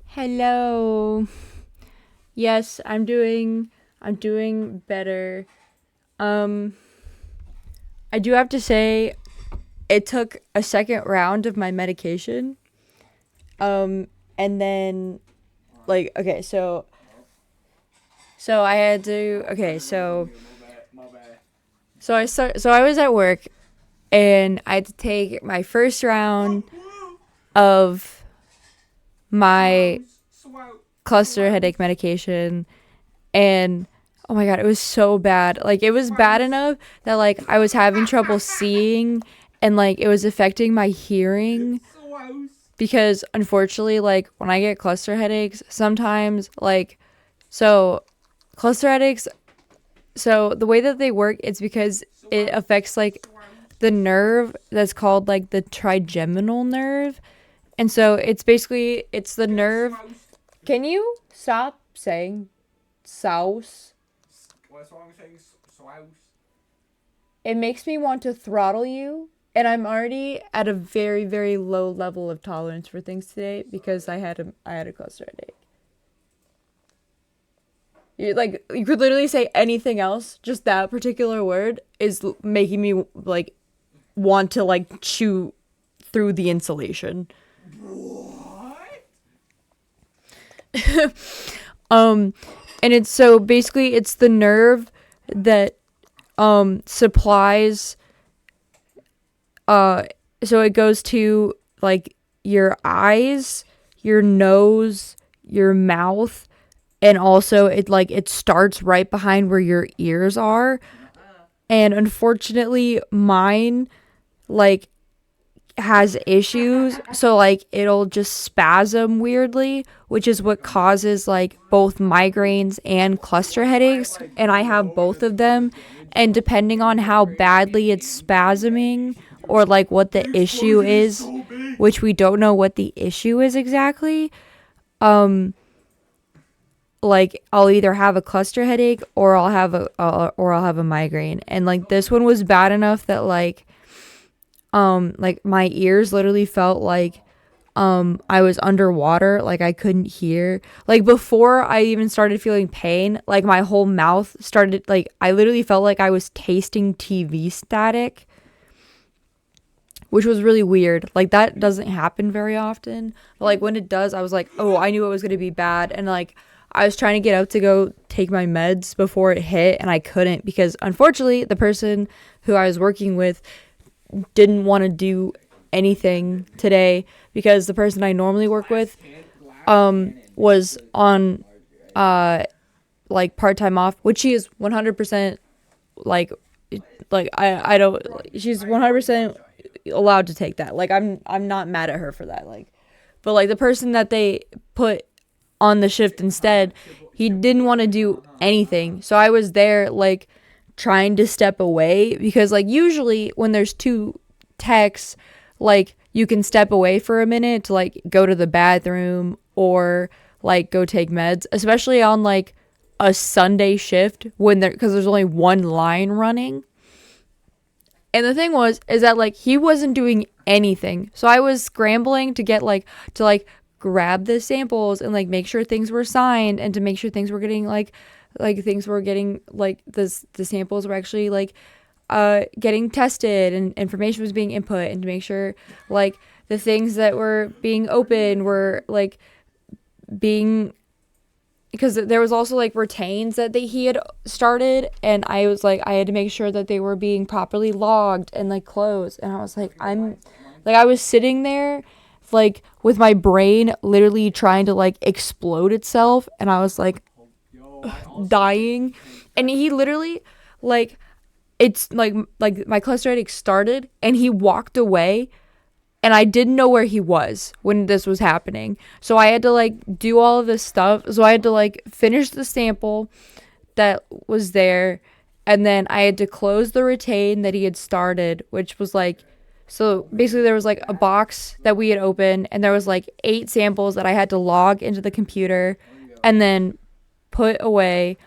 Hello. Yes, I'm doing better. Um I do have to say it took a second round of my medication. And then like okay, so I had to okay, so I was at work and I had to take my first round of my cluster headache medication. And oh my god, it was so bad. Like it was bad enough that like I was having trouble seeing, and like it was affecting my hearing, because unfortunately like when I get cluster headaches sometimes like so cluster headaches, so the way that they work, it's because it affects like the nerve that's called like the trigeminal nerve. And so it's the nerve. Can you stop saying souse? It makes me want to throttle you, and I'm already at a very very low level of tolerance for things today because I had a cluster headache. You could literally say anything else, just that particular word is making me like want to like chew through the insulation. um and it's so basically it's the nerve that supplies uh so it goes to like your eyes, your nose, your mouth, and also it starts right behind where your ears are. And unfortunately mine like has issues, so like it'll just spasm weirdly, which is what causes like both migraines and cluster headaches, and I have both of them. And depending on how badly it's spasming, or like what the issue is, which we don't know what the issue is exactly, um like I'll either have a cluster headache or I'll have a migraine. And like this one was bad enough that like my ears literally felt like I was underwater, like I couldn't hear. Like before I even started feeling pain, like my whole mouth started, like I literally felt like I was tasting TV static, which was really weird. Like that doesn't happen very often. But like when it does, I was like, "Oh, I knew it was going to be bad." And like I was trying to get out to go take my meds before it hit, and I couldn't because unfortunately the person who I was working with didn't want to do anything today because the person I normally work with was on like part-time off, which she is 100% like I don't, she's 100% allowed to take that. Like I'm not mad at her for that. Like but like the person that they put on the shift instead, he didn't want to do anything. So I was there like trying to step away because like usually when there's two techs, like you can step away for a minute to like go to the bathroom or like go take meds, especially on like a Sunday shift when because there's only one line running. And the thing is that like he wasn't doing anything. So I was scrambling to get like to like grab the samples and like make sure things were signed and to make sure things were getting like things were getting like the samples were actually like getting tested and information was being input, and to make sure like the things that were being opened were like being, because there was also like retains that he had started, and I was like I had to make sure that they were being properly logged and like closed. And I was like I was sitting there like with my brain literally trying to like explode itself, and I was like dying. And he literally like it's like my cluster headache started and he walked away, and I didn't know where he was when this was happening. So I had to like do all of this stuff. So I had to like finish the sample that was there, and then I had to close the retain that he had started, which was like, so basically there was like a box that we had opened, and there was like 8 samples that I had to log into the computer and then put away.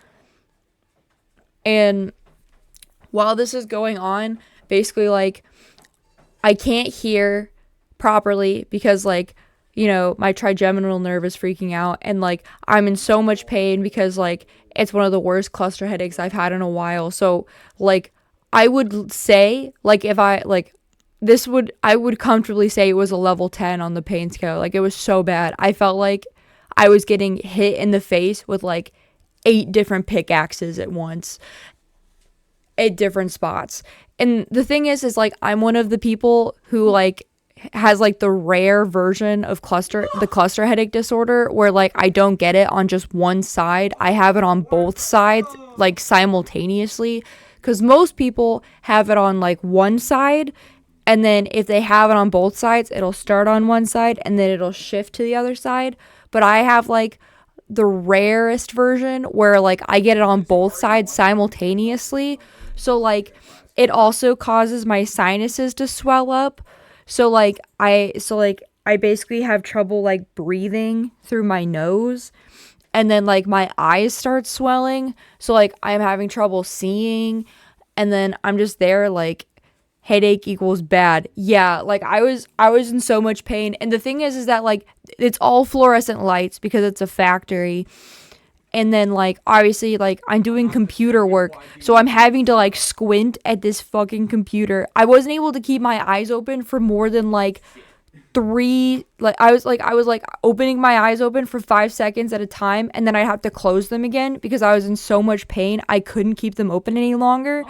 And while this is going on, basically like I can't hear properly because like my trigeminal nerve is freaking out, and like I'm in so much pain because like it's one of the worst cluster headaches I've had in a while. So like I would say like if I like I would comfortably say it was a level 10 on the pain scale. Like it was so bad. I felt like I was getting hit in the face with like 8 different pickaxes at once at different spots. And the thing is like I'm one of the people who like has like the rare version of the cluster headache disorder where like I don't get it on just one side. I have it on both sides like simultaneously, because most people have it on like one side, and then if they have it on both sides, it'll start on one side and then it'll shift to the other side. But I have like the rarest version where like I get it on both sides simultaneously. So like it also causes my sinuses to swell up. So I basically have trouble like breathing through my nose, and then like my eyes start swelling. So like I'm having trouble seeing, and then I'm just there like headache equals bad. Yeah, like I was in so much pain. And the thing is that like it's all fluorescent lights because it's a factory. And then like obviously like I'm doing computer work, so I'm having to like squint at this fucking computer. I wasn't able to keep my eyes open for more than like three, like I was opening my eyes open for 5 seconds at a time, and then I'd have to close them again because I was in so much pain I couldn't keep them open any longer.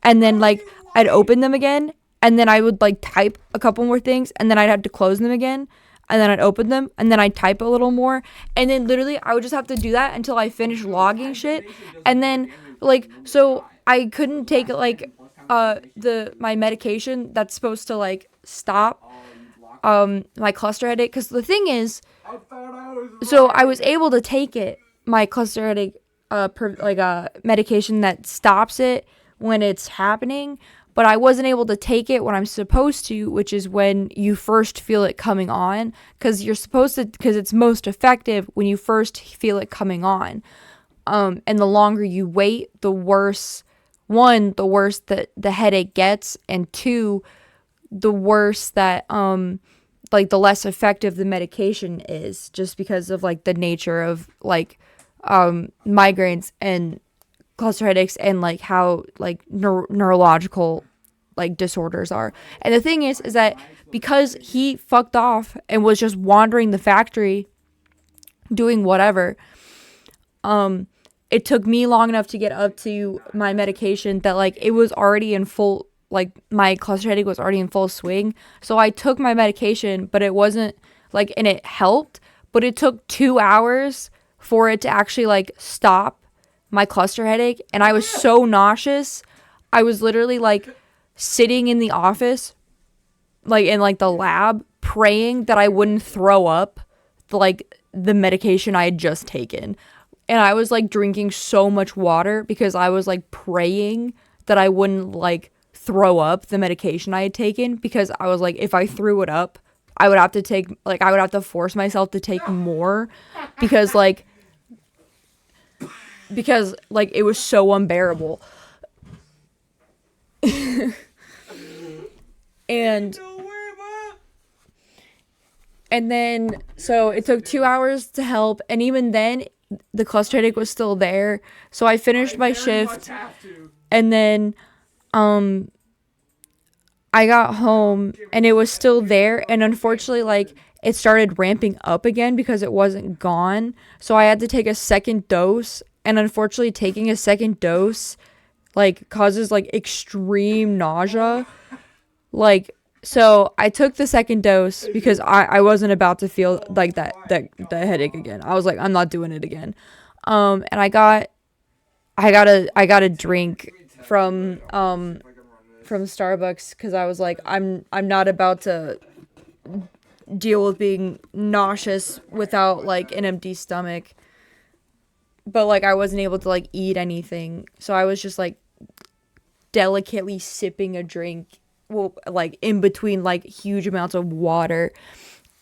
And then like I'd open them again, and then I would like type a couple more things, and then I'd have to close them again, and then I'd open them, and then I'd type a little more, and then literally I would just have to do that until I finished logging shit. And then like so I couldn't take like my medication that's supposed to like stop my cluster headache, because the thing is, so I was able to take it, my cluster headache medication that stops it when it's happening, but I wasn't able to take it when I'm supposed to, which is when you first feel it coming on, because it's most effective when you first feel it coming on. And the longer you wait, the worse that the headache gets, and two, the worse that like the less effective the medication is, just because of like the nature of like migraines and cluster headaches, and like how like neurological like disorders are. And the thing is that because he fucked off and was just wandering the factory doing whatever, it took me long enough to get up to my medication that like it was already in full, like my cluster headache was already in full swing. So I took my medication, but it wasn't like, and it helped, but it took 2 hours for it to actually like stop my cluster headache. And I was so nauseous. I was literally like sitting in the office, like in like the lab, praying that I wouldn't throw up like the medication I had just taken. And I was like drinking so much water because I was like praying that I wouldn't like throw up the medication I had taken, because I was like, if I threw it up, I would have to force myself to take more, because it was so unbearable. and then so it took 2 hours to help, and even then the cluster headache was still there. So I finished my shift, and then I got home and it was still there, and unfortunately like it started ramping up again because it wasn't gone. So I had to take a second dose, and unfortunately taking a second dose like causes like extreme nausea. Like, so I took the second dose because I wasn't about to feel like that headache again. I was like, I'm not doing it again. And I got a drink from Starbucks, because I was like, I'm not about to deal with being nauseous without like an empty stomach. But like I wasn't able to like eat anything, so I was just like delicately sipping a drink, well, like in between like huge amounts of water.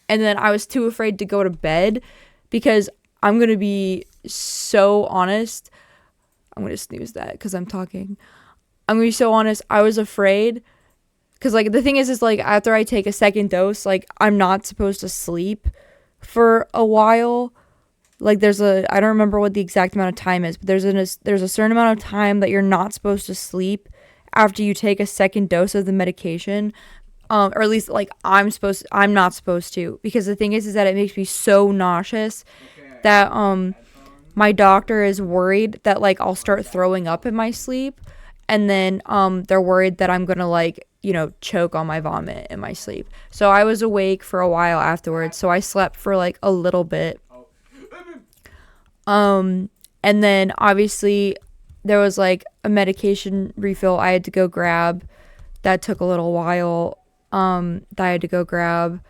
And then I was too afraid to go to bed, because I'm gonna be so honest, I'm gonna snooze that because I'm talking. I'm gonna be so honest, I was afraid, because like the thing is like after I take a second dose, like I'm not supposed to sleep. for a while. Like I don't remember what the exact amount of time is, but there's a certain amount of time that you're not supposed to sleep after you take a second dose of the medication. Or at least like I'm not supposed to, because the thing is that it makes me so nauseous that my doctor is worried that like I'll start throwing up in my sleep, and then they're worried that I'm gonna like, choke on my vomit in my sleep. So I was awake for a while afterwards, so I slept for like a little bit. And then obviously there was like a medication refill I had to go grab. That took a little while. That I had to go grab.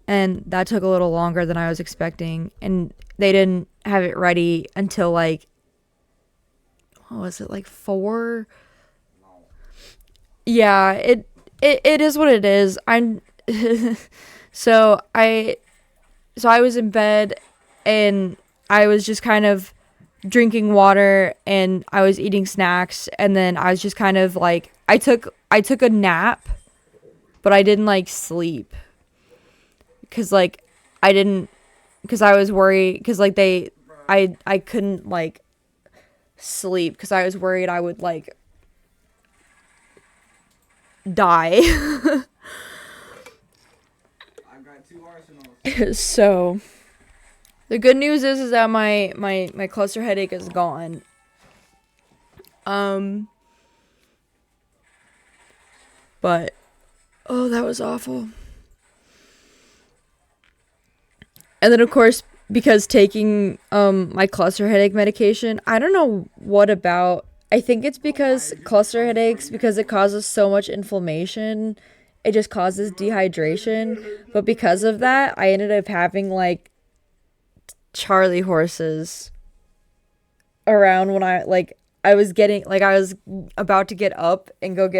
And that took a little longer than I was expecting. And they didn't have it ready until like, what was it, like 4? Yeah, it is what it is. So I was in bed, and I was just kind of drinking water, and I was eating snacks, and then I was just kind of like I took a nap, but I didn't like sleep cuz like I didn't cuz I was worried cuz like I couldn't like sleep cuz I was worried I would like die. I've got 2 arsenals. So the good news is that my cluster headache is gone. But oh, that was awful. And then of course, because taking my cluster headache medication, I don't know what about, I think it's because cluster headaches, because it causes so much inflammation, it just causes dehydration. But because of that, I ended up having like Charlie horses around when I was about to get up and go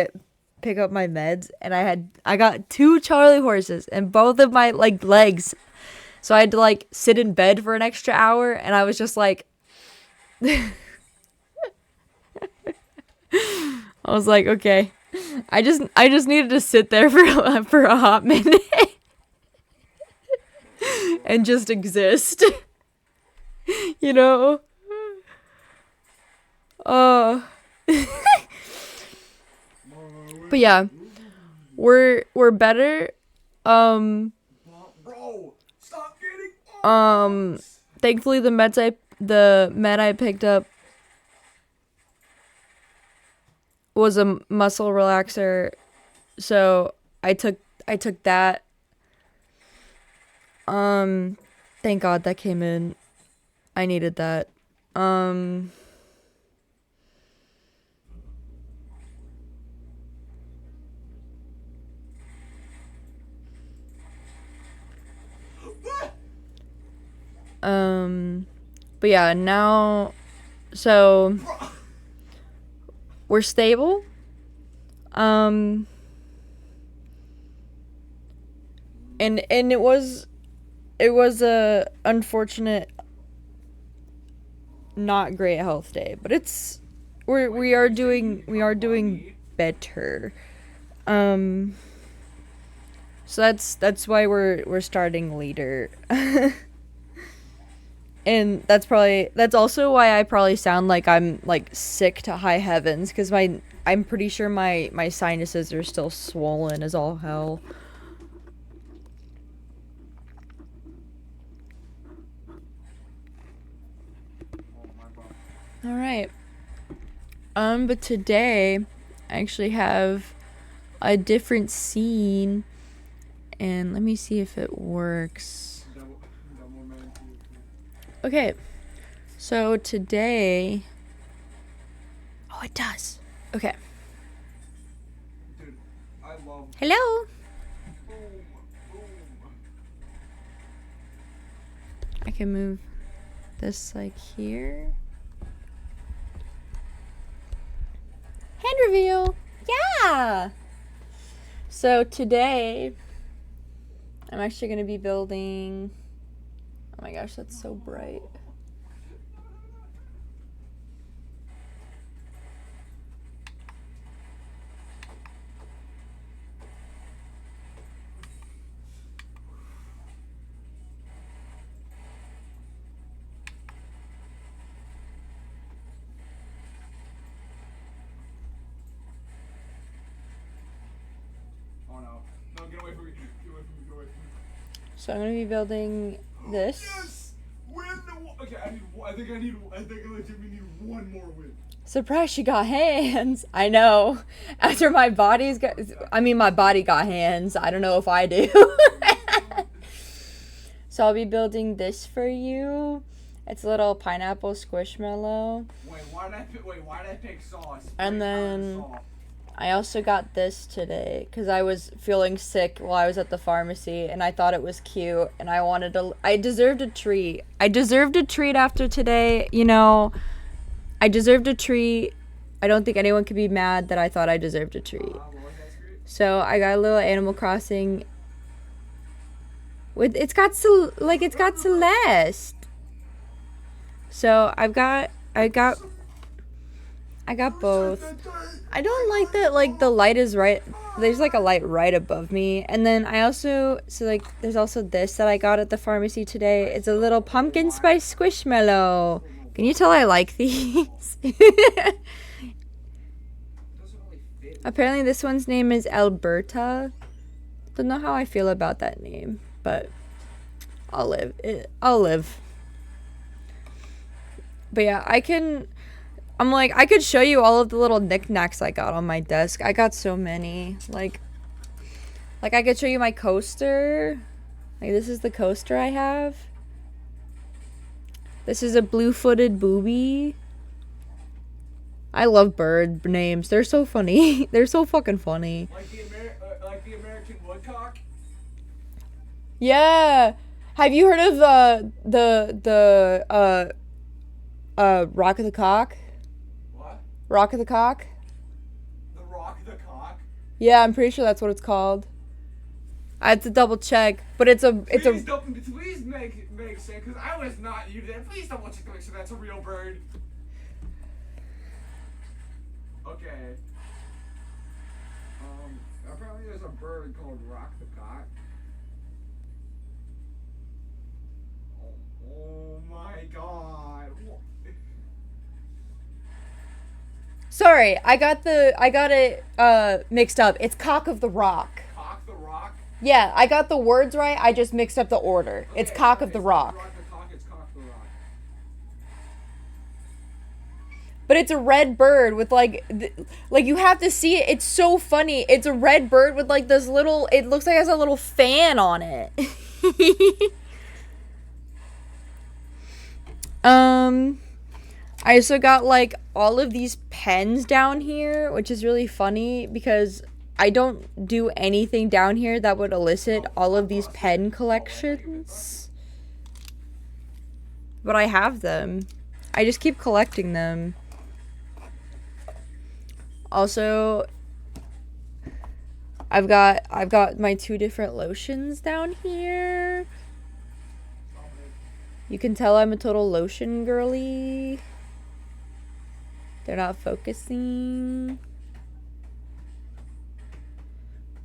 pick up my meds, and I got 2 Charlie horses and both of my like legs. So I had to like sit in bed for an extra hour, and I was just like I was like, okay. I just needed to sit there for a hot minute and just exist. You know? But yeah, we're better. Bro, stop getting Thankfully the med I picked up was a muscle relaxer, so I took that. Thank God that came in. I needed that. But yeah, now, so we're stable. And it was a unfortunate, not great health day, but we are doing better. So that's why we're starting later. And that's also why I probably sound like I'm like sick to high heavens, because I'm pretty sure my sinuses are still swollen as all hell. All right. But today I actually have a different scene, and let me see if it works. Okay, so today, oh, it does. Okay. Dude, I love Hello. I can move this like here. Hand reveal. Yeah. So today, I'm actually going to be building. Oh my gosh, that's so bright. So I'm gonna be building this. Yes! Win the okay, I think I legitimately need one more win. Surprise, she got hands. I know. After my my body got hands. I don't know if I do. So I'll be building this for you. It's a little pineapple squishmallow. Wait, why did I pick sauce? And then I also got this today because I was feeling sick while I was at the pharmacy and I thought it was cute and I deserved a treat. I deserved a treat after today, you know. I deserved a treat. I don't think anyone could be mad that I thought I deserved a treat. So I got a little Animal Crossing. It's got Celeste. So I got both. I don't like that like the light is right. There's like a light right above me. And then there's also this that I got at the pharmacy today. It's a little pumpkin spice squishmallow. Can you tell I like these? Apparently this one's name is Alberta. Don't know how I feel about that name, but I'll live. But yeah, I could show you all of the little knickknacks I got on my desk. I got so many. Like I could show you my coaster. Like this is the coaster I have. This is a blue-footed booby. I love bird names. They're so funny. They're so fucking funny. Like the American woodcock? Yeah. Have you heard of the Rock of the Cock? What? Rock of the Cock? The Rock the Cock? Yeah, I'm pretty sure that's what it's called. I had to double check, but please make sense, because I was not you that. Please double check to make sure that's a real bird. Okay. Apparently there's a bird called Rock the Cock. Oh my god. Sorry, I got it mixed up. It's Cock of the Rock. Cock the Rock? Yeah, I got the words right. I just mixed up the order. Okay, it's Cock of the Rock. Rock the Cock, it's Cock the Rock. But it's a red bird with like you have to see it. It's so funny. It's a red bird with like this little. It looks like it has a little fan on it. I also got like all of these pens down here, which is really funny because I don't do anything down here that would elicit all of these pen collections. But I have them. I just keep collecting them. Also, I've got my 2 different lotions down here. You can tell I'm a total lotion girly. They're not focusing.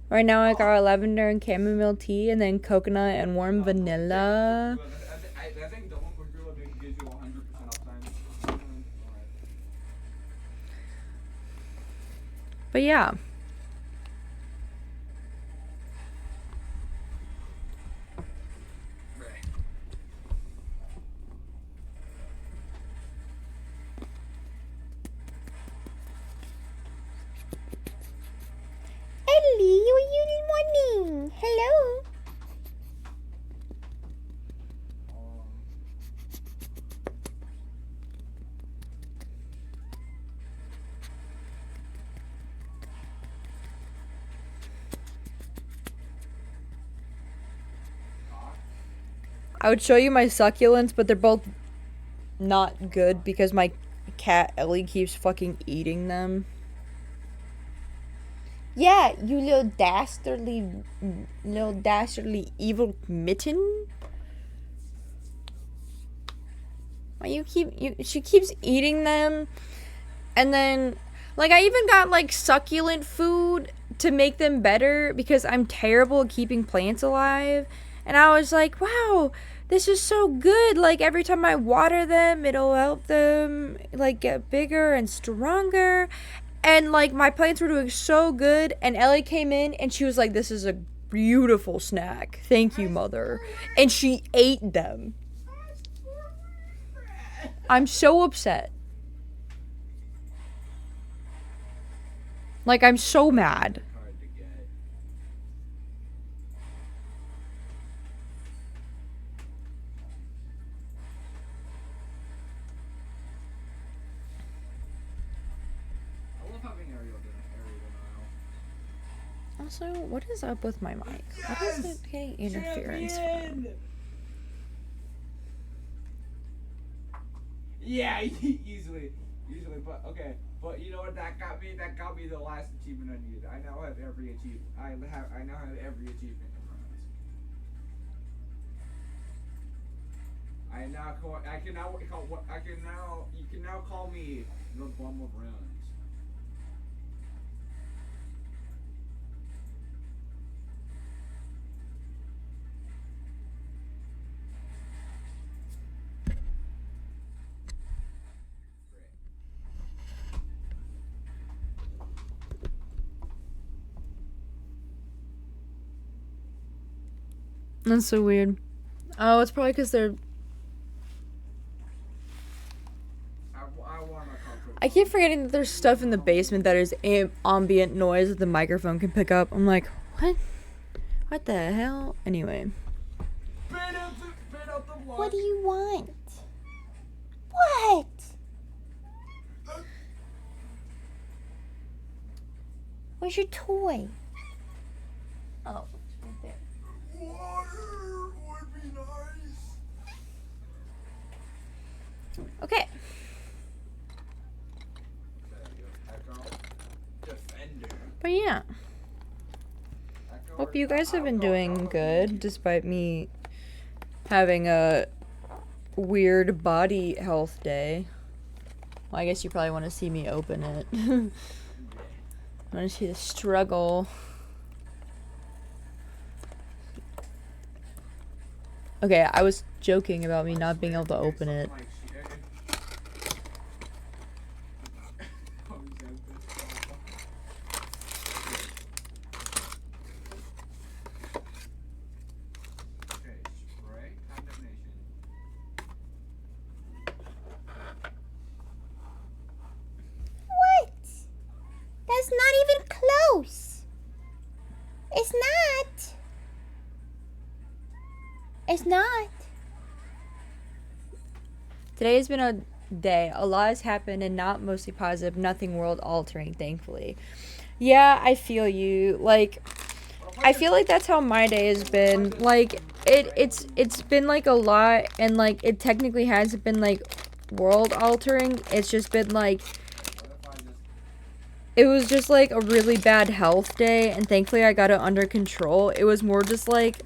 Right now I got lavender and chamomile tea and then coconut and warm vanilla. I think the one with Gorilla gives you 100% uptime. But yeah. Ellie, what are you morning? Hello. I would show you my succulents, but they're both not good because my cat Ellie keeps fucking eating them. Yeah, you little dastardly evil mitten. She keeps eating them, and then like I even got like succulent food to make them better because I'm terrible at keeping plants alive. And I was like, wow, this is so good. Like every time I water them, it'll help them like get bigger and stronger. And like my plants were doing so good, and Ellie came in and she was like, this is a beautiful snack. Thank you, mother. And she ate them. I'm so upset. Like, I'm so mad. Hard to get. I love having aerial denial. Also, what is up with my mic? What is it getting interference from? Yeah, easily, but okay. But you know what? That got me the last achievement I needed. I now have every achievement. I now have every achievement in runs. You can now call me the bum of runs. That's so weird. Oh, it's probably because they're... I keep forgetting that there's stuff in the basement that is ambient noise that the microphone can pick up. I'm like, what? What the hell? Anyway. What do you want? What? Where's your toy? Oh, it's right there. Water would be nice. Okay. Defender. But yeah. Hope you guys have been doing good despite me having a weird body health day. Well, I guess you probably want to see me open it. I want to see the struggle. Okay, I was joking about me not being able to open it. What? That's not even close. It's not. It's not. Today has been a day. A lot has happened and not mostly positive, nothing world altering, thankfully. Yeah, I feel you. Like, I feel like that's how my day has been. Like, it's been like a lot, and like it technically hasn't been like world altering. It's just been like it was just like a really bad health day, and thankfully I got it under control. It was more just like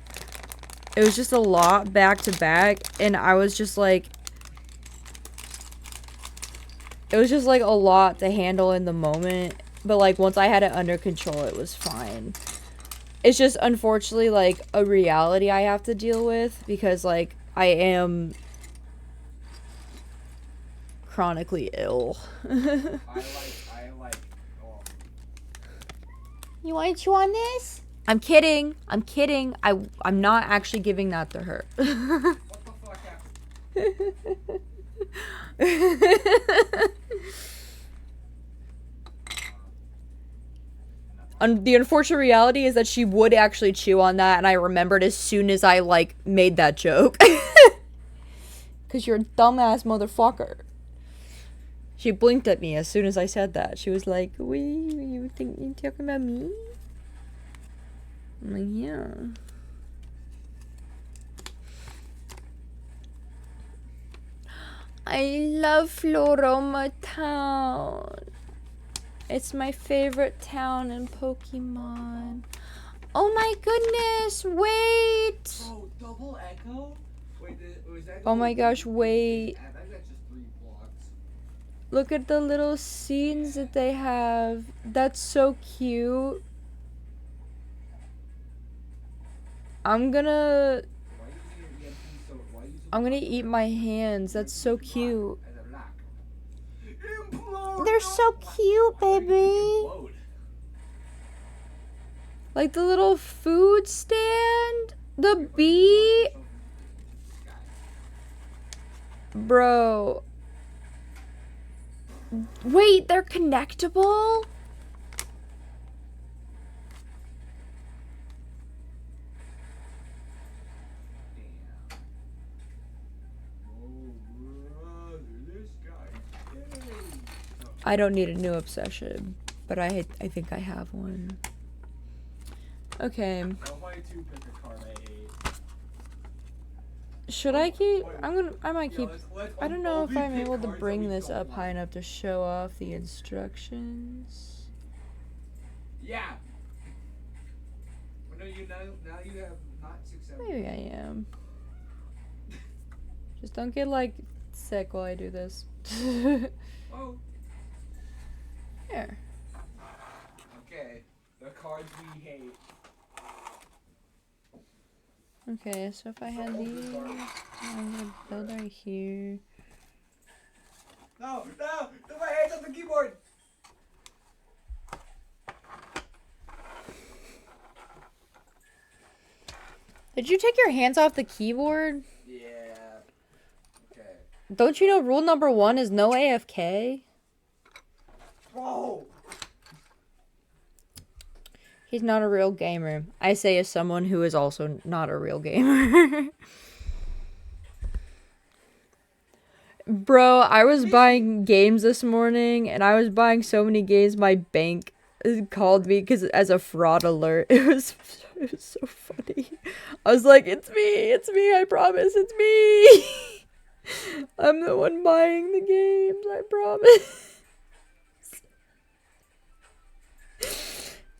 it was just a lot back to back, and I was just like it was just like a lot to handle in the moment, but like once I had it under control, it was fine. It's just unfortunately like a reality I have to deal with because like I am chronically ill. I like. Oh. You want to chew on this? I'm kidding. I'm not actually giving that to her. What the fuck happened? The unfortunate reality is that she would actually chew on that, and I remembered as soon as I like made that joke. Cause you're a dumbass motherfucker. She blinked at me as soon as I said that. She was like, "Wait, you think you're talking about me?" I'm like, "Yeah." I love Floroma Town. It's my favorite town in Pokemon. Oh my goodness, wait! Oh, double echo? Wait, was that Oh my gosh, wait. I think that's just 3 blocks. Look at the little scenes that they have. That's so cute. I'm gonna eat my hands. That's so cute. They're so cute, baby. Like the little food stand? The bee? Bro. Wait, they're connectable? I don't need a new obsession, but I think I have one. Okay. Should I keep? I might keep. I don't know if I'm able to bring this up high enough to show off the instructions. Yeah. No, now you have not 6, 7. Maybe I am. Just don't get like sick while I do this. Oh. There. Okay. The cards we hate. Okay, so if I had these, I'm gonna build right here. No, put my hands on the keyboard. Did you take your hands off the keyboard? Yeah. Okay. Don't you know rule number 1 is no AFK? Bro. He's not a real gamer. I say as someone who is also not a real gamer. Bro, I was buying games this morning, and I was buying so many games, my bank called me because as a fraud alert. It was so funny. I was like, it's me, I promise, it's me. I'm the one buying the games, I promise.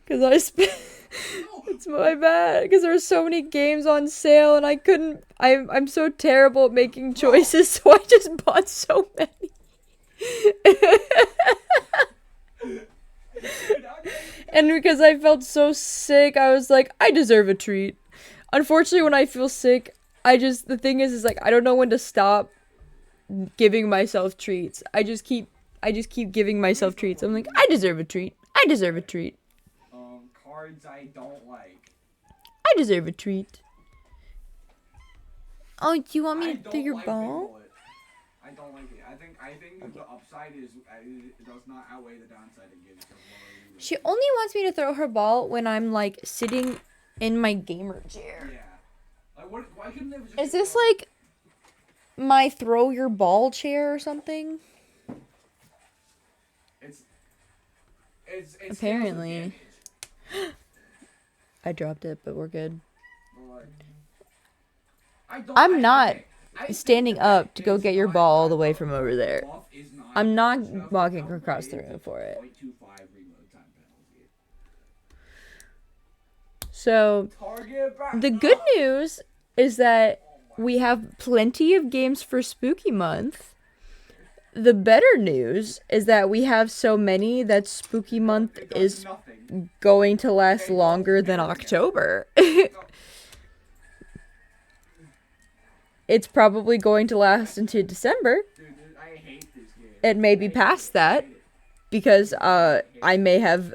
Because I spent... It's my bad. Because there were so many games on sale and I couldn't... I'm so terrible at making choices, so I just bought so many. And because I felt so sick, I was like, I deserve a treat. Unfortunately, when I feel sick, the thing is like, I don't know when to stop giving myself treats. I just keep giving myself treats. I'm like, I deserve a treat. I deserve a treat. Cards I don't like. I deserve a treat. Oh, do you want me to do your ball? I don't like it. I think the upside is it does not outweigh the downside it gives. She only wants me to throw her ball when I'm like sitting in my gamer chair. Yeah. Like why couldn't they just... Is this like my throw your ball chair or something? It's apparently. I dropped it, but we're good. I'm not standing up to go get your ball all the way from over there. I'm not walking across the room for it. So, the good news is that we have plenty of games for Spooky Month. The better news is that we have so many that Spooky Month is going to last longer than October. It's probably going to last into December. It may be past that because I may have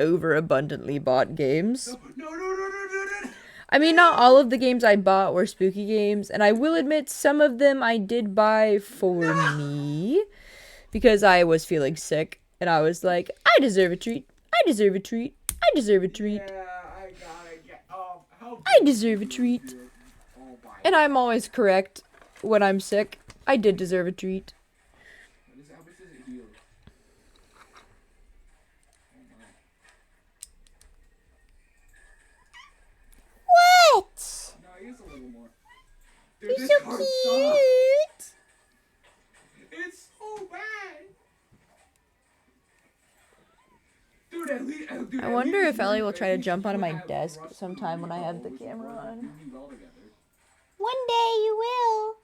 overabundantly bought games. I mean, not all of the games I bought were spooky games, and I will admit some of them I did buy for me because I was feeling sick, and I was like, I deserve a treat. I deserve a treat. I deserve a treat. I deserve a treat. And I'm always correct when I'm sick. I did deserve a treat. What? No, I guess a little more. Dude, you're so cute. It's so bad. Dude, at least, I wonder if Ellie will try to jump onto my desk sometime when I have the camera on. One day you will.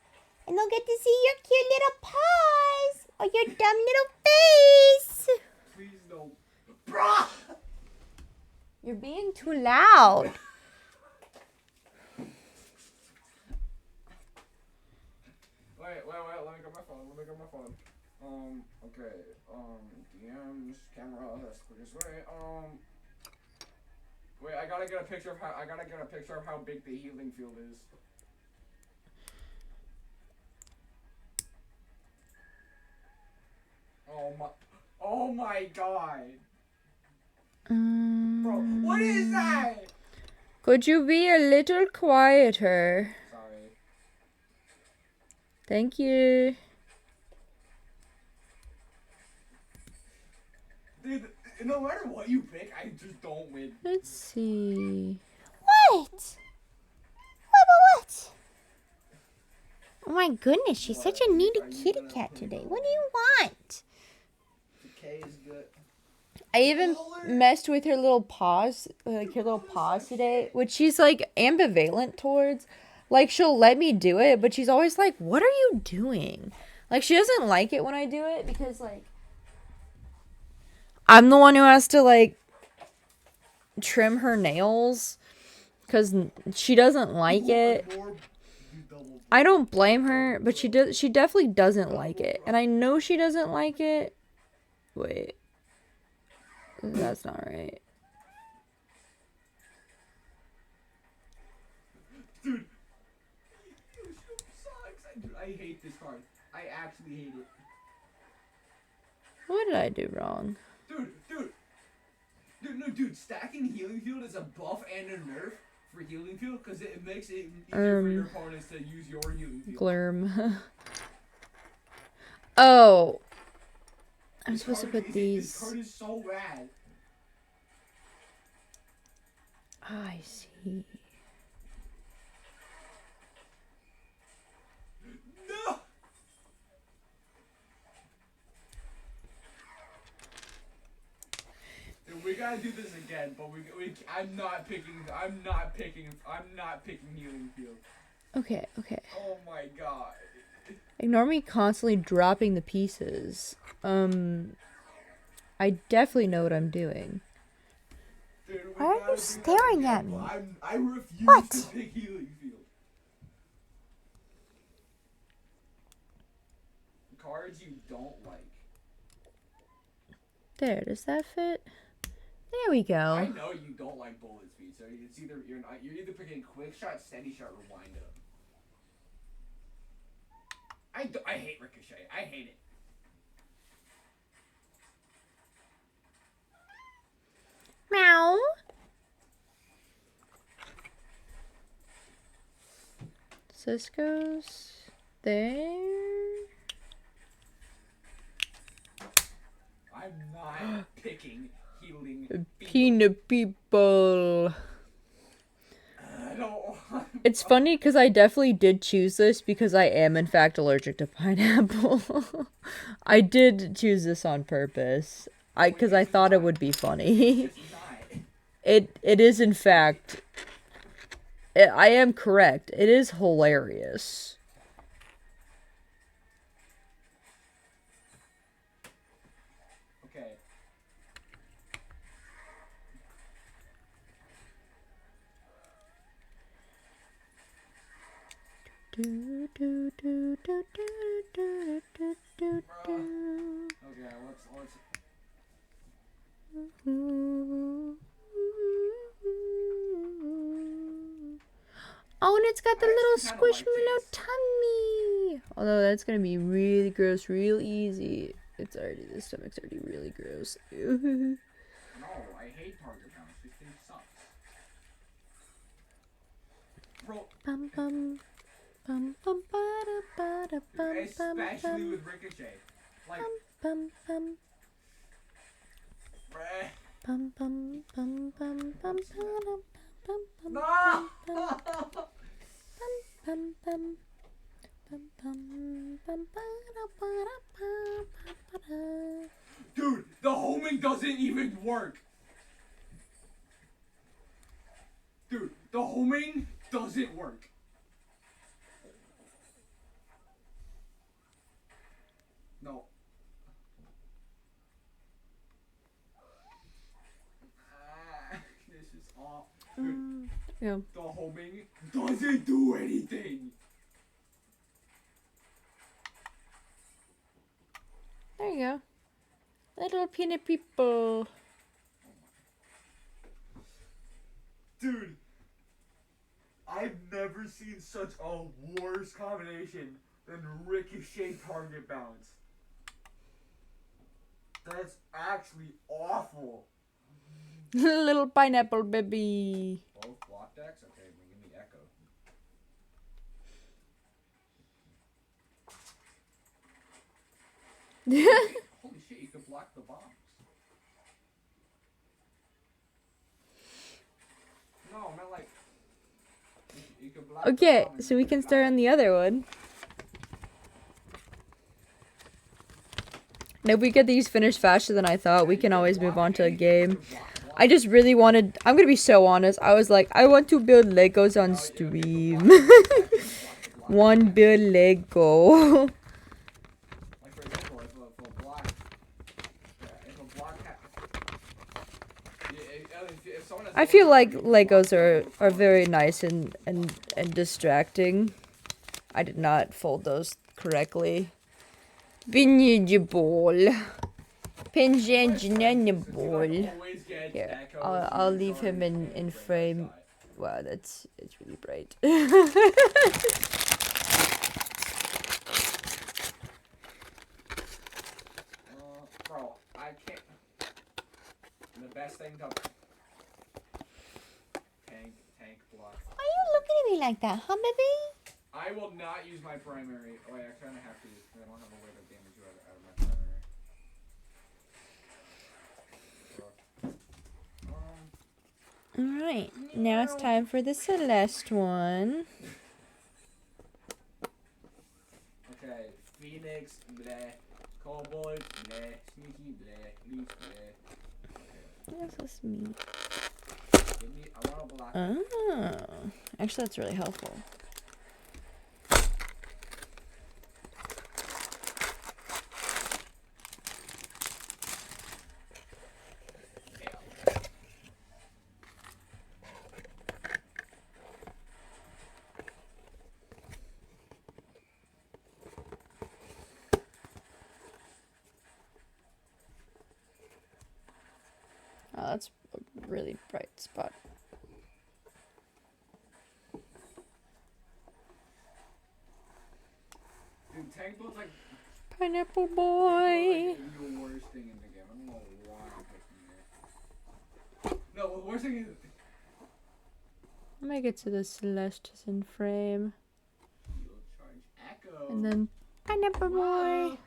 And they'll get to see your cute little paws. Or your dumb little face. Please no. Bruh! You're being too loud. Wait, let me get my phone. Okay, DMs, camera, that's the quickest way. Wait, I gotta get a picture of how big the healing field is. Oh my god. Bro, what is that? Could you be a little quieter? Sorry. Thank you. Dude, no matter what you pick, I just don't win. Let's see. What? What? Oh my goodness, she's such a needy kitty cat today. What do you want? The K is good. I even messed with her little paws, like her little paws today, which she's like ambivalent towards. Like she'll let me do it, but she's always like, "What are you doing?" Like she doesn't like it when I do it because like I'm the one who has to like trim her nails because she doesn't like it. I don't blame her, but she definitely doesn't like it, and I know she doesn't like it. Wait. That's not right. Dude. Dude, I hate this card. I actually hate it. What did I do wrong? Dude, stacking healing field is a buff and a nerf for healing field because it makes it easier for your opponents to use your healing field. Glurm. Oh. I'm supposed to put these. This card is so bad. I see. No! Dude, we gotta do this again, but I'm not picking healing field. Okay. Oh my god. Ignore me constantly dropping the pieces. I definitely know what I'm doing. Dude, Why are you staring at me? I refuse What? to pick healing field. Cards you don't like. There, does that fit? There we I go. know you don't like bullet speed, so it's either you're either picking quick shot, steady shot, or wind up. I hate ricochet. I hate it. Meow. Cisco's there. I'm not picking healing field. Peanut people. I don't want. It's funny because I definitely did choose this because I am in fact allergic to pineapple. I did choose this on purpose. Because I thought it would be funny. It's not. It is in fact. I am correct. It is hilarious. Okay. Okay, let's. Oh, and it's got the I little actually kinda like squishmallow this. tummy. Although that's gonna be really gross, real easy. The stomach's already really gross. No, I hate target bounce. This thing sucks. Bro, Bum bum bum bum bada bada bum bum especially bum with ricochet. Like, bum bum bruh. bum bum bum bum bum bum bum bum No! bum bum bum bum bum bada bada bada. Dude, the homing doesn't even work. Dude, the homing doesn't work. No. This is awful. Dude, Yeah. the homing doesn't do anything. There you go. Little peanut people. Dude, I've never seen such a worse combination than ricochet target bounce. That's actually awful. Little pineapple baby. Both block decks? Okay, give me Echo. Holy shit, you can block the bombs. No, not like... You can block Okay, the bomb and so then we put can it start back. on the other one. And if we get these finished faster than I thought, we can always move on to a game. I just really wanted, I'm gonna be so honest, I was like, I want to build Legos on stream. One build Lego. Like for example, if a block... If a block... If someone has I feel like Legos are very nice and distracting. I did not fold those correctly. Binijable. Pinjanjanabol. Here, I'll leave him in frame. Wow, it's really bright. Bro, I can't... The best thing to... Tank block. Why are you looking at me like that, huh, baby? I will not use my primary. Oh, wait, I kind of have to use because I don't have a way to damage you out of my primary. Alright, now it's time for the Celeste one. Okay, Phoenix, bleh. Cobalt, bleh. Sneaky, bleh. Leaf, bleh. Yes, that's me. Give me, I want a block. Oh, actually, that's really helpful. Oh, that's a really bright spot. Dude, tank looks like Pineapple boy. the worst thing in the game. I don't know why I'm picking it. No, the worst thing is... I'll make it so the Celeste is in frame. You'll charge Echo. And then Pineapple boy. Wow.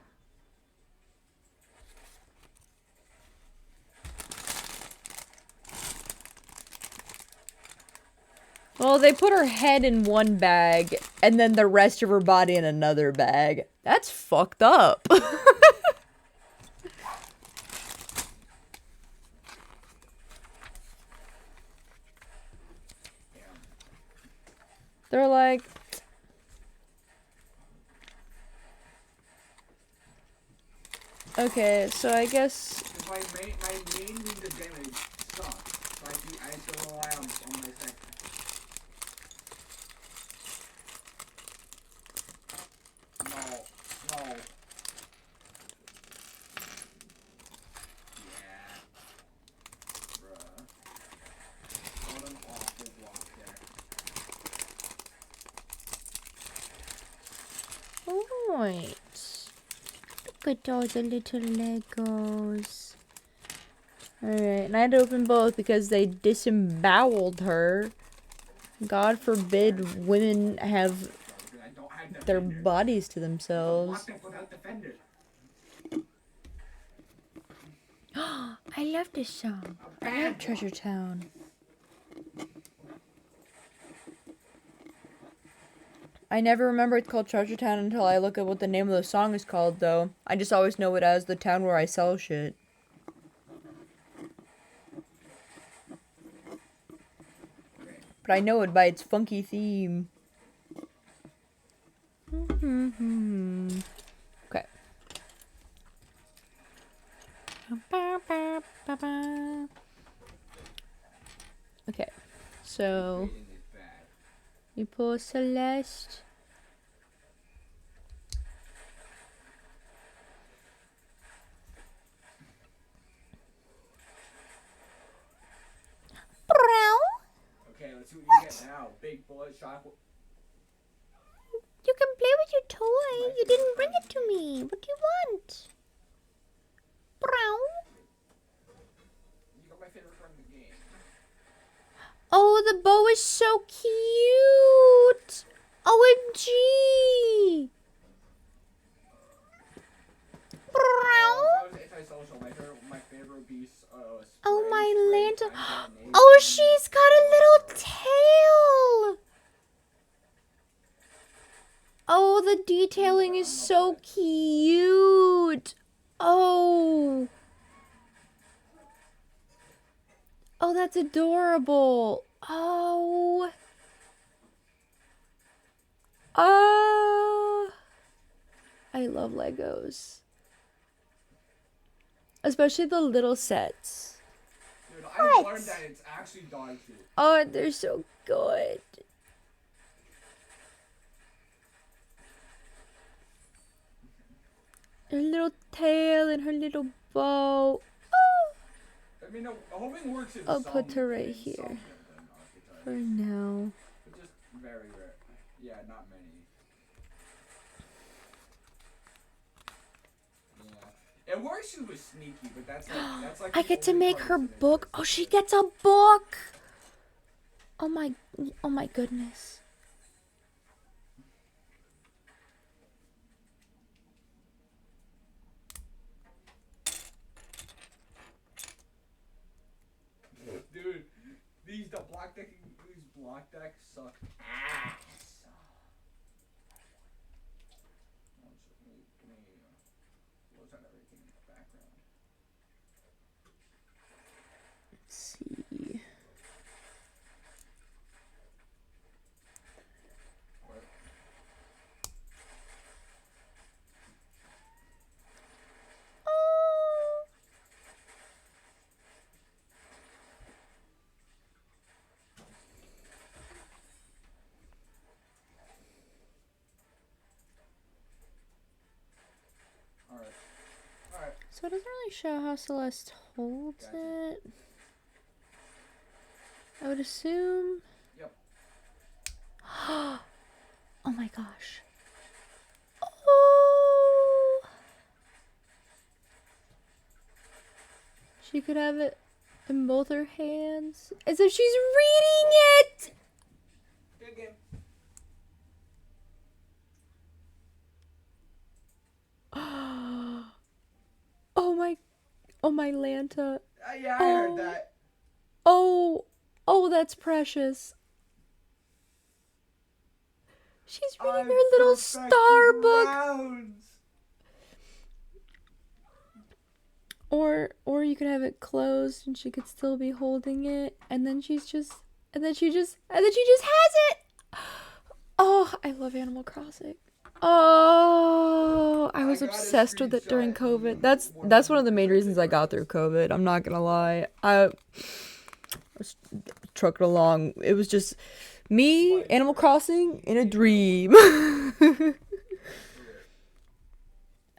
Well, they put her head in one bag and then the rest of her body in another bag. That's fucked up. They're like, okay, so I guess My main means of damage sucks. So I still rely on my second. No. Yeah. Bruh. What an awful block there. Alright. Look at all the little Legos. Alright, and I had to open both because they disemboweled her. God forbid women have I don't have their defender. bodies to Block themselves. them without defender. I love this song. I love Treasure Town. I never remember it's called Treasure Town until I look at what the name of the song is called, though. I just always know it as the town where I sell shit. But I know it by its funky theme. Okay. Okay. So Rating is bad. you pull Celeste. What? now. Big bullet shock. You can play with your toy. You didn't bring it to me. What do you want? Brown. You got my favorite card in the game. Oh, the bow is so cute. OMG. Brown. If I was antisocial, my favorite would be Oh, my spray, Lanta. time grenade. Oh, she's got a little tail. Oh, the detailing is so cute. Oh. Oh, that's adorable. Oh. Oh. I love Legos. Especially the little sets. Dude, I've learned that it's actually dog shit. Oh, they're so good. Her little tail and her little bow. Oh. I mean, hoping works in I'll some put her right in here. some Nintendo archetypes, For now. but just very rare. Yeah, not many. Yeah, it works with sneaky, but that's like I the get to only make part her that's in book. it. Oh, she gets a book. Oh my goodness. Dude, these block decks suck ass. Let me close out everything in the background. Let's see. What? Alright. So it doesn't really show how Celeste holds Gotcha. it. I would assume. Yep. Oh my gosh. Oh. She could have it in both her hands. As if she's reading it. Good game. Oh my Lanta. Yeah, I heard that. Oh, that's precious. She's reading I'm her little perfecting star book. rounds. Or you could have it closed and she could still be holding it, and then she just has it. Oh, I love Animal Crossing. Oh, I was I got a obsessed with it during screenshot. COVID. That's one of the main reasons I got through COVID. I'm not gonna lie. I was trucking along. It was just me, Animal Crossing, in a dream.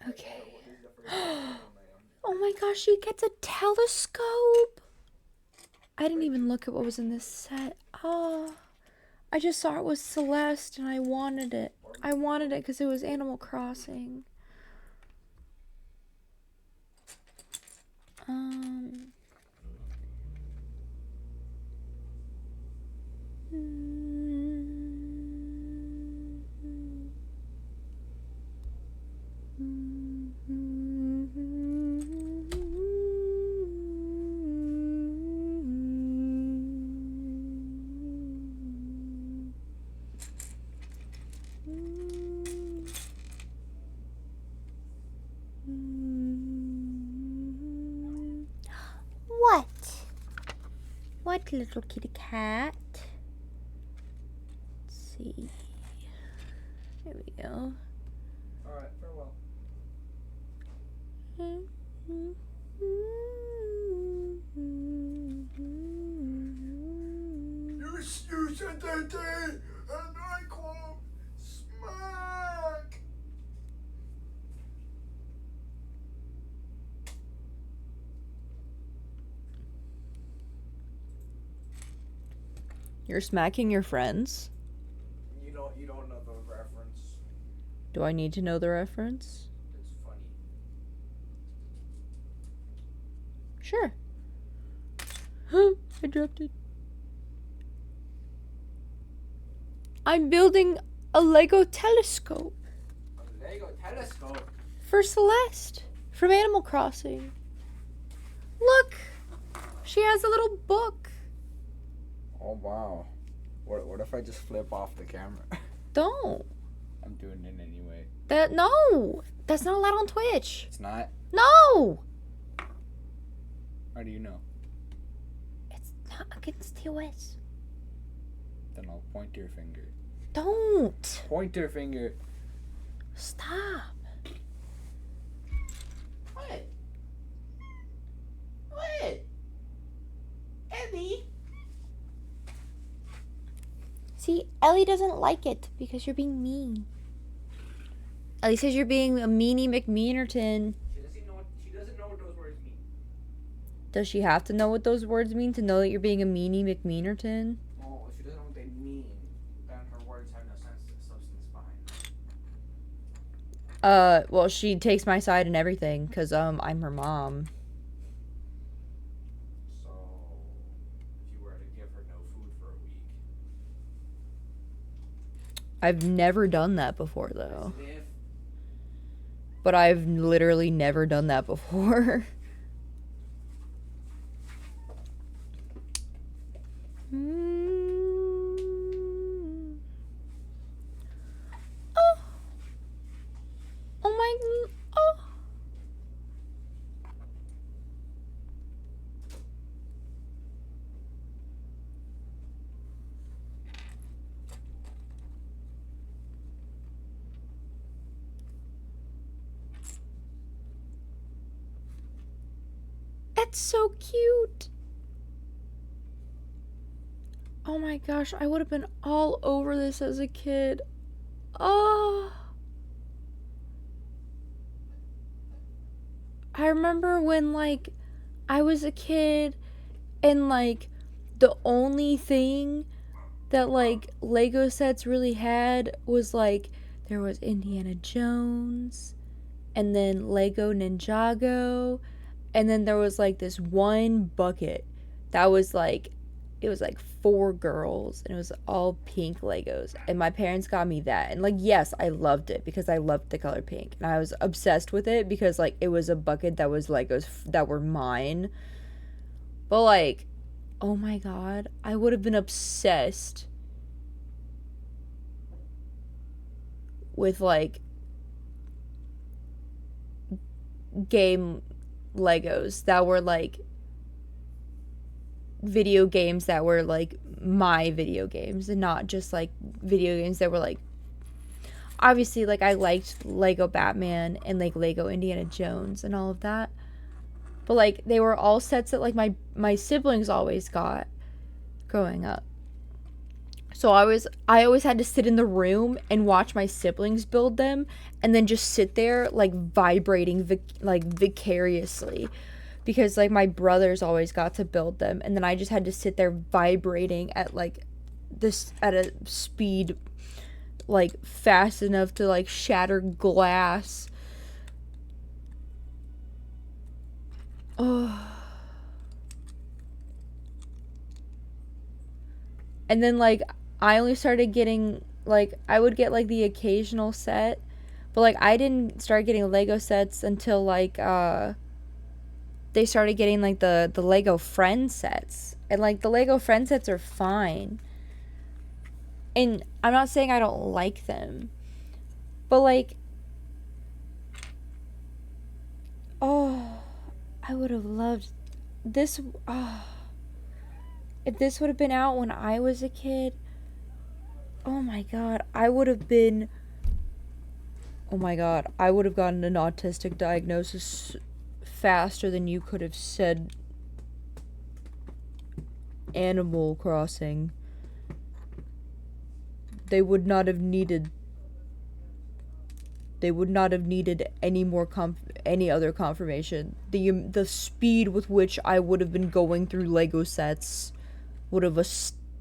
Okay. Oh my gosh, she gets a telescope. I didn't even look at what was in this set. Oh, I just saw it was Celeste and I wanted it. I wanted it because it was Animal Crossing. What? What, little kitty cat? Let's see. There we go. Alright, farewell. You said that day, and I quote, smack! You're smacking your friends? You don't know the reference. Do I need to know the reference? It's funny. Sure. I dropped it. I'm building a Lego telescope A Lego telescope. for Celeste from Animal Crossing. Look! She has a little book. Oh wow. What if I just flip off the camera? Don't. I'm doing it anyway. No! That's not allowed on Twitch. It's not? No! How do you know? It's not against TOS. Then I'll point your finger. Don't! Point your finger. Stop. What? What? Ellie? See, Ellie doesn't like it because you're being mean. Ellie says you're being a meanie McMeanerton. She doesn't know what those words mean. Does she have to know what those words mean to know that you're being a meanie McMeanerton? Well, if she doesn't know what they mean, then her words have no substance behind them. Well, she takes my side and everything, because, I'm her mom. So, if you were to give her no food for a week. I've never done that before, though. As if But I've literally never done that before. Oh. Oh my. Oh. That's so cute. Oh my gosh, I would have been all over this as a kid. Oh. I remember when, like, I was a kid and, like, the only thing that, like, Lego sets really had was, like, there was Indiana Jones and then Lego Ninjago, and then there was, like, this one bucket that was, like, it was, like, 4 girls, and it was all pink Legos, and my parents got me that, and, like, yes, I loved it, because I loved the color pink, and I was obsessed with it, because, like, it was a bucket that was Legos that were mine, but, like, oh my god, I would have been obsessed with, like, game Legos that were, like, video games that were, like, my video games and not just, like, video games that were, like, obviously, like, I liked Lego Batman and, like, Lego Indiana Jones and all of that, but, like, they were all sets that, like, my siblings always got growing up. So I always had to sit in the room and watch my siblings build them, and then just sit there, like, vibrating vicariously, because, like, my brothers always got to build them, and then I just had to sit there vibrating at, like, this at a speed, like, fast enough to, like, shatter glass. Oh. And then, like, I only started getting, like, I would get, like, the occasional set, but, like, I didn't start getting Lego sets until, like, they started getting, like, the Lego Friend sets, and, like, the Lego Friend sets are fine, and I'm not saying I don't like them, but, like, oh, I would have loved this. Oh, if this would have been out when I was a kid, oh my god, I would have been, oh my god, I would have gotten an autistic diagnosis faster than you could have said Animal Crossing. They would not have needed any more any other confirmation. The speed with which I would have been going through Lego sets would have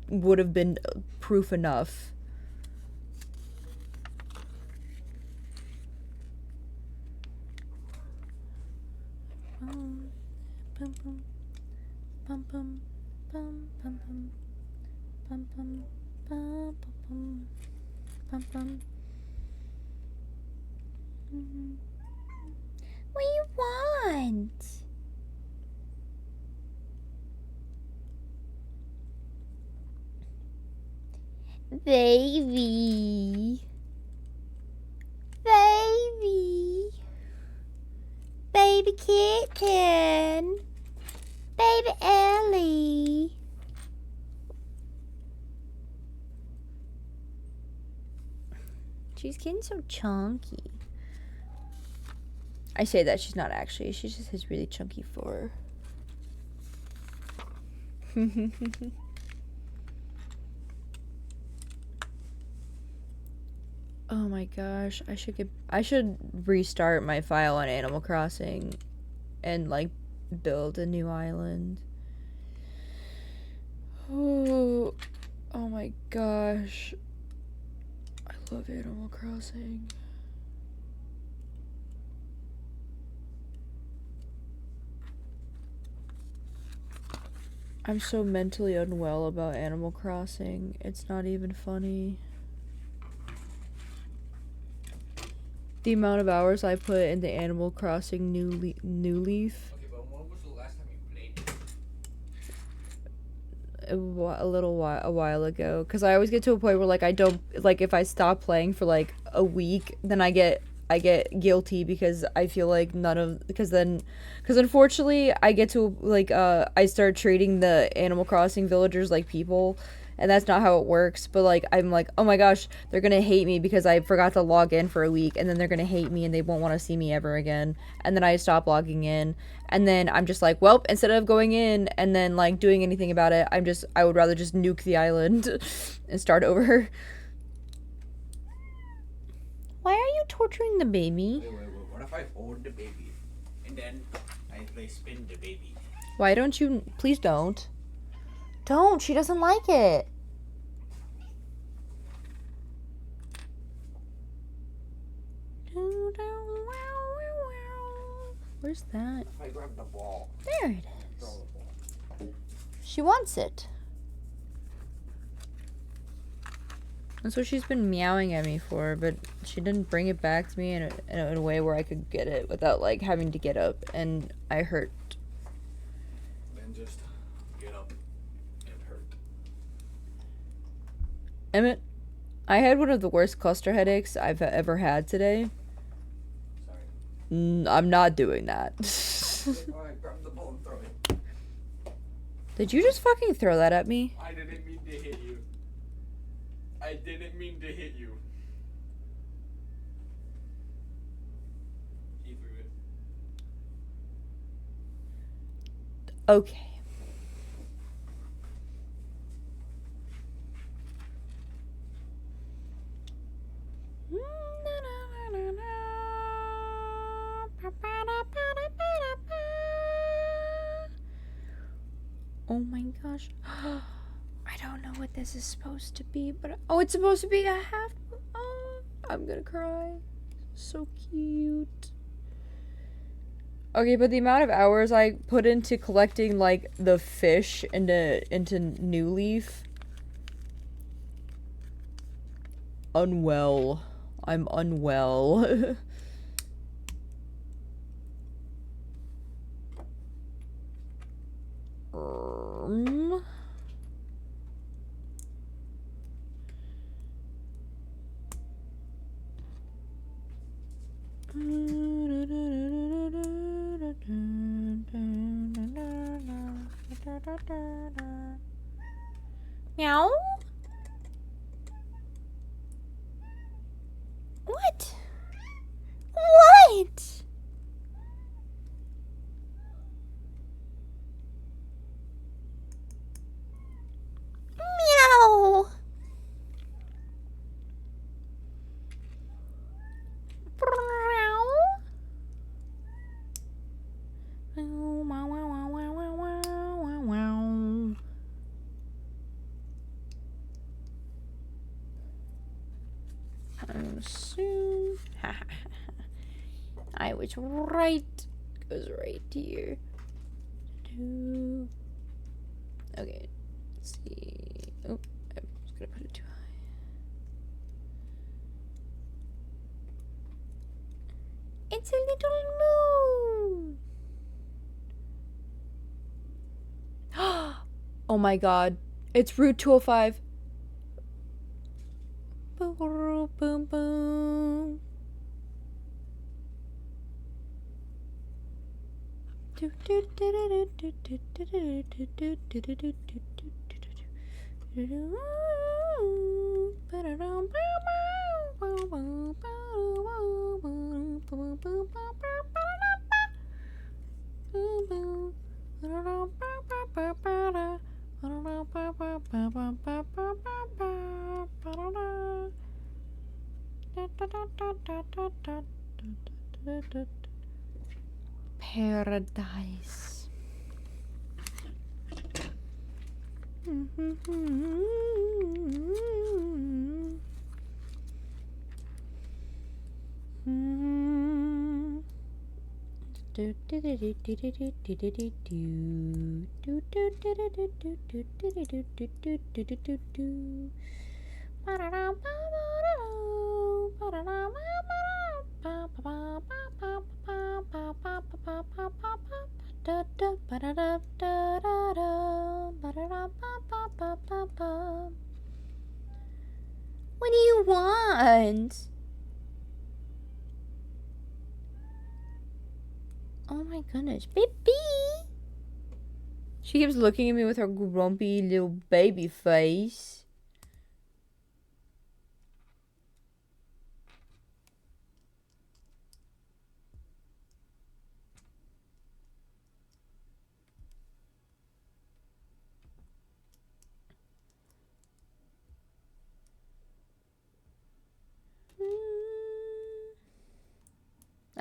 would have been proof enough. Bum, bum, bum, bum, bum, bum, bum, bum, bum, bum, bum, bum, bum. What do you want? Baby. Baby. Baby kitten. Baby Ellie. She's getting so chunky. I say that she's not actually. She just has really chunky fur. Oh my gosh, I should restart my file on Animal Crossing and like build a new island. Oh my gosh. I love Animal Crossing. I'm so mentally unwell about Animal Crossing. It's not even funny. The amount of hours I put into Animal Crossing New Leaf. Okay, but when was the last time you played it? A while ago, because I always get to a point where like I don't like, if I stop playing for like a week, then I get guilty because I feel like because unfortunately I get to like I start treating the Animal Crossing villagers like people, and that's not how it works. But like I'm like, oh my gosh, they're gonna hate me because I forgot to log in for a week, and then they're gonna hate me and they won't want to see me ever again. And then I stop logging in, and then I'm just like, well, instead of going in and then like doing anything about it, I would rather just nuke the island and start over. Why are you torturing the baby? Wait. What if I hold the baby and then I like spin the baby? Why don't you? Please don't. Don't. She doesn't like it. Where's that? If I grab the ball, There it throw is. the ball. She wants it. That's what she's been meowing at me for, but she didn't bring it back to me in a way where I could get it without like having to get up, and I hurt. Then just get up and hurt. Emmett, I had one of the worst cluster headaches I've ever had today. Sorry. I'm not doing that. Alright, grab the ball and throw it. Did you just fucking throw that at me? I didn't mean to hit you. I didn't mean to hit you. He threw it. Okay. Oh my gosh. I don't know what this is supposed to be, but oh, it's supposed to be a half. Oh, I'm gonna cry. So cute. Okay, but the amount of hours I put into collecting like the fish into New Leaf. Unwell. I'm unwell. Meow? What? What? Meow. Soon. I was right. It was right here. Okay. Let's see. Oh, I was gonna put it too high. It's a little moon. Oh my god. It's Route 205. Boom, boom, boom. Paradise. What do you want? Oh my goodness, baby! She keeps looking at me with her grumpy little baby face.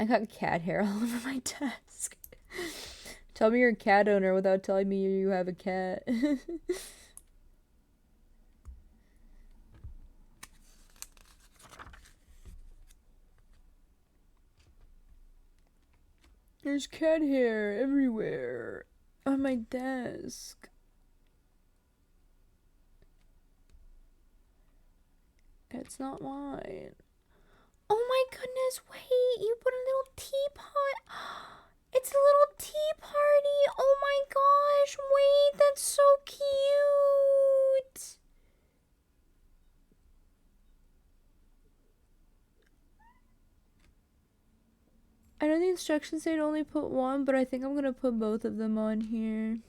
I got cat hair all over my desk. Tell me you're a cat owner without telling me you have a cat. There's cat hair everywhere on my desk. It's not mine. Oh my goodness, wait, you put a little teapot. It's a little tea party. Oh my gosh, wait, that's so cute. I know the instructions say to only put one, but I think I'm gonna put both of them on here.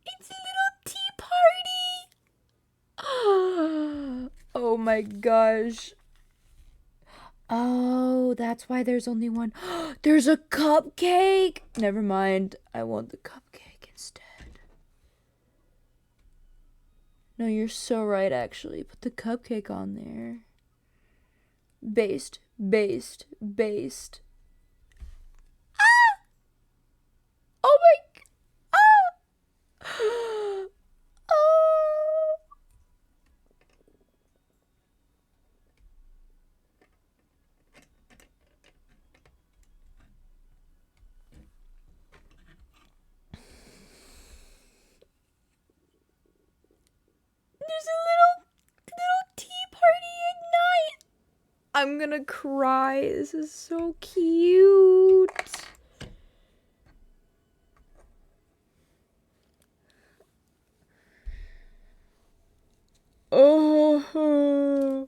It's a little tea party. Oh my gosh. Oh, that's why there's only one. There's a cupcake. Never mind. I want the cupcake instead. No, you're so right, actually. Put the cupcake on there. Based, based, based. Ah! Oh my. Ah! Oh. There's a little tea party at night. I'm gonna cry. This is so cute. Oh.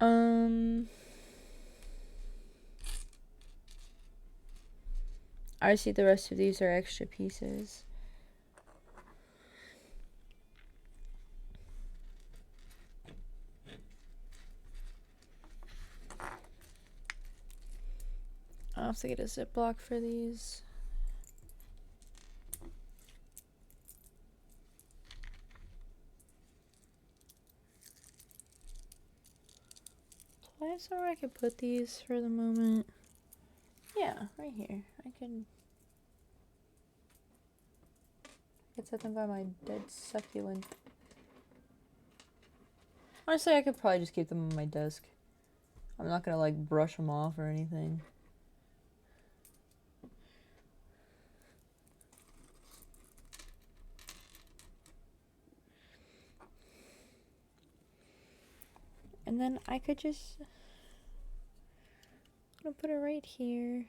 Um, I see the rest of these are extra pieces. I'll have to get a Ziploc for these. Do I have somewhere I could put these for the moment? Yeah, right here. I can set them by my dead succulent. Honestly, I could probably just keep them on my desk. I'm not gonna like brush them off or anything. And then I could just, I'm gonna put it right here.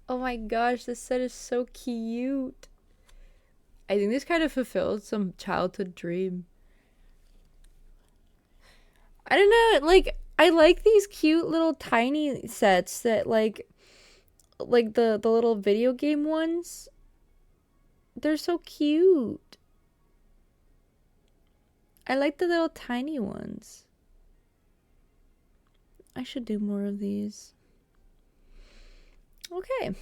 Oh my gosh, this set is so cute. I think this kind of fulfilled some childhood dream. I don't know, like I like these cute little tiny sets that like the little video game ones. They're so cute. I like the little tiny ones. I should do more of these. Okay.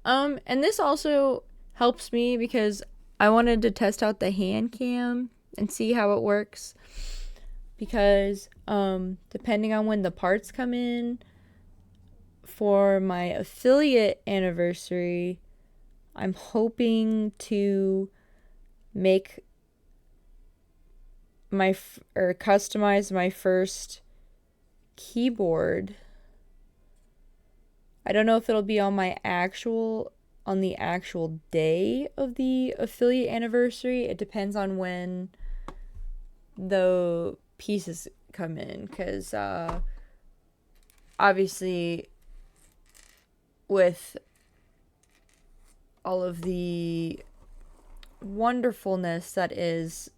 And this also helps me because I wanted to test out the hand cam and see how it works. Because depending on when the parts come in for my affiliate anniversary, I'm hoping to make or customize my first keyboard. I don't know if it'll be on the actual day of the affiliate anniversary. It depends on when the pieces come in, because obviously with all of the wonderfulness that is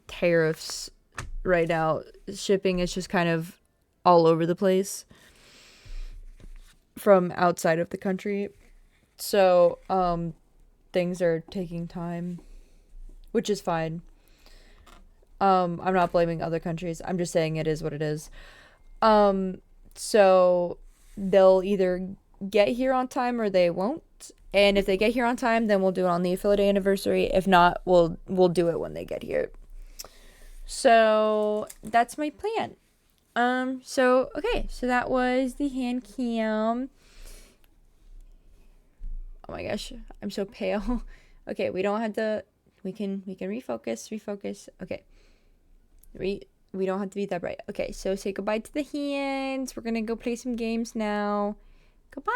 tariffs right now, shipping is just kind of all over the place from outside of the country. So things are taking time, which is fine. I'm not blaming other countries. I'm just saying it is what it is. So they'll either get here on time or they won't. And if they get here on time, then we'll do it on the affiliate anniversary. If not, we'll do it when they get here. So that's my plan. So that was the hand cam. Oh my gosh, I'm so pale. Okay, we don't have to. We can refocus. Okay. We don't have to be that bright. Okay, so say goodbye to the hands. We're gonna go play some games now. Goodbye.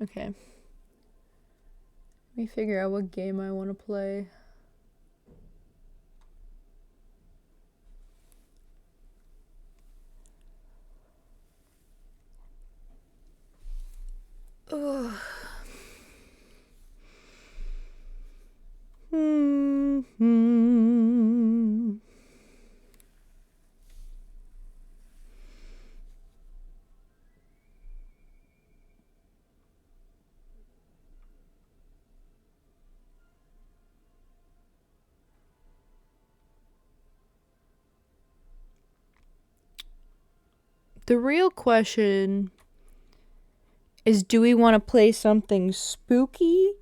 Okay. Let me figure out what game I want to play. Ugh. The real question is, do we want to play something spooky?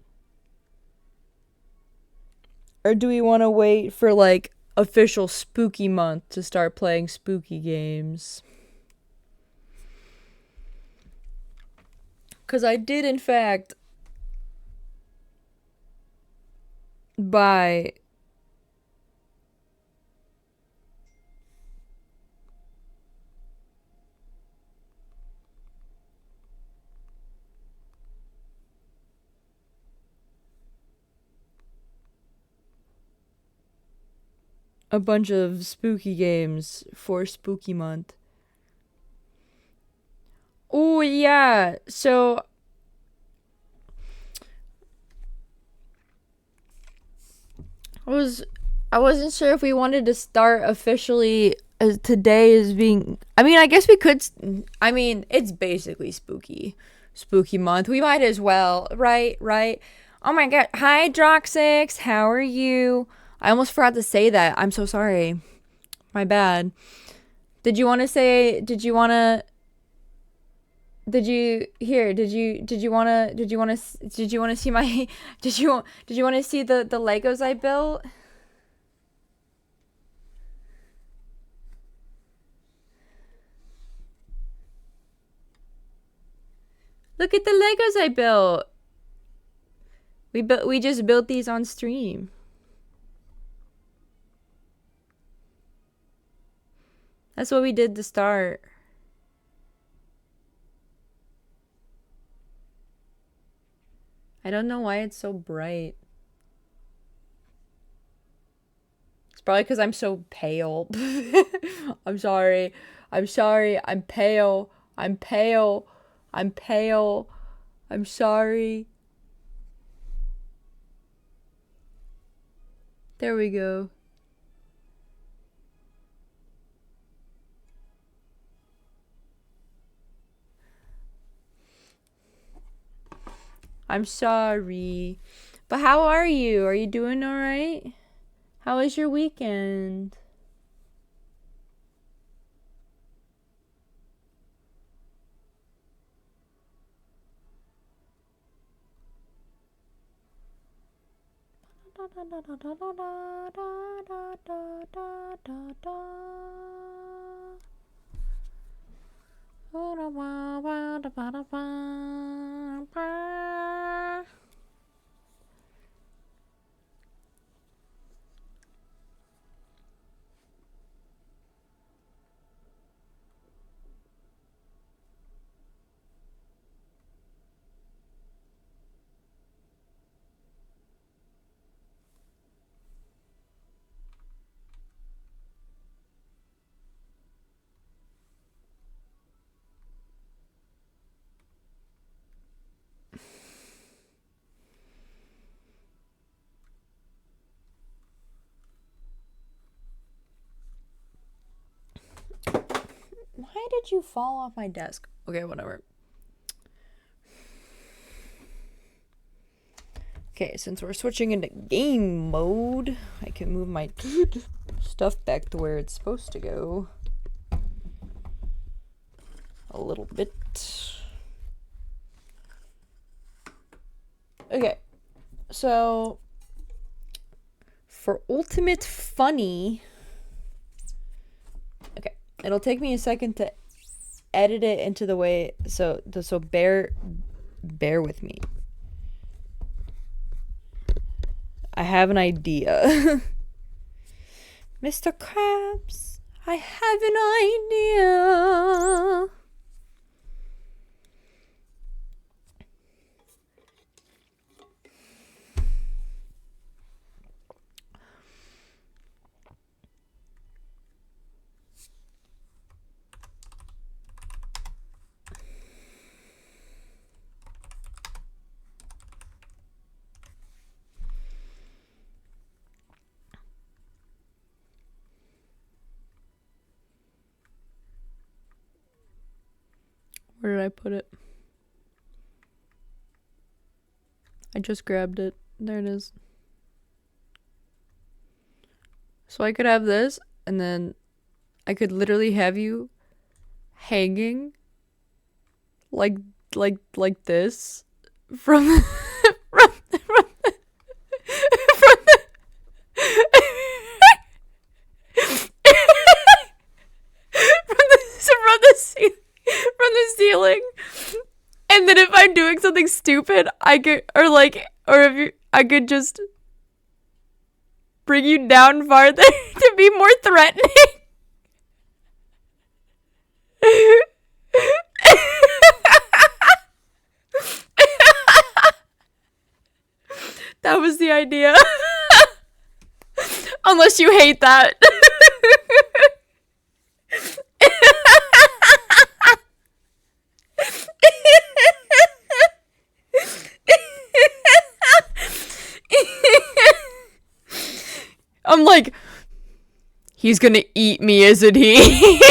Or do we want to wait for like official spooky month to start playing spooky games? Because I did, in fact, buy a bunch of spooky games for spooky month. Oh yeah. So I wasn't sure if we wanted to start officially as today as being, I mean, I guess we could, I mean, it's basically spooky month. We might as well, right? Right? Oh my god. Hi Droxix, how are you? I almost forgot to say that. I'm so sorry. My bad. Did you want to say, did you want to see my did you want to see the Legos I built? Look at the Legos I built. We just built these on stream. That's what we did to start. I don't know why it's so bright. It's probably because I'm so pale. I'm sorry. I'm sorry. I'm pale. I'm pale. I'm pale. I'm sorry. There we go. I'm sorry. But how are you? Are you doing all right? How was your weekend? Why did you fall off my desk? Okay, whatever. Okay, since we're switching into game mode, I can move my stuff back to where it's supposed to go. A little bit. Okay, so for ultimate funny, okay, it'll take me a second to edit it into the way, so bear with me. I have an idea. Mr. Krabs, I have an idea. Where did I put it? I just grabbed it. There it is. So I could have this, and then I could literally have you hanging like this from from from the ceiling. And then if I'm doing something stupid, I could, I could just bring you down farther to be more threatening. That was the idea. Unless you hate that. I'm like, he's gonna eat me, isn't he?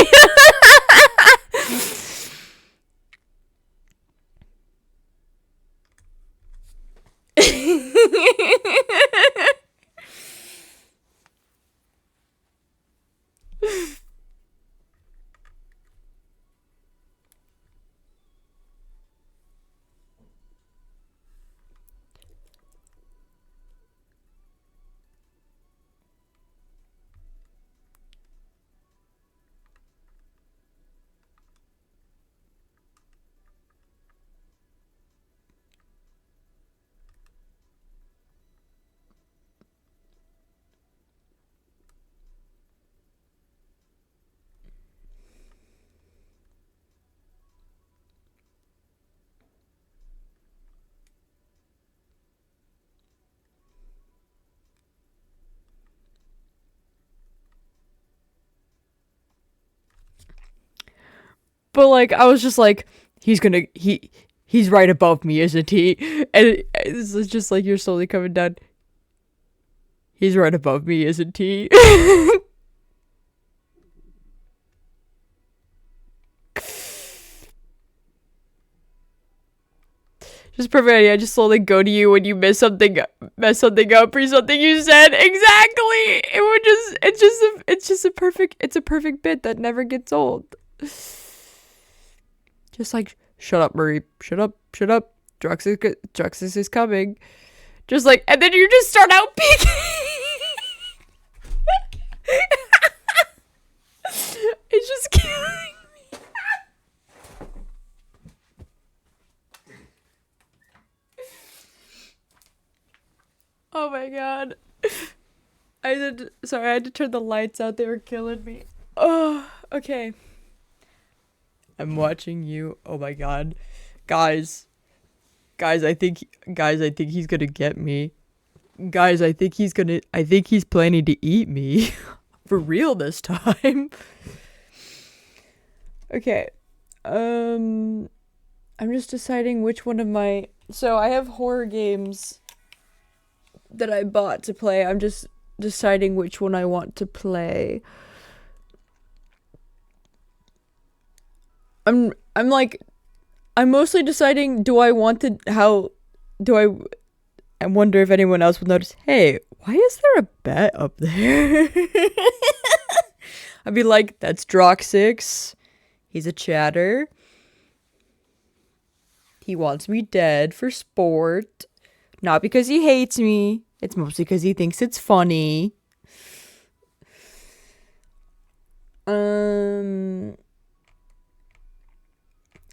But like, I was just like, he's right above me, isn't he? And it's just like you're slowly coming down. He's right above me, isn't he? Just perfect idea. I just slowly go to you when you mess something up or something you said. Exactly. It's a perfect bit that never gets old. Just like, shut up, Marie. Shut up. Druxus is coming. Just like, and then you just start out peeking. It's just killing me. Oh my god. I had to turn the lights out. They were killing me. Oh, okay. I'm watching you. Oh my god. Guys, I think he's gonna get me. Guys, I think he's planning to eat me. For real this time. Okay. I'm just deciding which one of my... So, I have horror games that I bought to play. I'm just deciding which one I want to play. I'm mostly deciding, I wonder if anyone else will notice, hey, why is there a bat up there? I'd be like, that's Droxix. He's a chatter. He wants me dead for sport. Not because he hates me. It's mostly because he thinks it's funny.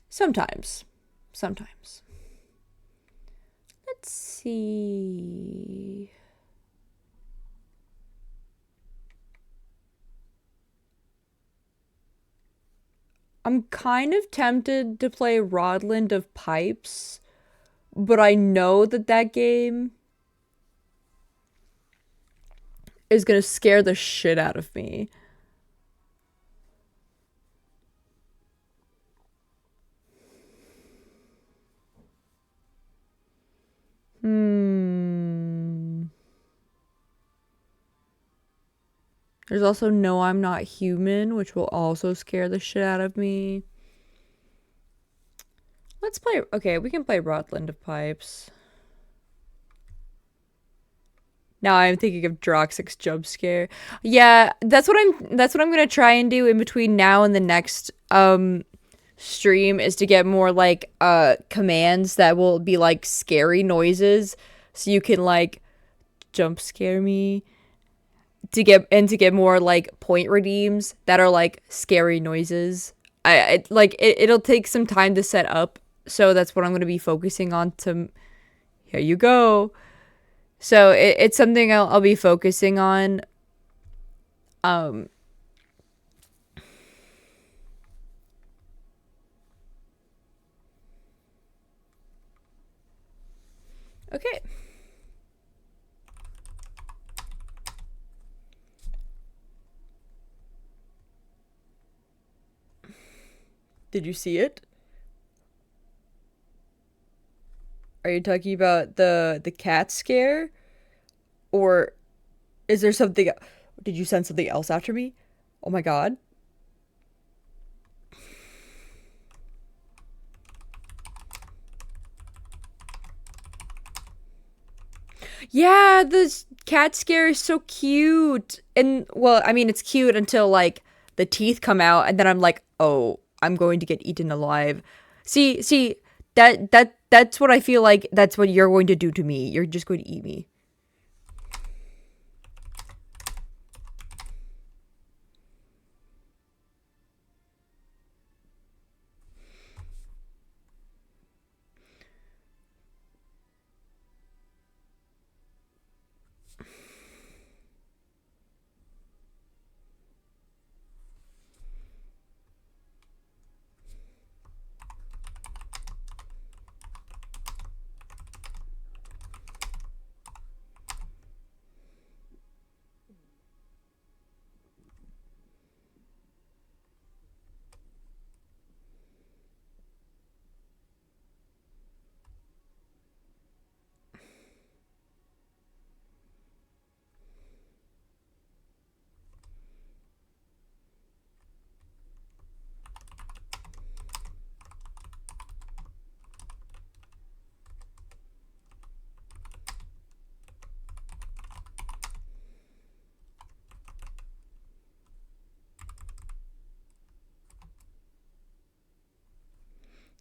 Sometimes. Let's see. I'm kind of tempted to play Rodland of Pipes, but I know that game is gonna scare the shit out of me. There's also No, I'm Not Human, which will also scare the shit out of me. Let's play... Okay, we can play Rodland of Pipes. Now I'm thinking of Droxix jump scare. Yeah, that's what I'm gonna try and do in between now and the next stream, is to get more like commands that will be like scary noises, so you can like jump scare me. To get more like point redeems that are like scary noises. It'll take some time to set up, so that's what I'm gonna be focusing on. Here you go. So it's something I'll be focusing on. Okay. Did you see it? Are you talking about the cat scare? Or is there something? Did you send something else after me? Oh my god. Yeah, this cat scare is so cute. And well, I mean, it's cute until like the teeth come out, and then I'm like, oh, I'm going to get eaten alive. See, that's what I feel like. That's what you're going to do to me. You're just going to eat me.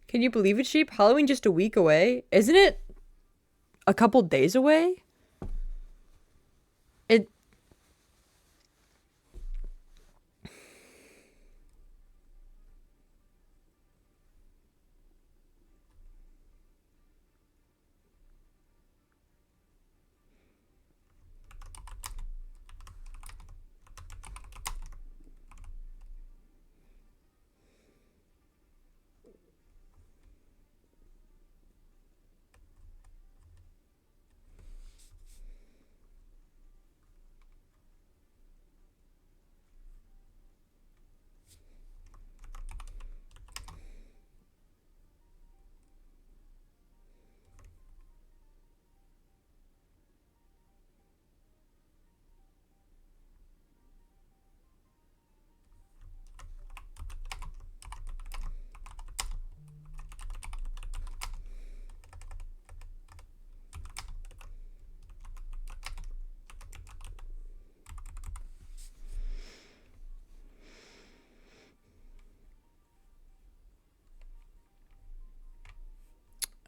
Can you believe it, sheep? Halloween just a week away, isn't it? A couple days away. It.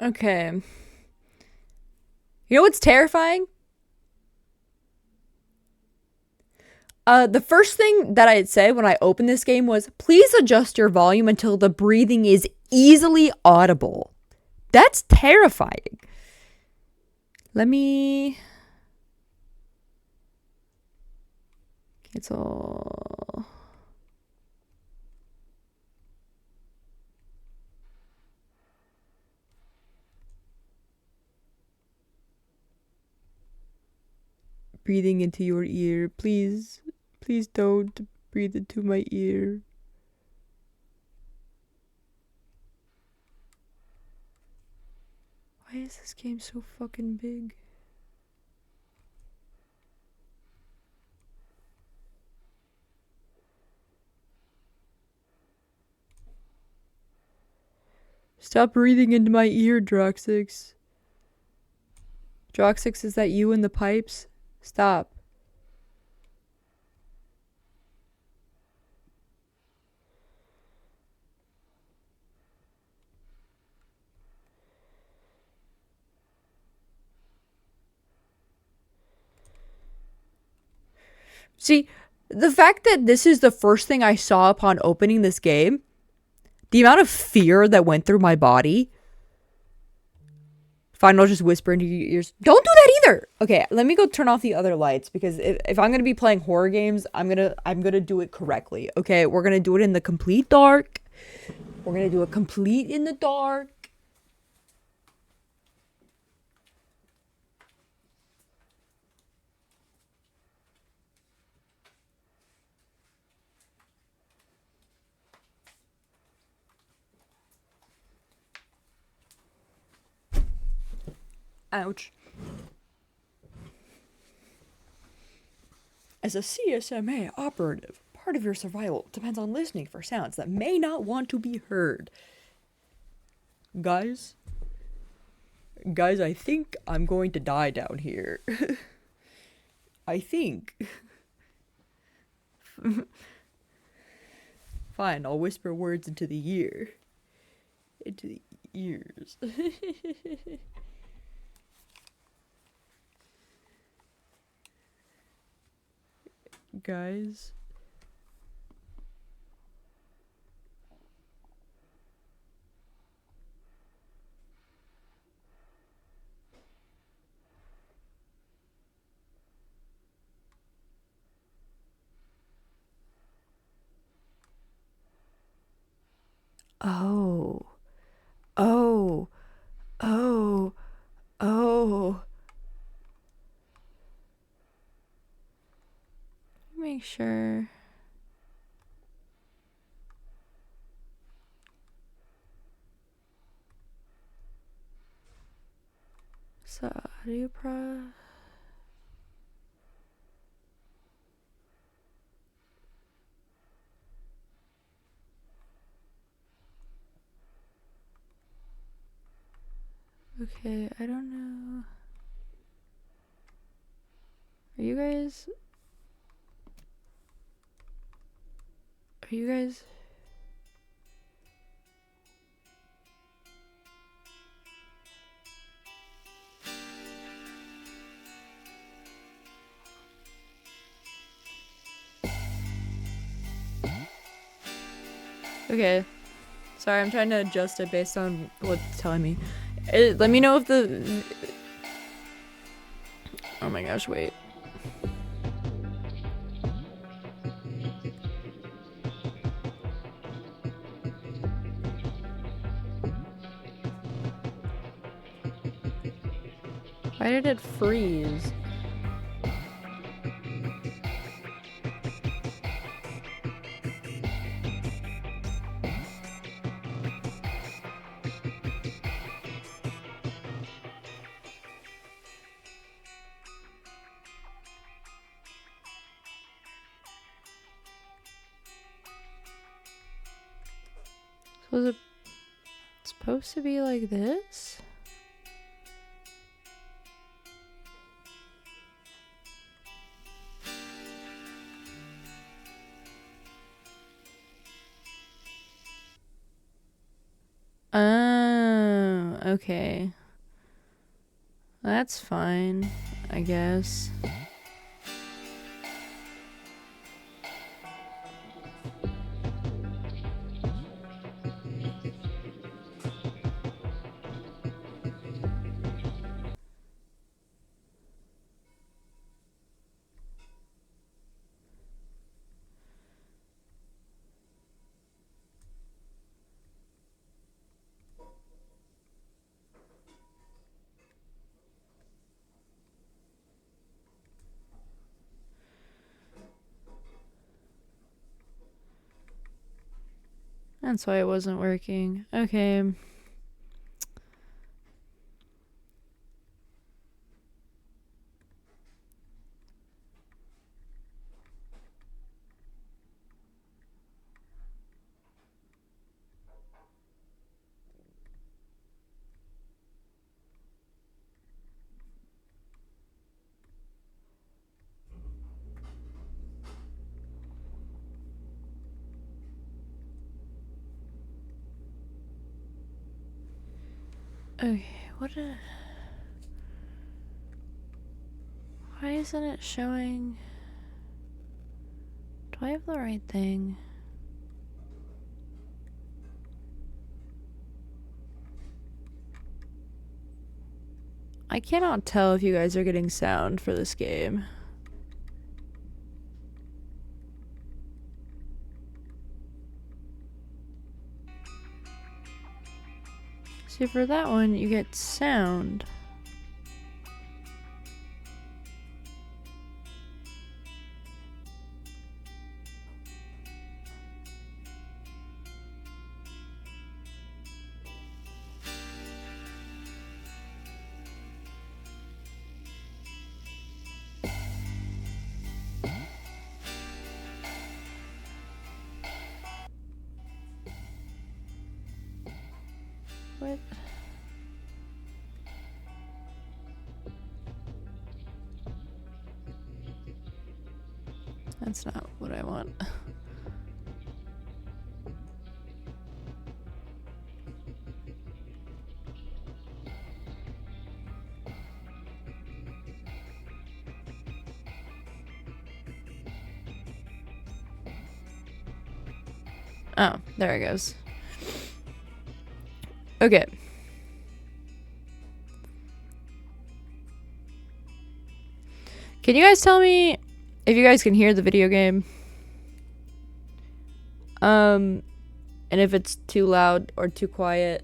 Okay. You know what's terrifying? The first thing that I had said when I opened this game was, please adjust your volume until the breathing is easily audible. That's terrifying. Let me cancel. Breathing into your ear. Please, please don't breathe into my ear. Why is this game so fucking big? Stop breathing into my ear, Droxix. Droxix, is that you in the pipes? Stop. See, the fact that this is the first thing I saw upon opening this game, the amount of fear that went through my body. Fine, I'll just whisper into your ears. Don't do that either. Okay, let me go turn off the other lights, because if I'm gonna be playing horror games, I'm gonna do it correctly. Okay, we're gonna do it in the complete dark. We're gonna do it complete in the dark. Ouch. As a CSMA operative, part of your survival depends on listening for sounds that may not want to be heard. Guys, I think I'm going to die down here. I think. Fine, I'll whisper words into the ear. Into the ears. Guys. Oh. Oh. Oh. Oh. Make sure. So, how do you Okay, I don't know. Are you guys... Okay. Sorry, I'm trying to adjust it based on what's telling me. Let me know if the... Oh my gosh, wait. Why did it freeze? Was it supposed to be like this? Oh, okay. That's fine, I guess. That's why it wasn't working. Okay. Okay, why isn't it showing? Do I have the right thing? I cannot tell if you guys are getting sound for this game. See, for that one, you get sound. What? That's not what I want. Oh, there it goes. Okay. Can you guys tell me if you guys can hear the video game? And if it's too loud or too quiet.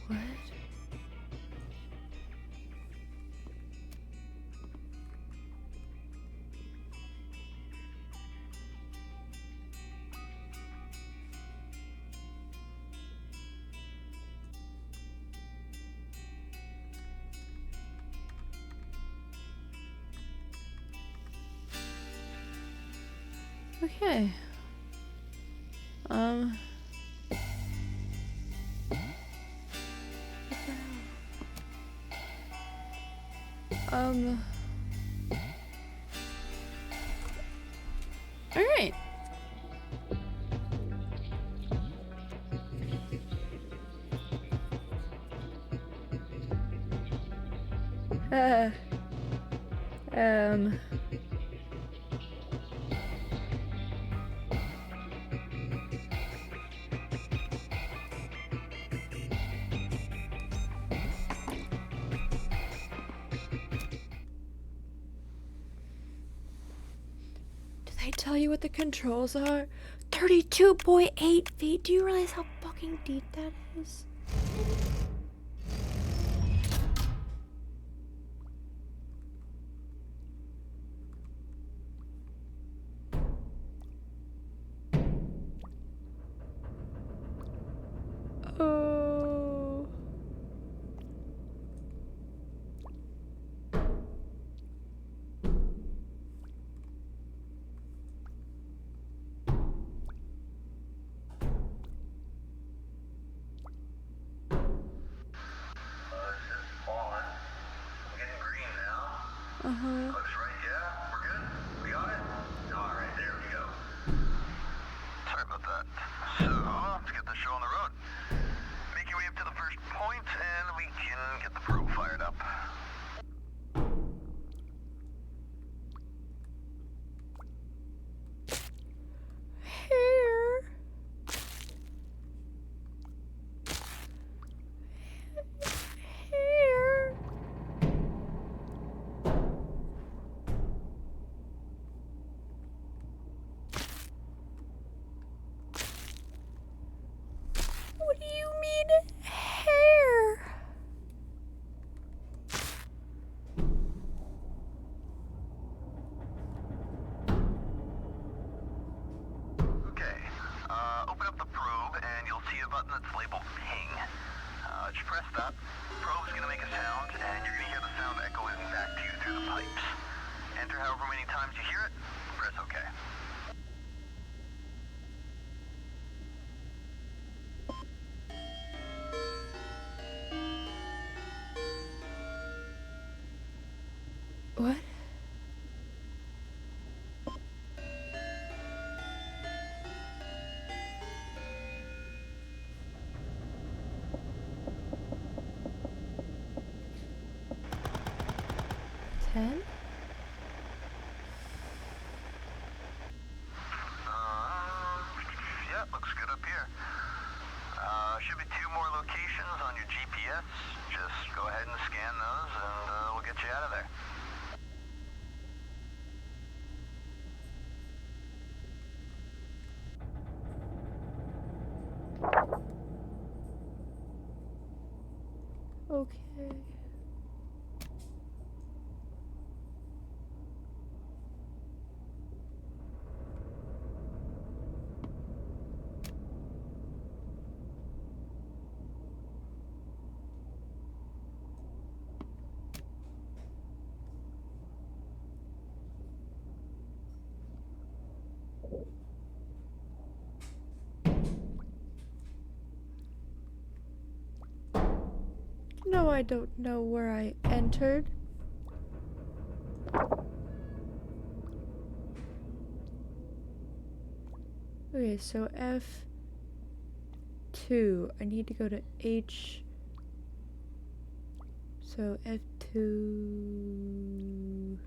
What? Okay. All right. Um. Did they tell you what the controls are? 32.8 feet. Do you realize how fucking deep that is? Oh. Uh-huh. Looks right, yeah? We're good? We got it? Alright, there we go. Sorry about that. So, let's get the show on the road. Make your way up to the first point, and we can get the probe fired up. Hair. Hair. What do you mean, hair? Okay, open up the probe, and you'll see a button that's labeled ping. Just press that. Probe's gonna make a sound, and you're gonna hear the sound echoing back to you through the pipes. Enter however many times you hear it, press OK. What? Ten? Yeah, looks good up here. Should be 2 more locations on your GPS. Just go ahead and scan those, and we'll get you out of there. Okay. No, I don't know where I entered. Okay, so F2. I need to go to H. So F2.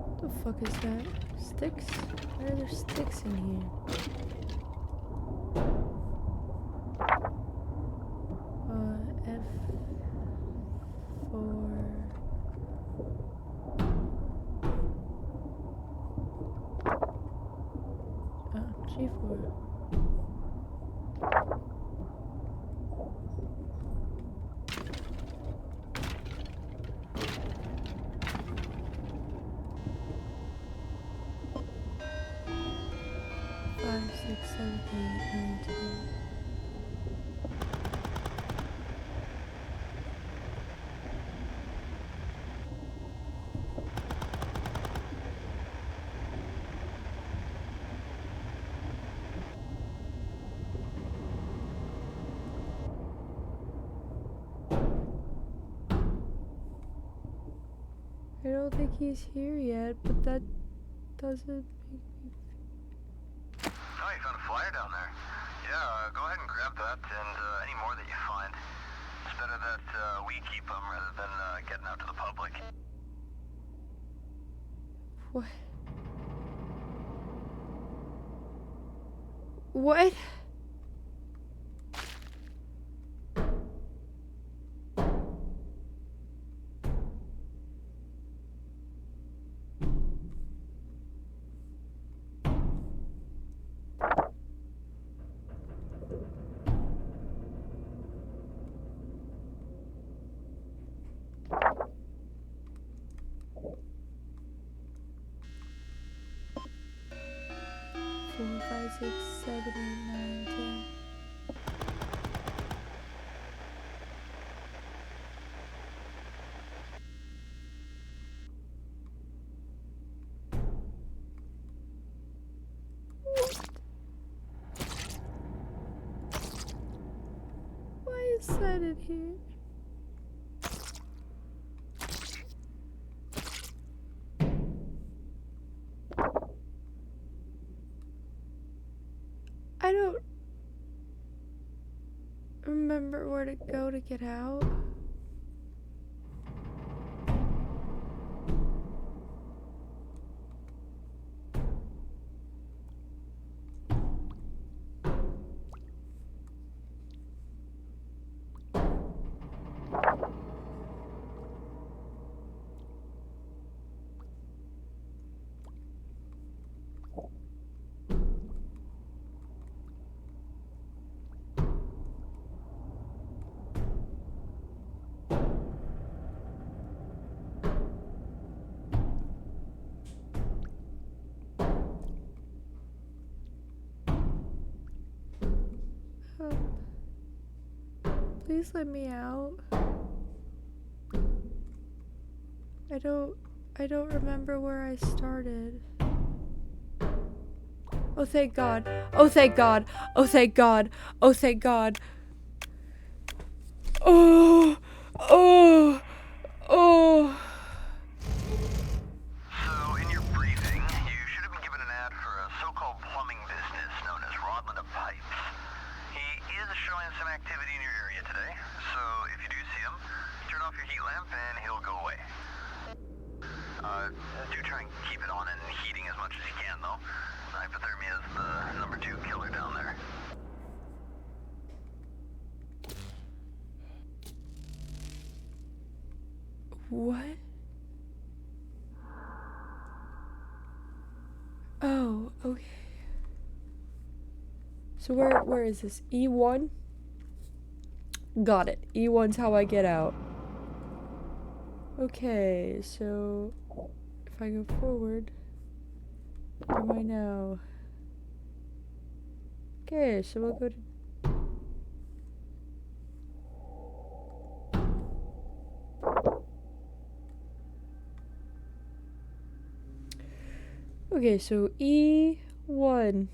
What the fuck is that? Sticks? Why are there sticks in here? F4. G4. 5, 6, 7, 8, 9, 10. I don't think he's here yet, but that doesn't make me... Oh, you found a flyer down there. Yeah, go ahead and grab that, and any more that you find. It's better that we keep them rather than getting out to the public. What? What? Four, 5, 6, 7, 8, 9, 10. Why is that in here? I don't remember where to go to get out. Please let me out. I don't remember where I started. Oh, thank God. Oh, thank God. Oh, thank God. Oh, thank God. Oh, oh, oh. So, in your briefing, you should have been given an ad for a so-called plumbing business known as Rodman of Pipes. He is showing some activity in your area today, so if you do see him, turn off your heat lamp and he'll go away. Do try and keep it on and heating as much as you can, though. Hypothermia is the number 2 killer down there. What? Oh, okay. So where is this? E1? Got it. E1's how I get out. Okay, so if I go forward, where am I now? Okay, so we'll go to okay, so E1.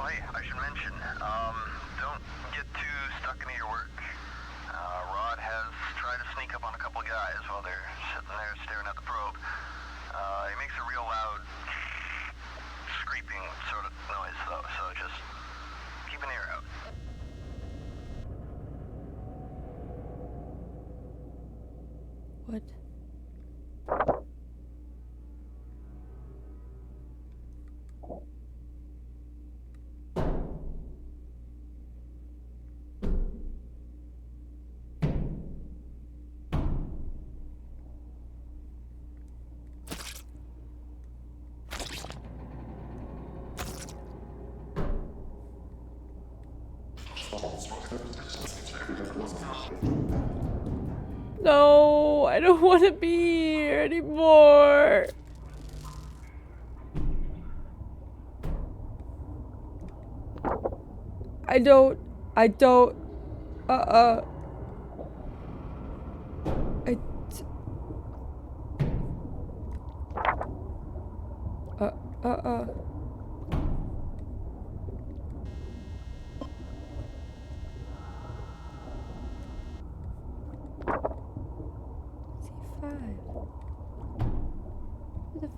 Oh, hey, I should mention, don't get too stuck into your work. Rod has tried to sneak up on a couple guys while they're sitting there staring at the probe. He makes a real loud scraping sort of noise, though, so just keep an ear out. What? No, I don't want to be here anymore. I don't, I, uh, uh, uh. C5. Who the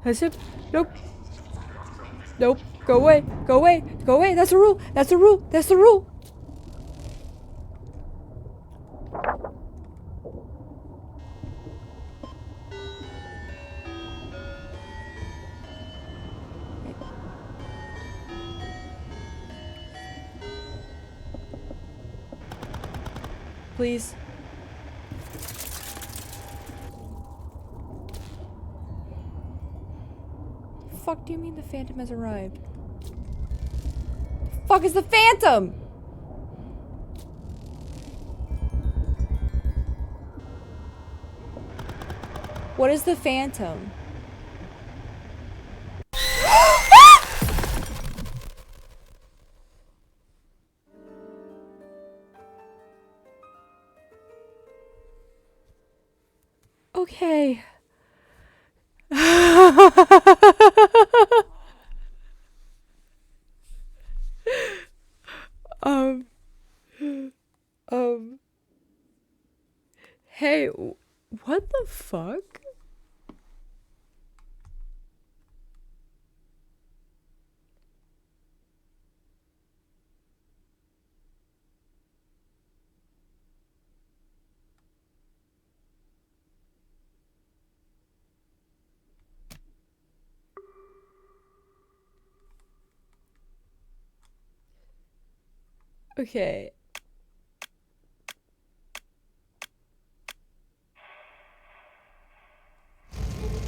That's it. Nope. Nope. Go away. Go away. Go away. That's a rule. That's a rule. That's the rule. Please. Fuck do you mean the phantom has arrived? Fuck is the phantom? What is the phantom? Okay. um um hey, what the fuck? Okay.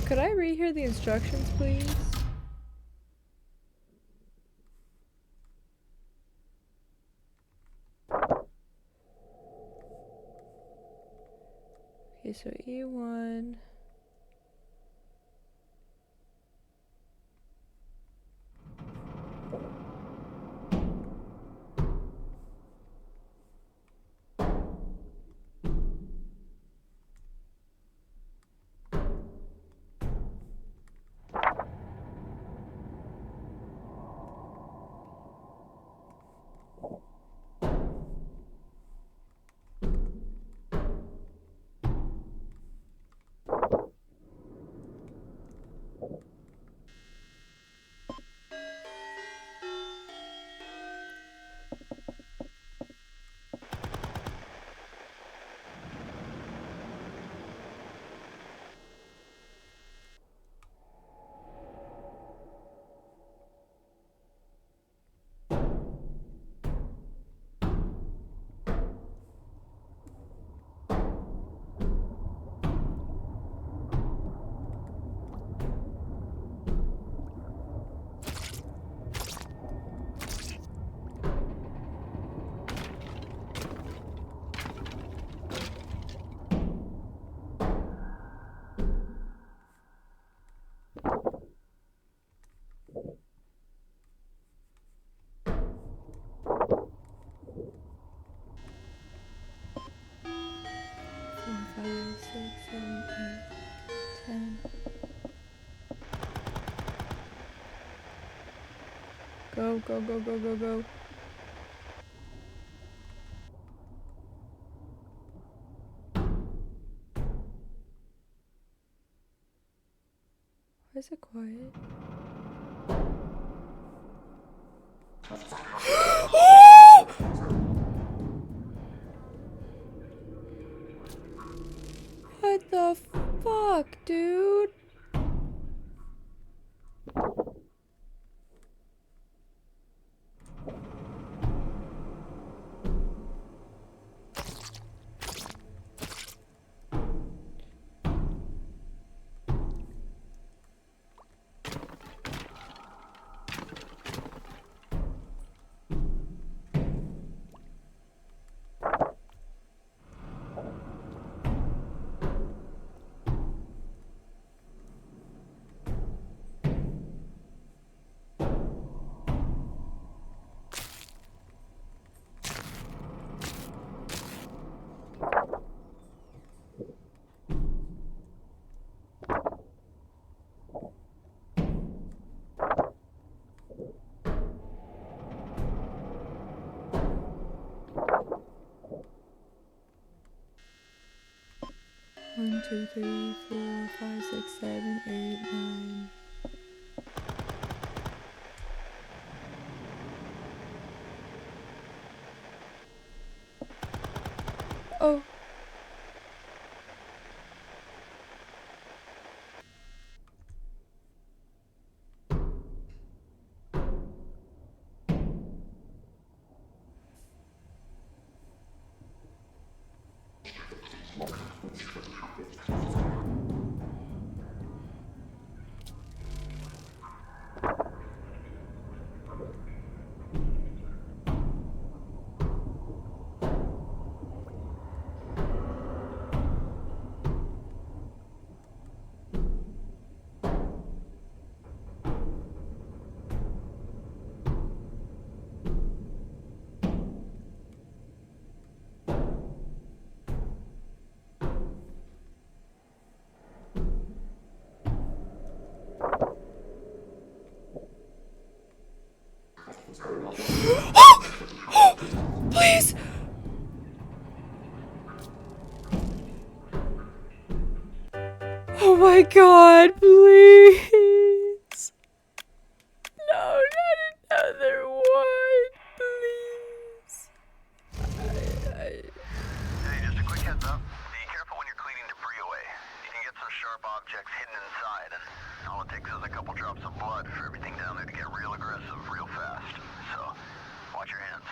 Could I rehear the instructions, please? Okay, so E1. Four, five, six, seven, 8, 10. Go, go, go, go, go, go. Why is it quiet? What the fuck, dude? One, two, three, four, five, six, seven, 8, 9. Oh. Please. Oh my god, please. No, not another one, please. Hey, just a quick heads up. Be careful when you're cleaning debris away. You can get some sharp objects hidden inside, and all it takes is a couple drops of blood for everything down there to get real aggressive real fast. So, watch your hands.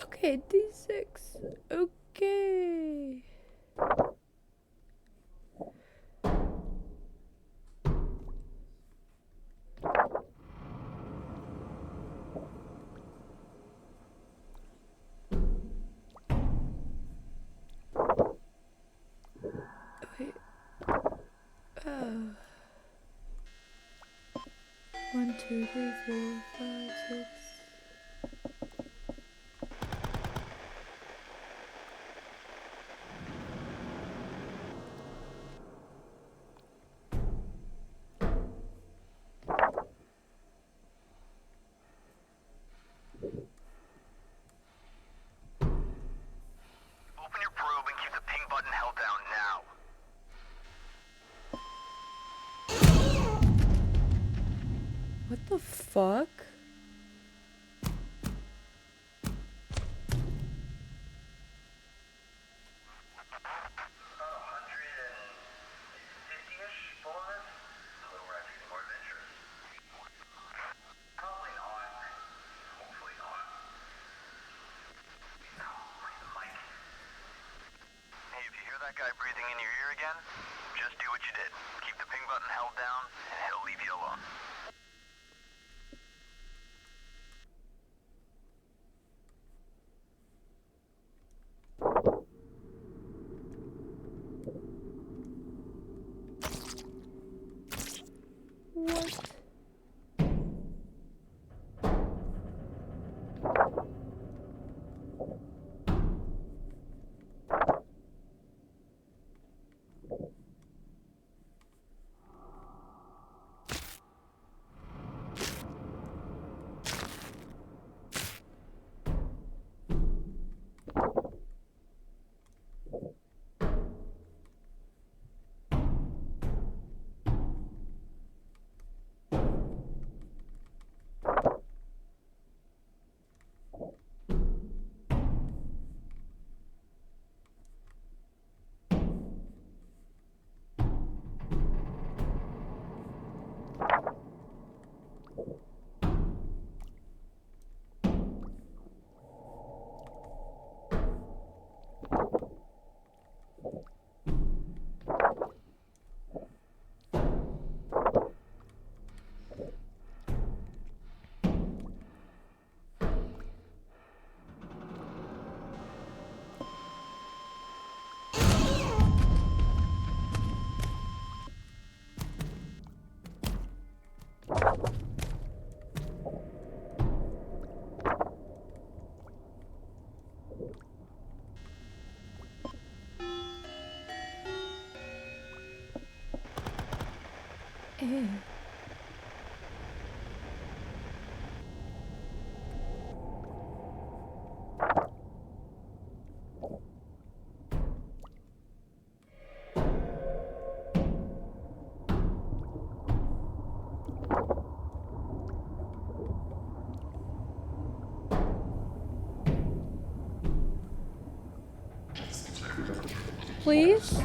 Okay, D6. Okay. Wait. Oh. 1, 2, 3, 4, 5, 6. Open your probe and keep the ping button held down now. What the fuck? Hey, if you hear that guy breathing in your ear again, just do what you did. Keep the ping button held down, and he'll leave you alone. What? Ew. please?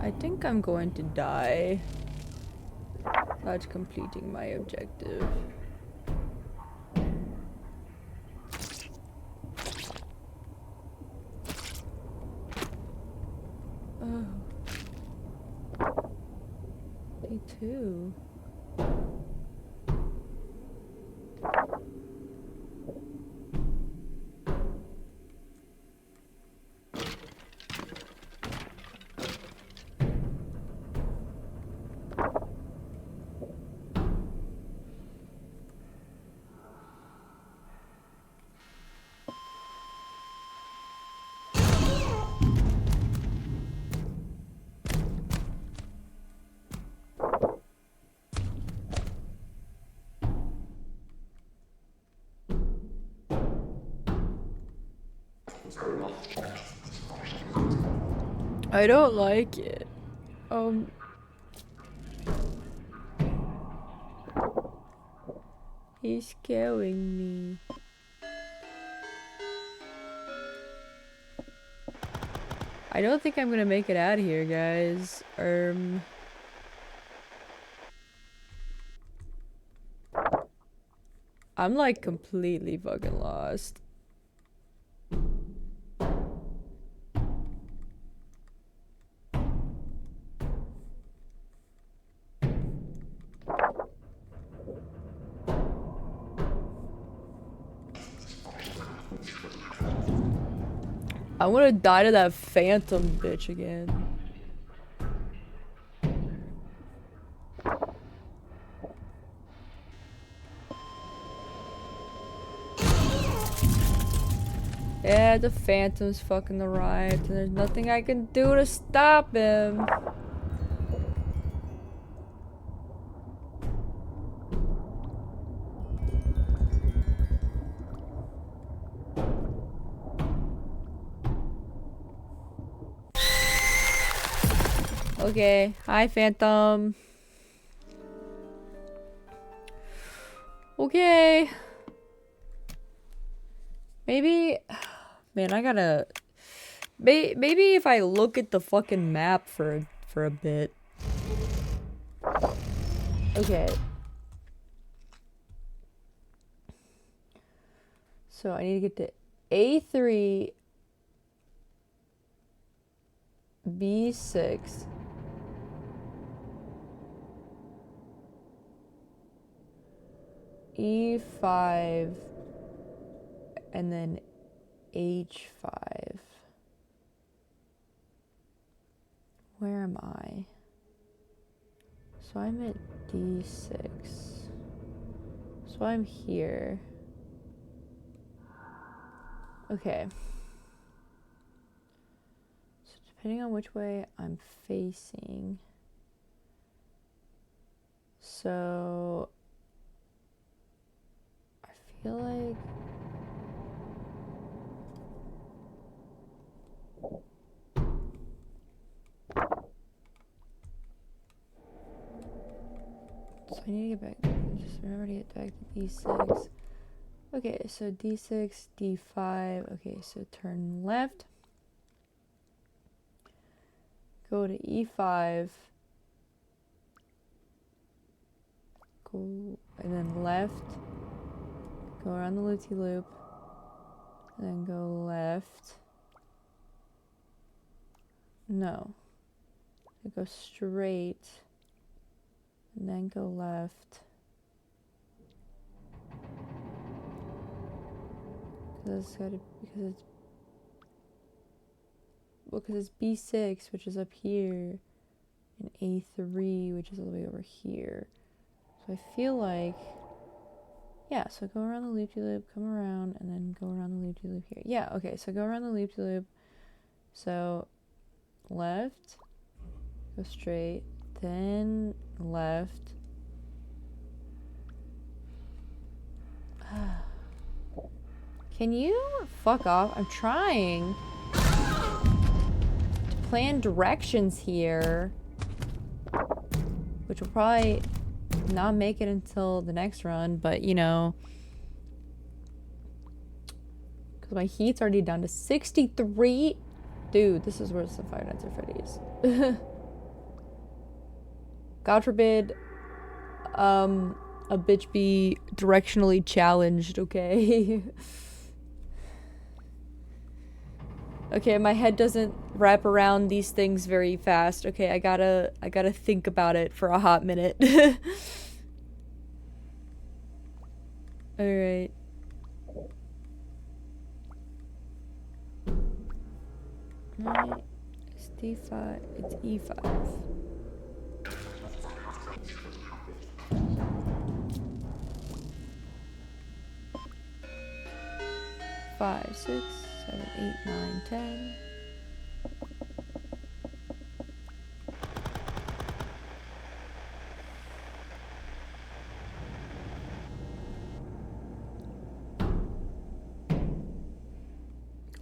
I think I'm going to die. Not completing my objective. Oh. D2. I don't like it. He's scaring me. I don't think I'm gonna make it out of here, guys. I'm like completely fucking lost. I wanna die to that phantom bitch again. Yeah, the phantom's fucking arrived, and there's nothing I can do to stop him. Okay, hi Phantom. Okay. Maybe, man, I gotta. Maybe if I look at the fucking map for a bit. Okay. So I need to get to A3, B6. E5 and then H5. Where am I? So I'm at D6. So I'm here. Okay. So depending on which way I'm facing. So I feel like so I need to get back. Just remember to get back to D6. Okay, so D6, D5. Okay, so turn left. Go to E5. Go and then left. Go around the loop-de-loop. And then go left. No. Go straight. And then go left. Because it's well, because it's B6, which is up here, and A3, which is all the way over here. So I feel like, yeah, so go around the loop-de-loop, come around, and then go around the loop-de-loop here. Yeah, okay, so go around the loop-de-loop. So left, go straight, then left. Can you fuck off? I'm trying to plan directions here, which will probably not make it until the next run, but you know, because my heat's already down to 63. Dude, this is worse than Five Nights at Freddy's. God forbid, a bitch be directionally challenged, okay? Okay, my head doesn't wrap around these things very fast. Okay, I gotta think about it for a hot minute. Alright. Right. It's D5. It's E5. Five, 6, 7, 8, 9, 10.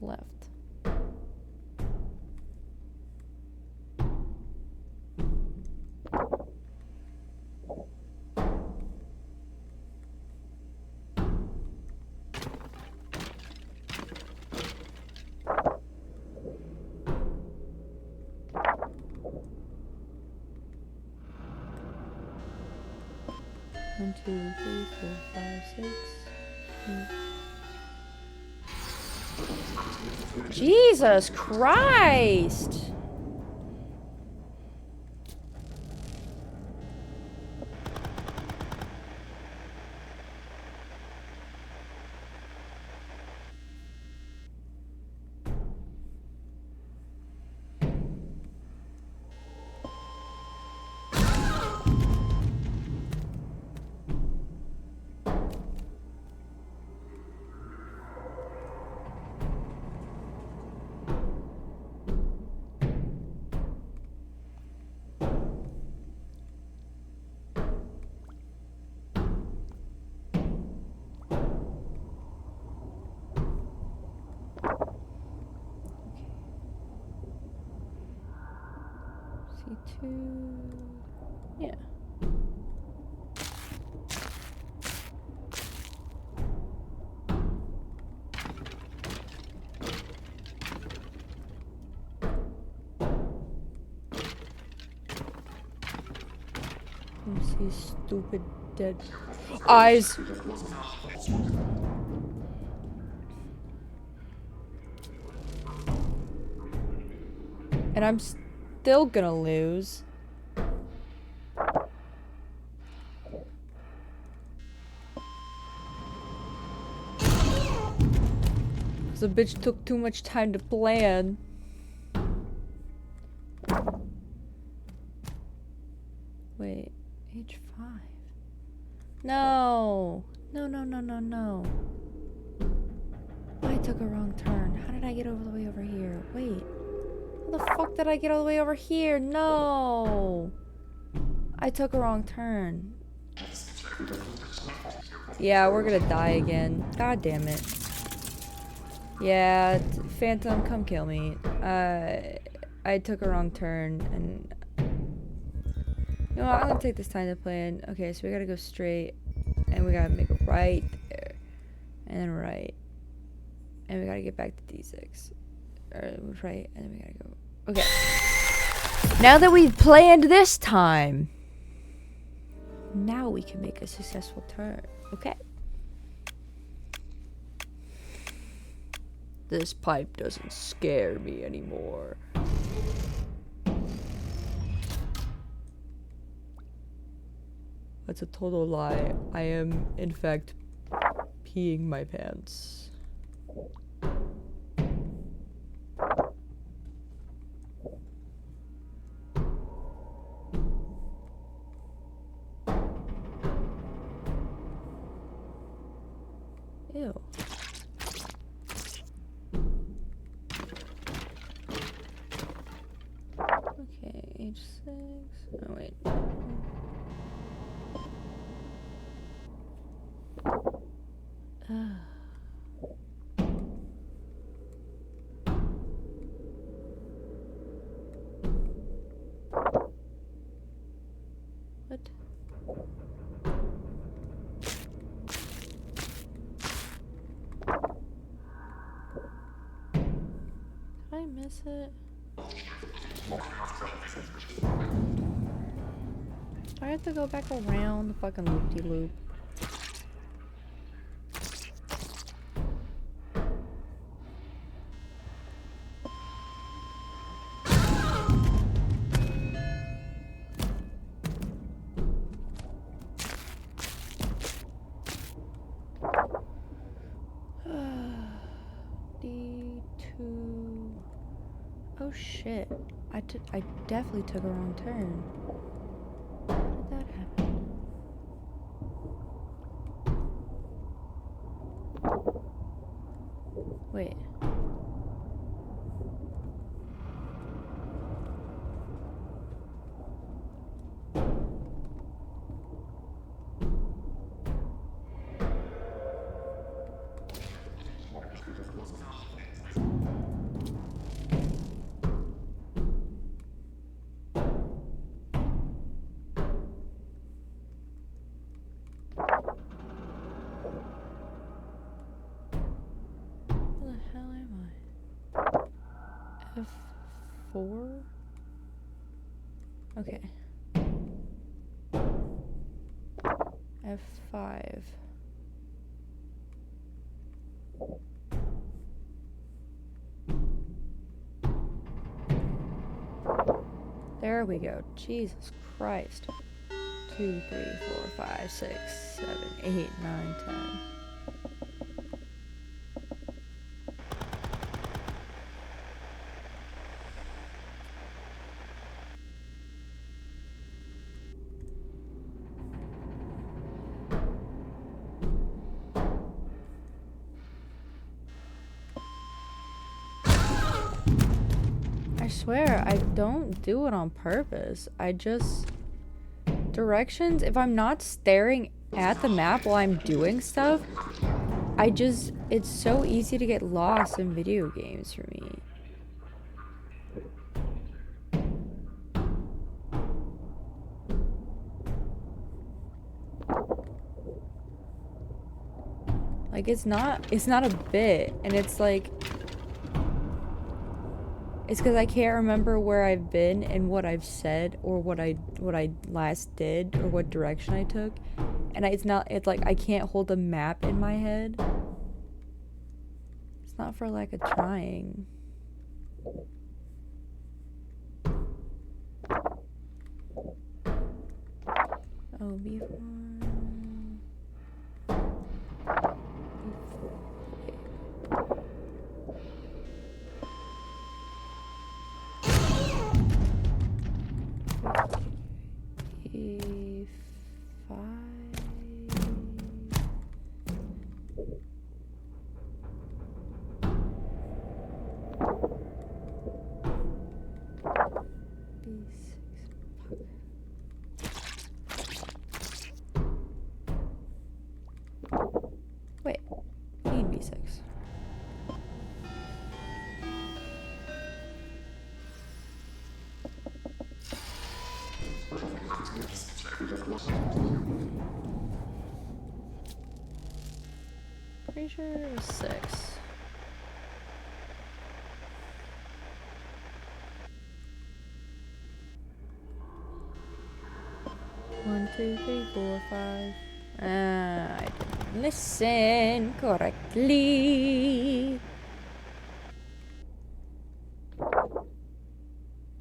Left. One, 2, 3, 4, 5, 6, 8. Jesus Christ! C2. Yeah. Let me see stupid dead eyes. And I'm still gonna lose. The bitch took too much time to plan. Wait, H5. No. No. I took a wrong turn. How did I get all the way over here? Wait. How the fuck did I get all the way over here? No. I took a wrong turn. Yeah, we're gonna die again. God damn it. Yeah, Phantom, come kill me. I took a wrong turn, and you know what, I'm gonna take this time to plan. Okay, so we gotta go straight, and we gotta make a right there, and then right, and we gotta get back to D6, or right, and then we gotta go. Okay. Now that we've planned this time, now we can make a successful turn. Okay. This pipe doesn't scare me anymore. That's a total lie. I am, in fact, peeing my pants. Ew. Okay, H6. Oh, wait. What? Did I miss it? Do I have to go back around the fucking loop-de-loop? D2. Oh shit. I definitely took a wrong turn. How did that happen? Wait. Where the hell am I? F4? Okay. F5. There we go. Jesus Christ. 2, 3, 4, 5, 6, 7, 8, 9, 10. I swear, I don't do it on purpose. I just... Directions, if I'm not staring at the map while I'm doing stuff, it's so easy to get lost in video games for me. Like, it's not a bit, and it's like... It's because I can't remember where I've been and what I've said or what I last did or what direction I took. And it's like I can't hold a map in my head. It's not for lack of trying. Oh, B4. E5. B6. Wait, I need B6. Pretty sure it was 6. One, 2, 3, 4, 5. I didn't listen correctly.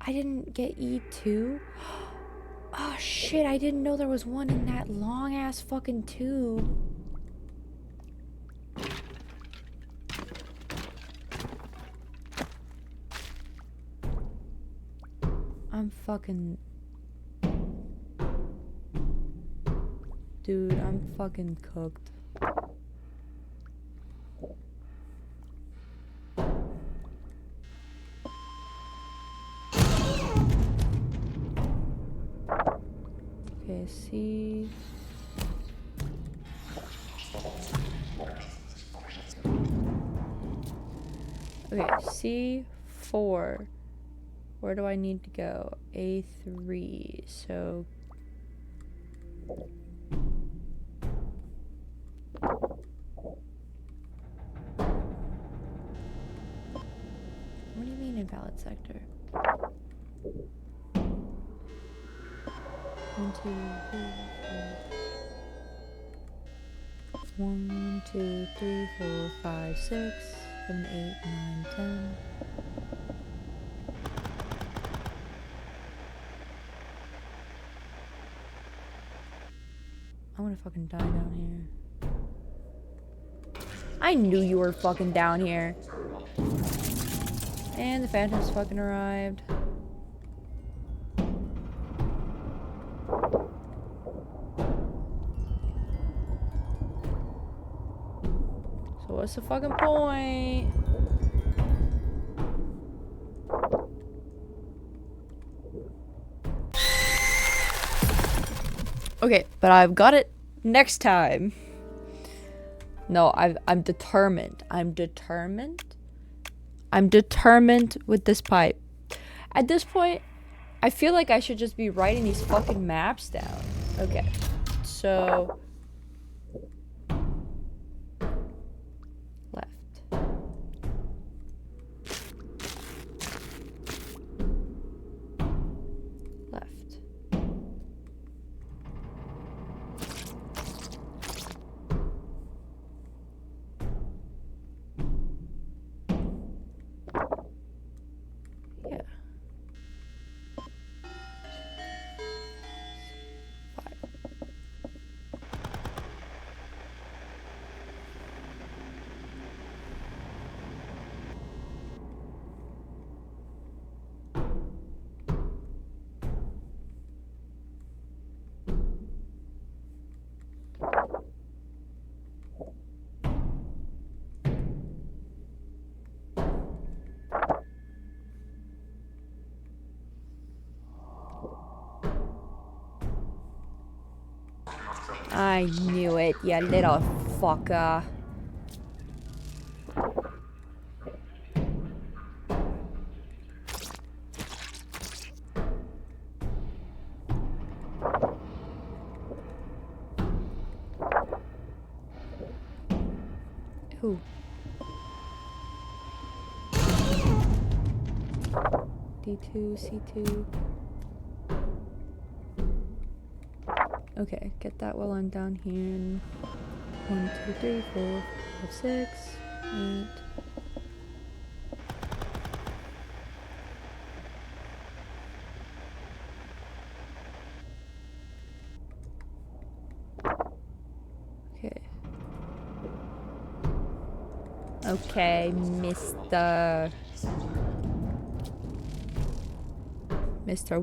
I didn't get E2. Oh shit, I didn't know there was one in that long ass fucking tube. I'm fucking... Dude, I'm fucking cooked. Okay, C. Okay, C4. Where do I need to go? A3. So what do you mean invalid sector? 1, 2, 3, 4. 1, 2, 3, 4, 5, 6, 7, 8, 9, 10. I wanna fucking die down here. I knew you were fucking down here. And the phantoms fucking arrived. So what's the fucking point? Okay, but I've got it next time. No, I'm determined. I'm determined with this pipe. At this point, I feel like I should just be writing these fucking maps down. Okay, so left. Left. Yeah. 5. I knew it, you little fucker. Who? D2, C2. Okay, get that while I'm down here. 1, 2, 3, 4, 5, 6, 8. Okay. Okay, Mr.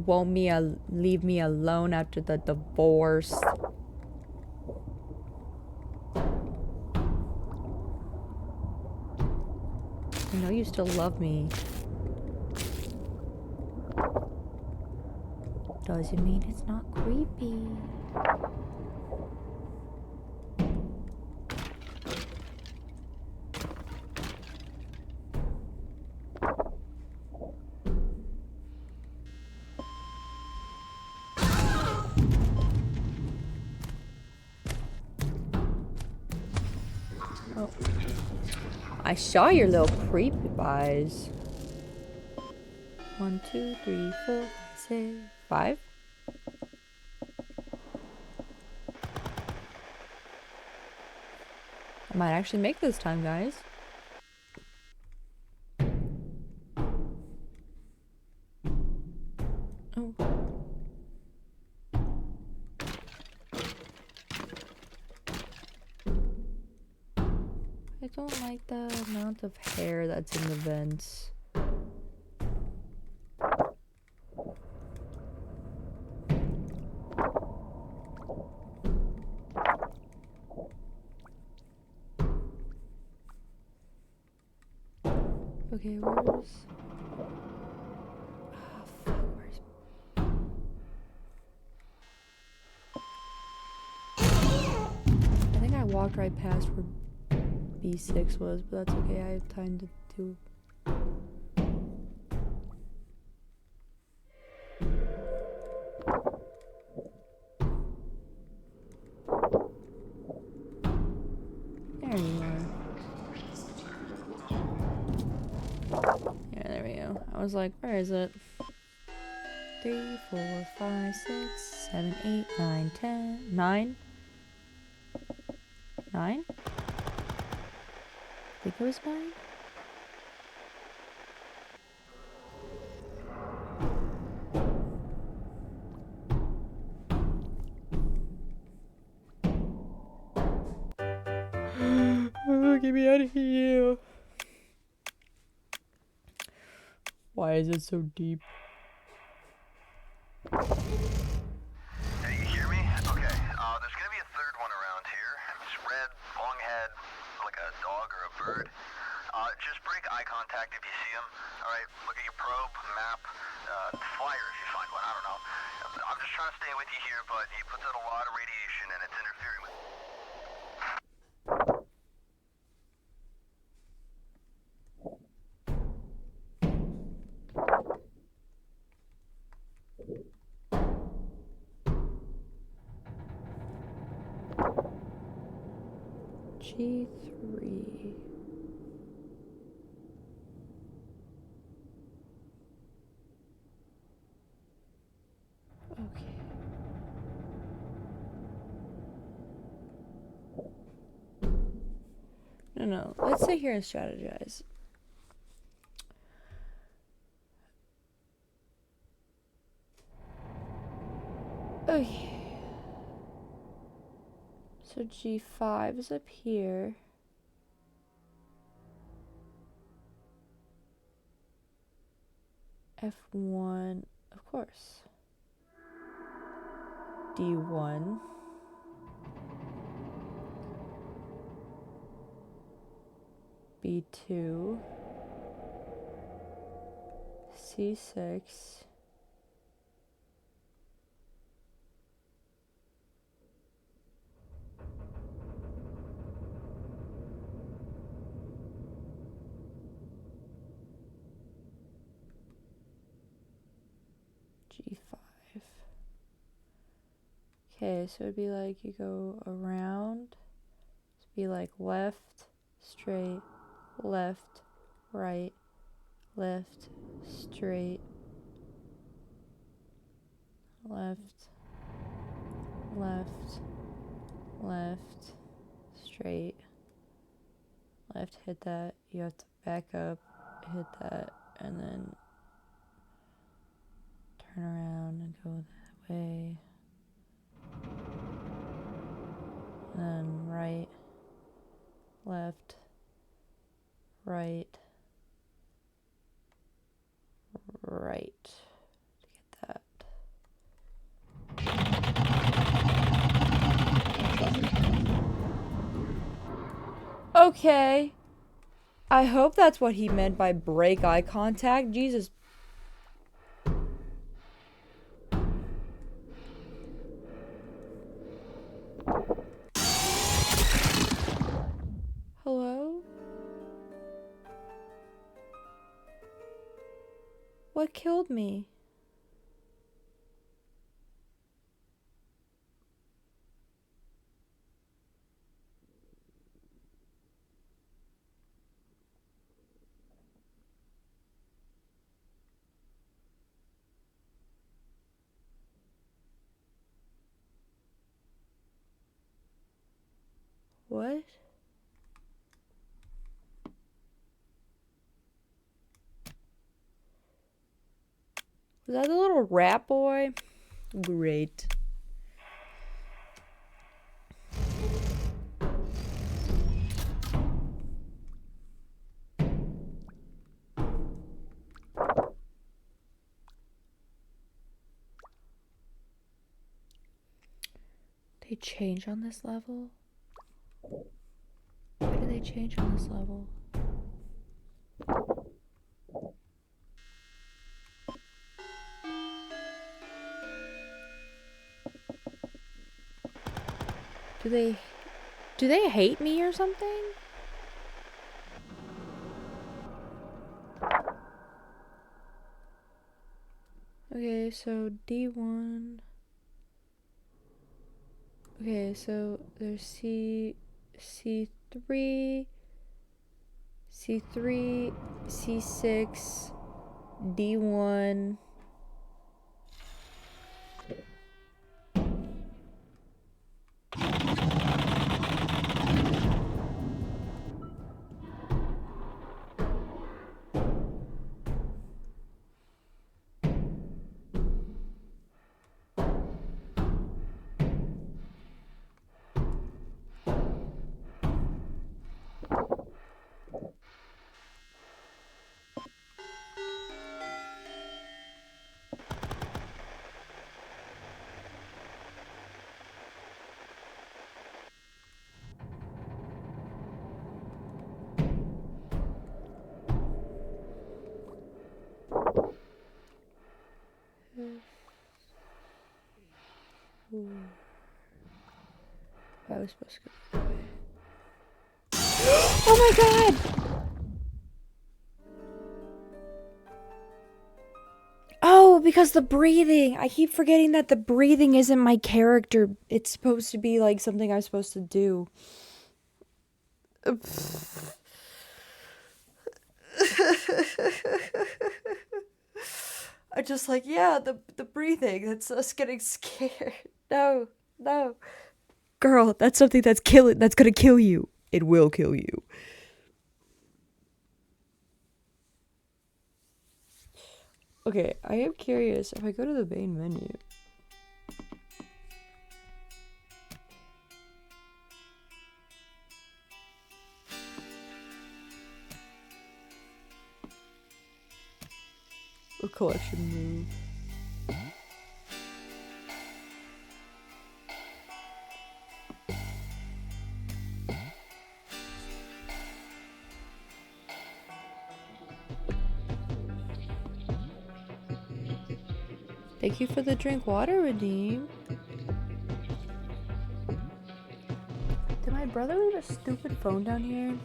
Won't leave me alone after the divorce. I know you still love me. Doesn't mean it's not creepy. Oh. I saw your little creepy eyes. 1, 2, 3, 4, 6, 5. I might actually make this time, guys. Oh. I don't like the amount of hair that's in the vents. Okay, where's... Oh, fuck, where's... walked right past where B6 was, but that's okay. I have time to do. There you are. Yeah, there we go. I was like, where is it? 3, 4, 5, 6, 7, 8, 9, 10, 9? 9? I think it was 9. Oh, get me out of here. Why is it so deep? Hey, you hear me? Okay, there's gonna be a third one around here. It's red, long head, like a dog or a bird. Just break eye contact if you see him. Alright, look at your probe, map, flyer if you find one, I don't know. I'm just trying to stay with you here, but he puts out a lot of radiation and it's interfering with... G3. Okay. No. Let's sit here and strategize. Okay. So G5 is up here. F1, of course. D1. B2. C6. G5. Okay, so it'd be like you go around. It'd be like left, straight, left, right, left, straight, left, left, left, straight, left, hit that. You have to back up, hit that, and then turn around and go that way. And then right, left, right, right to get that. Okay. I hope that's what he meant by break eye contact. Jesus. Hello? What killed me? What? Was that the little rat boy? Great. They change on this level? Why do they change on this level? Do they Do they hate me or something? Okay, so D1. Okay, so there's C3, C3, C6, D1. Ooh. I was supposed to go. Oh my god! Oh, because the breathing. I keep forgetting that the breathing isn't my character. It's supposed to be like something I'm supposed to do. I just like, yeah, the breathing. That's us getting scared. No, no. Girl, that's something that's gonna kill you. It will kill you. Okay, I am curious if I go to the main menu. A collection move. Thank you for the drink water redeem. Did my brother leave a stupid phone down here?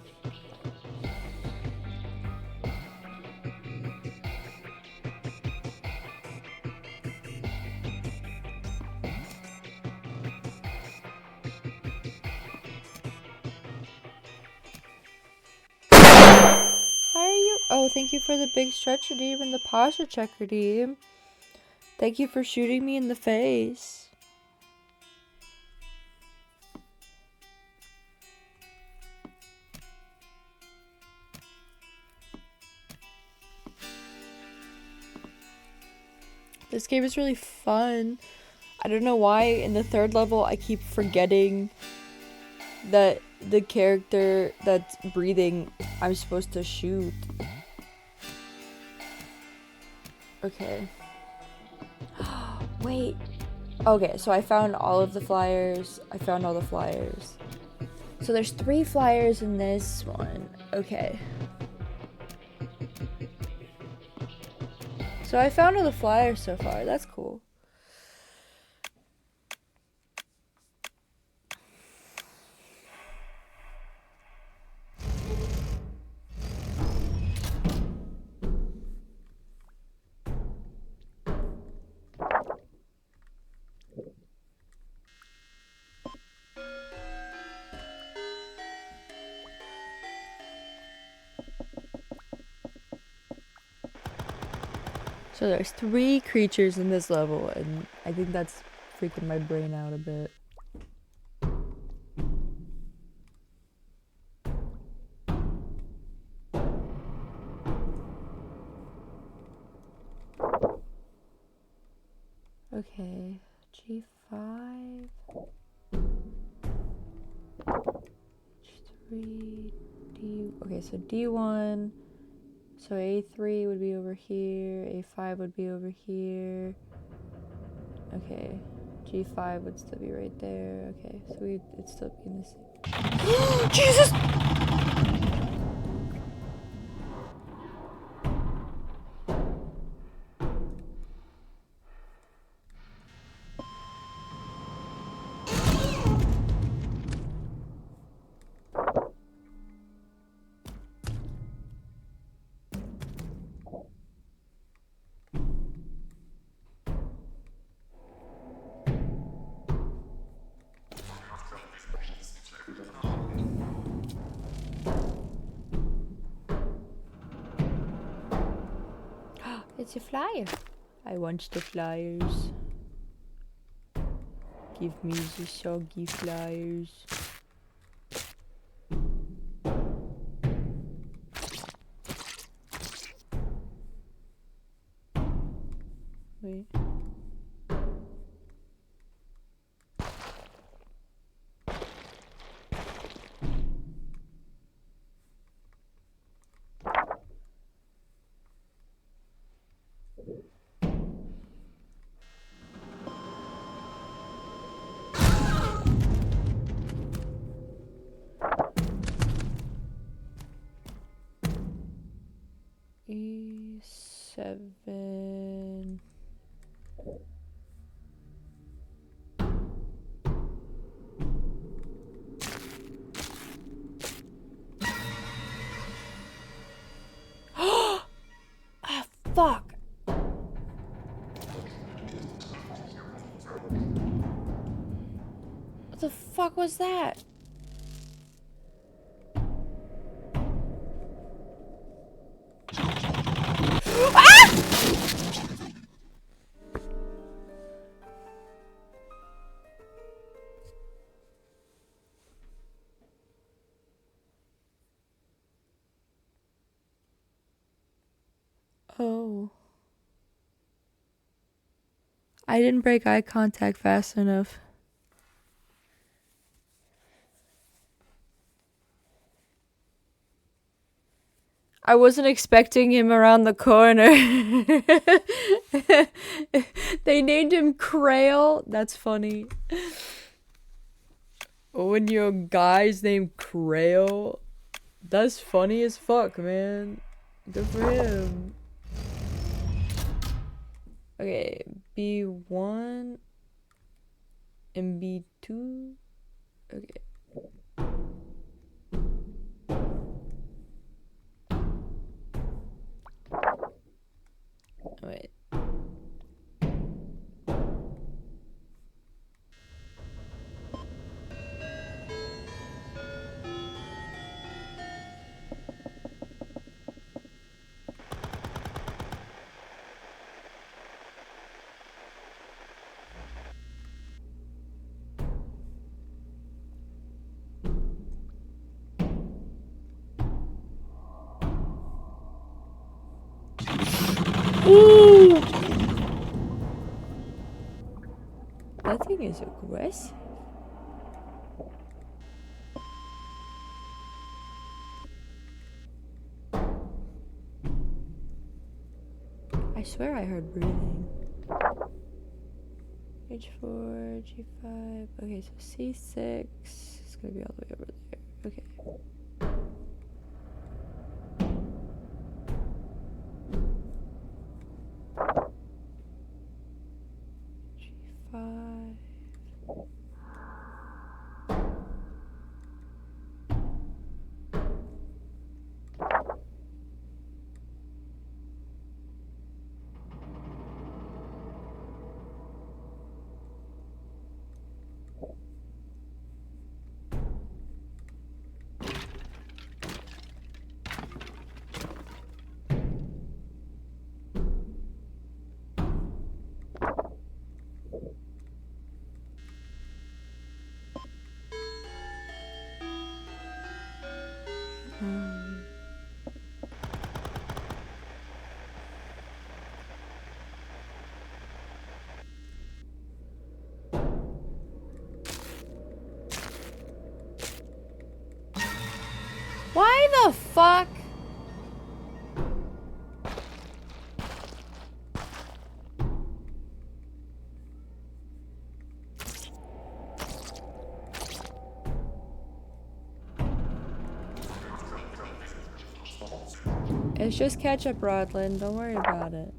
Why are you? Oh, thank you for the big stretch redeem and the posture check redeem. Thank you for shooting me in the face. This game is really fun. I don't know why in the third level I keep forgetting that the character that's breathing I'm supposed to shoot. Okay. Wait. Okay, so I found all of the flyers. I found all the flyers. So there's 3 flyers in this one. Okay. So I found all the flyers so far. That's cool. So there's 3 creatures in this level, and I think that's freaking my brain out a bit. Okay, G5, H3, D. Okay, so D1. So A3 would be over here, A5 would be over here. Okay, G5 would still be right there. Okay, so it'd still be in the same. Jesus! It's a flyer. I want the flyers. Give me the soggy flyers. Wait. E7. Ah, fuck. What the fuck was that? Oh. I didn't break eye contact fast enough. I wasn't expecting him around the corner. They named him Krail. That's funny. When your guy's named Krail, that's funny as fuck, man. Good for him. Okay, B1 and B2. Okay. Wait. Ooh! That thing is aggressive. I swear I heard breathing. H4, G5. Okay, so C6 is gonna be all the way over there. Okay. G5. Why the fuck? It's just ketchup, Rodlin. Don't worry about it.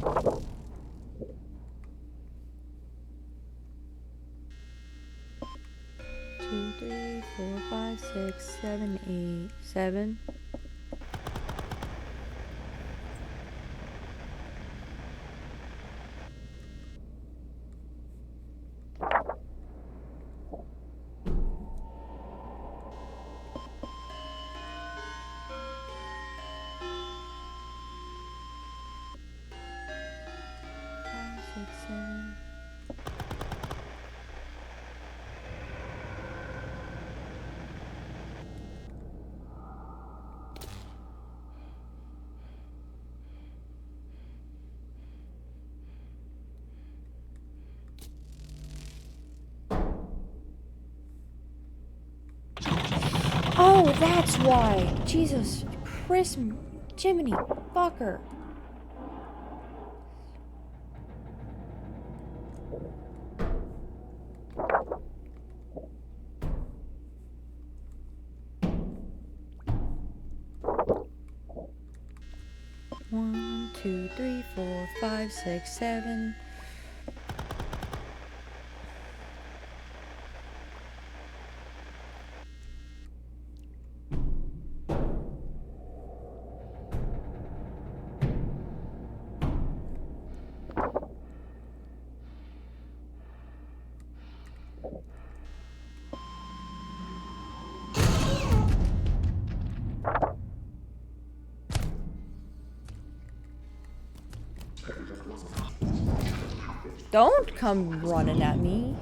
Two, three, 4, 5, 6, 7, 8, 7. Oh, that's why. Jesus, Chris, Jiminy, fucker. One, two, 3, 4, 5, 6, 7. Don't come running at me.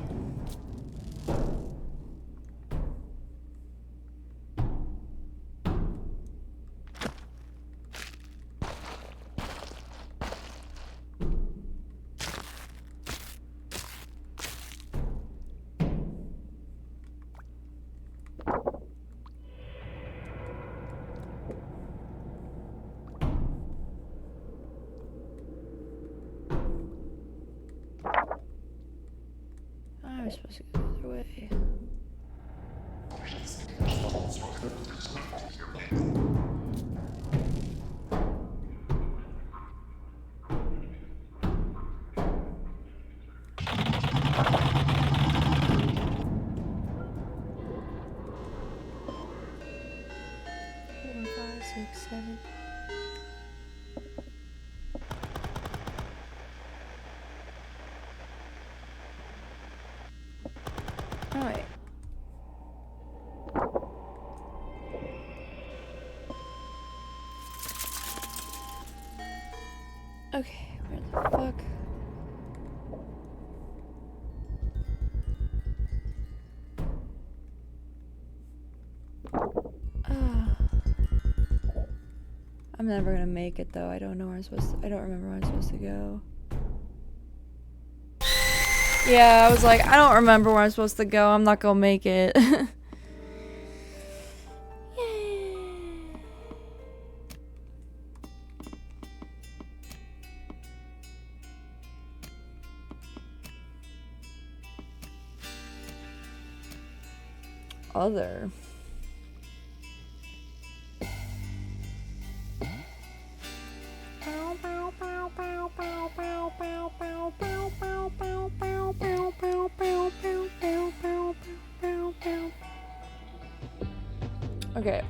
I was supposed to go the other way. Four, 5, 6, 7. Alright. Okay, where the fuck? I'm never gonna make it though. I don't know where I'm supposed to, I don't remember where I'm supposed to go. Yeah, I was like, I don't remember where I'm supposed to go. I'm not gonna make it. Other. Okay.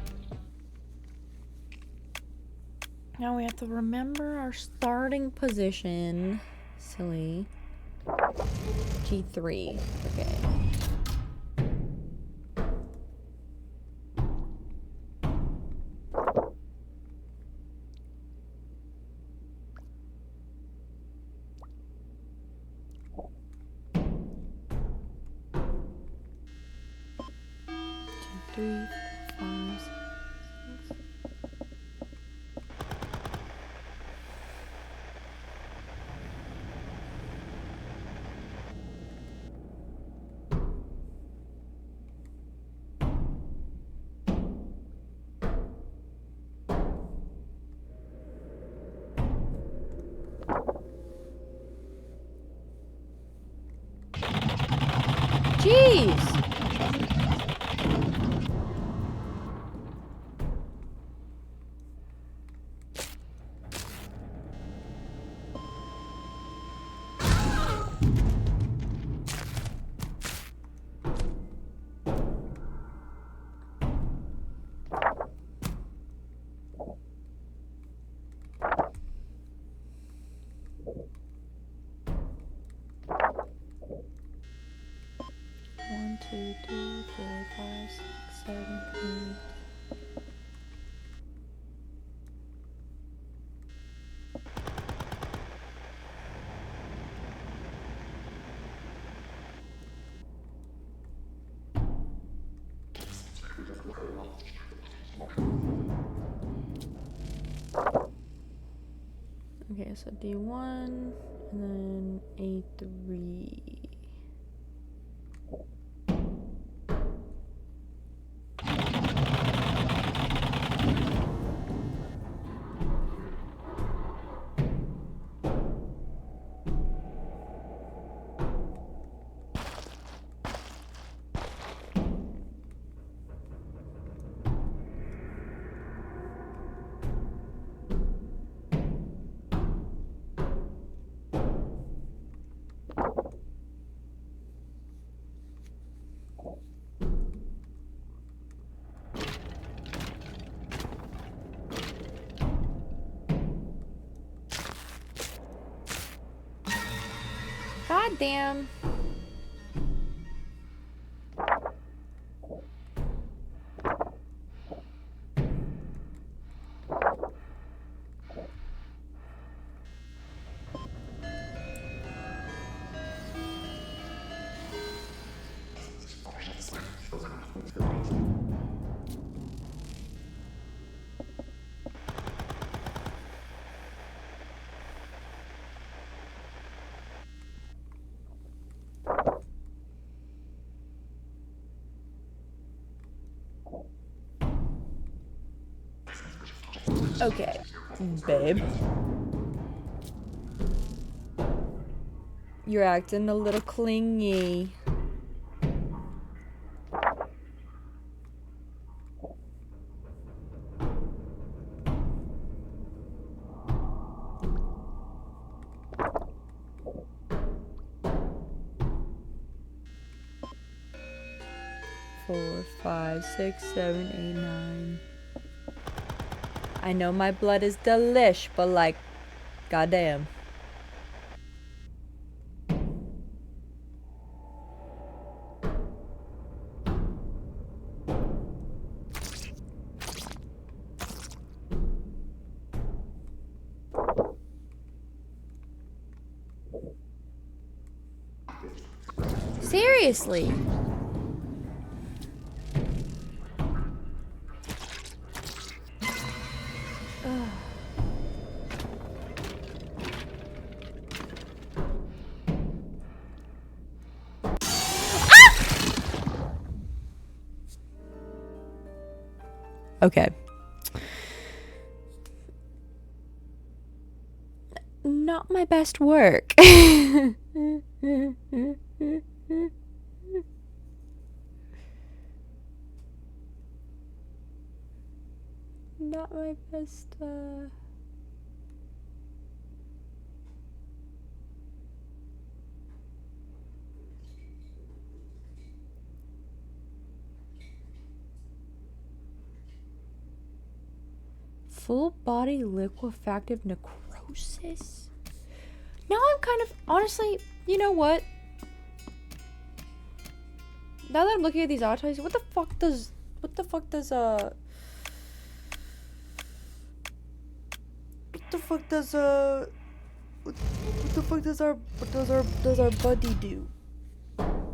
Now we have to remember our starting position. Silly. G3. Okay. Three, 5, 6. Jeez! 2, 3, 4, 5, 6, 7, 8. Okay, so D1 and then A3. God damn. Okay, babe. You're acting a little clingy. Four, 5, 6, 7, 8, 9. I know my blood is delish, but like, goddamn. Seriously. Okay. Not my best work. Not my best, Full body liquefactive necrosis? Now I'm kind of, honestly, you know what? Now that I'm looking at these autopsies, what the fuck does, what the fuck does our buddy do?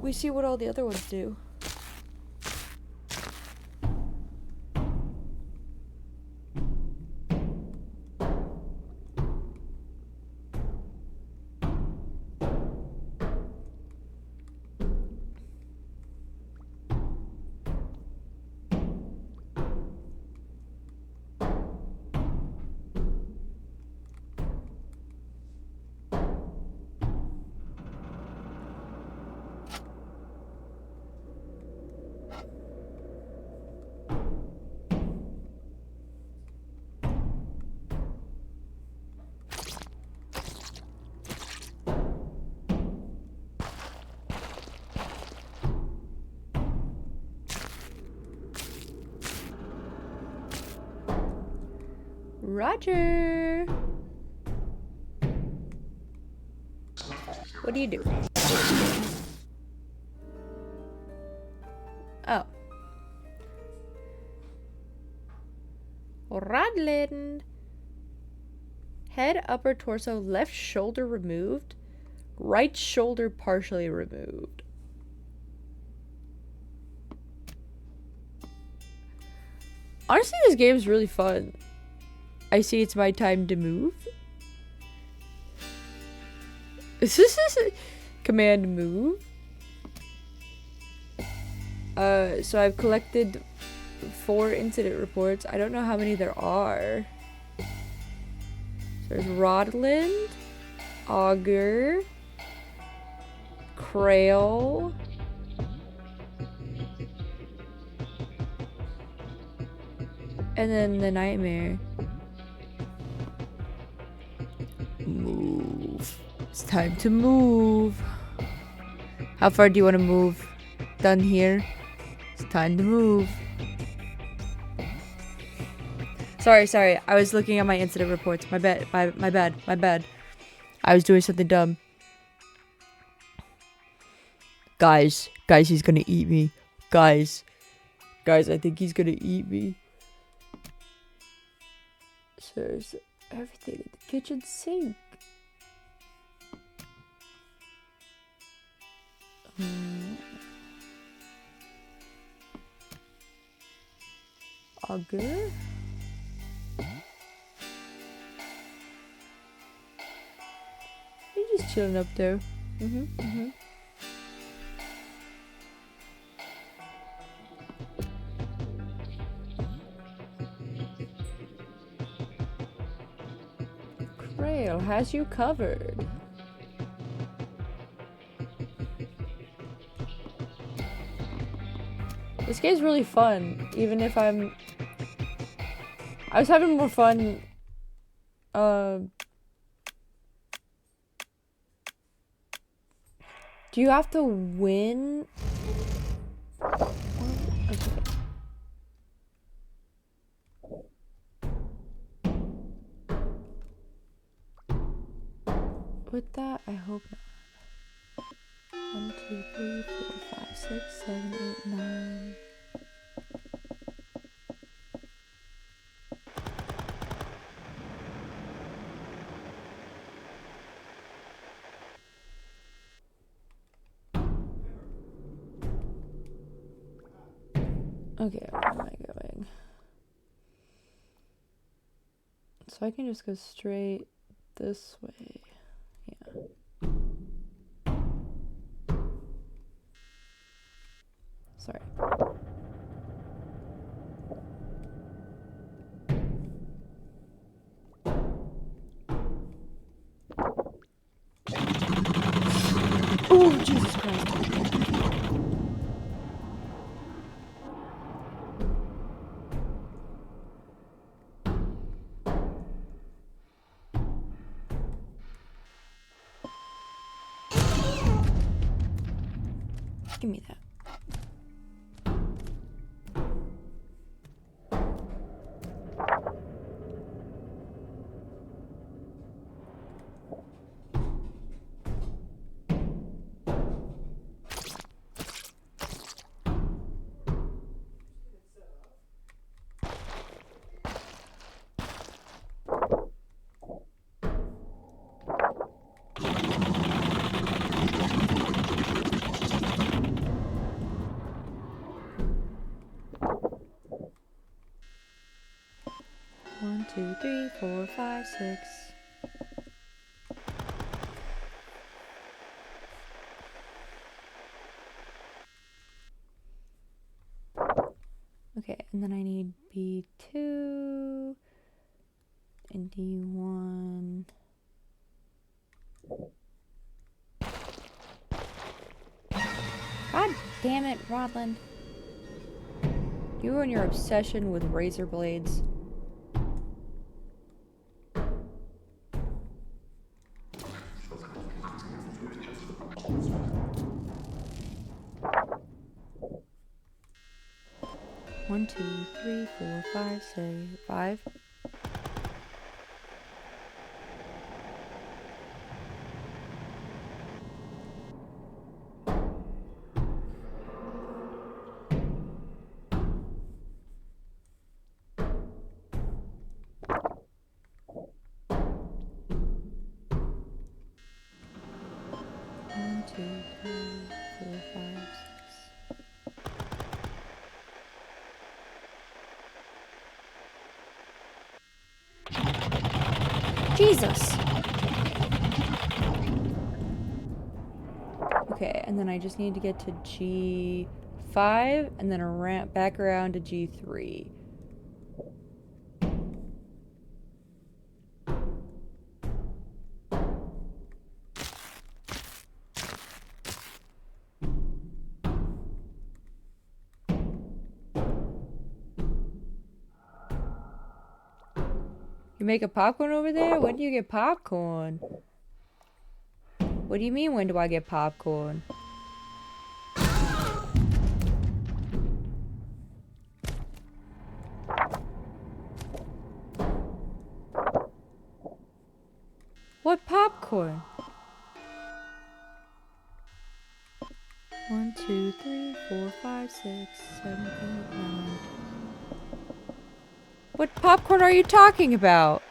We see what all the other ones do. Roger. What do you do? Rodland. Head, upper torso, left shoulder removed. Right shoulder partially removed. Honestly, this game is really fun. I see it's my time to move. Is this command move? So I've collected 4 incident reports. I don't know how many there are. So there's Rodland, Augur, Krail, and then the nightmare. Move. It's time to move. How far do you want to move? Done here. It's time to move. Sorry. I was looking at my incident reports. My bad. I was doing something dumb. Guys, he's gonna eat me. Guys, I think he's gonna eat me. So there's everything in the kitchen sink. Augur? He's just chilling up there. Krail has you covered. This game's really fun, even if I was having more fun, do you have to win? Okay. With that, I hope not. 1, 2, 3, 4, 5, 6, 7, 8, 9. Okay, where am I going? So I can just go straight this way. Yeah. Sorry. Oh, Jesus Christ. Give me that. One, 2, 3, 4, 5, 6. Okay, and then I need B2 and D1. God damn it, Rodland. You and your obsession with razor blades. One, 2, 3, 4, 5, say 5. 2, 3, 4, 5, 6. Jesus. Okay, and then I just need to get to G5 and then a ramp back around to G3. You make a popcorn over there? When do you get popcorn? What do you mean, when do I get popcorn? What popcorn? 1, 2, 3, 4, 5, 6, 7, 8, 9. What popcorn are you talking about?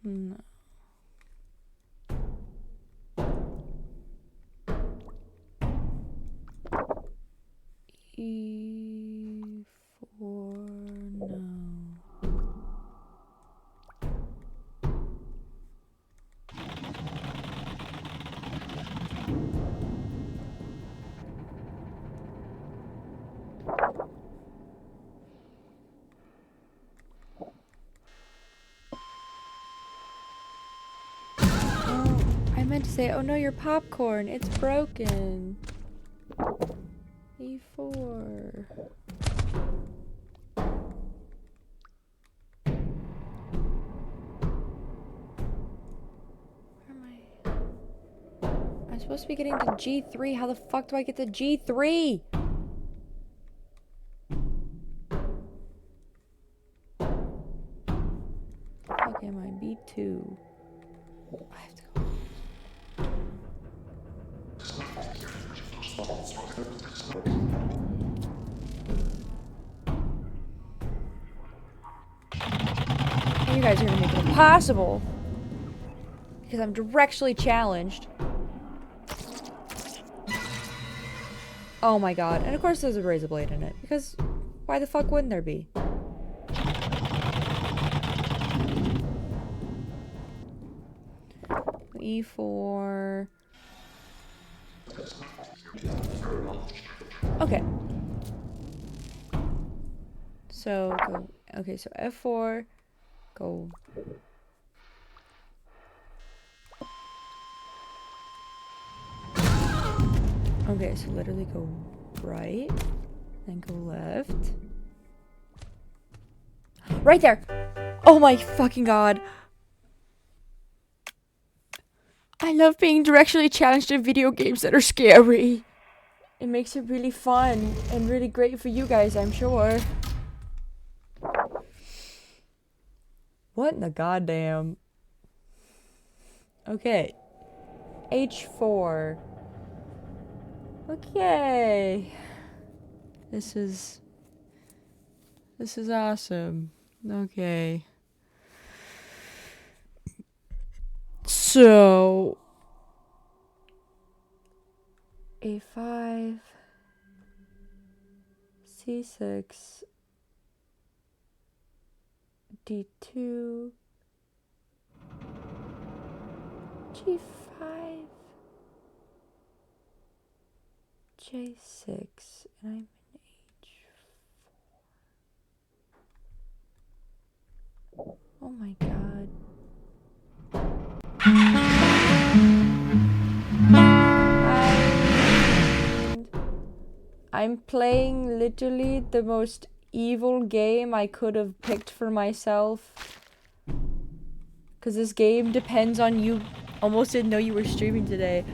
No. E4, no. I meant to say, oh no, your popcorn, it's broken. E4. Where am I? I'm supposed to be getting to G3. How the fuck do I get to G3? Fuck am I? B2. I have to go. You guys are gonna make it impossible. Because I'm directionally challenged. Oh my god. And of course there's a razor blade in it. Because why the fuck wouldn't there be? E4. Okay. So go. Okay, so F4. Go. Okay, so literally go right, then go left. Right there! Oh my fucking god. I love being directionally challenged in video games that are scary. It makes it really fun and really great for you guys, I'm sure. What in the goddamn? Okay. H4. Okay. This is awesome. Okay. So A5, C6, D2, G5, J6, and I'm in H4. Oh my god. I'm playing literally the most evil game I could have picked for myself. Because this game depends on you Almost didn't know you were streaming today.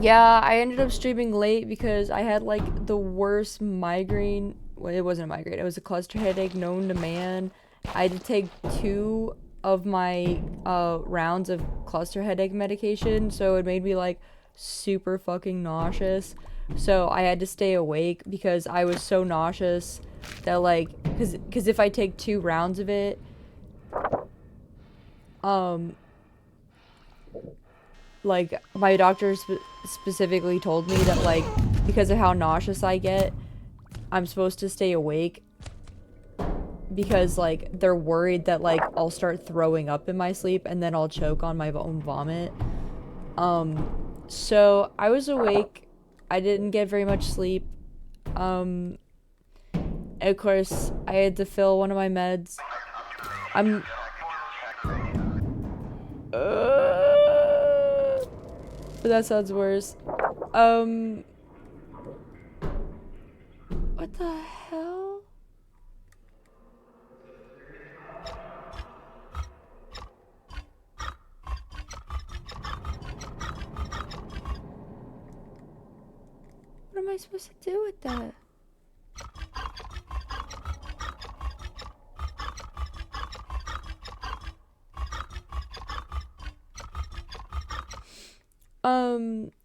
Yeah, I ended up streaming late because I had like the worst migraine. Well, it wasn't a migraine, it was a cluster headache known to man. I had to take 2 of my rounds of cluster headache medication, so it made me like super fucking nauseous. So I had to stay awake because I was so nauseous that like, cause if I take 2 rounds of it, um, like my doctor specifically told me that like because of how nauseous I get, I'm supposed to stay awake because like they're worried that like I'll start throwing up in my sleep and then I'll choke on my own vomit. So I was awake. I didn't get very much sleep. Um of course I had to fill one of my meds. I'm but that sounds worse. What the hell? What am I supposed to do with that?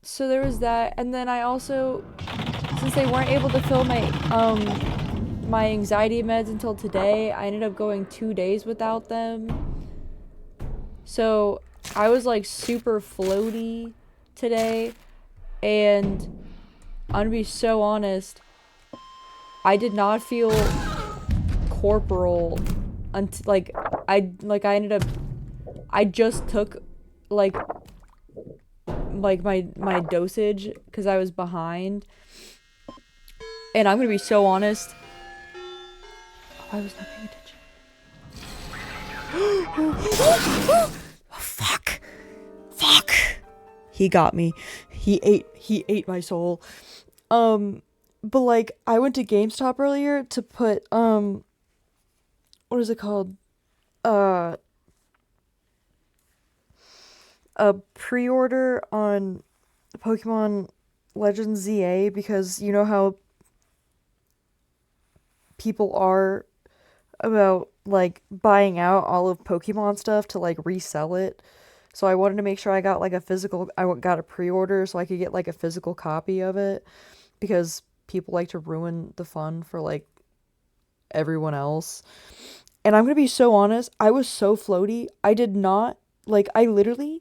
So there was that, and then I also, since they weren't able to fill my anxiety meds until today, I ended up going 2 days without them. So I was like super floaty today, and I'm gonna be so honest, I did not feel corporal until like I ended up, I just took like my dosage because I was behind, and I'm gonna be so honest, I was not paying attention. Fuck. He got me. He ate my soul. But like I went to GameStop earlier to put what is it called? A pre-order on Pokemon Legends ZA, because you know how people are about like buying out all of Pokemon stuff to like resell it. So I wanted to make sure I got like I got a pre-order so I could get like a physical copy of it, because people like to ruin the fun for like everyone else. And I'm gonna be so honest, I was so floaty. I did not like I literally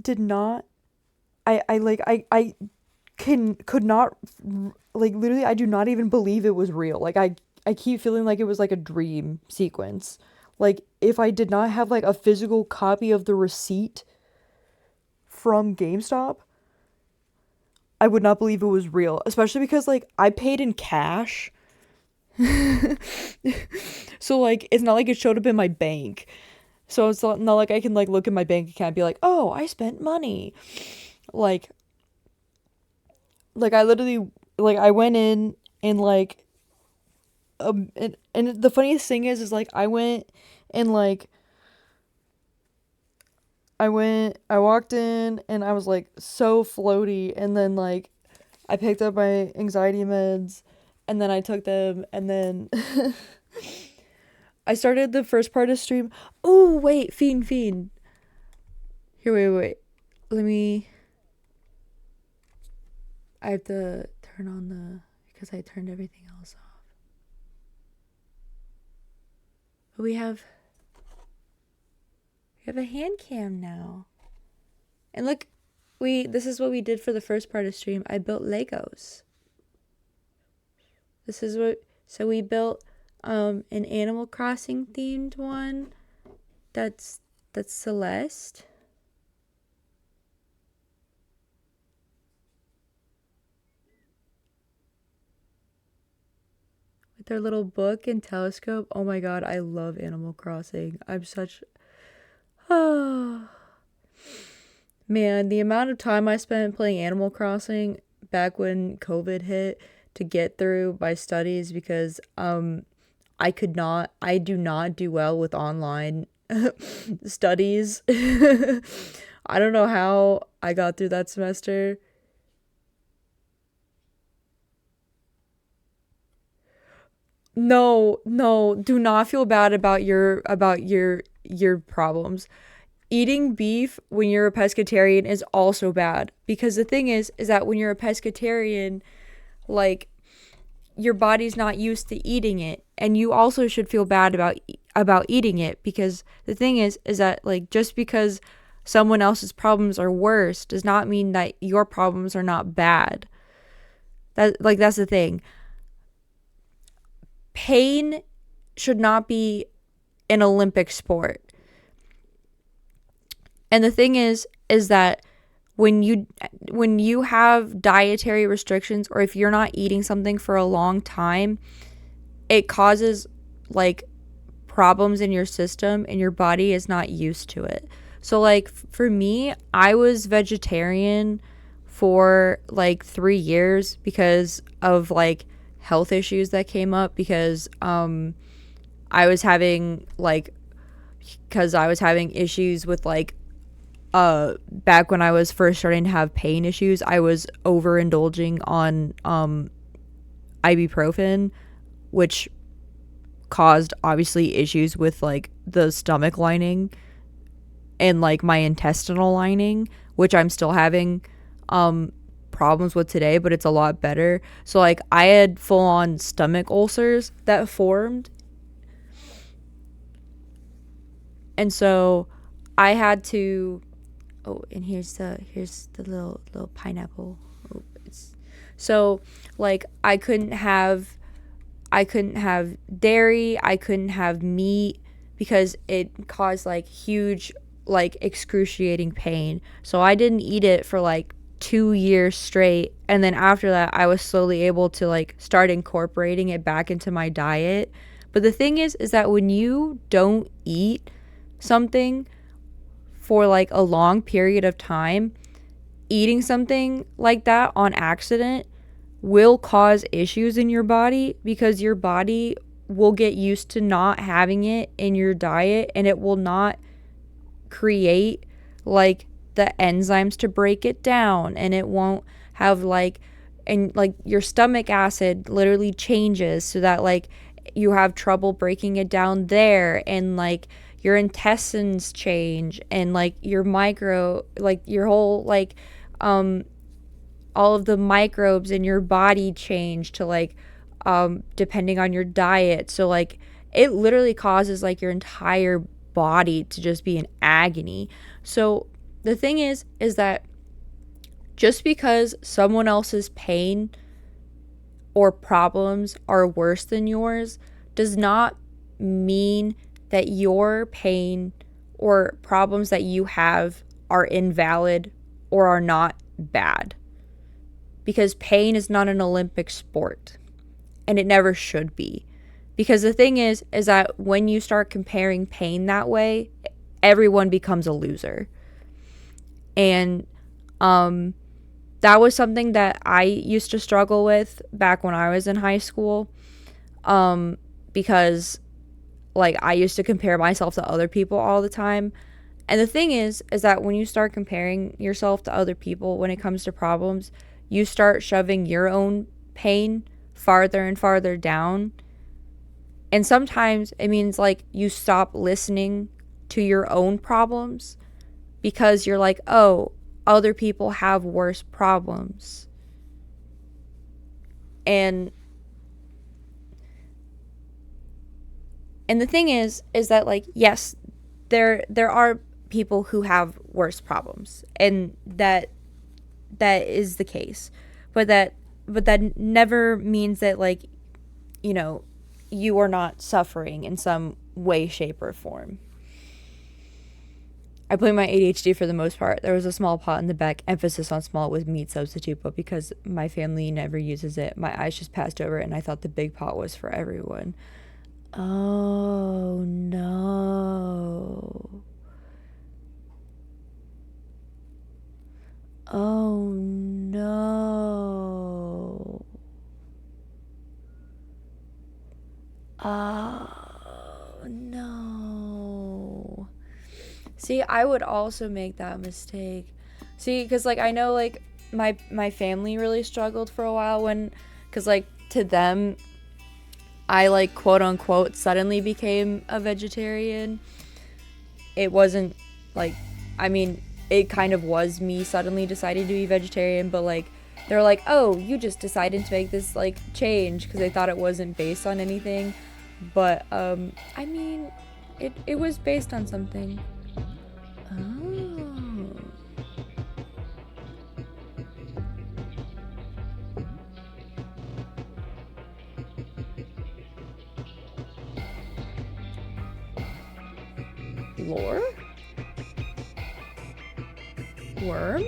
did not I could not, like literally I do not even believe it was real. Like I keep feeling like it was like a dream sequence. Like if I did not have like a physical copy of the receipt from GameStop, I would not believe it was real, especially because like I paid in cash. So like it's not like it showed up in my bank. So it's not like I can like look at my bank account and be like, "Oh, I spent money." Like I literally, like I went in and like and the funniest thing is like I went and like I walked in and I was like so floaty, and then like I picked up my anxiety meds and then I took them, and then I started the first part of stream. Oh, wait, fiend. Here, wait. Let me, I have to turn on because I turned everything else off. But we have a hand cam now. And look, this is what we did for the first part of stream. I built Legos. So we built an Animal Crossing themed one. That's Celeste. With their little book and telescope. Oh my god, I love Animal Crossing. I'm such oh man, the amount of time I spent playing Animal Crossing back when COVID hit to get through my studies, because I do not do well with online studies. I don't know how I got through that semester. No, no, do not feel bad about your problems. Eating beef when you're a pescatarian is also bad because the thing is that when you're a pescatarian, like your body's not used to eating it, and you also should feel bad about eating it because the thing is that like just because someone else's problems are worse does not mean that your problems are not bad. That's the thing. Pain should not be an Olympic sport. And the thing is that when you have dietary restrictions or if you're not eating something for a long time, it causes like problems in your system and your body is not used to it. So like for me, I was vegetarian for like 3 years because of like health issues that came up because I was having like because I was having issues with like back when I was first starting to have pain issues, I was overindulging on ibuprofen, which caused obviously issues with like the stomach lining and like my intestinal lining, which I'm still having problems with today, but it's a lot better. So like I had full on stomach ulcers that formed. And so I had to and here's the little pineapple. Oh, so like I couldn't have dairy, I couldn't have meat because it caused like huge like excruciating pain. So I didn't eat it for like 2 years straight, and then after that I was slowly able to like start incorporating it back into my diet. But the thing is that when you don't eat something for like a long period of time, eating something like that on accident will cause issues in your body because your body will get used to not having it in your diet and it will not create like the enzymes to break it down, and it won't have like and like your stomach acid literally changes so that like you have trouble breaking it down there, and like your intestines change, and like your micro like your whole like all of the microbes in your body change to like depending on your diet. So like it literally causes like your entire body to just be in agony. So the thing is that just because someone else's pain or problems are worse than yours does not mean that your pain or problems that you have are invalid or are not bad. Because pain is not an Olympic sport, and it never should be. Because the thing is that when you start comparing pain that way, everyone becomes a loser. And that was something that I used to struggle with back when I was in high school, because like I used to compare myself to other people all the time. And the thing is that when you start comparing yourself to other people when it comes to problems, you start shoving your own pain farther and farther down. And sometimes it means like you stop listening to your own problems because you're like, oh, other people have worse problems. And the thing is that like yes, there are people who have worse problems, and that is the case. But that never means that like you are not suffering in some way, shape, or form. I blame my ADHD for the most part. There was a small pot in the back, emphasis on small, with meat substitute, but because my family never uses it, my eyes just passed over it and I thought the big pot was for everyone. Oh no. Oh no. Ah. no. See, I would also make that mistake. See, because like I know like my family really struggled for a while when, because like to them, I like quote unquote suddenly became a vegetarian. It wasn't like, I mean, it kind of was me suddenly deciding to be vegetarian, but like they're like, oh, you just decided to make this like change, because they thought it wasn't based on anything. But I mean, it was based on something. Oh. Lore? Worm?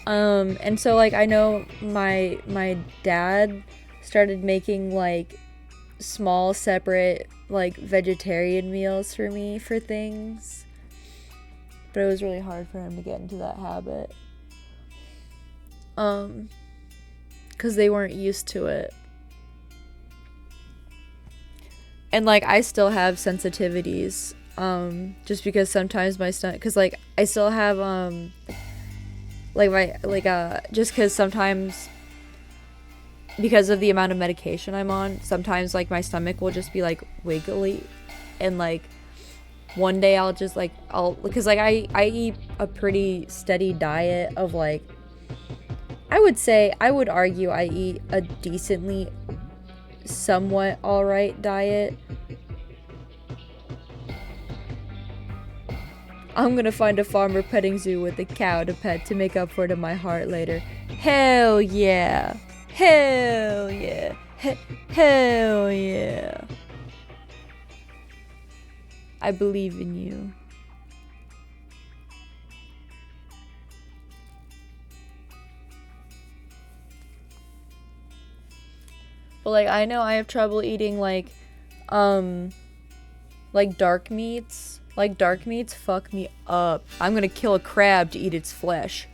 And so like I know my dad started making like small separate like vegetarian meals for me for things, but it was really hard for him to get into that habit, because they weren't used to it. And like I still have sensitivities, just because sometimes my stomach, because like I still have like my just because sometimes, because of the amount of medication I'm on, sometimes like my stomach will just be like wiggly, and like one day I'll just like because like I eat a pretty steady diet of like, I would argue I eat a decently somewhat alright diet. I'm gonna find a farmer petting zoo with a cow to pet to make up for it in my heart later. Hell yeah. Hell yeah. Hell yeah. I believe in you. But like I know I have trouble eating like dark meats. Like dark meats fuck me up. I'm gonna kill a crab to eat its flesh.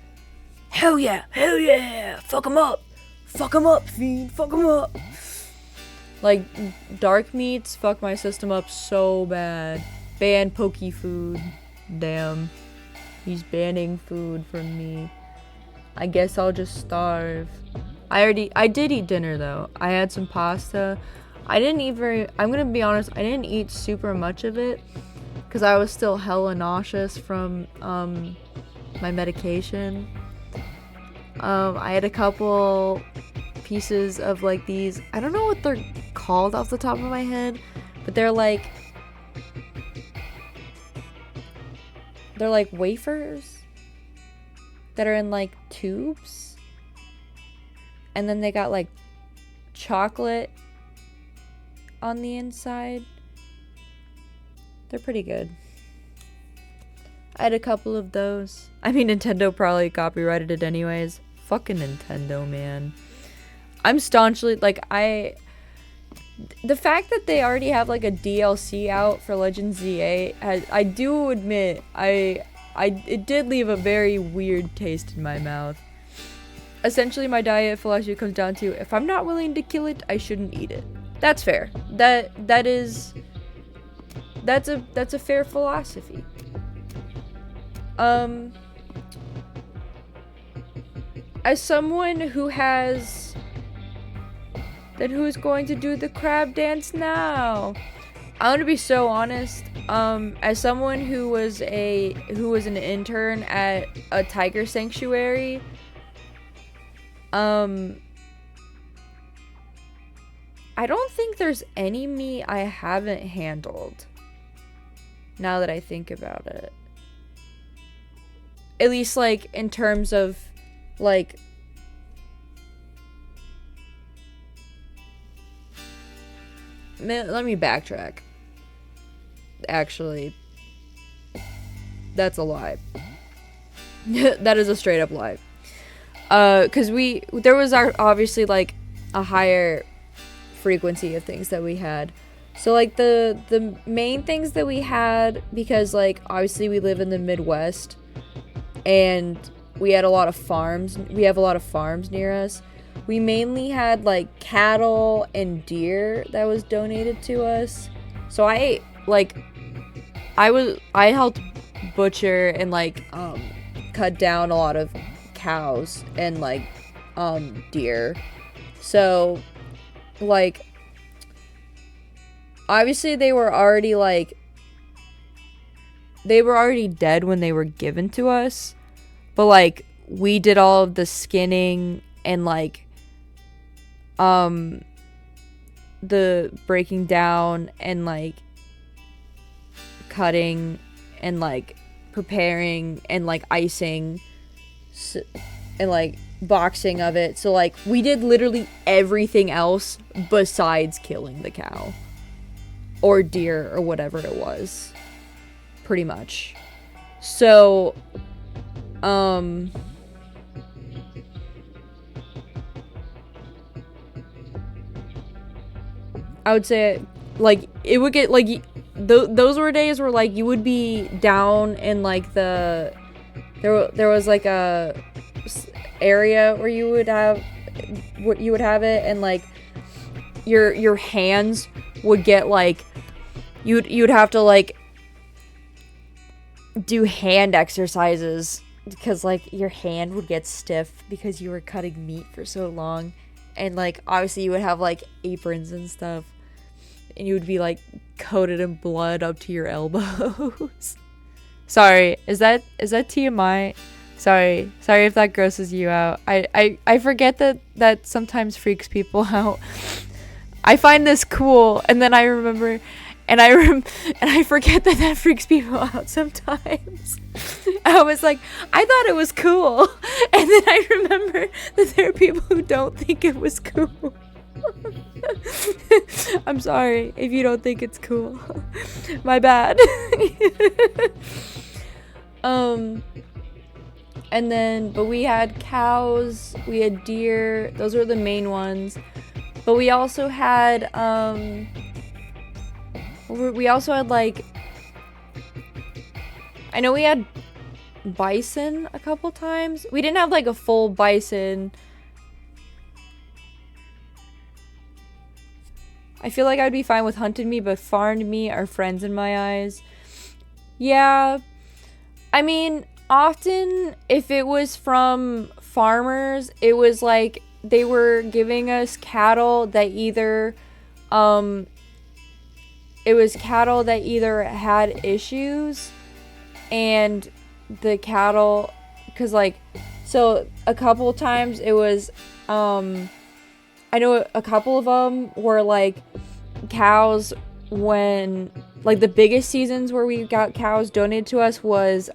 Hell yeah, hell yeah. Fuck 'em up. Fuck 'em up, fiend. Fuck 'em up. Like dark meats fuck my system up so bad. Ban pokey food. Damn. He's banning food from me. I guess I'll just starve. I did eat dinner though. I had some pasta. I'm gonna be honest, I didn't eat super much of it because I was still hella nauseous from my medication. I had a couple pieces of like these, I don't know what they're called off the top of my head, but they're like wafers that are in like tubes, and then they got like chocolate on the inside. They're pretty good. I had a couple of those. I mean, Nintendo probably copyrighted it anyways. Fucking Nintendo, man. I'm staunchly like, the fact that they already have like a DLC out for Legend Z8, I do admit, it did leave a very weird taste in my mouth. Essentially, my diet philosophy comes down to, if I'm not willing to kill it, I shouldn't eat it. That's fair. That's a fair philosophy. As someone who's going to do the crab dance now, I'm gonna be so honest. As someone who was an intern at a tiger sanctuary, I don't think there's any meat I haven't handled. Now that I think about it, at least like in terms of like, let me backtrack. Actually, that's a lie. That is a straight up lie. Because there was obviously like a higher frequency of things that we had. So like the main things that we had, because like obviously we live in the Midwest and we had a lot of farms. We have a lot of farms near us. we mainly had like cattle and deer that was donated to us. So I helped butcher and like cut down a lot of cows and like deer. So like obviously they were already dead when they were given to us, but like we did all of the skinning and like the breaking down and like cutting and like preparing and like icing and like boxing of it. So like we did literally everything else besides killing the cow or deer or whatever it was, pretty much. So I would say like it would get like those were days where like you would be down in like there was like a area where you would have it, and like your hands would get like you'd have to like do hand exercises because like your hand would get stiff because you were cutting meat for so long, and like obviously you would have like aprons and stuff, and you would be like coated in blood up to your elbows. Sorry, is that TMI? Sorry if that grosses you out. I forget that sometimes freaks people out. I find this cool, and then I remember, and I forget that freaks people out sometimes. I was like, I thought it was cool, and then I remember that there are people who don't think it was cool. I'm sorry if you don't think it's cool. My bad. And then, but we had cows, we had deer, those were the main ones. But we also had, like, I know we had bison a couple times. We didn't have like a full bison. I feel like I'd be fine with hunted meat, but farmed meat are friends in my eyes. Yeah. I mean, often if it was from farmers, it was like they were giving us cattle that either had issues, and the cattle, because like, so a couple times it was I know a couple of them were like cows, when like the biggest seasons where we got cows donated to us was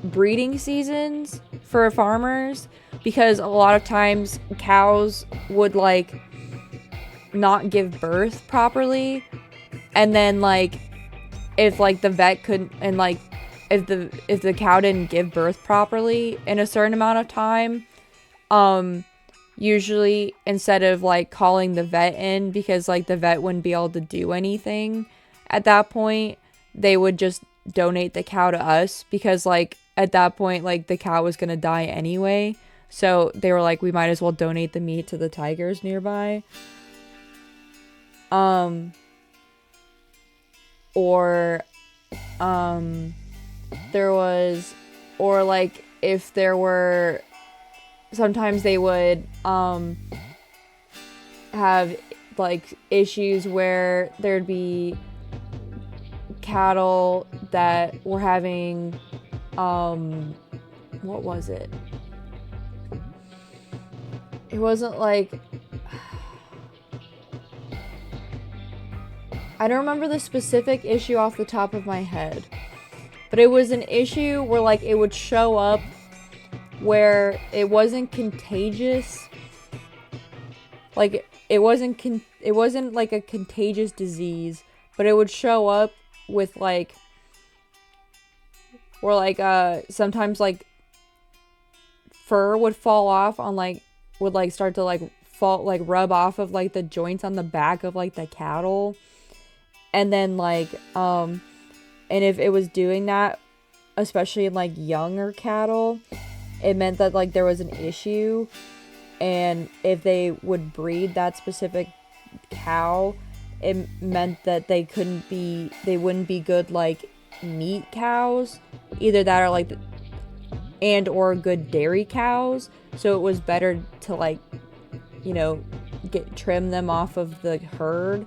breeding seasons for farmers, because a lot of times cows would like not give birth properly, and then like if like the vet couldn't, and like if the cow didn't give birth properly in a certain amount of time, usually instead of like calling the vet in, because like the vet wouldn't be able to do anything at that point, they would just donate the cow to us, because like at that point like the cow was gonna die anyway, so they were like, we might as well donate the meat to the tigers nearby. There was, or like if there were, sometimes they would have like issues where there'd be cattle that were having what was it? It wasn't like, I don't remember the specific issue off the top of my head, but it was an issue where like it would show up where it wasn't contagious, like it wasn't like a contagious disease, but it would show up with like, where like sometimes like fur would fall off on like, would like start to like fall, like rub off of like the joints on the back of like the cattle, and then like and if it was doing that, especially in like younger cattle, it meant that like there was an issue, and if they would breed that specific cow, it meant that they wouldn't be good like meat cows, either that or like or good dairy cows. So it was better to like, you know, trim them off of the herd.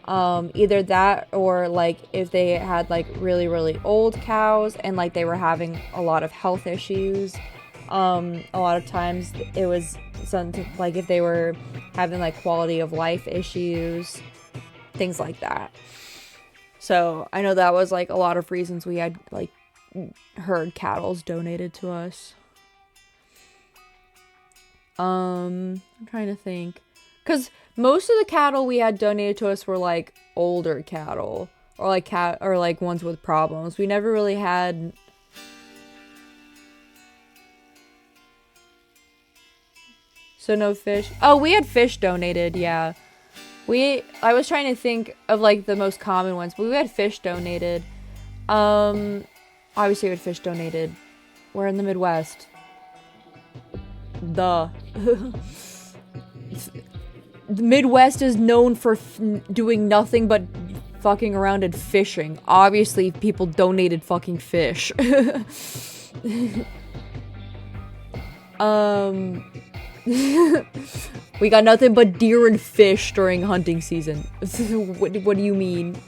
Either that or like if they had like really really old cows and like they were having a lot of health issues, a lot of times it was something like if they were having like quality of life issues, things like that. So I know that was like a lot of reasons we had like herd cattles donated to us. I'm trying to think, because most of the cattle we had donated to us were like older cattle or like ones with problems. We never really had so no fish. Oh, we had fish donated, yeah. I was trying to think of like the most common ones, but we had fish donated. Obviously we had fish donated. We're in the Midwest. The Midwest is known for doing nothing but fucking around and fishing. Obviously, people donated fucking fish. We got nothing but deer and fish during hunting season. What do you mean?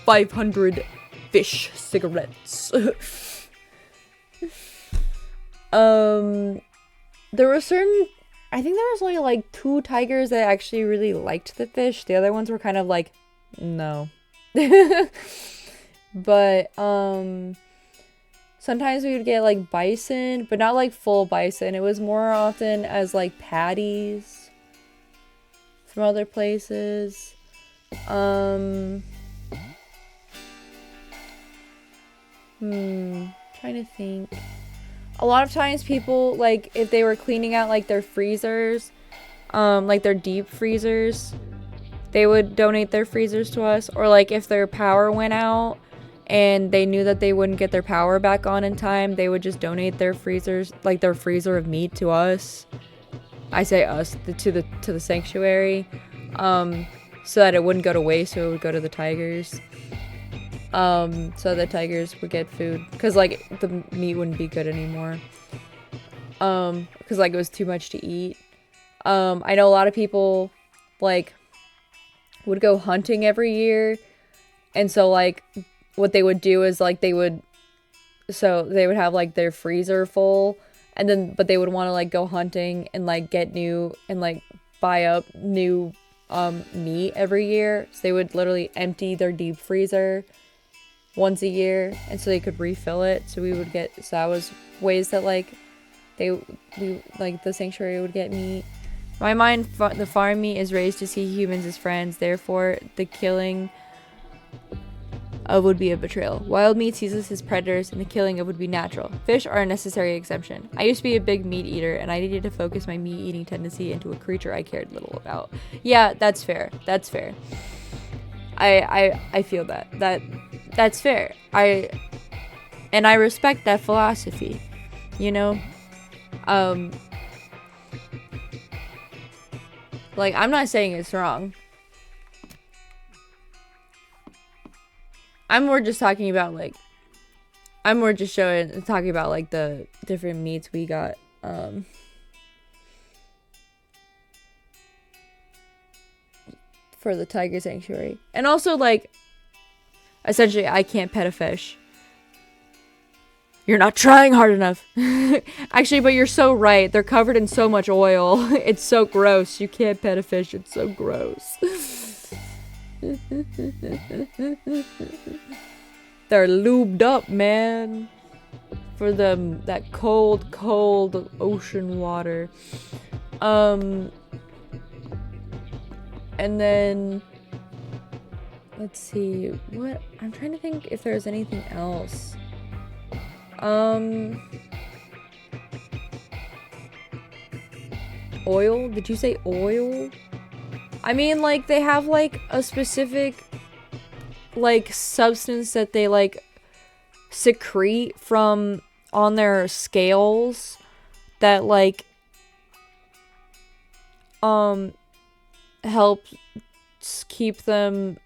500 fish cigarettes. There were I think there was only like 2 tigers that actually really liked the fish. The other ones were kind of like, no. But, sometimes we would get like bison, but not like full bison. It was more often as like patties from other places. Trying to think. A lot of times people, like, if they were cleaning out, like, their freezers, like, their deep freezers, they would donate their freezers to us. Or, like, if their power went out and they knew that they wouldn't get their power back on in time, they would just donate their freezers, like, their freezer of meat to us. I say us, to the sanctuary, so that it wouldn't go to waste, so it would go to the tigers. So the tigers would get food, because like the meat wouldn't be good anymore, because like it was too much to eat. I know a lot of people like would go hunting every year, and so like what they would do is like they would have like their freezer full, and then but they would want to like go hunting and like get new and like buy up new meat every year. So they would literally empty their deep freezer once a year, and so they could refill it. So that was ways that like the sanctuary would get meat. In my mind, the farm meat is raised to see humans as friends. Therefore, the killing would be a betrayal. Wild meat sees us as predators, and the killing of would be natural. Fish are a necessary exemption. I used to be a big meat eater, and I needed to focus my meat eating tendency into a creature I cared little about. Yeah, that's fair. That's fair. I feel that. That's fair. I respect that philosophy, you know? Like, I'm not saying it's wrong. I'm more just talking about, like, talking about, like, the different meats we got, for the tiger sanctuary. And also, like, essentially, I can't pet a fish. You're not trying hard enough. Actually, but you're so right. They're covered in so much oil. It's so gross. You can't pet a fish. It's so gross. They're lubed up, man. For that cold, cold ocean water. And then let's see. What? I'm trying to think if there's anything else. Oil? Did you say oil? I mean, like, they have, like, a specific, like, substance that they, like, secrete from on their scales that like helps keep them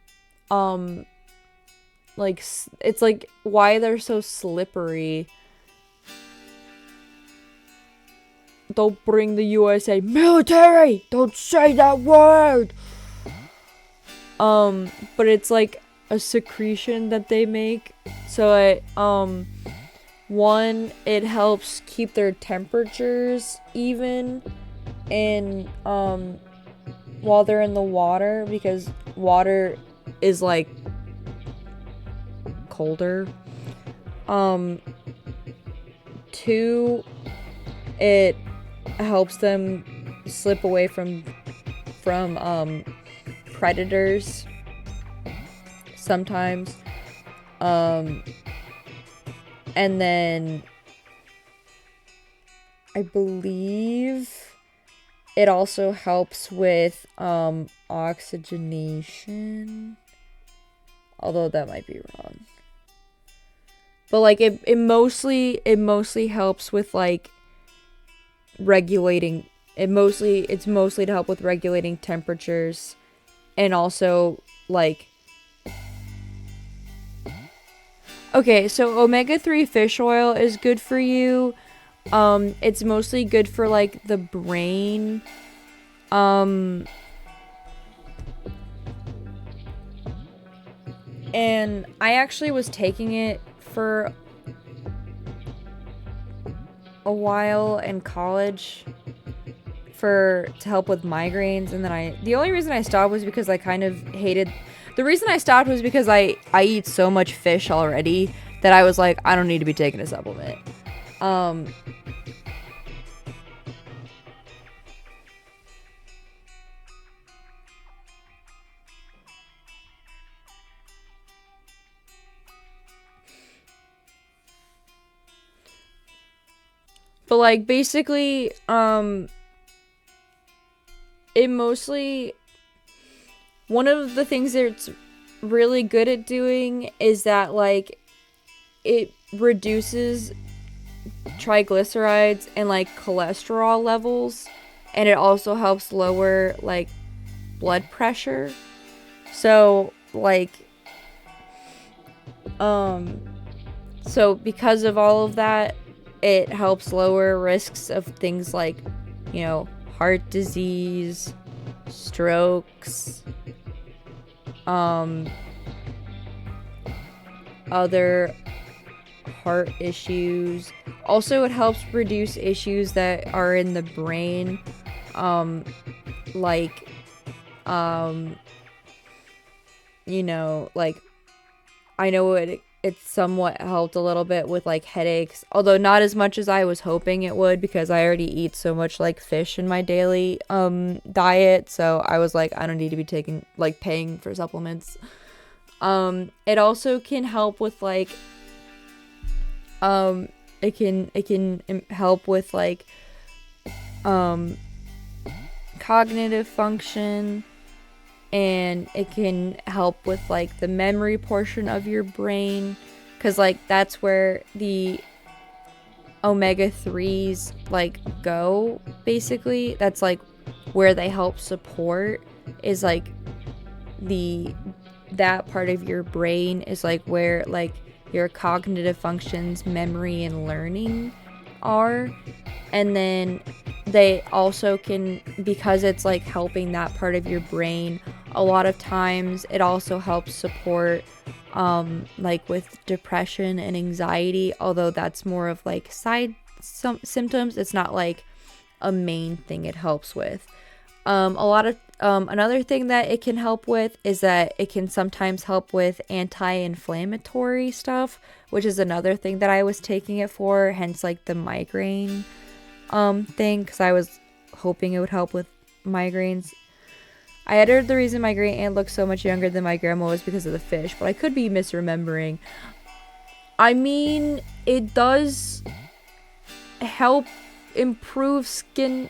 like it's like why they're so slippery. Don't bring the USA military. Don't say that word. But it's like a secretion that they make. So it one, it helps keep their temperatures even in while they're in the water, because water is like colder. Two, it helps them slip away from predators sometimes. And then I believe it also helps with oxygenation, although that might be wrong. But like it mostly helps with like regulating. It's mostly to help with regulating temperatures, and also like, okay, so omega-3 fish oil is good for you. It's mostly good for like the brain. And I actually was taking it for a while in college to help with migraines, and then the only reason I stopped was because I kind of hated. The reason I stopped was because I eat so much fish already that I was like, I don't need to be taking a supplement. But like basically, it mostly, one of the things that it's really good at doing is that like it reduces triglycerides and like cholesterol levels, and it also helps lower like blood pressure. So like so because of all of that, it helps lower risks of things like, you know, heart disease, strokes, other heart issues. Also, it helps reduce issues that are in the brain, like, you know, like, I know it somewhat helped a little bit with like headaches, although not as much as I was hoping it would, because I already eat so much like fish in my daily diet. So I was like, I don't need to be paying for supplements. It also can help with like it can help with like cognitive function, and it can help with like the memory portion of your brain, because like that's where the omega-3s like go, basically. That's like where they help support, is like that part of your brain is like where like your cognitive functions, memory and learning are. And then they also can, because it's like helping that part of your brain, a lot of times it also helps support like with depression and anxiety, although that's more of like symptoms. It's not like a main thing it helps with. Another thing that it can help with is that it can sometimes help with anti-inflammatory stuff, which is another thing that I was taking it for, hence like the migraine thing, because I was hoping it would help with migraines. I had heard the reason my great aunt looked so much younger than my grandma was because of the fish, but I could be misremembering. I mean, it does help improve skin.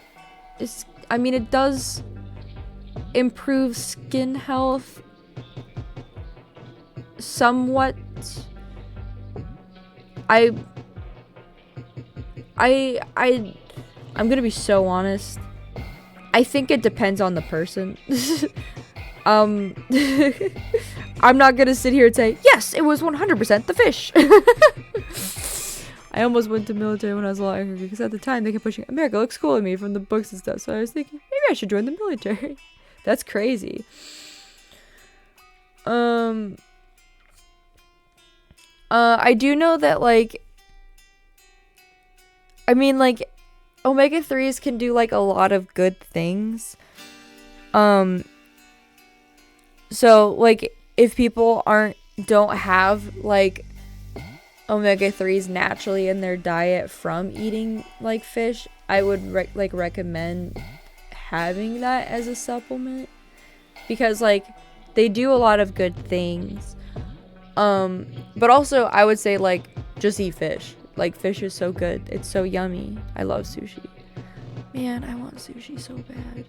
It does improve skin health somewhat. I'm gonna be so honest. I think it depends on the person. I'm not gonna sit here and say, yes, it was 100% the fish. I almost went to military when I was a lot younger because at the time they kept pushing, America looks cool to me from the books and stuff. So I was thinking, maybe I should join the military. That's crazy. I do know that, like, I mean, like, omega-3s can do, like, a lot of good things. So, like, if people don't have, like, omega-3s naturally in their diet from eating, like, fish, I would, recommend having that as a supplement. Because, like, they do a lot of good things. But also, I would say, like, just eat fish. Like, fish is so good. It's so yummy. I love sushi. Man, I want sushi so bad.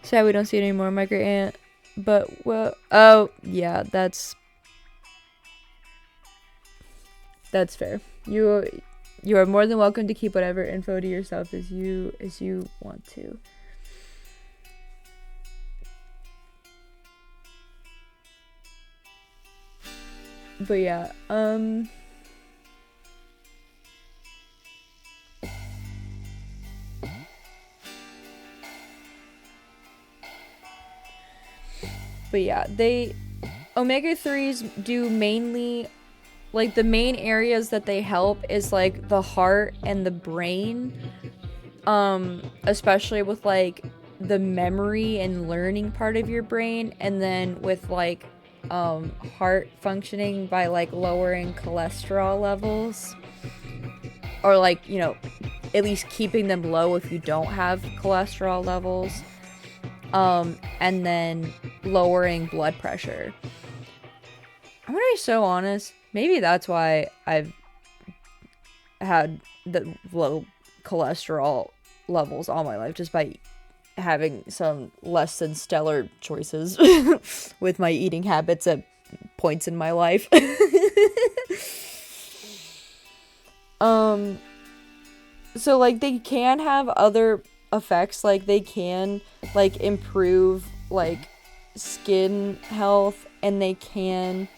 Sad we don't see it anymore, my great aunt. But, well, oh, yeah, that's fair. You are more than welcome to keep whatever info to yourself as you want to. But yeah, but yeah, omega-3s do mainly, like, the main areas that they help is, like, the heart and the brain, especially with, like, the memory and learning part of your brain, and then with, like, heart functioning by, like, lowering cholesterol levels, or, like, you know, at least keeping them low if you don't have cholesterol levels, and then lowering blood pressure. I'm gonna be so honest, maybe that's why I've had the low cholesterol levels all my life, just by having some less than stellar choices with my eating habits at points in my life. So, like, they can have other effects, like, they can, like, improve, like, skin health, and they can,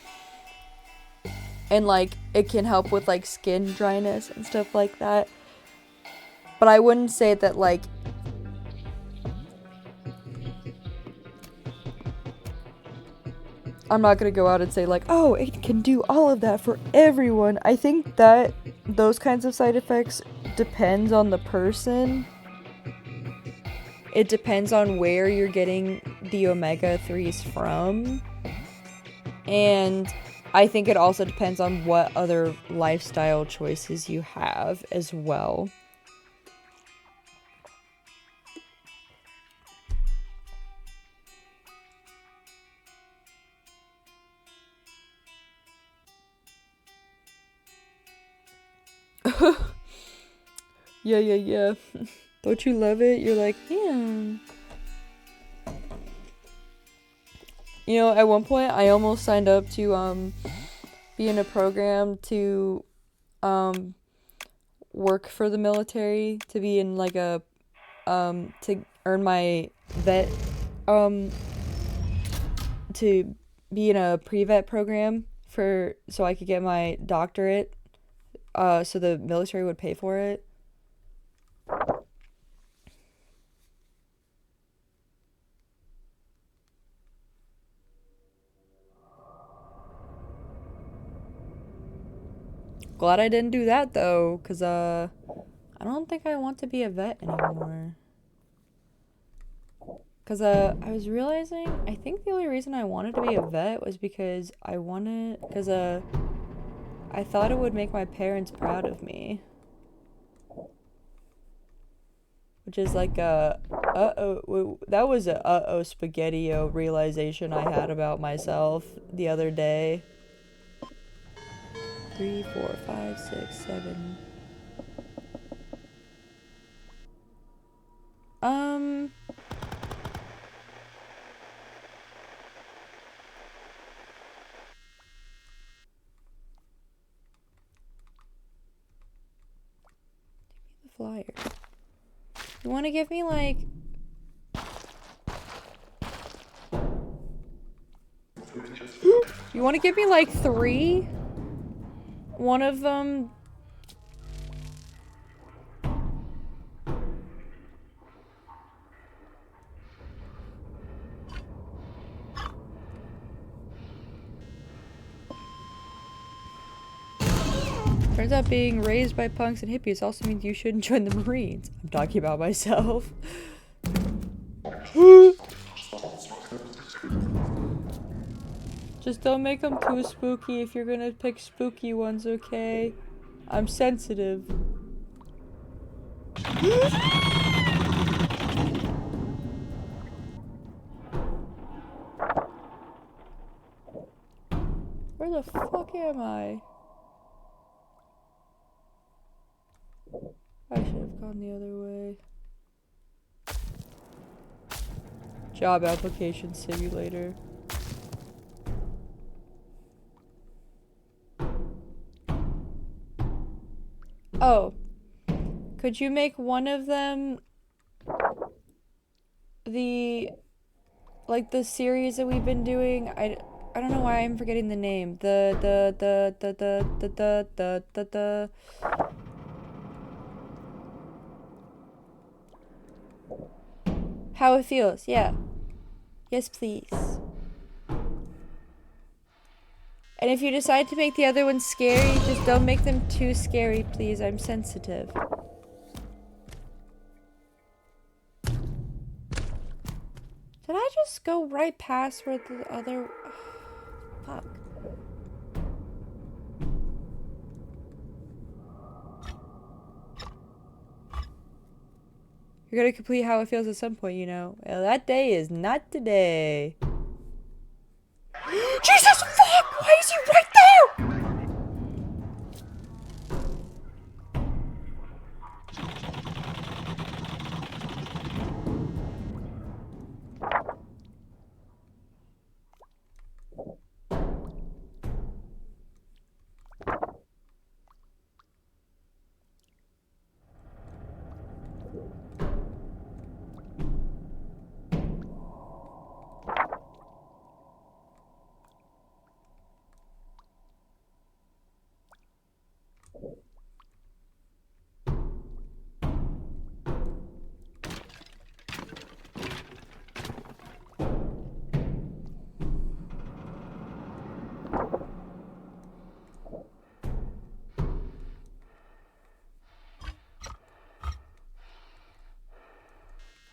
and, like, it can help with, like, skin dryness and stuff like that. But I wouldn't say that, like, I'm not gonna go out and say, like, oh, it can do all of that for everyone. I think that those kinds of side effects depends on the person. It depends on where you're getting the omega-3s from. And I think it also depends on what other lifestyle choices you have as well. Yeah. Don't you love it? You're like, yeah. You know, at one point, I almost signed up to, be in a program to, work for the military, to be in, like, a, to earn my vet, to be in a pre-vet program so I could get my doctorate, so the military would pay for it. Glad I didn't do that, though, because, I don't think I want to be a vet anymore. Because, I was realizing, I think the only reason I wanted to be a vet was because I thought it would make my parents proud of me. Which is like that was a spaghetti-o realization I had about myself the other day. 3, 4, 5, 6, 7. Um. The flyer. You want to give me like... You want to give me like 3? One of them... Turns out being raised by punks and hippies also means you shouldn't join the Marines. I'm talking about myself. Just don't make them too spooky if you're gonna pick spooky ones, okay? I'm sensitive. Where the fuck am I? I should have gone the other way. Job application simulator. Oh. Could you make one of them the series that we've been doing? I don't know why I'm forgetting the name. How it feels, yeah. Yes, please. And if you decide to make the other ones scary, just don't make them too scary, please. I'm sensitive. Did I just go right past where the other... Fuck. You're gonna complete How It Feels at some point, you know. Well, that day is not today. Jesus fuck! Why is he right there?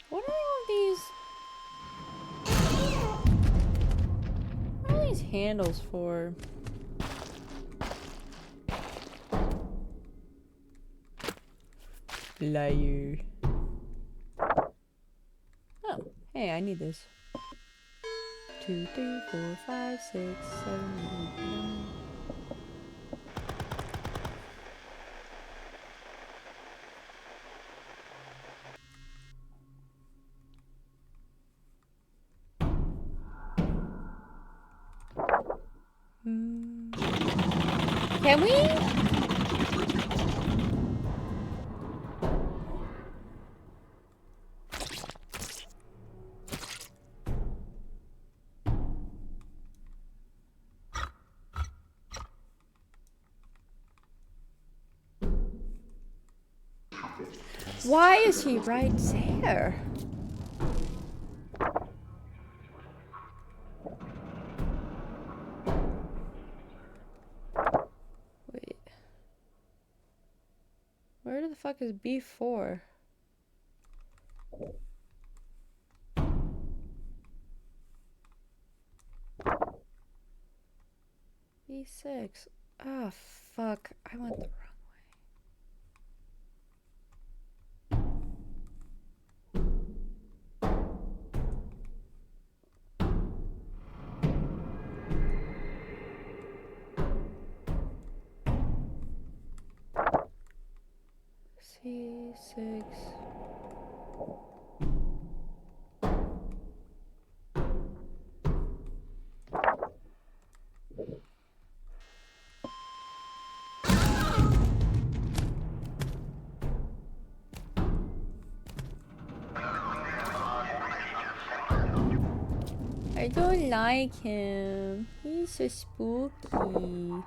What are all these... What are these handles for? Liar. Oh, hey, I need this. 2, 3, 4, 5, 6, 7, 8, 9. Can we? Why is he right there? Wait. Where the fuck is B4? B6. Ah, fuck. I went the wrong way. C6. don't like him. He's so spooky.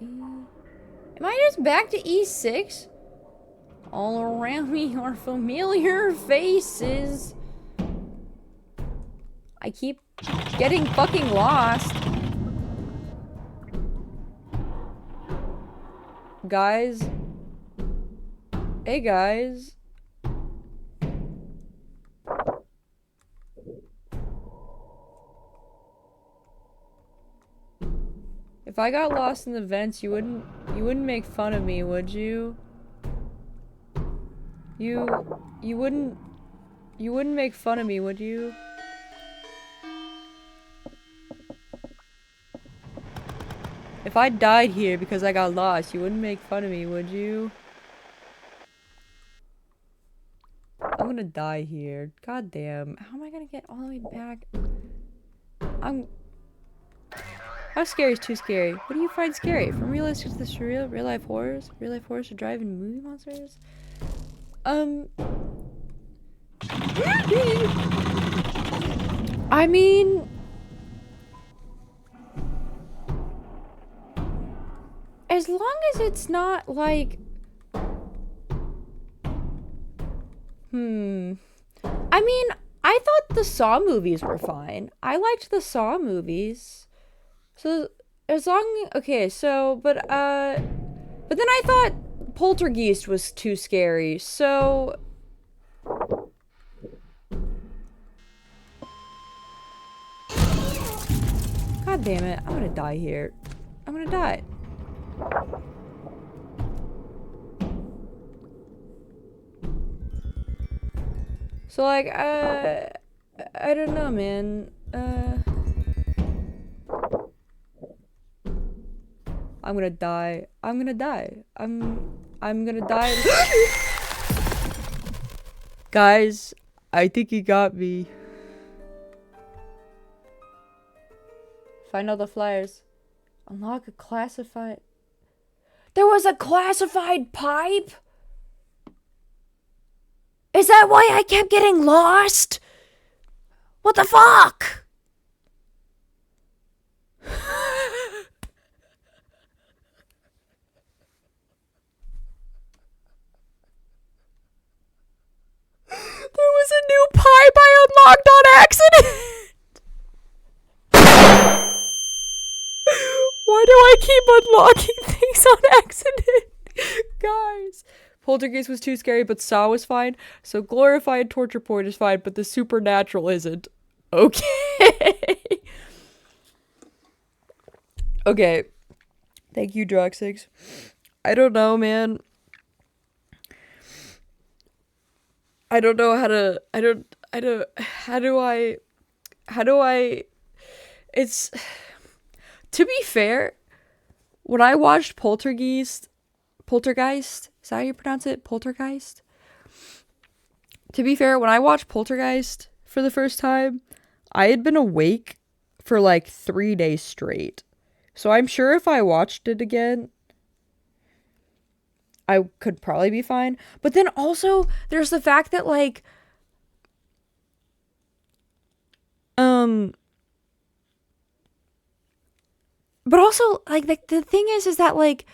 Am I just back to E6? All around me are familiar faces. I keep getting fucking lost. Guys. Hey guys. If I got lost in the vents, you wouldn't make fun of me, would you? You wouldn't make fun of me, would you? If I died here because I got lost, you wouldn't make fun of me, would you? I'm gonna die here. God damn. How am I gonna get all the way back? How scary is too scary? What do you find scary? From realistic to this real life horrors? Real life horrors to driving movie monsters? I mean, as long as it's not like, I mean, I thought the Saw movies were fine. I liked the Saw movies. So, as long, okay, so, but then I thought Poltergeist was too scary, so... God damn it, I'm gonna die here. I'm gonna die. So, like, I don't know, man. I'm gonna die. I'm gonna die. I'm gonna die. Guys, I think he got me. Find all the flyers. Unlock a classified... There was a classified pipe? Is that why I kept getting lost? What the fuck? There was a new pipe I unlocked on accident. Why do I keep unlocking things on accident? Guys. Poltergeist was too scary, but Saw was fine. So glorified torture porn is fine, but the supernatural isn't. Okay. Okay. Thank you, Droxix. I don't know, man. I don't know how to... How do I... It's... To be fair, when I watched Poltergeist, is that how you pronounce it? Poltergeist? To be fair, when I watched Poltergeist for the first time, I had been awake for like 3 days straight. So I'm sure if I watched it again, I could probably be fine. But then also, there's the fact that like, but also, like, the thing is that, like,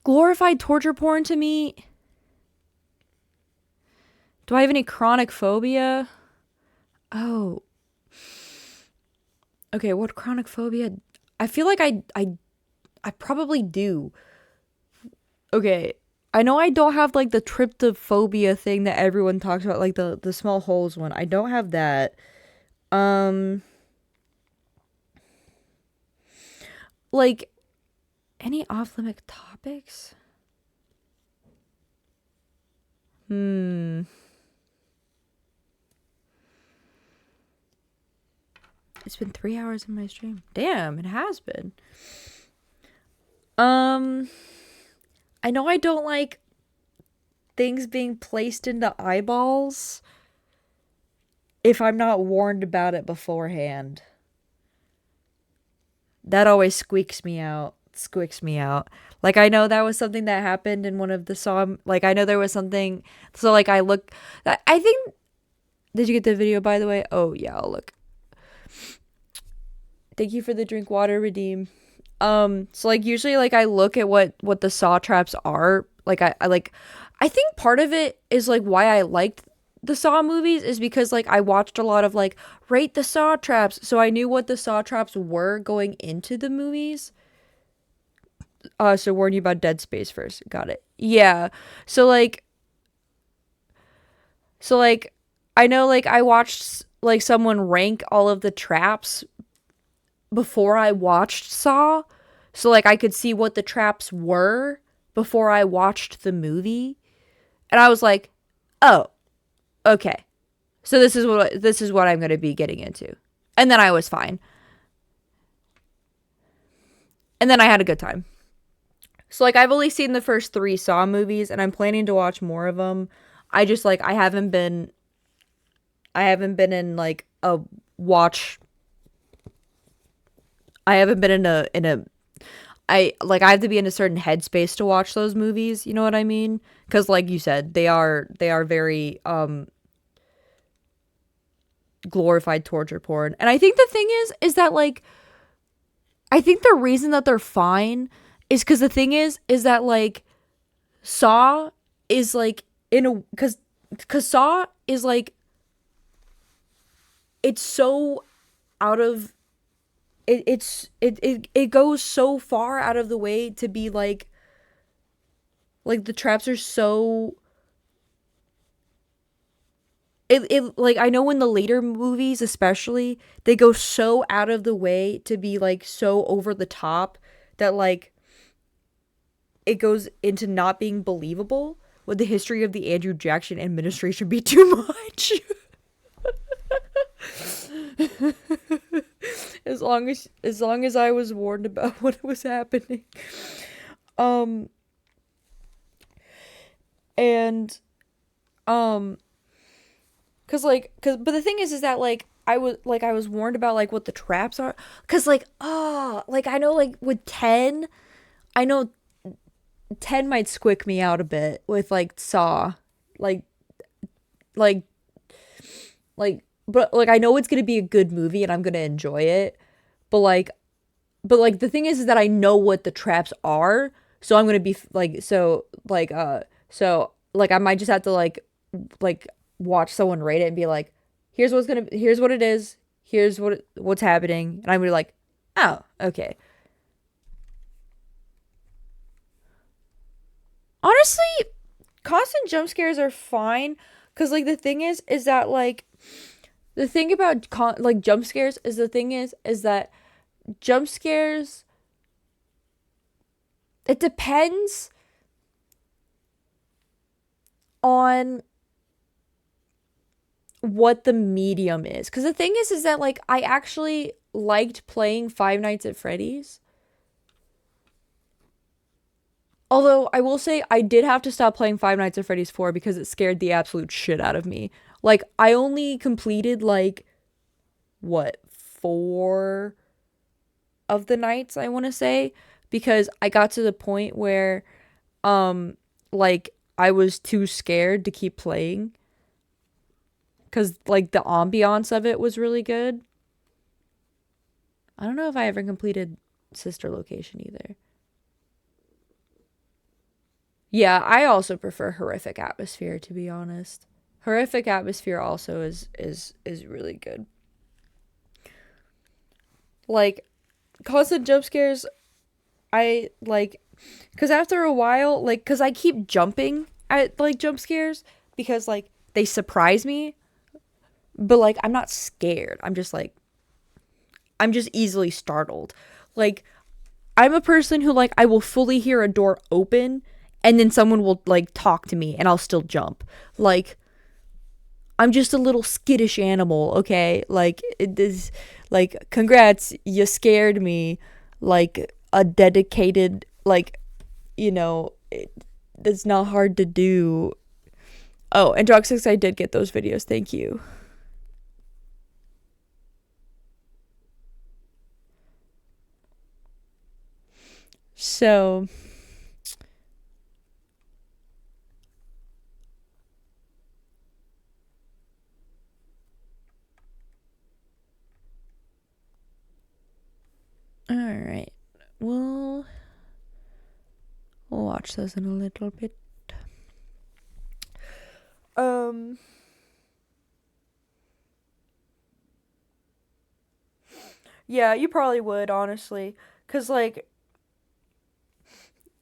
glorified torture porn to me... Do I have any chronic phobia? Oh. Okay, what chronic phobia? I feel like I probably do. Okay, I know I don't have, like, the tryptophobia thing that everyone talks about, like, the small holes one. I don't have that. Like, any off-limit topics? It's been 3 hours in my stream. Damn, it has been. I know I don't like things being placed into eyeballs if I'm not warned about it beforehand. That always squeaks me out. Like, I know that was something that happened in one of the Saw... Like, I know there was something... So, like, I think Did you get the video, by the way? Oh, yeah, I'll look. Thank you for the drink water redeem. So like usually like I look at what the saw traps are. Like I think part of it is like why I liked the Saw movies is because like I watched a lot of like rate the Saw traps, so I knew what the Saw traps were going into the movies. So warn you about Dead Space first. Got it. Yeah. So like I know like I watched like someone rank all of the traps before I watched Saw. So like I could see what the traps were before I watched the movie. And I was like, "Oh, okay. So this is what I'm going to be getting into." And then I was fine. And then I had a good time. So like I've only seen the first 3 Saw movies and I'm planning to watch more of them. I just like I haven't been in like a watch I haven't been in a I have to be in a certain headspace to watch those movies, you know what I mean? Cuz like you said, they are very glorified torture porn. And I think the thing is that like I think the reason that they're fine is cuz the thing is that like Saw is like in a cuz Saw is like it's so out of it goes so far out of the way to be like the traps are so it like I know in the later movies especially they go so out of the way to be like so over the top that like it goes into not being believable. Would the history of the Andrew Jackson administration be too much? as long as I was warned about what was happening. Um and but the thing is that like I was warned about like what the traps are cuz like like I know like with 10 I know 10 might squick me out a bit with like Saw like like but like I know it's going to be a good movie and I'm going to enjoy it but like the thing is that I know what the traps are so I'm going to be like so like I might just have to like watch someone rate it and be like here's what it is, here's what's happening, and I'm gonna be like, oh, okay. Honestly, constant jump scares are fine because like the thing is that like the thing about like jump scares is the thing is that jump scares it depends on what the medium is. Because the thing is that like I actually liked playing Five Nights at Freddy's. Although I will say I did have to stop playing Five Nights at Freddy's 4 because it scared the absolute shit out of me. Like I only completed like what 4 of the nights I want to say because I got to the point where like I was too scared to keep playing because like the ambiance of it was really good. I don't know if I ever completed Sister Location either. Yeah, I also prefer Horrific Atmosphere, to be honest. Horrific Atmosphere also is really good. Like constant jump scares I like cuz after a while like cuz I keep jumping at like jump scares because like they surprise me, but like I'm not scared. I'm just easily startled. Like I'm a person who like I will fully hear a door open and then someone will like talk to me and I'll still jump. Like I'm just a little skittish animal, okay? Like it is like congrats, you scared me. Like a dedicated like it's not hard to do. Oh, and Drug6 I did get those videos. Thank you. So All right. We'll watch this in a little bit. Yeah, you probably would, honestly. 'Cause like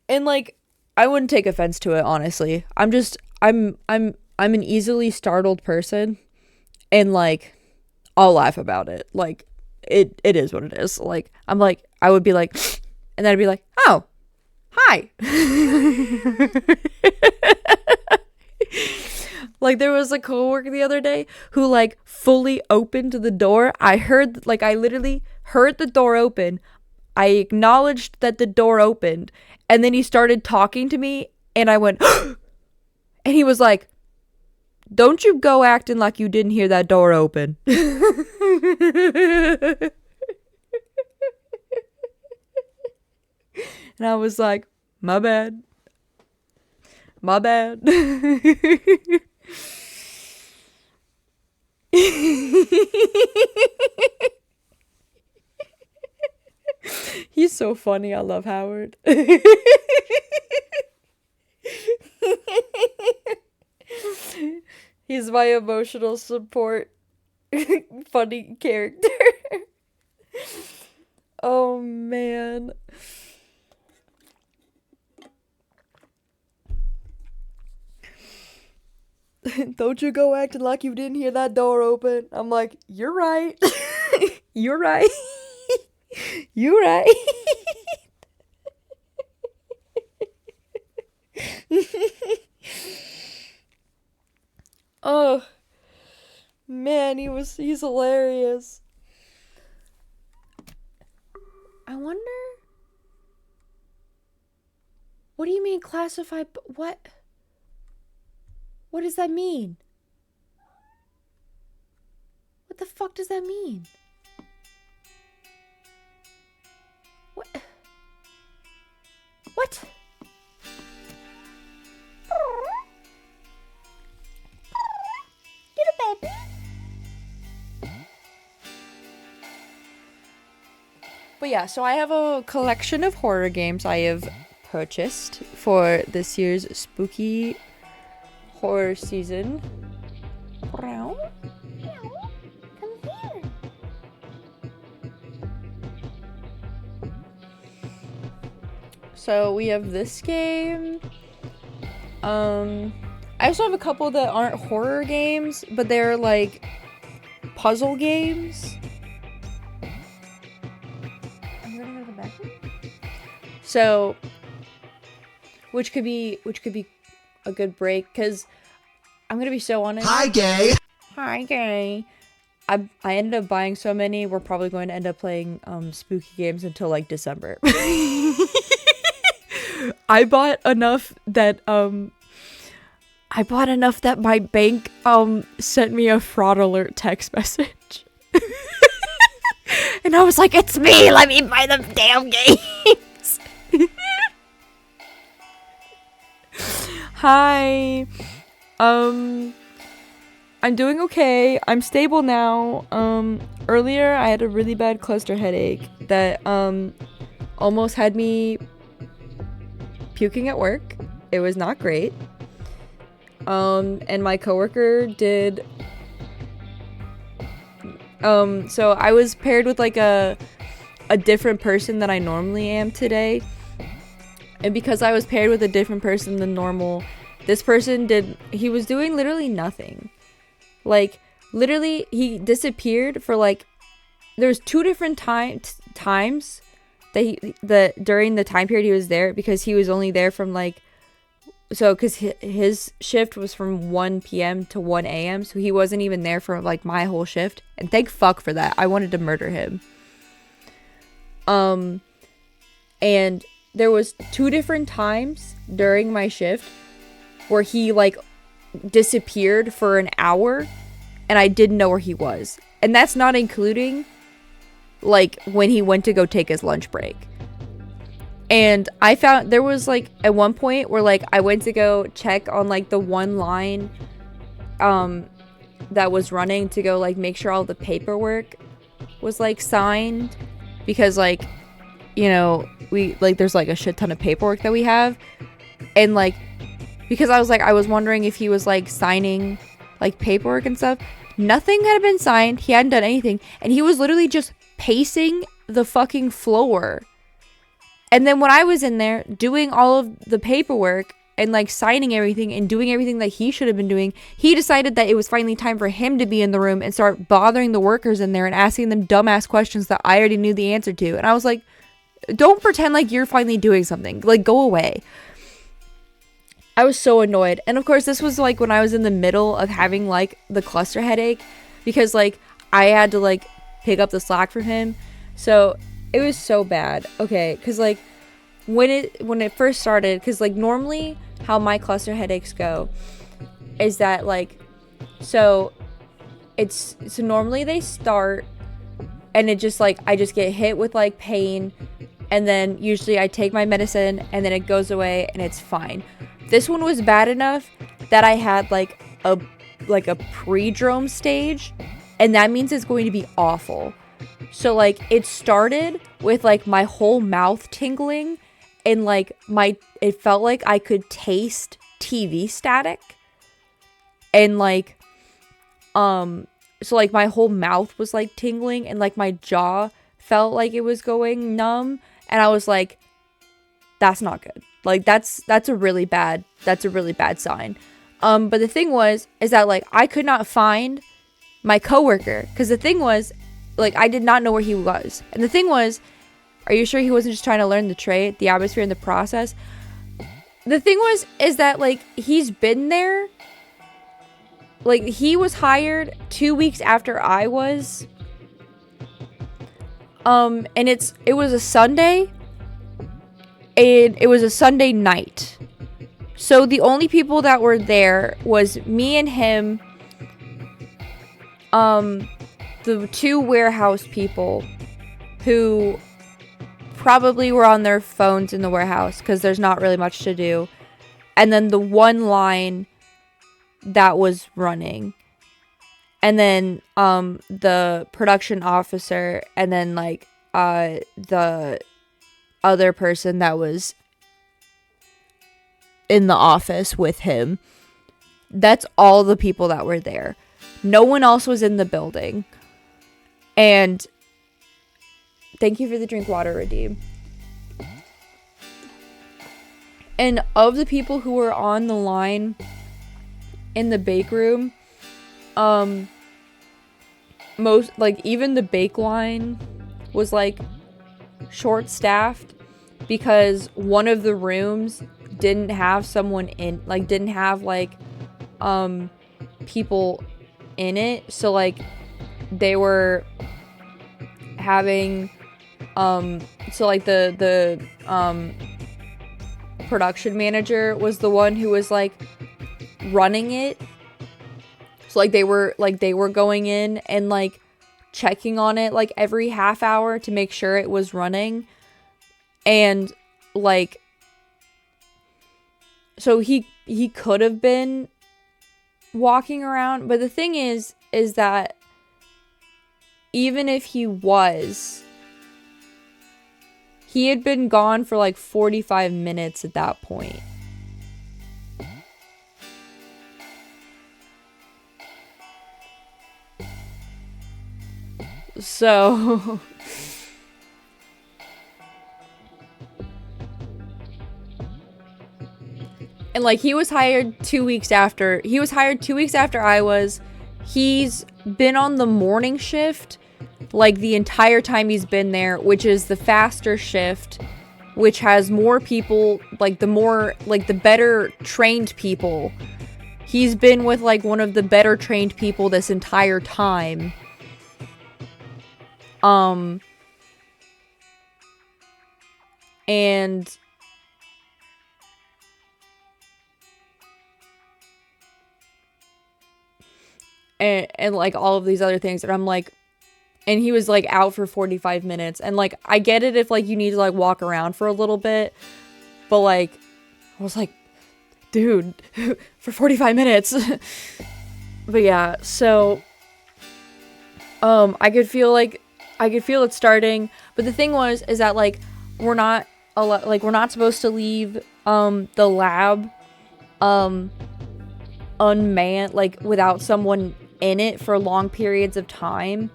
and like I wouldn't take offense to it, honestly. I'm an easily startled person, and like I'll laugh about it. Like it is what it is. Like I'm like I would be like and then I'd be like, "Oh, hi." Like there was a coworker the other day who like fully opened the door. I literally heard the door open. I acknowledged that the door opened, and then he started talking to me, and I went and he was like, "Don't you go acting like you didn't hear that door open." And I was like, "My bad. My bad." He's so funny. I love Howard. He's my emotional support funny character. Oh man. Don't you go acting like you didn't hear that door open. I'm like, you're right. You're right. You're right. Oh man, he's hilarious. I wonder, what do you mean classified? What does that mean? What the fuck does that mean? What? What? Little baby. But yeah, so I have a collection of horror games I have purchased for this year's spooky horror season. Come here. So we have this game. I also have a couple that aren't horror games, but they're like puzzle games. I'm gonna go to the bathroom. So, which could be a good break, because I'm gonna be so honest. Hi, gay. Hi, gay. I ended up buying so many. We're probably going to end up playing spooky games until like December. I bought enough that my bank sent me a fraud alert text message. And I was like, "It's me. Let me buy the damn games." Hi. I'm doing okay. I'm stable now. Earlier I had a really bad cluster headache that almost had me puking at work. It was not great. And my coworker did so I was paired with like a different person than I normally am today. And because I was paired with a different person than normal, this person he was doing literally nothing. Like, literally, he disappeared for like, there's 2 different times that during the time period he was there, because he was only there from like, so because his shift was from 1 p.m. to 1 a.m. So he wasn't even there for like my whole shift. And thank fuck for that. I wanted to murder him. And there was 2 different times during my shift where he like disappeared for an hour and I didn't know where he was. And that's not including like when he went to go take his lunch break. And I found there was like at one point where like I went to go check on like the one line that was running to go like make sure all the paperwork was like signed, because like you know, we like there's like a shit ton of paperwork that we have, and like because I was wondering if he was like signing like paperwork and stuff. Nothing had been signed. He hadn't done anything, and he was literally just pacing the fucking floor. And then when I was in there doing all of the paperwork and like signing everything and doing everything that he should have been doing, he decided that it was finally time for him to be in the room and start bothering the workers in there and asking them dumbass questions that I already knew the answer to. And I was like, don't pretend like you're finally doing something. Like, go away. I was so annoyed. And of course, this was like when I was in the middle of having like the cluster headache, because like I had to like pick up the slack for him. So it was so bad. Okay, because like when it first started, because like normally how my cluster headaches go is that like so normally they start and it just like I just get hit with like pain, and then usually I take my medicine and then it goes away and it's fine. This one was bad enough that I had like a pre-drome stage, and that means it's going to be awful. So like it started with like my whole mouth tingling, and like it felt like I could taste TV static, and like so like my whole mouth was like tingling, and like my jaw felt like it was going numb, and I was like, that's not good. Like that's a really bad sign. But the thing is that like I could not find my coworker, because the thing was like I did not know where he was. And the thing was, are you sure he wasn't just trying to learn the trade, the atmosphere, and the process? The thing is that like he's been there. Like he was hired 2 weeks after I was. And it was a Sunday. And it was a Sunday night. So the only people that were there was me and him, the two warehouse people who probably were on their phones in the warehouse because there's not really much to do, and then the one line that was running, and then the production officer, and then like the other person that was in the office with him. That's all the people that were there. No one else was in the building. And thank you for the drink water, Redeem. And of the people who were on the line in the bake room, most like even the bake line was like short staffed, because one of the rooms didn't have someone in, like didn't have like people in it, so like they were having so like the production manager was the one who was like running it, so like they were going in and like checking on it like every half hour to make sure it was running. And like so he could have been walking around, but the thing is that even if he was, he had been gone for like 45 minutes at that point. So and like he was hired 2 weeks after I was. He's been on the morning shift like the entire time he's been there, which is the faster shift, which has more people, like the better trained people. He's been with like one of the better trained people this entire time. And like all of these other things, and I'm like, and he was like out for 45 minutes, and like I get it if like you need to like walk around for a little bit, but like I was like, dude, for 45 minutes. But yeah, so I could feel it starting, but the thing is that like we're not we're not supposed to leave the lab unmanned, like without someone in it for long periods of time,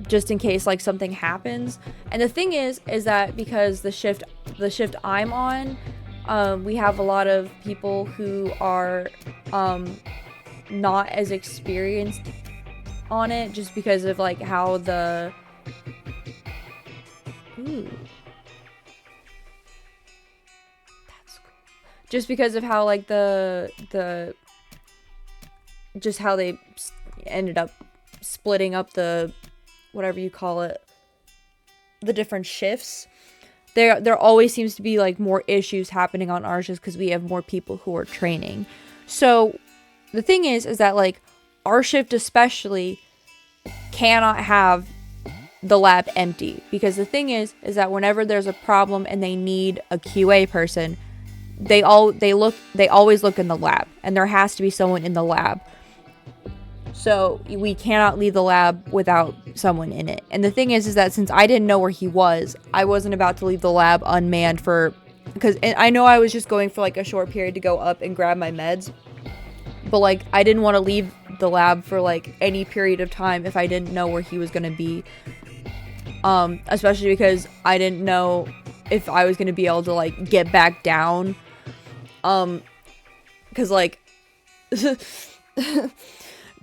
just in case like something happens. And the thing is that because the shift I'm on, we have a lot of people who are not as experienced on it, just because of like how the just because of how like the just how they ended up splitting up the whatever you call it, the different shifts. There always seems to be like more issues happening on our shifts because we have more people who are training. So the thing is that like our shift especially cannot have the lab empty, because the thing is that whenever there's a problem and they need a QA person, they always look in the lab, and there has to be someone in the lab. So we cannot leave the lab without someone in it. And the thing is that since I didn't know where he was, I wasn't about to leave the lab unmanned because I know I was just going for like a short period to go up and grab my meds. But like I didn't want to leave the lab for like any period of time if I didn't know where he was going to be. Especially because I didn't know if I was going to be able to like get back down. Because like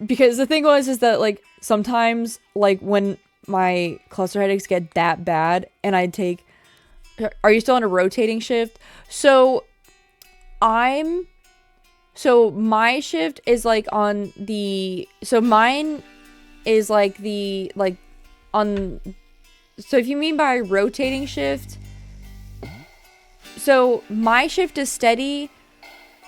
because the thing is that like sometimes like when my cluster headaches get that bad and are you still on a rotating shift? So my shift is like on mine is like so if you mean by rotating shift, so my shift is steady.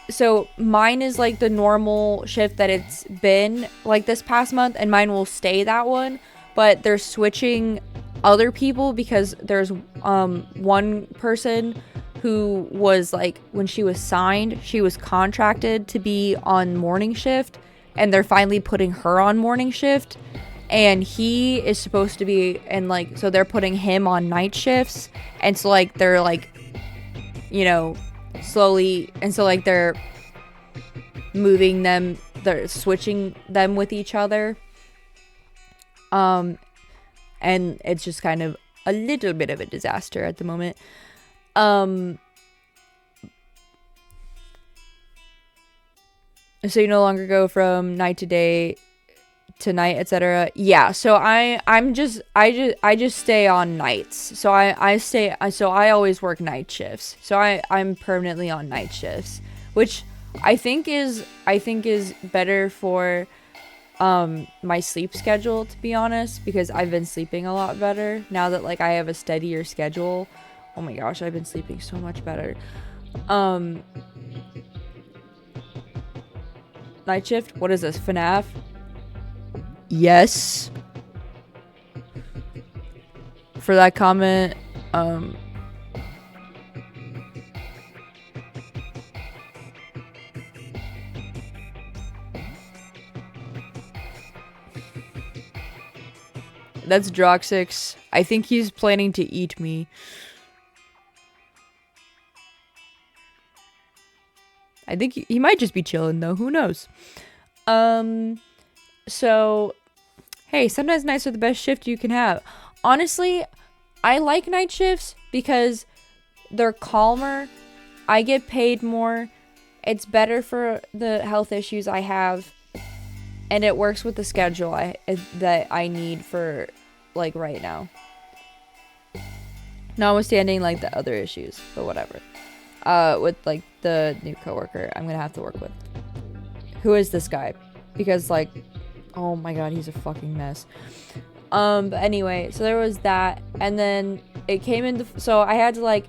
So mine is like the normal shift that it's been like this past month, and mine will stay that one. But they're switching other people because there's one person who was like, when she was signed, she was contracted to be on morning shift, and they're finally putting her on morning shift, and he is supposed to be, and like so they're putting him on night shifts, and so like they're like, you know, slowly, and so like they're switching them with each other, and it's just kind of a little bit of a disaster at the moment. So you no longer go from night to day to night, etc. Yeah, so I just stay on nights. So I always work night shifts. So I'm permanently on night shifts, which I think is better for my sleep schedule, to be honest, because I've been sleeping a lot better now that like I have a steadier schedule. Oh my gosh, I've been sleeping so much better. Night shift? What is this? FNAF? Yes. For that comment, that's Droxix. I think he's planning to eat me. I think he might just be chilling though. Who knows? So, hey, sometimes nights are the best shift you can have. Honestly, I like night shifts because they're calmer. I get paid more. It's better for the health issues I have. And it works with the schedule that I need for, like, right now. Notwithstanding, like, the other issues. But whatever. With, like, the new coworker I'm gonna have to work with. Who is this guy? Because, like, oh my god, he's a fucking mess. But anyway, so there was that. And then it came into... So I had to, like,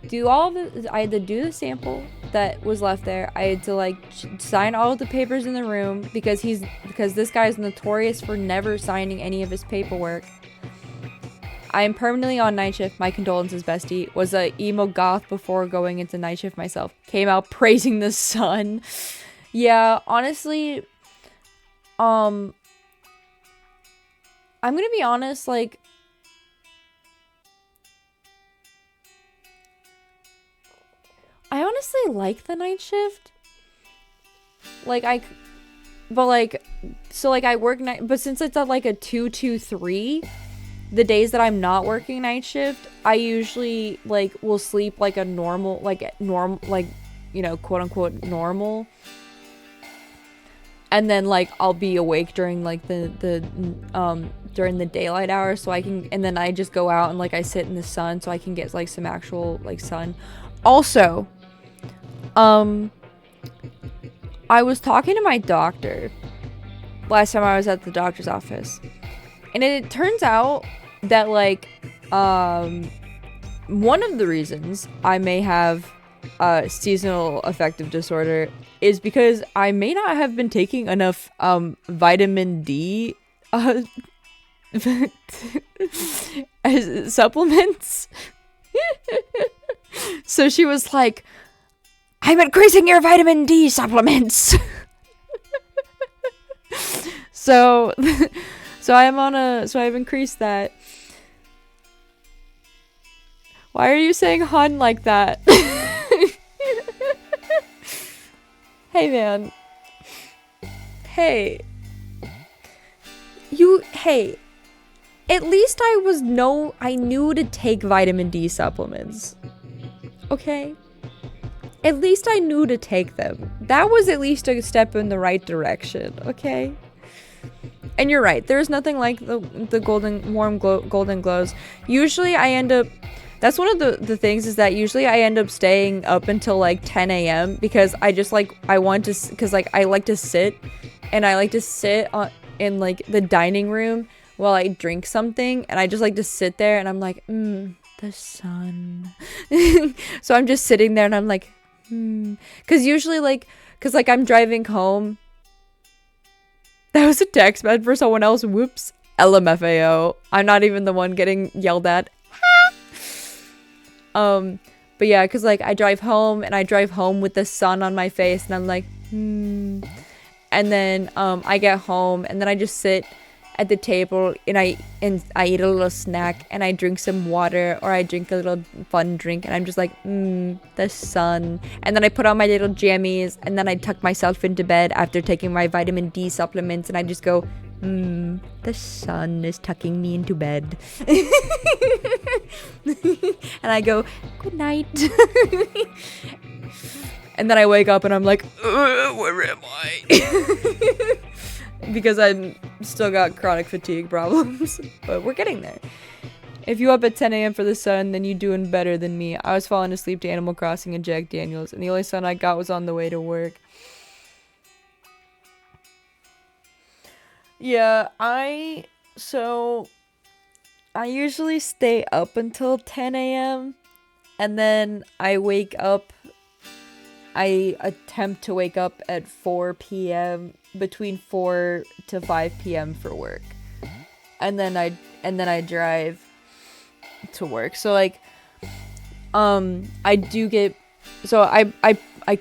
do all the... I had to do the sample that was left there. I had to, like, sign all of the papers in the room because this guy's notorious for never signing any of his paperwork. I am permanently on night shift. My condolences, bestie. Was a emo goth before going into night shift myself. Came out praising the sun. Yeah, honestly, I'm gonna be honest, like, honestly like the night shift. Like I work night, but since it's at like a 2-2-3, the days that I'm not working night shift, I usually like will sleep like a normal, you know, quote unquote normal. And then like I'll be awake during like during the daylight hours, so I can, and then I just go out and like I sit in the sun so I can get like some actual like sun. Also, I was talking to my doctor last time I was at the doctor's office, and it turns out that like one of the reasons I may have seasonal affective disorder is because I may not have been taking enough vitamin D as supplements. So she was like, I'm increasing your vitamin D supplements. So I've increased that. Why are you saying hun like that? Hey man. Hey. At least I knew to take vitamin D supplements. Okay? At least I knew to take them. That was at least a step in the right direction, okay? And you're right, there's nothing like the golden glows. Usually I end up, that's one of the things, is that usually I end up staying up until like 10 a.m. because I just like, I want to, because like I like to sit, and I like to sit in like the dining room while I drink something, and I just like to sit there and I'm like, the sun. So I'm just sitting there and I'm like, because usually like, because like I'm driving home. That was a text meant for someone else. Whoops. LMFAO. I'm not even the one getting yelled at. But yeah, because like I drive home with the sun on my face, and I'm like, And then I get home, and then I just sit at the table and I eat a little snack, and I drink some water, or I drink a little fun drink, and I'm just like, the sun. And then I put on my little jammies, and then I tuck myself into bed after taking my vitamin D supplements, and I just go, the sun is tucking me into bed. And I go, good night. And then I wake up and I'm like, where am I? Because I still got chronic fatigue problems. But we're getting there. If you up at 10 a.m. for the sun, then you doing better than me. I was falling asleep to Animal Crossing and Jack Daniels, and the only sun I got was on the way to work. Yeah, I usually stay up until 10 a.m. and then I wake up. I attempt to wake up at 4 p.m. between 4 to 5 p.m. for work. And then I drive to work. So like I do get, so I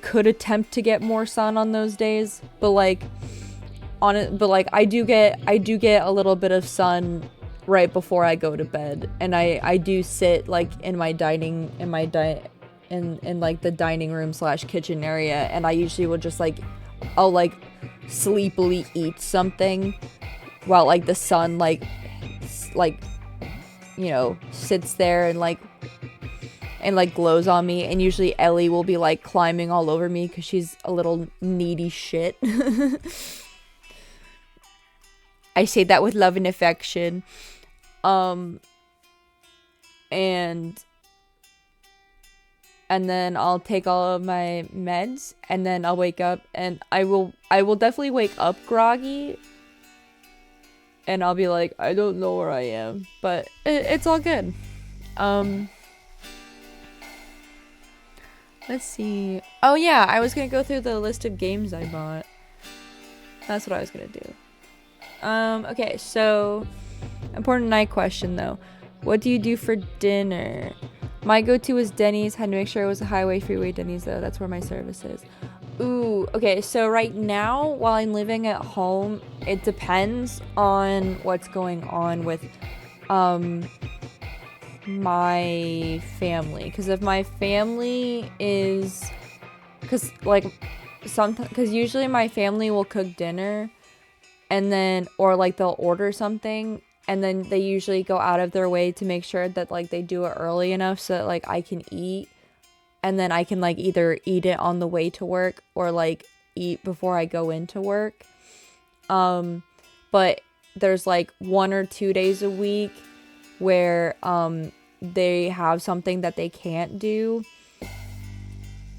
could attempt to get more sun on those days, but like on it, but like I do get a little bit of sun right before I go to bed, and I do sit like in like the dining room / kitchen area, and I usually will just like, I'll like sleepily eat something while like the sun like you know sits there and like glows on me, and usually Ellie will be like climbing all over me because she's a little needy shit. I say that with love and affection. And then I'll take all of my meds, and then I'll wake up, and I will definitely wake up groggy, and I'll be like, I don't know where I am, but it's all good. Let's see. Oh yeah, I was gonna go through the list of games I bought. That's what I was gonna do. Okay, so important night question though. What do you do for dinner? My go-to is Denny's. Had to make sure it was a highway freeway Denny's though. That's where my service is. Ooh, okay, so right now, while I'm living at home, it depends on what's going on with my family. Because if my family is because like sometimes, because usually my family will cook dinner, and then or like they'll order something, and then they usually go out of their way to make sure that like they do it early enough so that like I can eat, and then I can like either eat it on the way to work or like eat before I go into work. But there's like 1 or 2 days a week where they have something that they can't do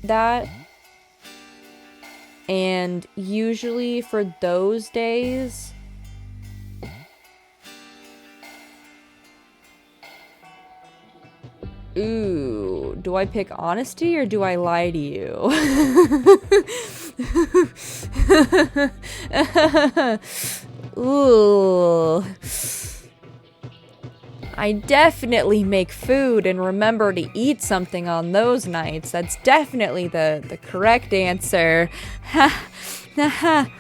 that. And usually for those days, ooh, do I pick honesty or do I lie to you? Ooh. I definitely make food and remember to eat something on those nights. That's definitely the correct answer. Ha ha.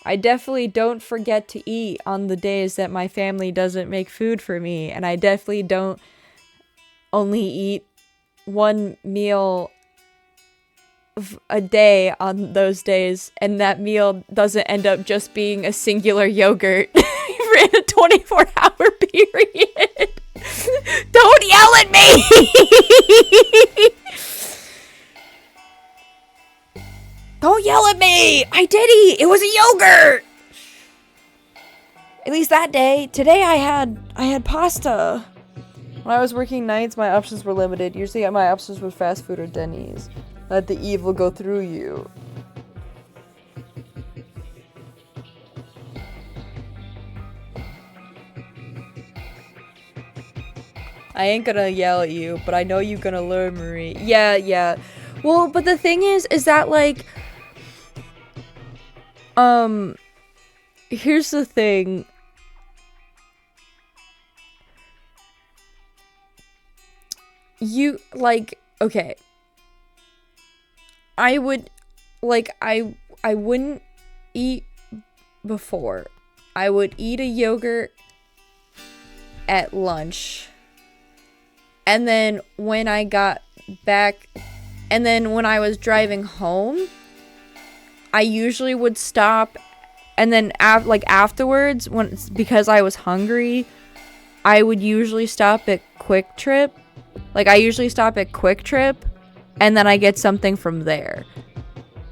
I definitely don't forget to eat on the days that my family doesn't make food for me, and I definitely don't only eat one meal a day on those days, and that meal doesn't end up just being a singular yogurt in a 24-hour period. Don't yell at me! Don't yell at me! I did eat! It was a yogurt! At least that day. Today I had pasta. When I was working nights, my options were limited. Usually my options were fast food or Denny's. Let the evil go through you. I ain't gonna yell at you, but I know you're gonna learn, Marie. Yeah. Well, but the thing is that, like, here's the thing. You, like, okay. I would, like, I wouldn't eat before. I would eat a yogurt at lunch. And then when I got back, and then when I was driving home, I usually would stop, and then afterwards, because I was hungry, I would usually stop at Quick Trip. Like, I usually stop at Quick Trip, and then I get something from there.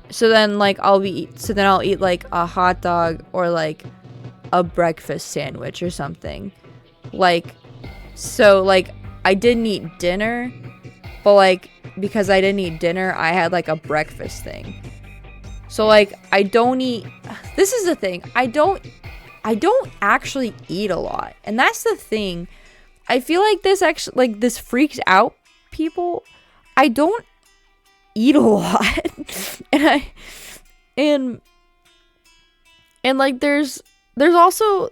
So then, like, I'll eat, like, a hot dog or, like, a breakfast sandwich or something. Like, so, like, I didn't eat dinner, but, like, because I didn't eat dinner, I had, like, a breakfast thing. So, like, I don't eat... This is the thing. I don't actually eat a lot. And that's the thing. I feel like this actually... Like, this freaks out people. I don't eat a lot. and like, there's also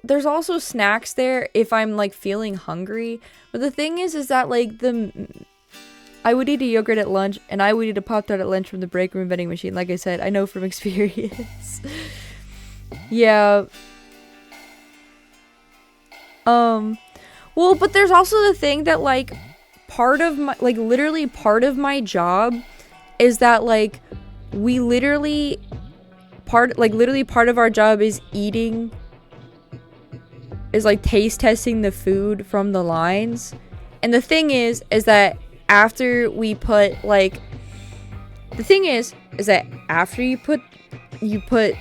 snacks there if I'm, like, feeling hungry. But the thing is that, like, I would eat a yogurt at lunch, and I would eat a Pop-Tart at lunch from the break room vending machine. Like I said, I know from experience. Yeah. Well, but there's also the thing that, like, literally part of my job is that, like, part of our job is like taste testing the food from the lines. And the thing is that after we put, like, after you put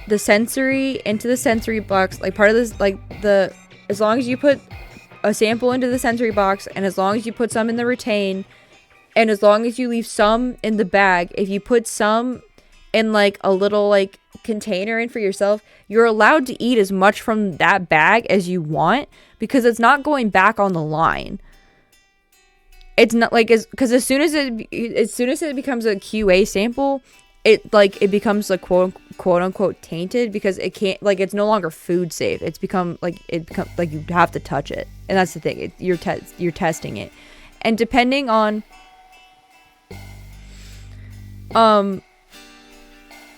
the sensory into the sensory box, like, part of this, like, as long as you put a sample into the sensory box, and as long as you put some in the retain, and as long as you leave some in the bag, if you put some in, like, a little, like, container in for yourself, you're allowed to eat as much from that bag as you want, because it's not going back on the line. It's not like, because as soon as it becomes a QA sample, it becomes, like, quote unquote tainted, because it can't, like, it's no longer food safe. It becomes like you have to touch it, and that's the thing. You're testing it, and depending on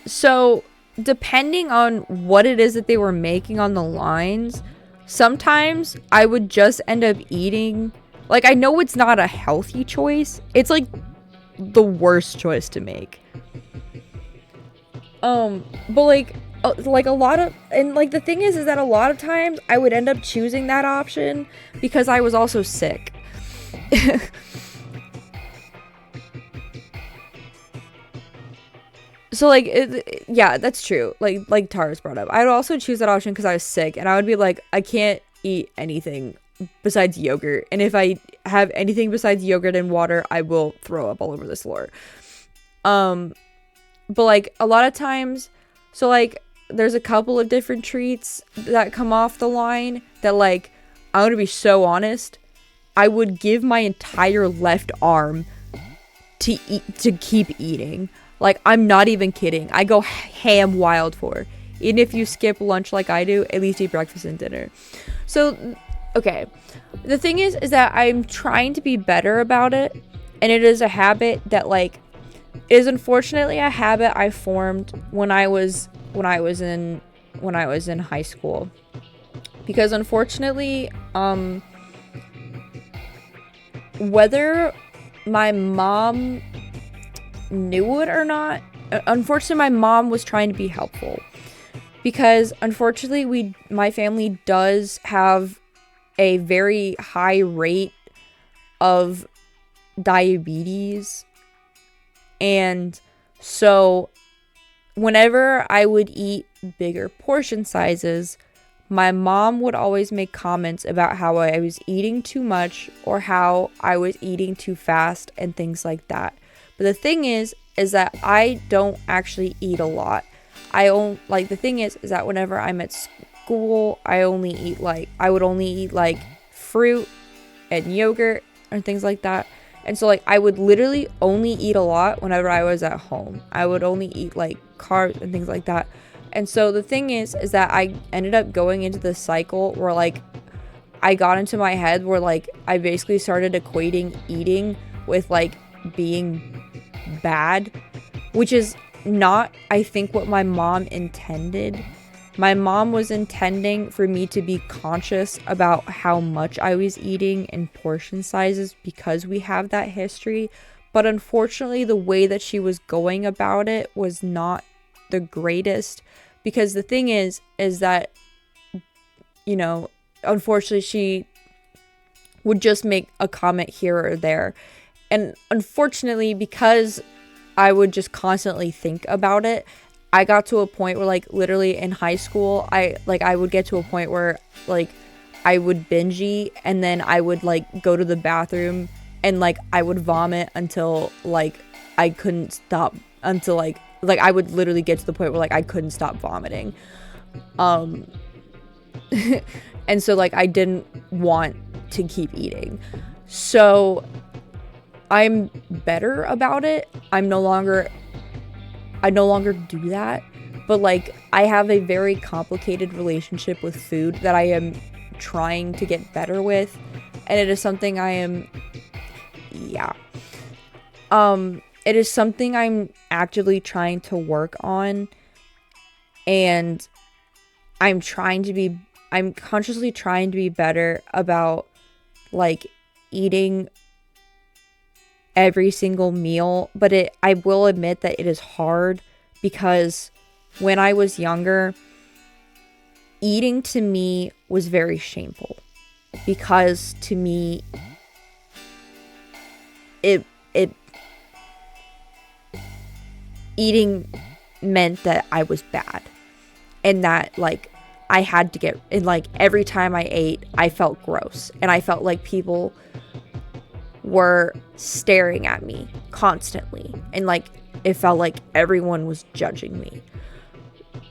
so depending on what it is that they were making on the lines, sometimes I would just end up eating, like, I know it's not a healthy choice. It's like the worst choice to make. But like a lot of, and like the thing is that a lot of times I would end up choosing that option because I was also sick. So like yeah, that's true. Like Tara's brought up, I would also choose that option because I was sick, and I would be like, I can't eat anything besides yogurt, and if I have anything besides yogurt and water, I will throw up all over this floor. But like a lot of times, so like there's a couple of different treats that come off the line that, like, I'm gonna be so honest, I would give my entire left arm to keep eating. Like, I'm not even kidding. I go ham wild for. Even if you skip lunch like I do, at least eat breakfast and dinner. So, okay. The thing is that I'm trying to be better about it. And it is a habit that, like, is unfortunately a habit I formed when I was in high school. Because unfortunately, whether my mom knew it or not, unfortunately my mom was trying to be helpful, because unfortunately my family does have a very high rate of diabetes, and so whenever I would eat bigger portion sizes, my mom would always make comments about how I was eating too much or how I was eating too fast and things like that. But the thing is that I don't actually eat a lot. The thing is that whenever I'm at school, I would only eat like fruit and yogurt and things like that. And so like I would literally only eat a lot whenever I was at home. I would only eat like carbs and things like that. And so the thing is that I ended up going into this cycle where like I got into my head where like I basically started equating eating with like being bad, which is not, I think, what my mom intended. My mom was intending for me to be conscious about how much I was eating and portion sizes because we have that history, but unfortunately the way that she was going about it was not the greatest, because the thing is that, you know, unfortunately she would just make a comment here or there. And unfortunately, because I would just constantly think about it, I got to a point where like literally in high school, I would get to a point where like I would binge eat, and then I would like go to the bathroom and like I would vomit until like I couldn't stop, until like I would literally get to the point where like I couldn't stop vomiting. And so like I didn't want to keep eating. So I'm better about it. I no longer do that, but like I have a very complicated relationship with food that I am trying to get better with, and it is something it is something I'm actively trying to work on, and I'm consciously trying to be better about like eating every single meal. But I will admit that it is hard, because when I was younger, eating to me was very shameful, because to me it eating meant that I was bad, and that like I had to get, and like every time I ate I felt gross, and I felt like people were staring at me constantly, and like it felt like everyone was judging me,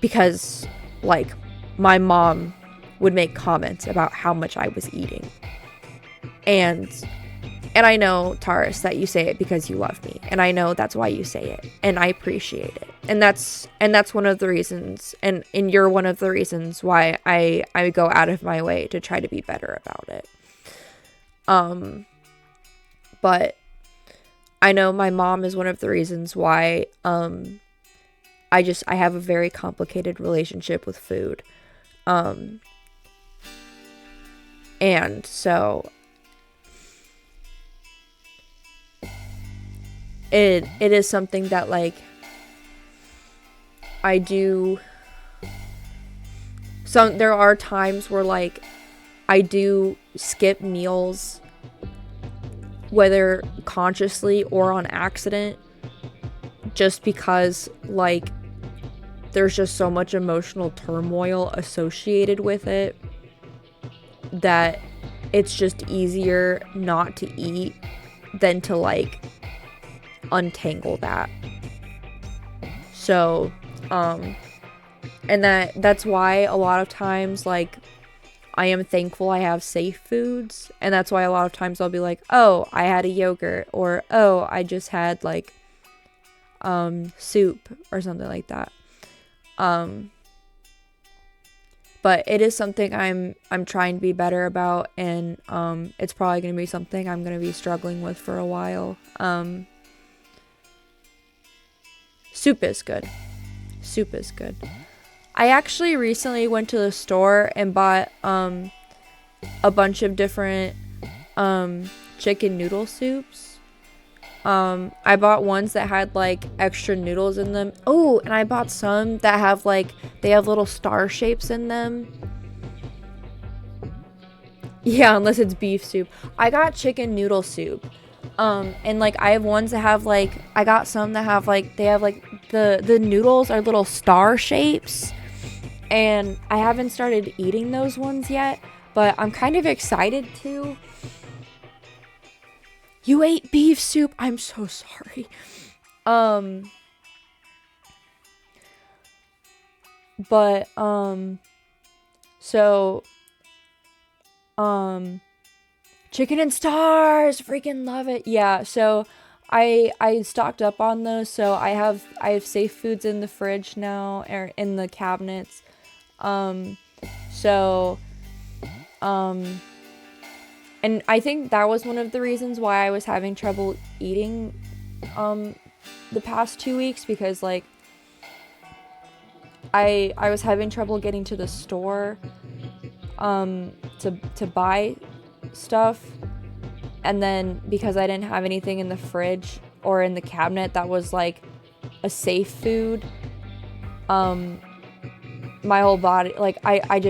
because like my mom would make comments about how much I was eating. And I know, Taurus, that you say it because you love me, and I know that's why you say it, and I appreciate it. And that's one of the reasons, and you're one of the reasons why I go out of my way to try to be better about it. But I know my mom is one of the reasons why I have a very complicated relationship with food. And so it is something that like I do. There are times where like I do skip meals, whether consciously or on accident, just because like there's just so much emotional turmoil associated with it that it's just easier not to eat than to like untangle that. So and that's why a lot of times like I am thankful I have safe foods, and that's why a lot of times I'll be like, oh, I had a yogurt, or oh, I just had like soup or something like that. But it is something I'm trying to be better about, and it's probably going to be something I'm going to be struggling with for a while. Soup is good. Soup is good. I actually recently went to the store and bought a bunch of different chicken noodle soups. I bought ones that had like extra noodles in them. Oh, and I bought some that have like, they have little star shapes in them. Yeah, unless it's beef soup. I got chicken noodle soup. And like I have ones that have like, I got some that have like, they have like the noodles are little star shapes. And I haven't started eating those ones yet, but I'm kind of excited to. You ate beef soup? I'm so sorry. But so chicken and stars, freaking love it. Yeah, so I stocked up on those, so I have safe foods in the fridge now, or in the cabinets. And I think that was one of the reasons why I was having trouble eating the past 2 weeks, because like I was having trouble getting to the store to buy stuff, and then because I didn't have anything in the fridge or in the cabinet that was like a safe food, my whole body, like I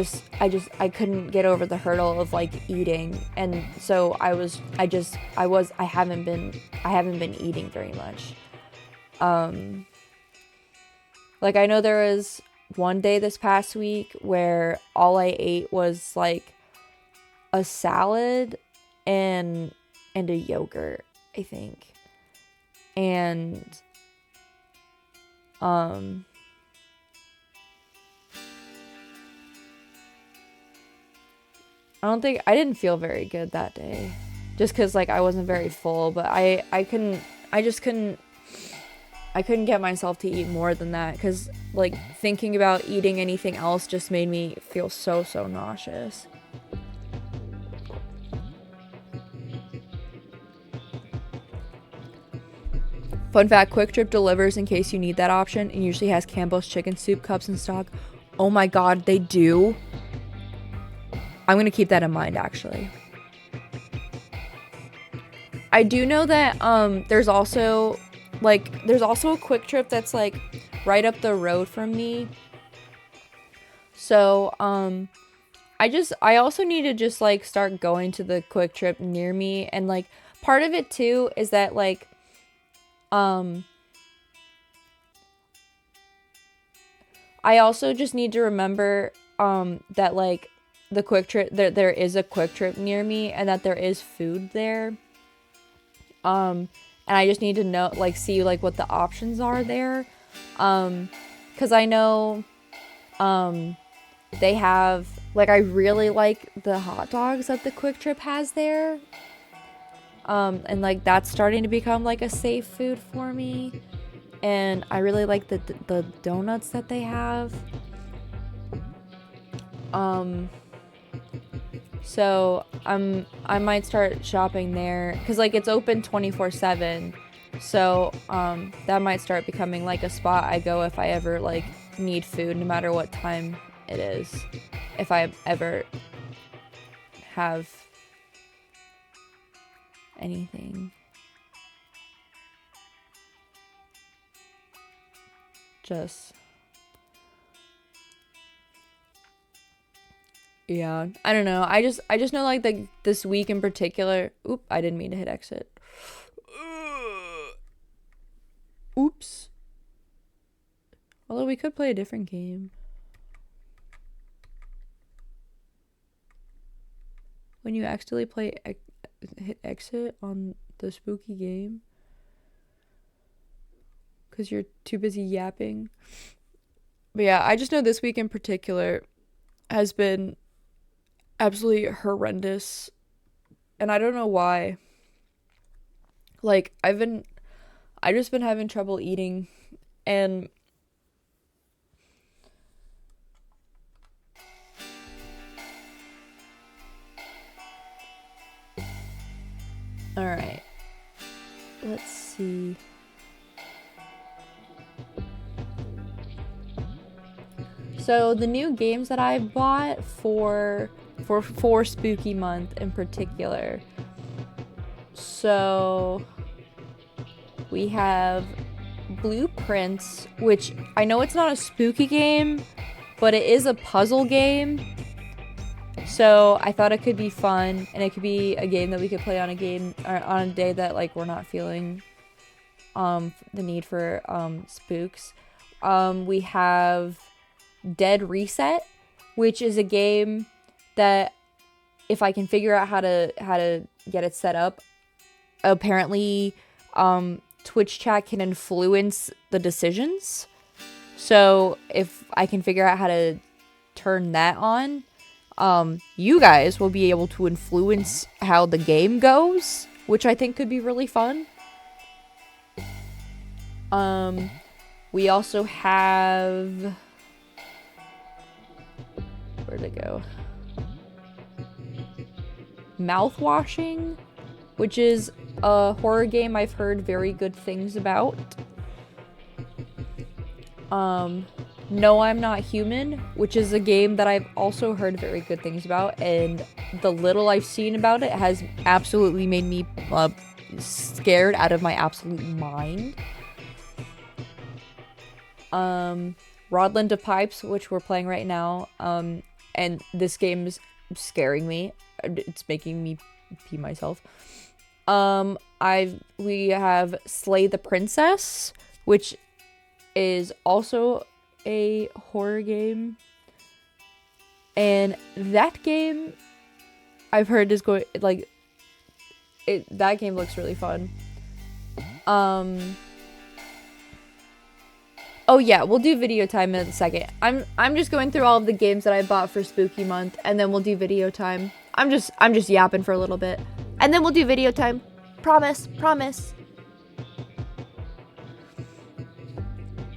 couldn't get over the hurdle of like eating, and so I haven't been eating very much. Like I know there was one day this past week where all I ate was like a salad and a yogurt, I think. And I didn't feel very good that day, just because like I wasn't very full, but I couldn't get myself to eat more than that, because like thinking about eating anything else just made me feel so nauseous. Fun fact, Quick Trip delivers in case you need that option, and usually has Campbell's chicken soup cups in stock. Oh my god, they do. I'm gonna keep that in mind, actually. I do know that there's also a Quick Trip that's like right up the road from me. So I also need to just like start going to the Quick Trip near me, and like part of it too is that like I also just need to remember that like the Quick Trip, there is a Quick Trip near me, and that there is food there. And I just need to know, like, see like what the options are there. 'Cause I know they have, like, I really like the hot dogs that the Quick Trip has there. And like that's starting to become like a safe food for me. And I really like the donuts that they have. So I might start shopping there, because like it's open 24/7. So that might start becoming like a spot I go if I ever like need food, no matter what time it is, if I ever have anything. Just, yeah, I don't know. I just know like this week in particular. Oop, I didn't mean to hit exit. Oops. Although we could play a different game. When you accidentally hit exit on the spooky game because you're too busy yapping. But yeah, I just know this week in particular has been absolutely horrendous, and I don't know why. Like, I've just been having trouble eating, and all right, let's see. So the new games that I bought for spooky month in particular. So we have Blueprints, which I know it's not a spooky game, but it is a puzzle game. So I thought it could be fun, and it could be a game that we could play on a day that like we're not feeling the need for spooks. We have Dead Reset, which is a game that if I can figure out how to get it set up, apparently Twitch chat can influence the decisions. So if I can figure out how to turn that on, you guys will be able to influence how the game goes, which I think could be really fun. We also have, where'd it go? Mouthwashing, which is a horror game I've heard very good things about. No, I'm Not Human, which is a game that I've also heard very good things about, and the little I've seen about it has absolutely made me scared out of my absolute mind. Rodland to Pipes, which we're playing right now, and this game is scaring me. It's making me pee myself. We have Slay the Princess, which is also a horror game, and that game I've heard is going like it. That game looks really fun. Oh yeah, we'll do video time in a second. I'm just going through all of the games that I bought for spooky month, and then we'll do video time. I'm just yapping for a little bit, and then we'll do video time. Promise.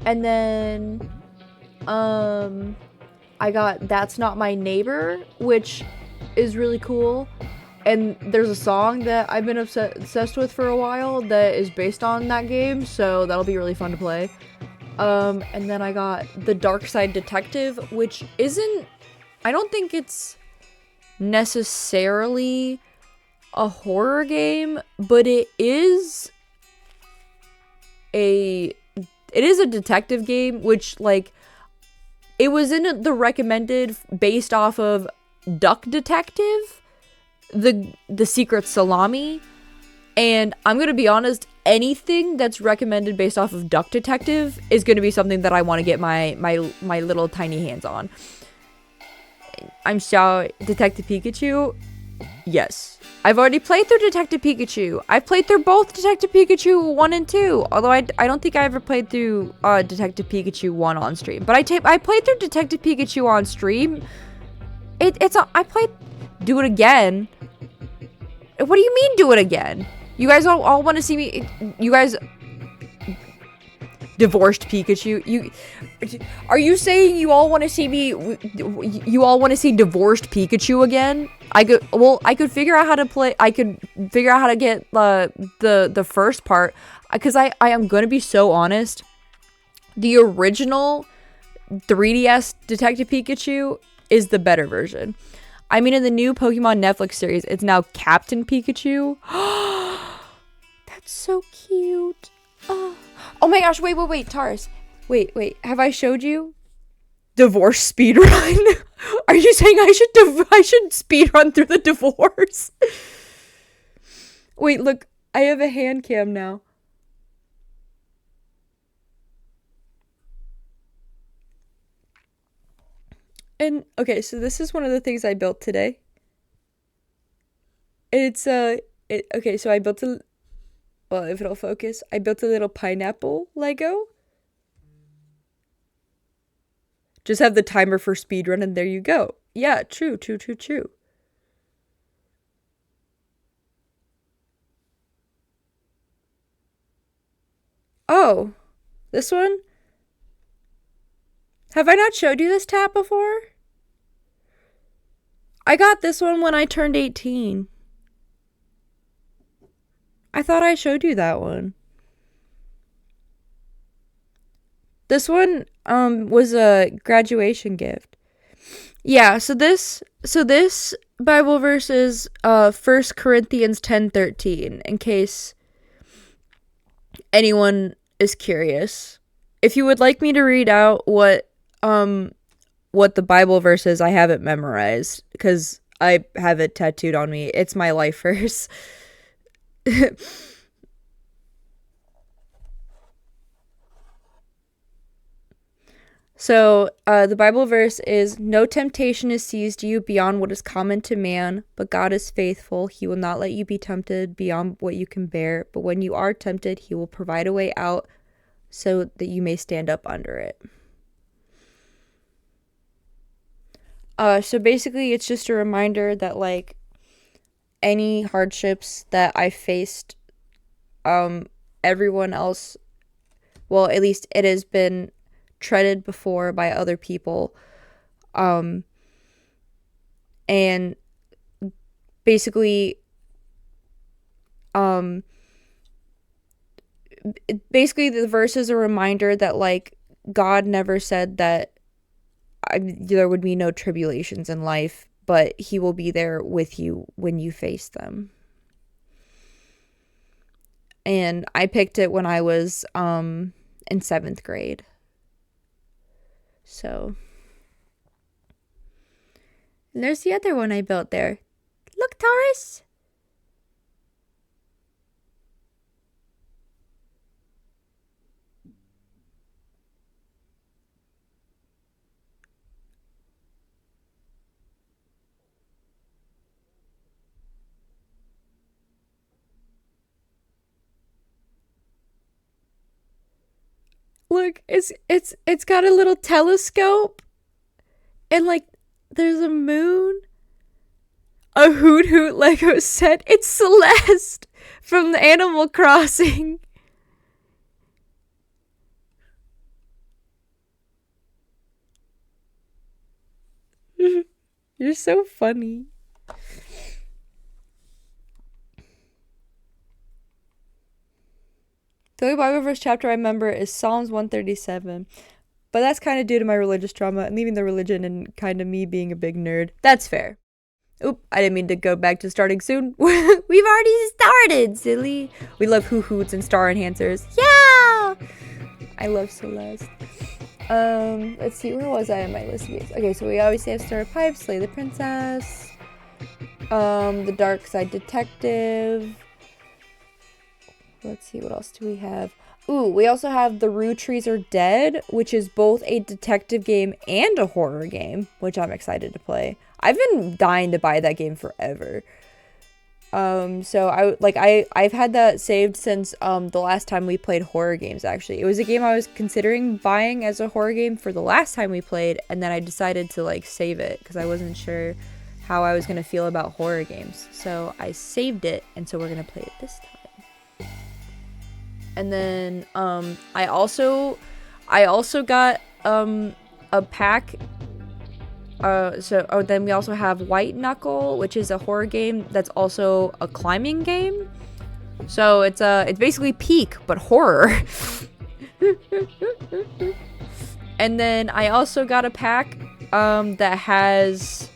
And then I got That's Not My Neighbor, which is really cool. And there's a song that I've been obsessed with for a while that is based on that game, so that'll be really fun to play. And then I got The Dark Side Detective, which I don't think it's necessarily a horror game, but it is a detective game, which like it was in the recommended based off of Duck Detective, the Secret Salami, and I'm gonna be honest, anything that's recommended based off of Duck Detective is gonna be something that I want to get my little tiny hands on. I'm sorry, Detective Pikachu. Yes, I've already played through Detective Pikachu. I've played through both Detective Pikachu 1 and 2. Although I don't think I ever played through Detective Pikachu 1 on stream. But I played through Detective Pikachu on stream. I played. Do it again. What do you mean do it again? You guys all want to see me. You guys. Divorced Pikachu. Are you saying you all want to see me? You all want to see divorced Pikachu again? I could figure out how to play. I could figure out how to get the first part, because I am gonna be so honest. The original 3DS Detective Pikachu is the better version. I mean, in the new Pokemon Netflix series, it's now Captain Pikachu. That's so cute. Oh my gosh, wait, Taurus. Wait, have I showed you? Divorce speedrun? Are you saying I should speedrun through the divorce? Wait, look, I have a hand cam now. And okay, so this is one of the things I built today. It's okay, so I built a, well, if it'll focus, I built a little pineapple Lego. Just have the timer for speedrun and there you go. Yeah, true. Oh, this one? Have I not showed you this tab before? I got this one when I turned 18. I thought I showed you that one. This one was a graduation gift. Yeah, so this Bible verse is 1 Corinthians 10:13 in case anyone is curious. If you would like me to read out what the Bible verse is, I have it memorized because I have it tattooed on me. It's my life verse. So, the Bible verse is, "No temptation has seized you beyond what is common to man, but God is faithful. He will not let you be tempted beyond what you can bear. But when you are tempted, he will provide a way out so that you may stand up under it." So basically, it's just a reminder that, like, any hardships that I faced, everyone else, well, at least it has been treaded before by other people, and basically the verse is a reminder that, like, God never said that there would be no tribulations in life, but he will be there with you when you face them. And I picked it when I was in 7th grade. So, and there's the other one I built there. Look, Taurus. Look, it's got a little telescope, and, like, there's a moon, a Hoot Hoot Lego set. It's Celeste from the Animal Crossing. You're so funny. The only Bible verse chapter I remember is Psalms 137. But that's kind of due to my religious trauma and leaving the religion and kind of me being a big nerd. That's fair. Oop, I didn't mean to go back to starting soon. We've already started, silly. We love hoo-hoots and star enhancers. Yeah! I love Celeste. Let's see, where was I in my list of games? Okay, so we obviously have Star Pipe, Slay the Princess, The Dark Side Detective. Let's see, what else do we have? Ooh, we also have The Rue Trees Are Dead, which is both a detective game and a horror game, which I'm excited to play. I've been dying to buy that game forever. So I've had that saved since the last time we played horror games, actually. It was a game I was considering buying as a horror game for the last time we played, and then I decided to, like, save it because I wasn't sure how I was going to feel about horror games. So I saved it, and so we're going to play it this time. And then I also got a pack. Then we also have White Knuckle, which is a horror game that's also a climbing game. So it's basically Peak but horror. And then I also got a pack that has,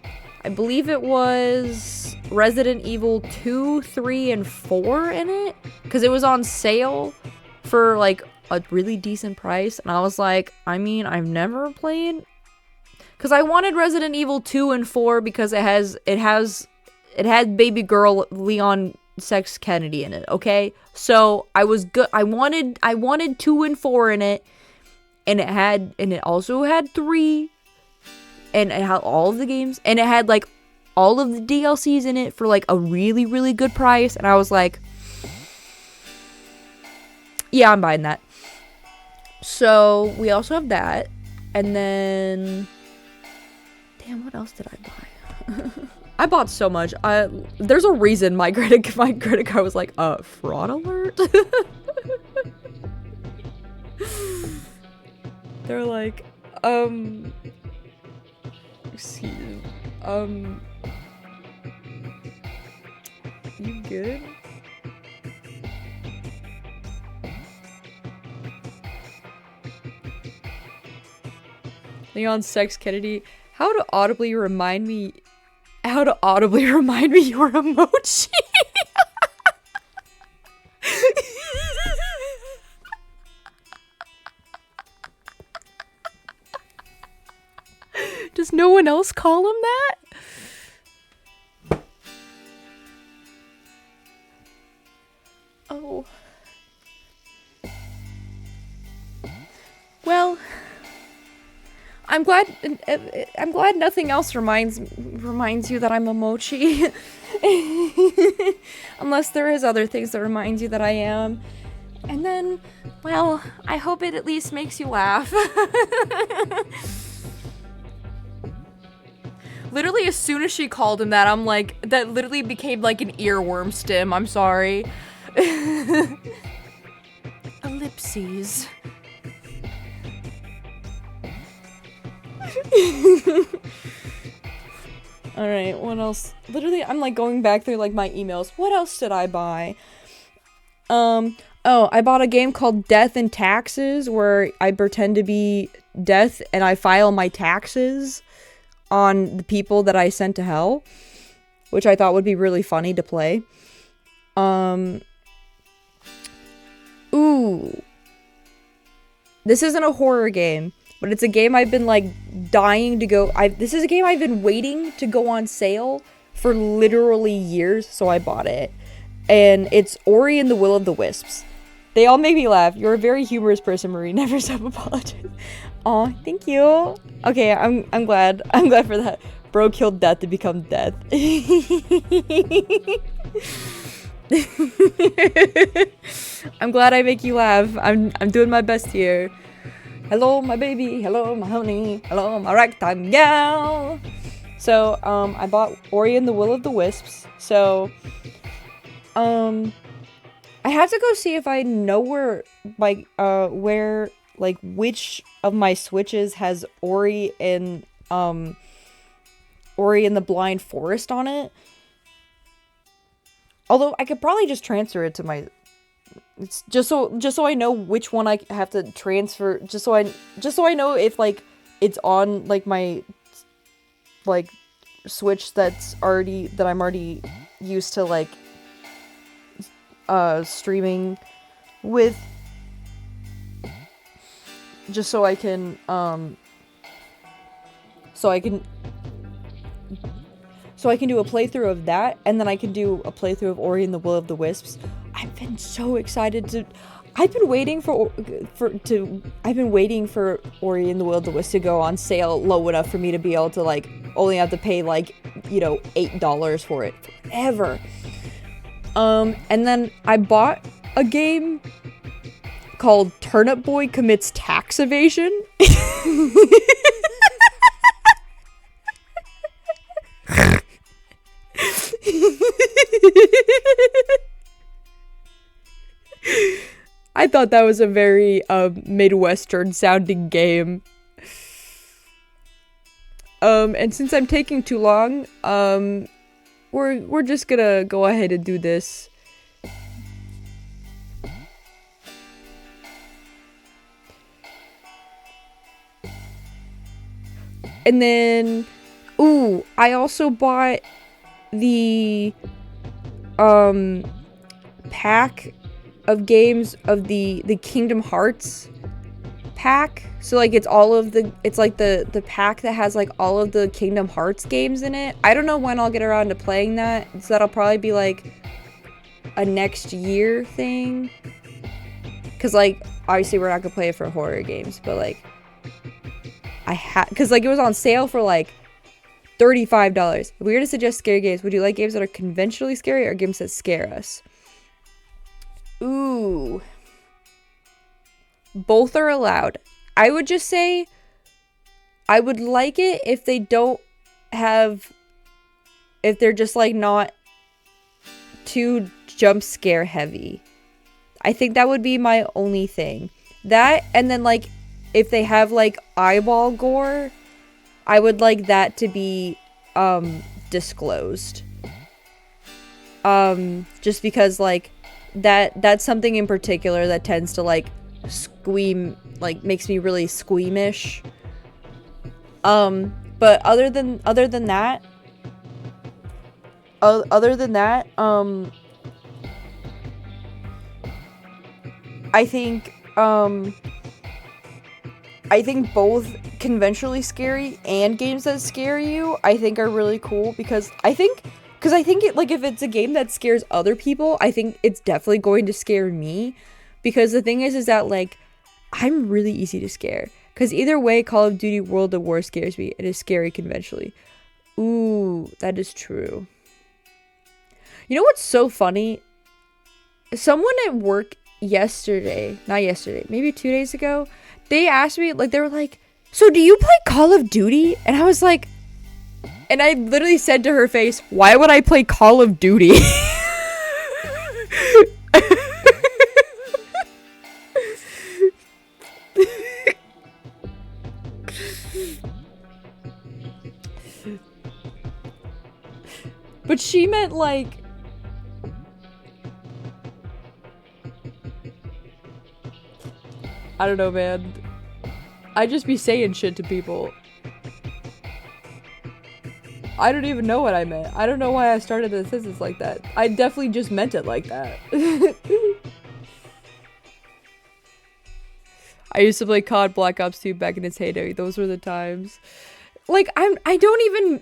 I believe it was Resident Evil 2, 3, and 4 in it. Because it was on sale for like a really decent price. And I was like, I mean, I've never played. Because I wanted Resident Evil 2 and 4 because it had baby girl Leon Sex Kennedy in it, okay? So I was good. I wanted 2 and 4 in it. And it also had 3. And it had all of the games, and it had like all of the DLCs in it for like a really, really good price. And I was like, yeah, I'm buying that. So we also have that. And then, damn, what else did I buy? I bought so much. There's a reason my credit card was like, fraud alert. They're like, excuse me. You good? Leon Sex Kennedy. How to audibly remind me your emoji. Does no one else call him that? Oh. Well, I'm glad nothing else reminds you that I'm a mochi. Unless there is other things that reminds you that I am. And then, well, I hope it at least makes you laugh. Literally, as soon as she called him that, I'm like, that literally became like an earworm stim. I'm sorry. Ellipses. Alright, what else? Literally, I'm like going back through like my emails. What else did I buy? Oh, I bought a game called Death and Taxes where I pretend to be Death and I file my taxes on the people that I sent to hell, which I thought would be really funny to play. Ooh. This isn't a horror game, but it's a game I've been like dying to go. This is a game I've been waiting to go on sale for literally years, so I bought it. And it's Ori and the Will of the Wisps. They all make me laugh. You're a very humorous person, Marie. Never stop apologizing. Aw, thank you. Okay, I'm glad. I'm glad for that. Bro killed death to become death. I'm glad I make you laugh. I'm doing my best here. Hello, my baby. Hello, my honey. Hello, my ragtime gal. So, I bought Ori and the Will of the Wisps. So, I have to go see if I know where which of my Switches has Ori and the Blind Forest on it. Although I could probably just transfer it to my. It's just so I know which one I have to transfer. Just so I know if like it's on like my like Switch that I'm already used to like streaming with, just so I can do a playthrough of that, and then I can do a playthrough of Ori and the Will of the Wisps. I've been so excited to. I've been waiting for Ori and the Will of the Wisps to go on sale low enough for me to be able to like only have to pay like, you know, $8 for it forever. And then I bought a game called Turnip Boy Commits Tax Evasion. I thought that was a very Midwestern sounding game. And since I'm taking too long, we're just gonna go ahead and do this. And then, ooh, Ooh, I also bought the pack of games of the Kingdom Hearts pack. So like it's like the pack that has like all of the Kingdom Hearts games in it. I don't know when I'll get around to playing that. So that'll probably be like a next year thing. Cause like obviously we're not gonna play it for horror games, but like cause like it was on sale for like $35. If we were to suggest scary games, would you like games that are conventionally scary or games that scare us? Ooh. Both are allowed. I would just say I would like it if they don't have, if they're just like not too jump scare heavy. I think that would be my only thing. That, and then like if they have like eyeball gore, I would like that to be disclosed. Just because like that's something in particular that tends to like like makes me really squeamish. But other than that, I think both conventionally scary and games that scare you, I think are really cool because I think it, like if it's a game that scares other people, I think it's definitely going to scare me because the thing is that like I'm really easy to scare because either way Call of Duty World at War scares me. It is scary conventionally. Ooh, that is true. You know what's so funny? Someone at work maybe 2 days ago, they asked me, like, they were like, so do you play Call of Duty? And I was like, and I literally said to her face, why would I play Call of Duty? But she meant like, I don't know, man. I just be saying shit to people. I don't even know what I meant. I don't know why I started the sentence like that. I definitely just meant it like that. I used to play COD Black Ops 2 back in its heyday. Those were the times. Like, I don't even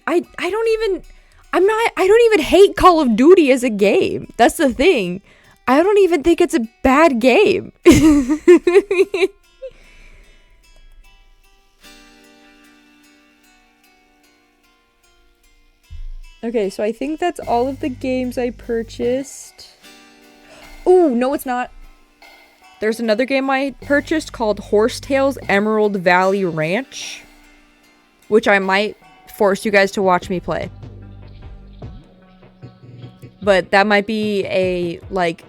hate Call of Duty as a game. That's the thing. I don't even think it's a bad game. Okay, so I think that's all of the games I purchased. Ooh, no it's not. There's another game I purchased called Horsetails Emerald Valley Ranch, which I might force you guys to watch me play. But that might be a, like,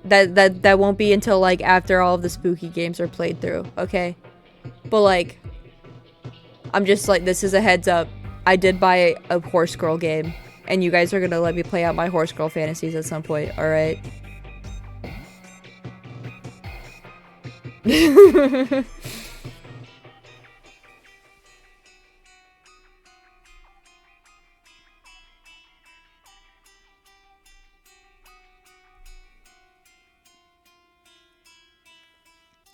that won't be until, like, after all of the spooky games are played through, okay? But, like, I'm just, like, this is a heads up. I did buy a horse girl game, and you guys are gonna let me play out my horse girl fantasies at some point, alright?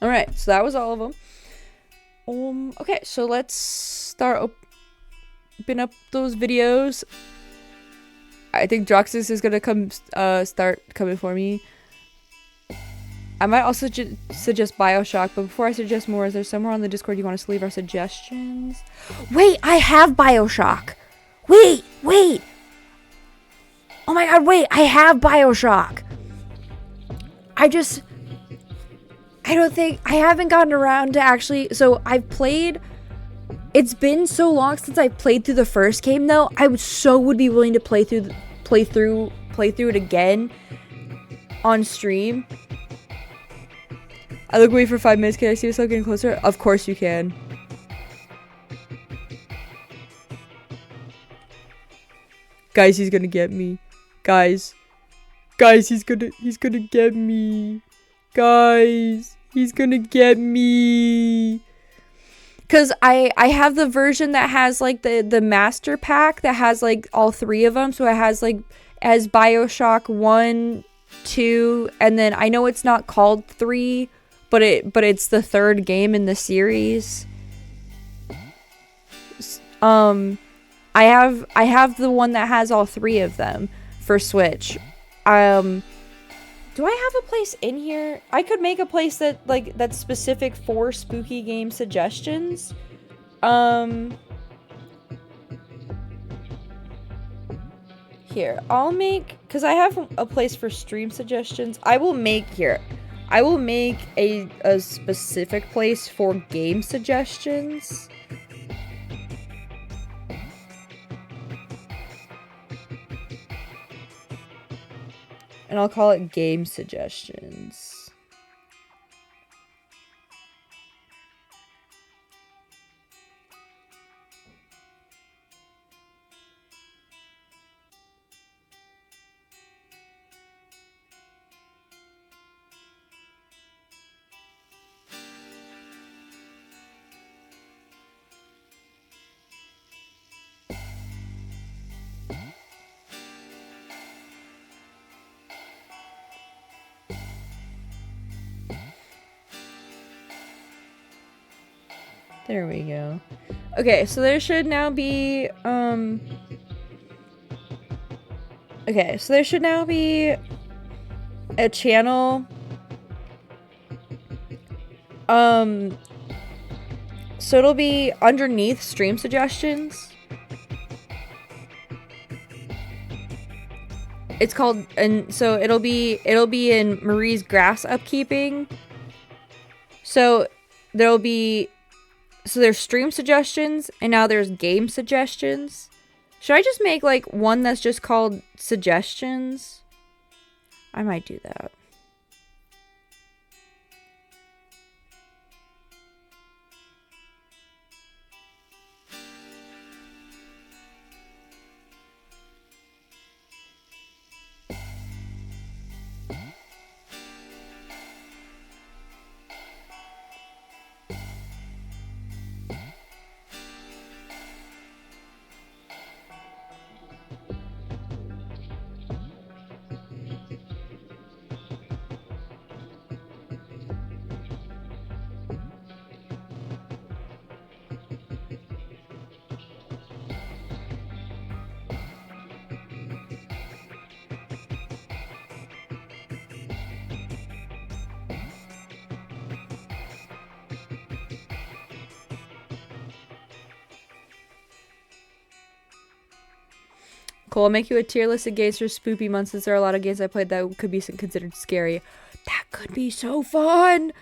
Alright, so that was all of them. Okay, so let's start open up those videos. I think Droxus is gonna start coming for me. I might also suggest BioShock, but before I suggest more, is there somewhere on the Discord you want us to leave our suggestions? Wait, I have BioShock! Wait! Oh my god, wait, I have BioShock! I haven't gotten around to actually, so I've played, it's been so long since I played through the first game though, I would be willing to play through it again on stream. I look away for 5 minutes, can I see yourself getting closer? Of course you can. Guys, he's gonna get me. Guys, he's gonna get me. Guys, he's gonna get me. Cause I have the version that has like the master pack that has like all three of them. So it has like as BioShock 1, 2, and then I know it's not called 3, but it's the third game in the series. I have the one that has all three of them for Switch. Do I have a place in here? I could make a place that's specific for spooky game suggestions. Here, I'll make, because I have a place for stream suggestions. I will make a specific place for game suggestions. And I'll call it game suggestions. There we go. Okay, so there should now be okay, so there should now be a channel. So it'll be underneath stream suggestions. It's called, and so it'll be in Marie's grass upkeeping. So there's stream suggestions, and now there's game suggestions. Should I just make like one that's just called suggestions? I might do that. Cool, I'll make you a tier list of games for spoopy months, since there are a lot of games I played that could be considered scary. That could be so fun!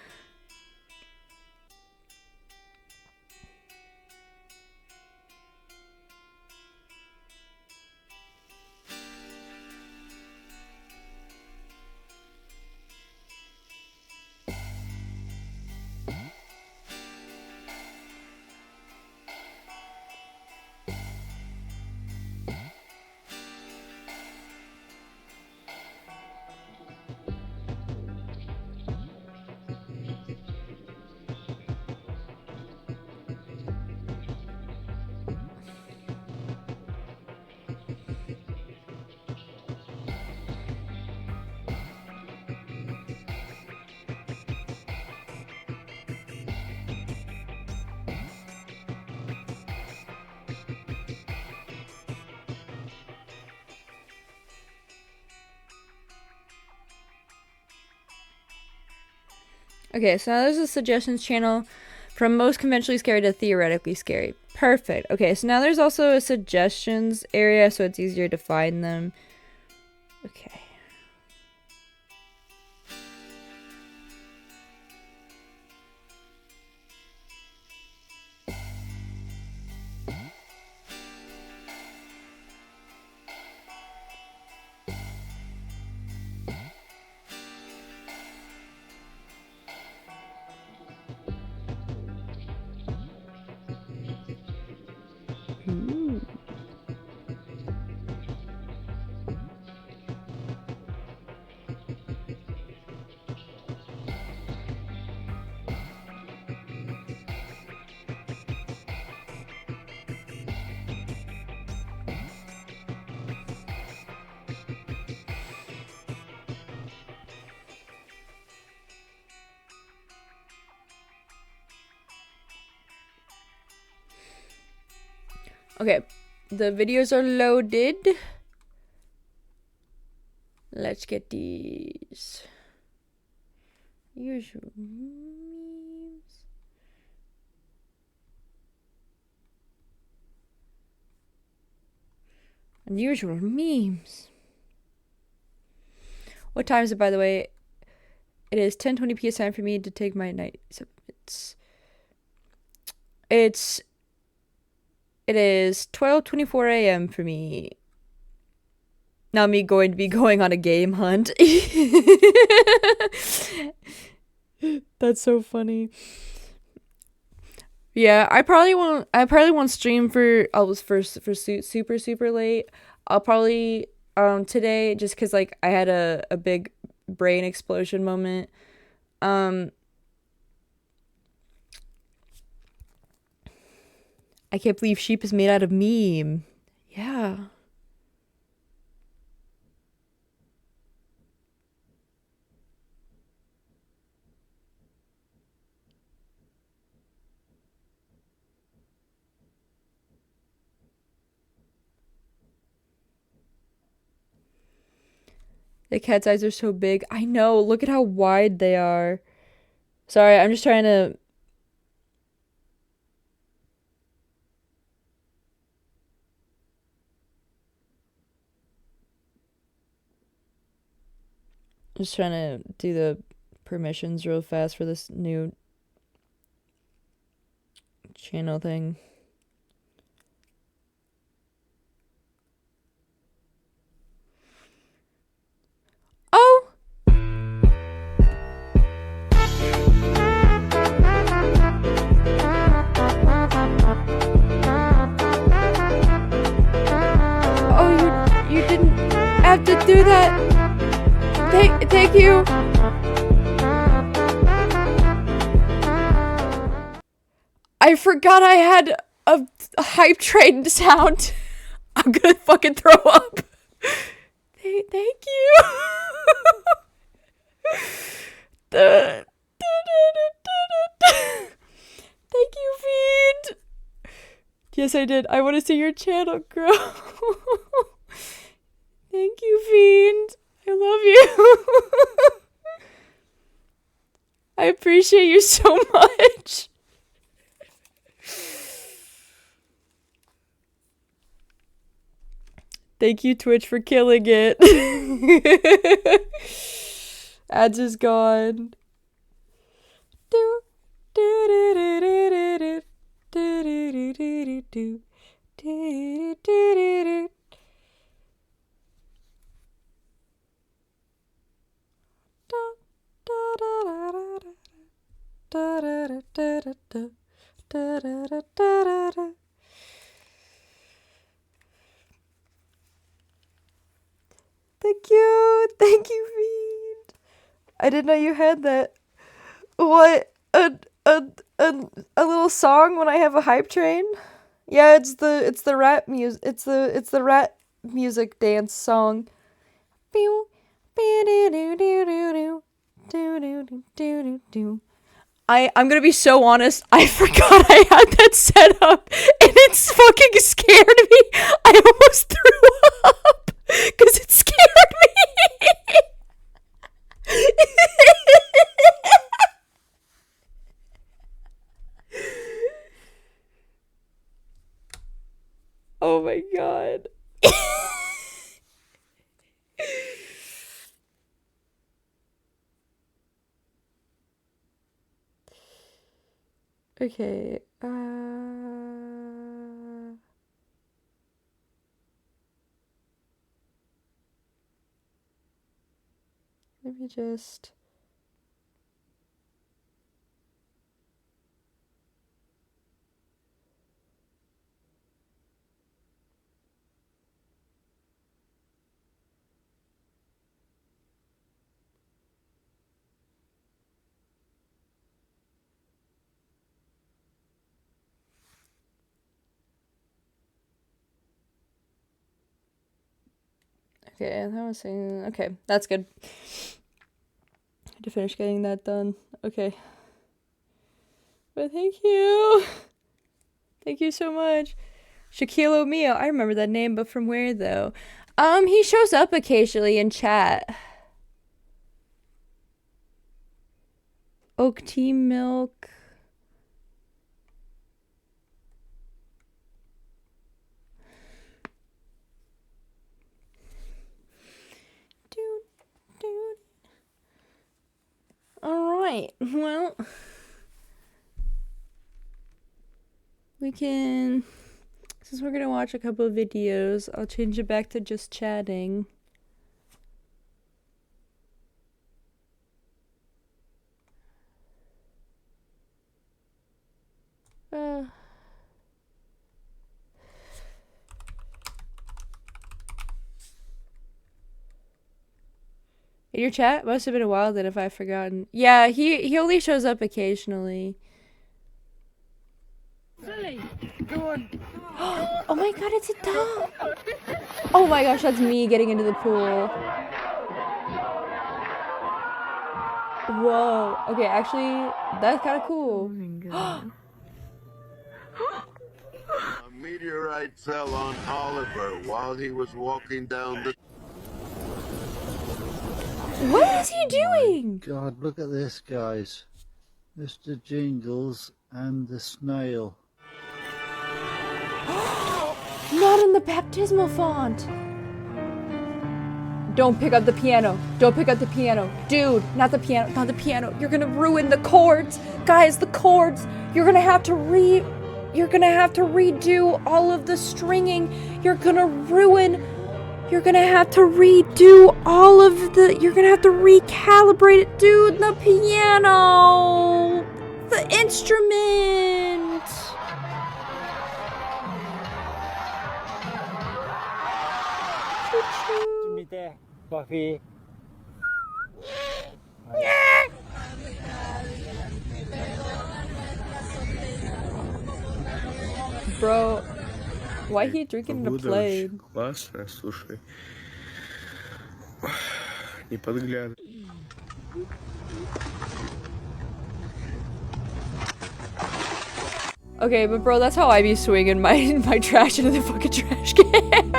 Okay, so now there's a suggestions channel from most conventionally scary to theoretically scary. Perfect. Okay, so now there's also a suggestions area, so it's easier to find them. Okay. Ooh. Okay, the videos are loaded. Let's get these. Usual memes. Unusual memes. What time is it, by the way? It is 10:20 p.m. for me to take my night. So it is 12:24 a.m. for me. Now me going to be going on a game hunt. That's so funny. Yeah, I probably won't stream for super late. I'll probably today just cuz like I had a big brain explosion moment. I can't believe sheep is made out of meme. Yeah. The cat's eyes are so big. I know. Look at how wide they are. Sorry, I'm just trying to. Just trying to do the permissions real fast for this new channel thing. Oh! Oh, you didn't have to do that. Thank you. I forgot I had a hype train sound. I'm gonna fucking throw up. Thank you. Thank you, Fiend. Yes, I did. I want to see your channel grow. Thank you, Fiend. I love you. I appreciate you so much. Thank you, Twitch, for killing it. Ads is gone. Do do do do do do do do do do do do do. Thank you, Fiend. I didn't know you had that. What a little song when I have a hype train. Yeah, it's the rat music. It's the rat music dance song. I'm gonna be so honest. I forgot I had that set up, and it's fucking scared me. I almost threw up because it scared me. Oh my god. Okay. Let me just. Okay, that was saying. Okay, that's good. I had to finish getting that done. Okay. But thank you. Thank you so much. Shaquille O'Neal. I remember that name, but from where though? He shows up occasionally in chat. Oak tea milk. Alright, well, we can, since we're gonna watch a couple of videos, I'll change it back to just chatting. In your chat? Must have been a while then if I've forgotten. Yeah, he only shows up occasionally. Oh my god, it's a dog! Oh my gosh, that's me getting into the pool. Whoa. Okay, actually, that's kind of cool. A meteorite fell on Oliver while he was walking down the... What is he doing? God, look at this, guys. Mr. Jingles and the snail. Not in the baptismal font. Don't pick up the piano. Don't pick up the piano. Dude, not the piano. Not the piano. You're gonna ruin the chords. Guys, the chords. You're gonna have to redo all of the stringing. You're gonna have to redo all of the, you're gonna have to recalibrate it. Dude, the piano. The instrument. Coffee. Bro, why he drinking in a plane? Классно, слушай. Не подглядывай. Okay, but bro, that's how I be swinging my trash into the fucking trash can.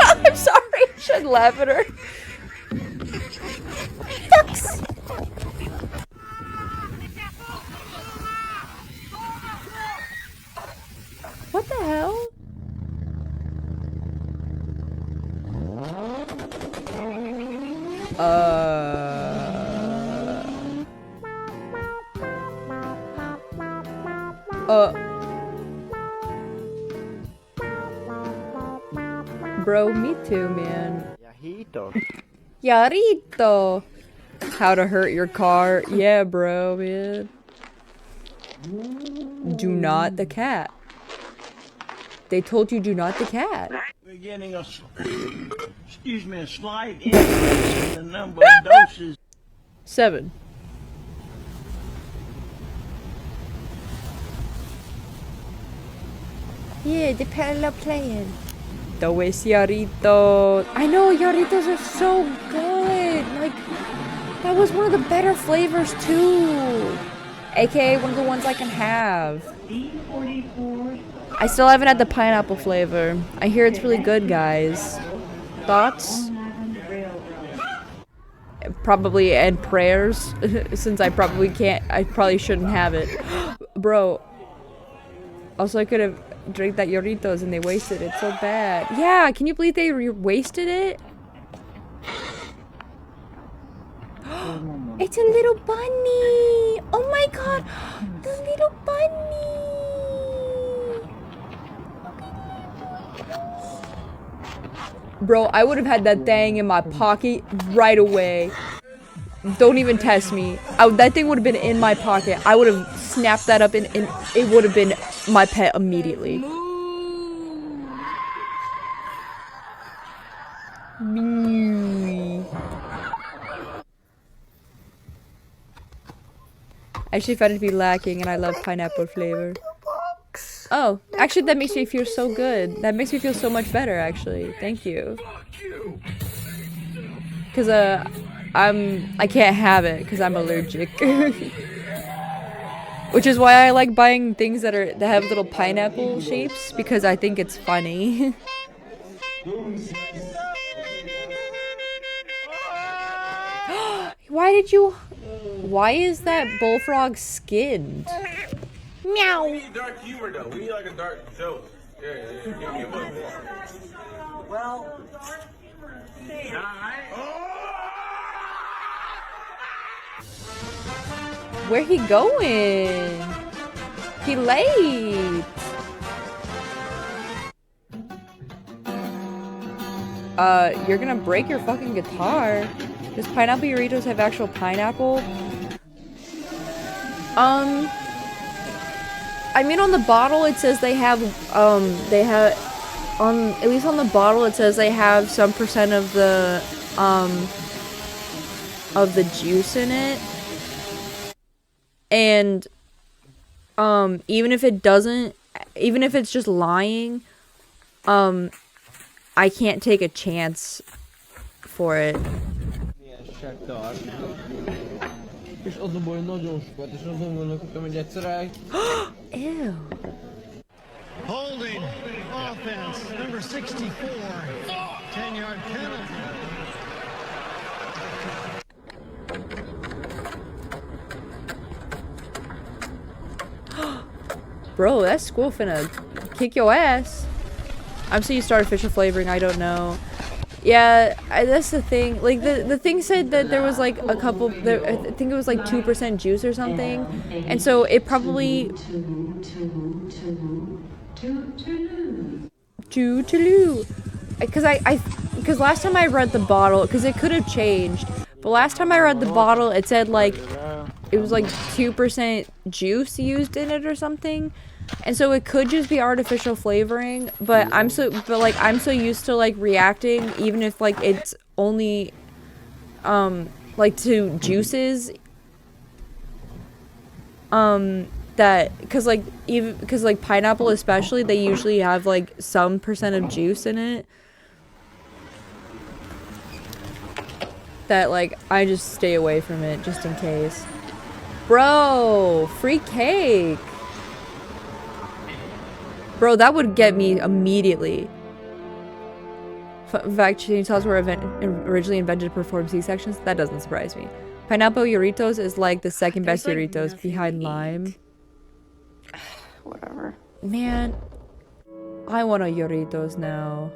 I'm sorry, I shouldn't laugh at her. Ducks. What the hell? Bro, me too, man. Yarito. How to hurt your car. Yeah, bro, man. Do not the cat. They told you do not the cat. We're getting a, excuse me, a slight increase in the number of doses. 7. Yeah, the parallel playing. The waste Yarito. I know, Yaritos are so good. Like, that was one of the better flavors too. AKA one of the ones I can have. I still haven't had the pineapple flavor. I hear it's really good, guys. Thoughts? Probably, and prayers. Since I probably shouldn't have it. Bro. Also, I could have drank that Yoritos and they wasted it so bad. Yeah, can you believe they wasted it? It's a little bunny! Oh my god! The little bunny! Bro, I would have had that thing in my pocket right away. Don't even test me. That thing would have been in my pocket. I would have snapped that up and it would have been my pet immediately. I actually found it to be lacking and I love pineapple flavor. Oh, actually that makes me feel so good. That makes me feel so much better actually. Thank you. Cause I can't have it because I'm allergic. Which is why I like buying things that have little pineapple shapes, because I think it's funny. Why is that bullfrog skinned? Meow. We need dark humor though. We need like a dark joke. Yeah. Well, Where he going? He late. You're gonna break your fucking guitar. Does pineapple Doritos have actual pineapple? I mean, on the bottle it says at least on the bottle it says they have some percent of the juice in it. And, even if it doesn't, even if it's just lying, I can't take a chance for it. Ew. Holding offense, number 64. 10-yard penalty. Bro, that school finna kick your ass. I'm so used to artificial flavoring, I don't know. Yeah, that's the thing. Like, the thing said that there was like a couple, I think it was like 2% juice or something. And so it probably... Because last time I read the bottle, because it could have changed. But last time I read the bottle, it said like, it was like 2% juice used in it or something. And so it could just be artificial flavoring, but I'm so used to like reacting even if like it's only like to juices that cuz like pineapple especially, they usually have like some percent of juice in it. That like I just stay away from it just in case. Bro, free cake. Bro, that would get me immediately. Fun fact, chainsaws were originally invented to perform C-sections. That doesn't surprise me. Pineapple Doritos is like the second best Doritos behind lime. Whatever. Man, I want a Doritos now.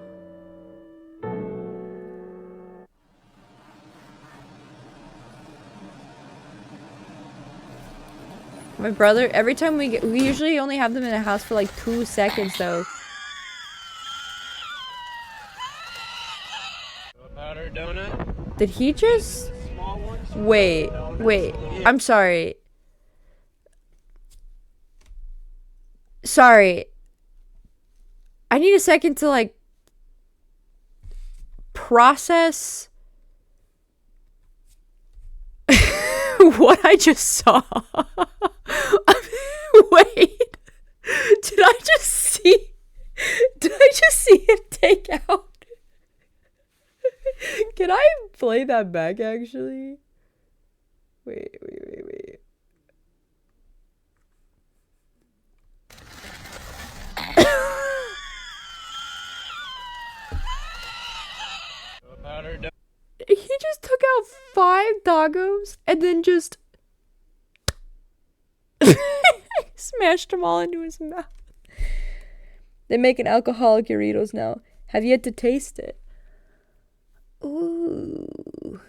My brother, every time we usually only have them in the house for like 2 seconds though. Powder donut. Did he just... Wait, I'm sorry. Sorry. I need a second to like process what I just saw. Wait. Did I just see him take out? Can I play that back actually? Wait. He just took out 5 doggos and then just smashed them all into his mouth. They make an alcoholic Doritos now. Have yet to taste it. Ooh.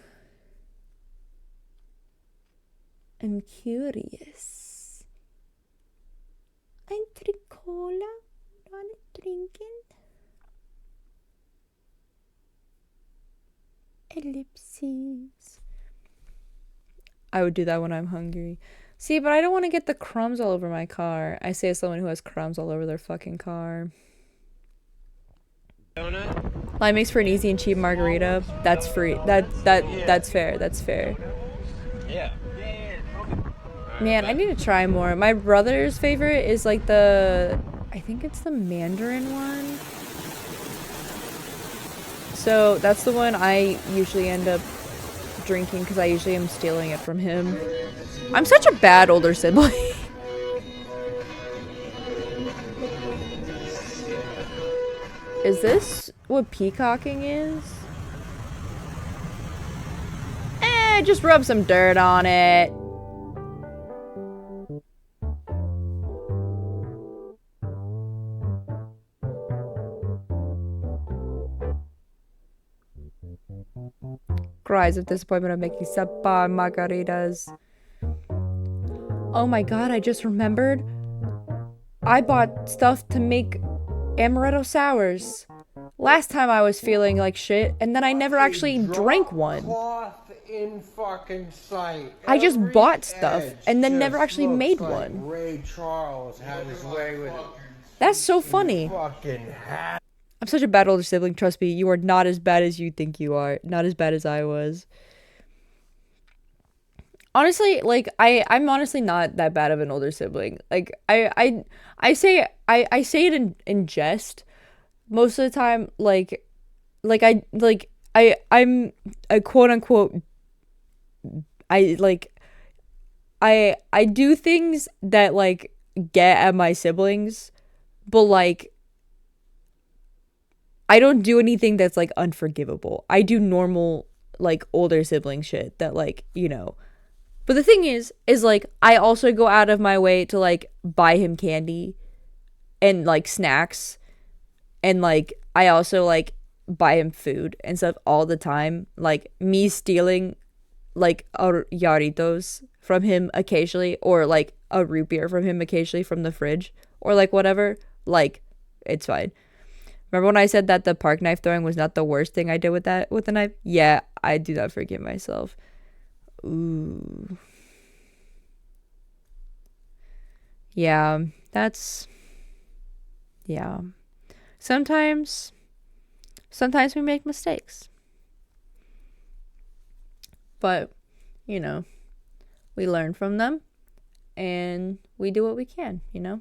I'm curious. I'm Tricola, not a drinking. Ellipses. I would do that when I'm hungry. See, but I don't want to get the crumbs all over my car. I say as someone who has crumbs all over their fucking car. Donut. Lime makes for an easy and cheap margarita. That's free. That's fair. That's fair. Yeah. Man, I need to try more. My brother's favorite is like the... I think it's the Mandarin one. So that's the one I usually end up drinking because I usually am stealing it from him. I'm such a bad older sibling. Is this what peacocking is? Just rub some dirt on it. Cries of disappointment of making sepa margaritas. Oh my god, I just remembered. I bought stuff to make amaretto sours. Last time I was feeling like shit, and then I never actually drank one. In fucking sight. I just Every bought stuff edge and then never just actually looks made like one. Ray Charles had his way with it. That's so funny. Fucking hat. I'm such a bad older sibling, trust me. You are not as bad as you think you are. Not as bad as I was. Honestly, like I'm honestly not that bad of an older sibling. Like I say it in jest most of the time. I'm a quote unquote. I do things that like get at my siblings, but like I don't do anything that's like unforgivable. I do normal like older sibling shit that like, you know. But the thing is like I also go out of my way to like buy him candy and like snacks, and like I also like buy him food and stuff all the time. Like me stealing like a Yaritos from him occasionally, or like a root beer from him occasionally from the fridge, or like whatever, like it's fine. Remember when I said that the park knife throwing was not the worst thing I did with the knife? Yeah, I do not forgive myself. Ooh. Yeah, yeah. Sometimes we make mistakes. But, you know, we learn from them and we do what we can, you know?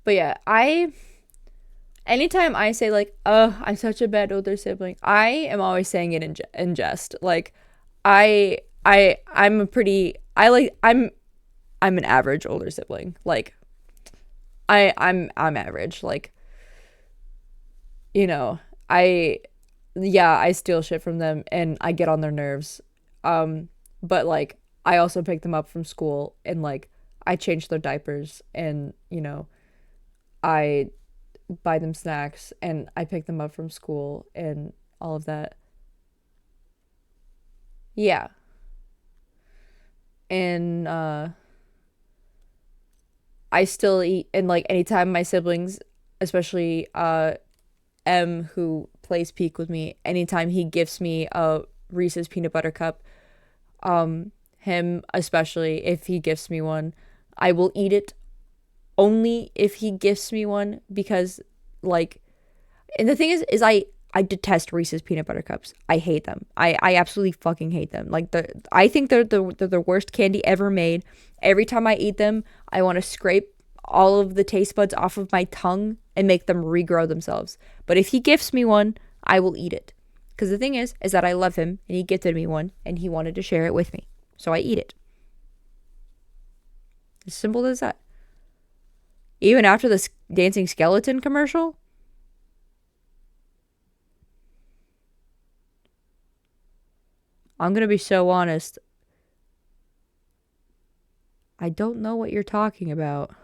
But yeah, anytime I say like, oh, I'm such a bad older sibling, I am always saying it in jest. Like, I'm an average older sibling. Like, I'm average. Like, you know, I steal shit from them and I get on their nerves. But like, I also pick them up from school and like, I change their diapers and, you know, I buy them snacks and I pick them up from school and all of that. Yeah. And I still eat, and like anytime my siblings, especially M, who plays Peak with me, anytime he gifts me a Reese's peanut butter cup, him especially, if he gifts me one, I will eat it only if he gifts me one, because like, and the thing is I detest Reese's peanut butter cups. I hate them. I absolutely fucking hate them. Like I think they're the worst candy ever made. Every time I eat them, I want to scrape all of the taste buds off of my tongue and make them regrow themselves. But if he gifts me one, I will eat it. Because the thing is that I love him and he gifted me one and he wanted to share it with me. So I eat it. As simple as that. Even after the dancing skeleton commercial. I'm going to be so honest. I don't know what you're talking about.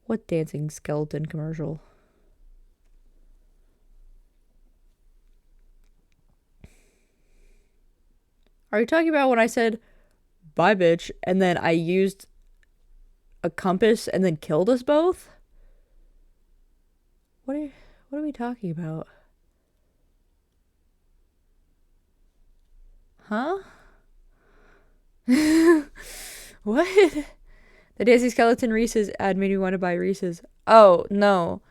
What dancing skeleton commercial? Are you talking about when I said, bye bitch, and then I used a compass and then killed us both? What are we talking about? Huh? What? The Daisy Skeleton Reese's ad made me want to buy Reese's. Oh, no.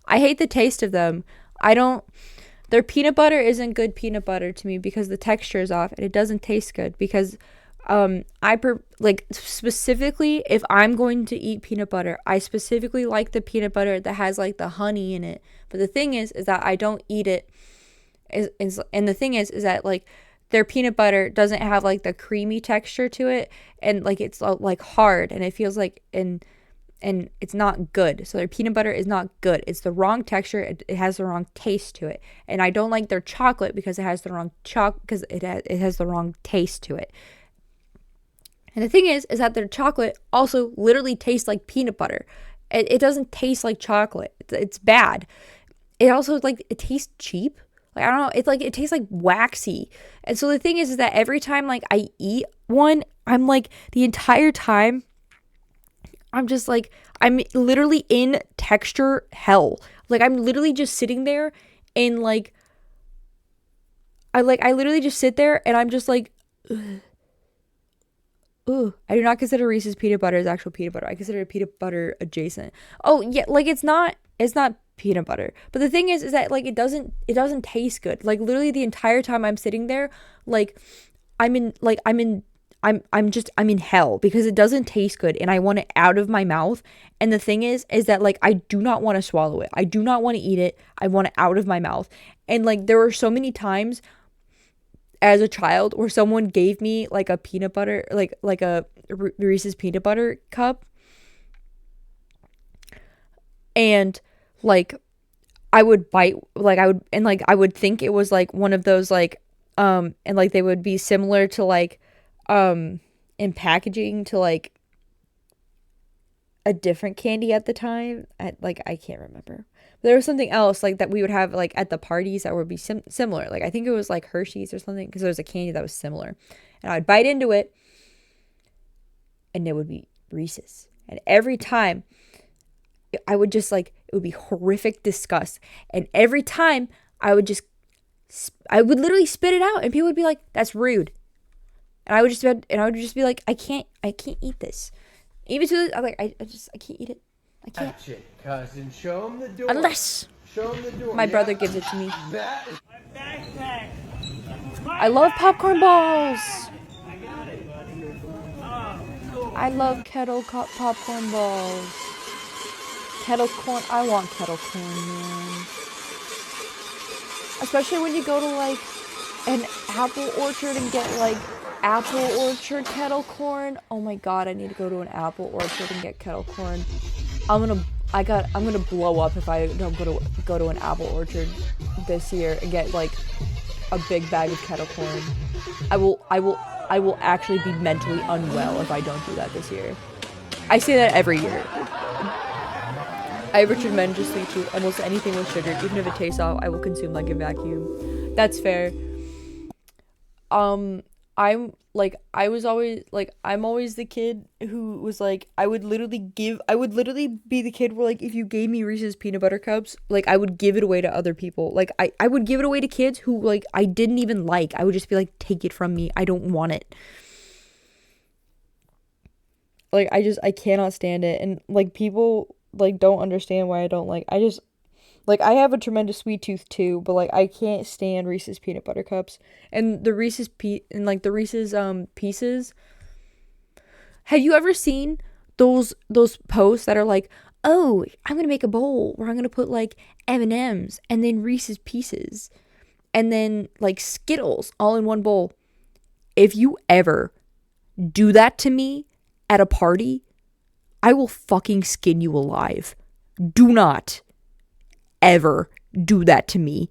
I hate the taste of them. Their peanut butter isn't good peanut butter to me because the texture is off and it doesn't taste good, because specifically, if I'm going to eat peanut butter, I specifically like the peanut butter that has like the honey in it. But the thing is that I don't eat it. And the thing is that like their peanut butter doesn't have like the creamy texture to it, and like it's like hard, and it feels like, and and it's not good. So their peanut butter is not good. It's the wrong texture. It has the wrong taste to it. And I don't like their chocolate because it has the wrong because it has the wrong taste to it. And the thing is that their chocolate also literally tastes like peanut butter. It doesn't taste like chocolate. It's bad. It also like it tastes cheap. Like I don't know. It's like it tastes like waxy. And so the thing is that every time like I eat one, I'm like the entire time I'm just like I'm literally in texture hell. Like I'm literally just sitting there and like I literally just sit there and I'm just like ugh. Ooh, I do not consider Reese's peanut butter as actual peanut butter. I consider it peanut butter adjacent. Oh yeah, like it's not peanut butter. But the thing is that like it doesn't taste good. Like literally the entire time I'm sitting there, like I'm in hell because it doesn't taste good and I want it out of my mouth. And the thing is that like I do not want to swallow it. I do not want to eat it. I want it out of my mouth. And like there were so many times as a child where someone gave me like a peanut butter like a Reese's peanut butter cup, and like I would bite, like I would, and like I would think it was like one of those like and like they would be similar to like in packaging to like a different candy at the time. I can't remember. But there was something else like that we would have like at the parties that would be similar. Like I think it was like Hershey's or something because there was a candy that was similar. And I would bite into it and it would be Reese's. And every time I would just like, it would be horrific disgust. And every time I would literally spit it out and people would be like, that's rude. And I would just be like, I can't eat this. Even to this, I'm like, I can't eat it. I can't. That's it, cousin. Show him the door. Unless Show him the door. my brother gives it to me. That is I love popcorn balls. I love popcorn balls. Kettle corn. I want kettle corn, man. Especially when you go to like an apple orchard and get like apple orchard kettle corn. Oh my god, I need to go to an apple orchard and get kettle corn. I'm gonna blow up if I don't go to an apple orchard this year and get like a big bag of kettle corn. I will actually be mentally unwell if I don't do that this year. I say that every year. I have a tremendous sweet tooth. Almost anything with sugar, even if it tastes off, I will consume like a vacuum. That's fair. I'm always the kid who was like, I would literally be the kid where like, if you gave me Reese's peanut butter cups, like I would give it away to other people. Like I would give it away to kids who like I didn't even like. I would just be like, take it from me. I don't want it. Like I cannot stand it. And like people like don't understand why I don't like, I have a tremendous sweet tooth too, but like I can't stand Reese's peanut butter cups and the Reese's Pieces. Have you ever seen those posts that are like, oh, I'm gonna make a bowl where I'm gonna put like M&Ms and then Reese's Pieces and then like Skittles all in one bowl? If you ever do that to me at a party, I will fucking skin you alive. Do not ever do that to me.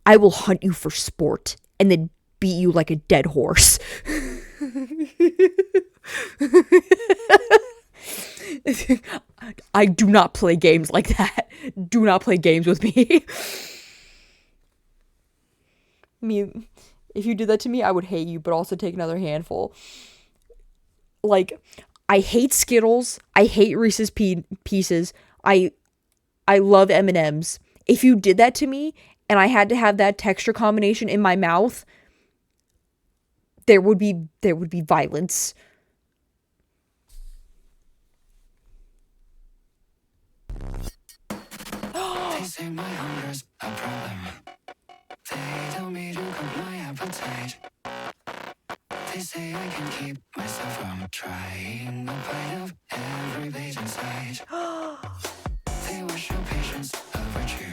I will hunt you for sport and then beat you like a dead horse. I do not play games like that. Do not play games with me. I mean, if you did that to me, I would hate you, but also take another handful. Like, I hate Skittles. I hate Reese's Pieces. I love M&Ms. If you did that to me and I had to have that texture combination in my mouth, there would be violence. They say my hunger's a problem. They tell me to cut my appetite. They say I can keep myself from trying a bite of every page inside. They wish your patience a virtue.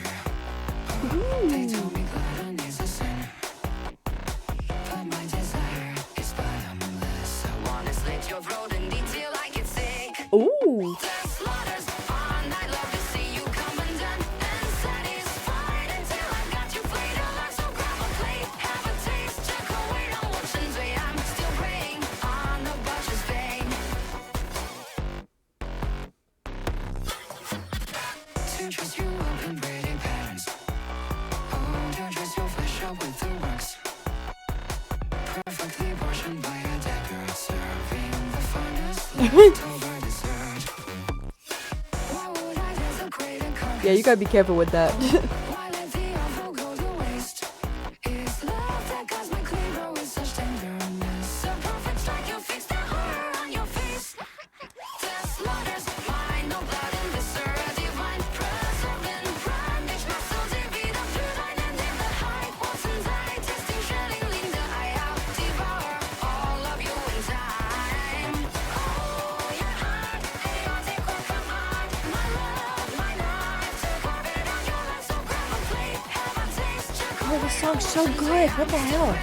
They tell me gluttony's a sin. But my desire is bottomless. I wanna slit your throat and eat till I get sick. Ooh. The slaughter do trust you open braiding patterns. Oh, do dress your flesh up with the works. Perfectly portioned by a decorate, serving the finest leftover dessert. Why would I desecrate a carcass? Yeah, you gotta be careful with that. Why let the awful go to waste? It's love that cosmically grow with such tenderness. A perfect strike, you fix the horror on your face. The slaughter's mine, no blood and viscera divine. Preserved in prime, ich mach so sehr wieder für deinen in the hype. Once inside, tasting shelling, Linda, I devour all of you in time. Oh, your heart, chaotic or come on. My love, my life, to carve it on your life, so grab a plate, have a taste. Oh, this song's so good. What the hell?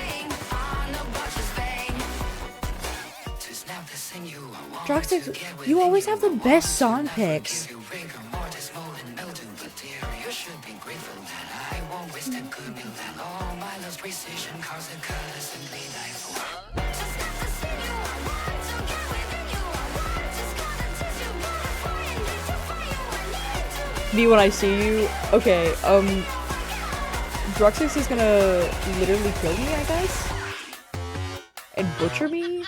Dropsticks, you always have the best song picks. Me when I see you. Okay, Druxix is gonna literally kill me, I guess? And butcher me?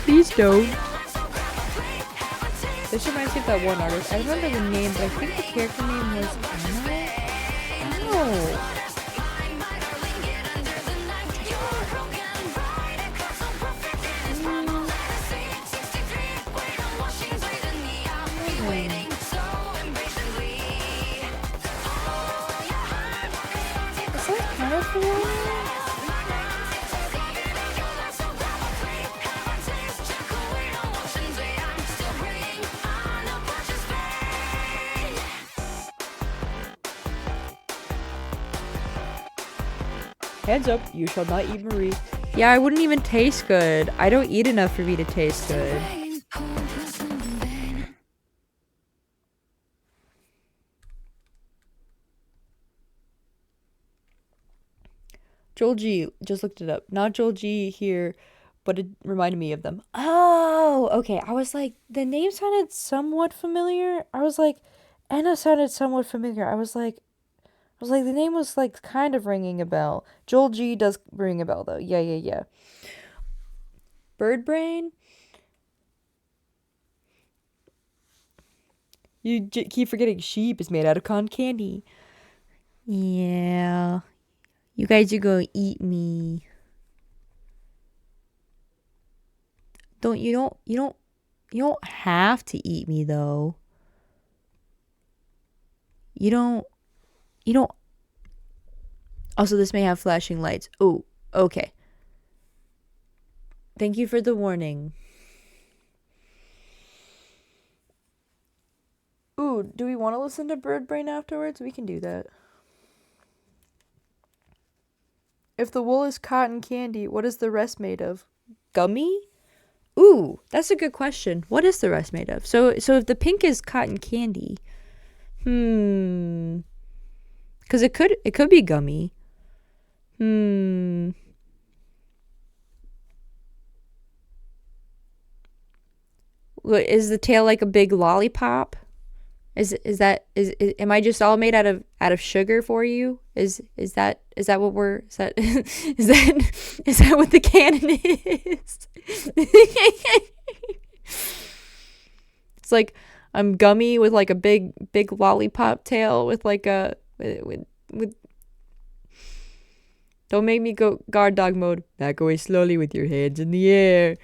Please don't. This reminds me of that one artist. I remember the name, but I think the character name was Anna? No. Is that colorful? Heads up, you shall not eat Marie. Yeah, I wouldn't even taste good. I don't eat enough for me to taste good. Joel G, just looked it up. Not Joel G here, but it reminded me of them. Oh, okay. I was like, the name sounded somewhat familiar. I was like, Anna sounded somewhat familiar. I was like, the name was like kind of ringing a bell. Joel G does ring a bell though. Yeah. Bird brain? You keep forgetting sheep is made out of cotton candy. Yeah. You guys are gonna eat me. You don't have to eat me though. You don't. Also, this may have flashing lights. Oh, okay. Thank you for the warning. Ooh, do we want to listen to Bird Brain afterwards? We can do that. If the wool is cotton candy, what is the rest made of? Gummy? Ooh, that's a good question. What is the rest made of? So if the pink is cotton candy, because it could be gummy. Is the tail like a big lollipop? Am I just all made out of sugar for you? Is that what we're is that is that what the canon is? It's like I'm gummy with like a big lollipop tail with like a with don't make me go guard dog mode. Back away slowly with your hands in the air.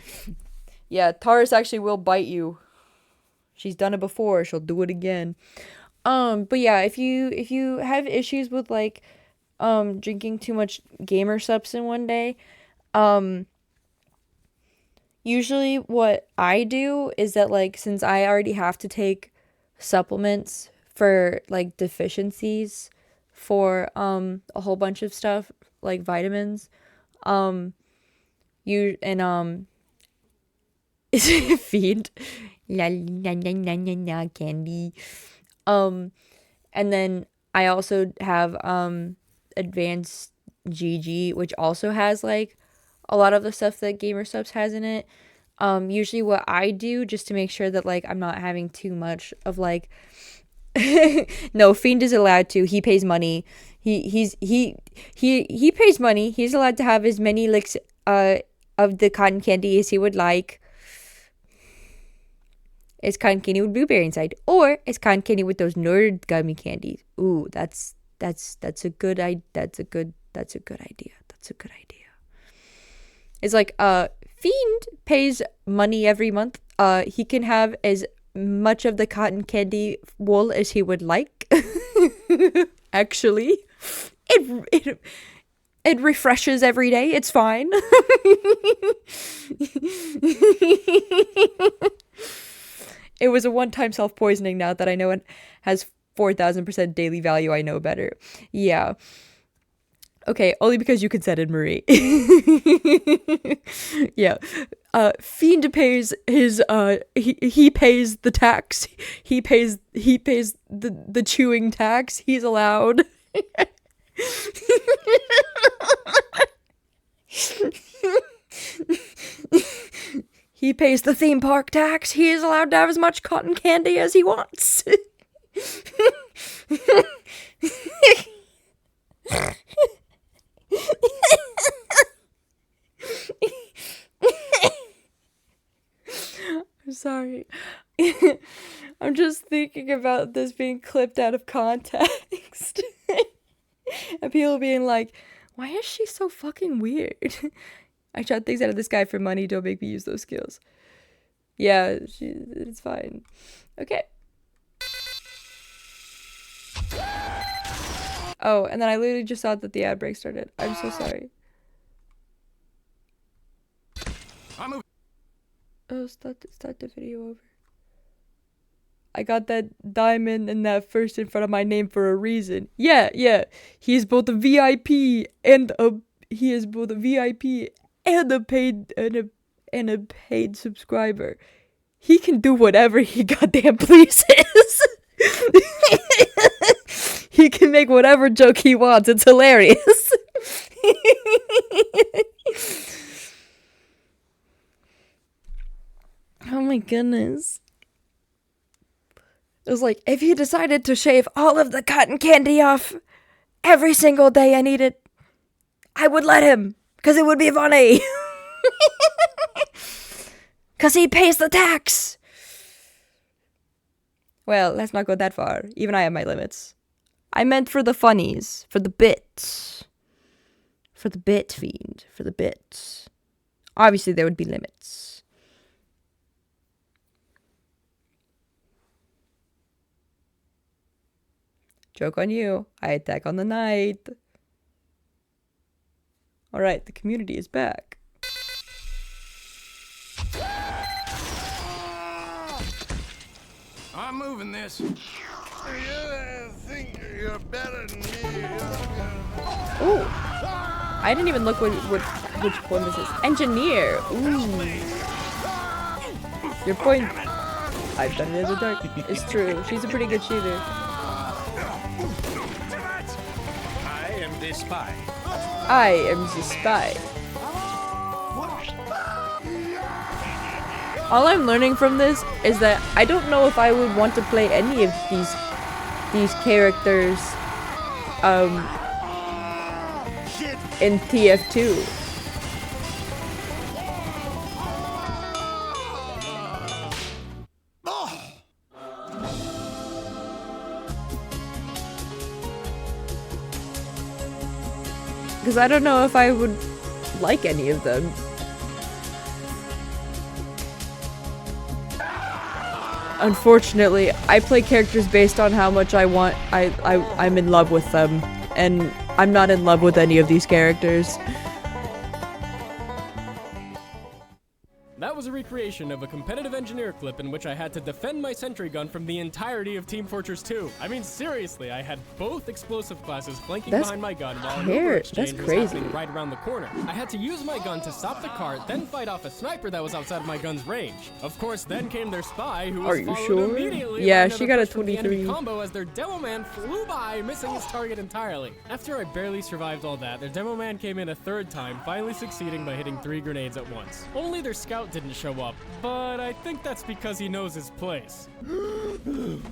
Yeah, Taurus actually will bite you. She's done it before. She'll do it again. But yeah, if you have issues with like drinking too much gamer subs in one day, usually what I do is that like since I already have to take supplements for like deficiencies for a whole bunch of stuff like vitamins, feed la la la la la la candy. And then I also have advanced GG, which also has like a lot of the stuff that Gamer Subs has in it. Usually what I do just to make sure that like I'm not having too much of like no, Fiend is allowed to. He pays money. He pays money. He's allowed to have as many licks of the cotton candy as he would like. It's cotton candy with blueberry inside, or it's cotton candy with those nerd gummy candies. Ooh, that's a good idea. That's a good idea. It's like Fiend pays money every month. He can have as much of the cotton candy wool as he would like. Actually, it refreshes every day. It's fine. It was a one-time self-poisoning. Now that I know it has 4,000% daily value, I know better. Yeah. Okay, only because you consented, Marie. Yeah. Fiend pays his he pays the tax. He pays the chewing tax. He's allowed. He pays the theme park tax. He is allowed to have as much cotton candy as he wants. I'm sorry. I'm just thinking about this being clipped out of context. And people being like, why is she so fucking weird? I shot things out of the sky for money. Don't make me use those skills. Yeah, it's fine. Okay. Oh, and then I literally just saw that the ad break started. I'm so sorry. Oh, start the video over. I got that diamond and that first in front of my name for a reason. Yeah. He's both a VIP and a paid subscriber. He can do whatever he goddamn pleases. He can make whatever joke he wants. It's hilarious. Oh my goodness. It was like, if he decided to shave all of the cotton candy off every single day I needed, I would let him, because it would be funny. Because he pays the tax. Well, let's not go that far. Even I have my limits. I meant for the funnies, for the bits. For the bit, Fiend. For the bits. Obviously, there would be limits. Joke on you. I attack on the night. Alright, the community is back. I'm moving this. You think you're better than me? Ooh. I didn't even look which one this is. Engineer. Ooh. Your point. I've done it as a dark. It's true. She's a pretty good shooter. I am the spy. I am the spy. All I'm learning from this is that I don't know if I would want to play any of these characters in TF2. Because I don't know if I would like any of them. Unfortunately, I play characters based on how much I want. I'm in love with them, and I'm not in love with any of these characters. That was a recreation of a competitive engineer clip in which I had to defend my sentry gun from the entirety of Team Fortress 2. I mean, seriously, I had both explosive classes flanking behind my gun while an Uber exchange was happening right around the corner. I had to use my gun to stop the cart, then fight off a sniper that was outside of my gun's range. Of course, then came their spy, who was followed immediately Yeah, by she got a push from the enemy 23. combo as their demo man flew by, missing his target entirely. After I barely survived all that, their demo man came in a third time, finally succeeding by hitting 3 grenades at once. Only their scout didn't show up, but I think that's because he knows his place. You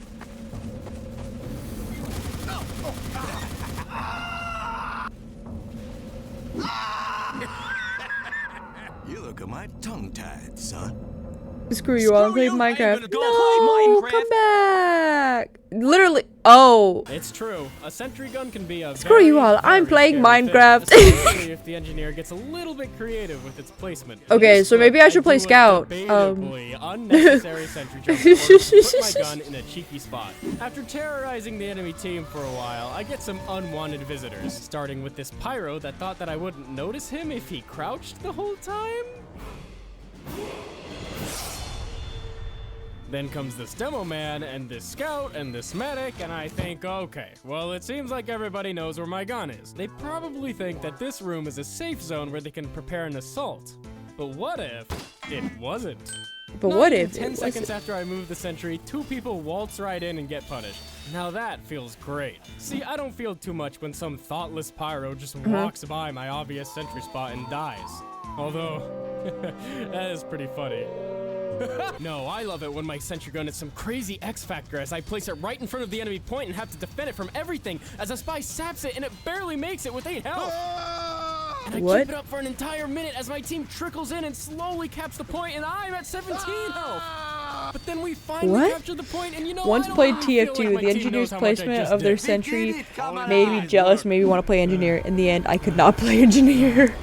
look a mite tongue-tied, son. Screw you all, played Minecraft. No, come back. Literally, oh. It's true. A sentry gun can be a Screw you all, I'm playing Minecraft. Especially if the engineer gets a little bit creative with its placement. Okay, so maybe I should play Scout. Unnecessary sentry jump in order to put my gun in a cheeky spot. After terrorizing the enemy team for a while, I get some unwanted visitors, starting with this pyro that thought that I wouldn't notice him if he crouched the whole time. Then comes this demo man, and this scout, and this medic, and I think, okay, well, it seems like everybody knows where my gun is. They probably think that this room is a safe zone where they can prepare an assault. But what if it wasn't? But Not what even if 10 it seconds wasn't? after I move the sentry, 2 people waltz right in and get punished. Now that feels great. See, I don't feel too much when some thoughtless pyro just walks by my obvious sentry spot and dies. Although, that is pretty funny. No, I love it when my sentry gun is some crazy X factor as I place it right in front of the enemy point and have to defend it from everything as a spy saps it and it barely makes it with 8 health. And I keep it up for an entire minute as my team trickles in and slowly caps the point and I'm at 17 health. But then we finally capture the point and you know, Once I don't played really feel TF2, like the my team engineer's knows how much I placement just of their did. sentry made me jealous, made me want to play engineer. In the end, I could not play engineer.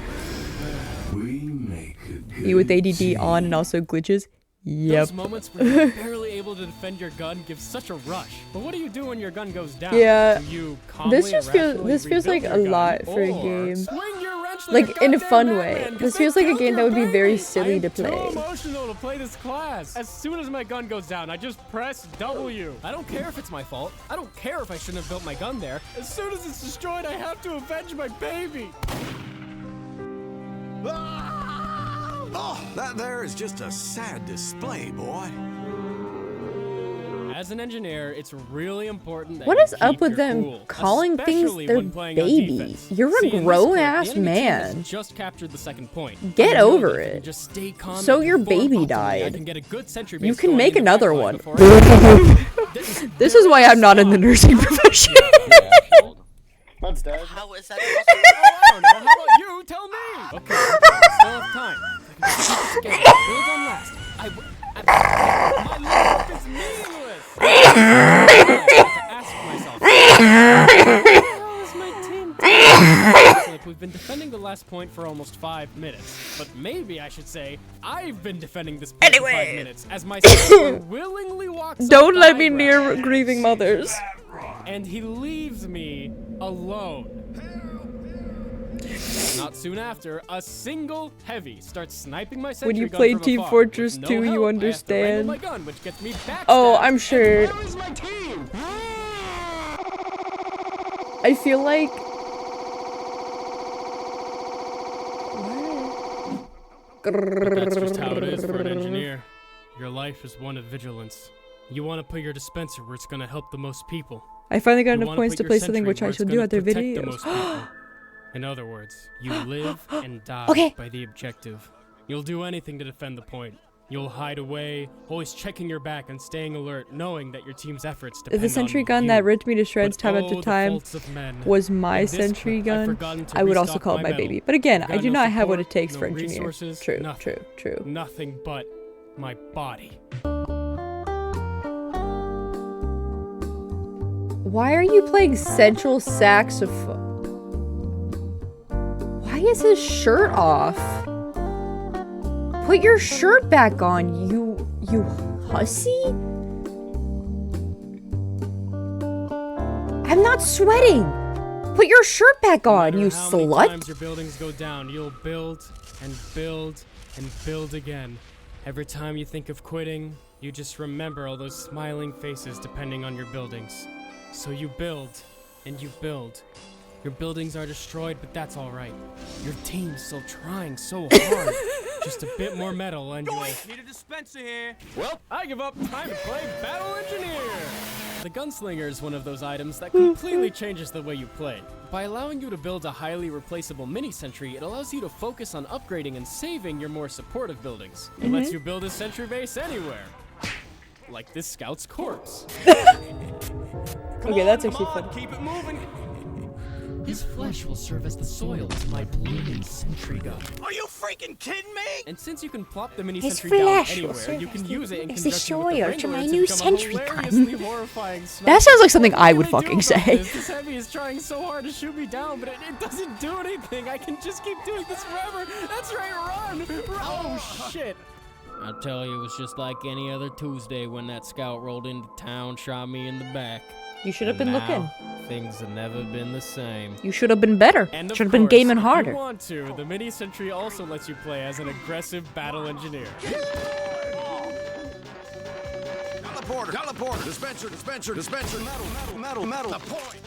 You with ADD on and also glitches. Yep. Those moments where you're barely able to defend your gun give such a rush. But what do you do when your gun goes down? Yeah. Do you calmly This feels like a lot for a game. swing your wrench Like in a fun goddamn way. Batman, 'cause This they feels like a killed game your that would be very baby. silly to I'm too play. emotional to play this class. As soon as my gun goes down, I just press W. I don't care if it's my fault. I don't care if I shouldn't have built my gun there. As soon as it's destroyed, I have to avenge my baby. Oh, that there is just a sad display, boy. As an engineer, it's really important that What you is up keep with your them cool, calling things especially their when playing on baby? defense. You're See, a in this grown clip, ass the enemy team has man. just captured the second point. Get I know over that if I can it. just stay calm So and your perform baby optimally, died. I can get a good sentry You base can going make in the another pipeline one. before This is why I'm not in the nursing profession. That's dead. How is that I don't know. How about you? Tell me. Okay, I still have time. I can keep it together. Build on last. My life is meaningless. I have to ask myself, what the hell is my team doing? Like we've been defending the last point for almost 5 minutes, but maybe I should say I've been defending this point for 5 minutes as my sniper willingly walks. Don't off let the me high near ground. grieving mothers. And he leaves me alone. Not soon after, a single heavy starts sniping my sentry When you gun played from Team afar. Fortress With no 2, you help, I have to wrangle understand. my gun, which gets me backstabbed. Oh, I'm sure. Where is my team? I feel like That's just how it is for an engineer. Your life is one of vigilance. You want to put your dispenser where it's going to help the most people. I finally got You enough wanna points put to your play something sentry which I where it's shall do gonna at their protect the videos. most people. In other words, you live and die Okay. by the objective. You'll do anything to defend the point. You'll hide away, always checking your back and staying alert, knowing that your team's efforts depend If the sentry on gun you. that ripped me to shreds But time oh, after the time faults of men. was my In this sentry clip, I've gun, forgotten to I would also restock call it my metal. baby. But again, I've I got do no not have what support, it takes no for engineer. resources, True, nothing. true. Nothing but my body. Why are you playing central saxophone? Why is his shirt off? Put your shirt back on, you hussy? I'm not sweating. Put your shirt back on, you How many slut. times your buildings go down, you'll build and build and build again Every time you think of quitting, you just remember all those smiling faces depending on your buildings. So you build, and you build. Your buildings are destroyed, but that's alright. Your team's still trying so hard. Just a bit more metal and you'll... Need a dispenser here. Well, I give up. Time to play Battle Engineer! The Gunslinger is one of those items that completely changes the way you play. By allowing you to build a highly replaceable mini-sentry, it allows you to focus on upgrading and saving your more supportive buildings. It lets you build a sentry base anywhere. Like this scout's corpse. Okay, that's actually fun. Keep it moving. His flesh will serve as the soil to my blooming sentry gun. Are you freaking kidding me? And since you can plop the mini His sentry down flesh will anywhere, serve you can as use it in as the conjunction with the soil to Wrangler my to new become a sentry gun. hilariously horrifying sniper. That sounds like something I would What can fucking do about say. This heavy is trying so hard to shoot me down, but it doesn't do anything. I can just keep doing this forever. That's right, run! Oh, shit. I tell you, it was just like any other Tuesday when that scout rolled into town, shot me in the back. You should have been Now, looking. Things have never been the same. You should have been better. And of Should have been course, gaming if harder. you want to, the mini sentry also lets you play as an aggressive battle engineer. Teleporter, dispenser, metal, the point.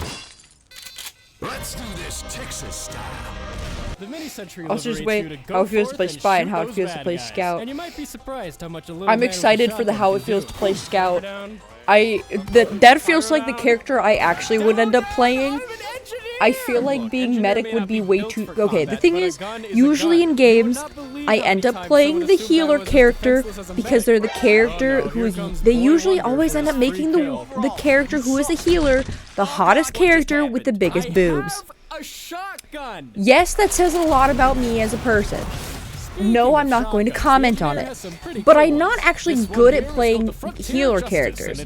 Let's do this Texas style. The mini sentry Also, just liberates you wait to go how it feels to forth play and spy and shoot how it those feels to bad play guys. scout. And you might be surprised how much a little I'm man with a excited for the shotgun how it can feels do. to play scout. Down. That feels like the character I actually would end up playing. I feel like being medic would be way too... Okay, the thing is, usually in games, I end up playing the healer character because they're the character who is... They usually always end up making the character who is a healer the hottest character with the biggest boobs. A shotgun. Yes, that says a lot about me as a person. No, I'm not going to comment on it. But I'm not actually good at playing healer characters.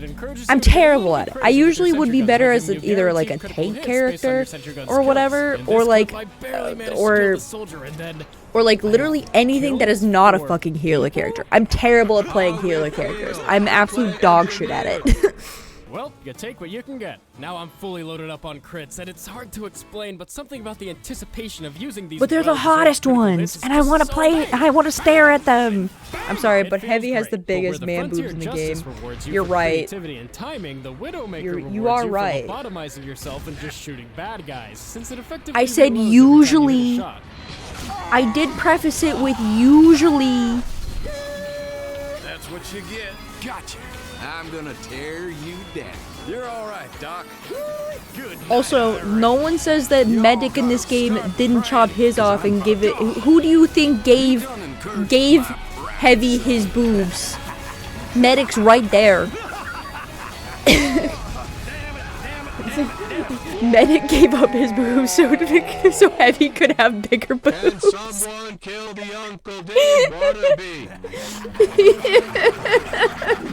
I'm terrible at it. I usually would be better as either like a tank character or whatever, or like, or like literally anything that is not a fucking healer character. I'm terrible at playing healer characters. I'm absolute dog shit at it. Well, you take what you can get. Now I'm fully loaded up on crits, and it's hard to explain, but something about the anticipation of using these. But they're the well-deserved hottest critical ones, hits is and I just want to so play. nice. I want to stare at them. I'm sorry, It but feels Heavy has the great, but where biggest the man Frontier boobs in the Justice game. rewards you You're for right. creativity and timing, the Widowmaker You rewards are you right. for lobotomizing yourself and just shooting bad guys, since it effectively I said reloads every time you hit a usually. shot. I did preface it with usually. That's what you get. Gotcha. I'm gonna tear you down. You're all right, Doc. Good. Also, no one says that Medic in this game didn't chop his off and give it. Who do you think gave Heavy his boobs? Medic's right there. Medic gave up his boobs so Heavy could have bigger boobs. Can someone kill the Uncle Dave wannabe?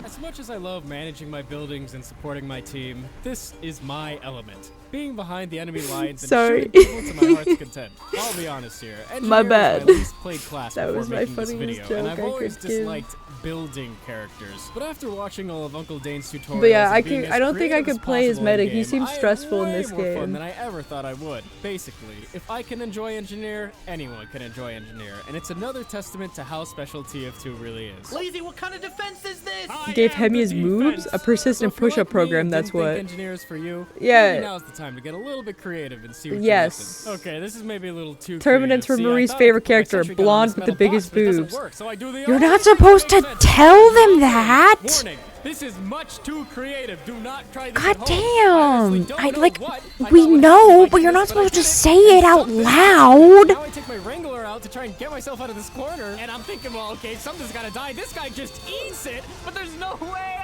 As much as I love managing my buildings and supporting my team, this is my element. Being behind the enemy lines and Sorry. shooting people to my heart's content. I'll be honest here. My Engineer was bad. my least played class That before was my making this funniest video, and joke I've I always could give. disliked building characters. But after watching all of Uncle Dane's tutorials, But yeah, and being as I don't think I creative could as play as possible Medic. He in-game, seems I had stressful in way this more fun game. than I ever thought I would. Basically, if I can enjoy Engineer, anyone can enjoy Engineer, and it's another testament to how special TF2 really is. Lazy, what kind of defense is this? I Gave am Hemi the his moves? defense. A persistent So if you're push-up like me program, and that's didn't think what. Engineers for you. Yeah. Maybe now's the time to get a little bit creative and see what Yes. you're missing. Okay, this is maybe a little too Terminants creative. for See, I Marie's thought I favorite could put my character, sentry gun on blonde this with the metal biggest box, but it doesn't boobs. work, so I do the You're not opposite. supposed to Defense. tell them that. Warning, this is much too creative. Do not try this God at home. I honestly damn! don't I know like. what. I We thought would know, happen but like you're not this, but I supposed to did say it out Something- loud. Now I take my Wrangler out to try and get myself out of this corner, and I'm thinking, well, okay, something's gotta die. This guy just eats it, but there's no way.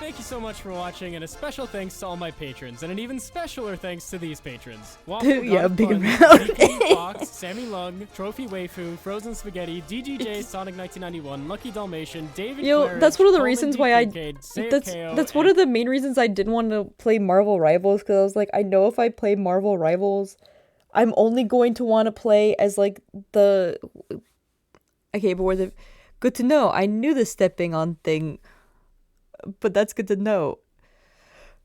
Thank you so much for watching, and a special thanks to all my patrons, and an even specialer thanks to these patrons. Waffle, Yeah, God of big Fun, amount. Geeky Fox, Sammy Lung, Trophy Waifu, Frozen Spaghetti, DGJ, Sonic 1991, Lucky Dalmatian, David You know, Claridge, that's one of the Coleman reasons D. why I. Kincaid, Saya That's KO, that's one and of the main reasons I didn't want to play Marvel Rivals, because I was like, I know if I play Marvel Rivals, I'm only going to want to play as like the. Okay, but where the. Good to know. I knew the stepping on thing, but that's good to know.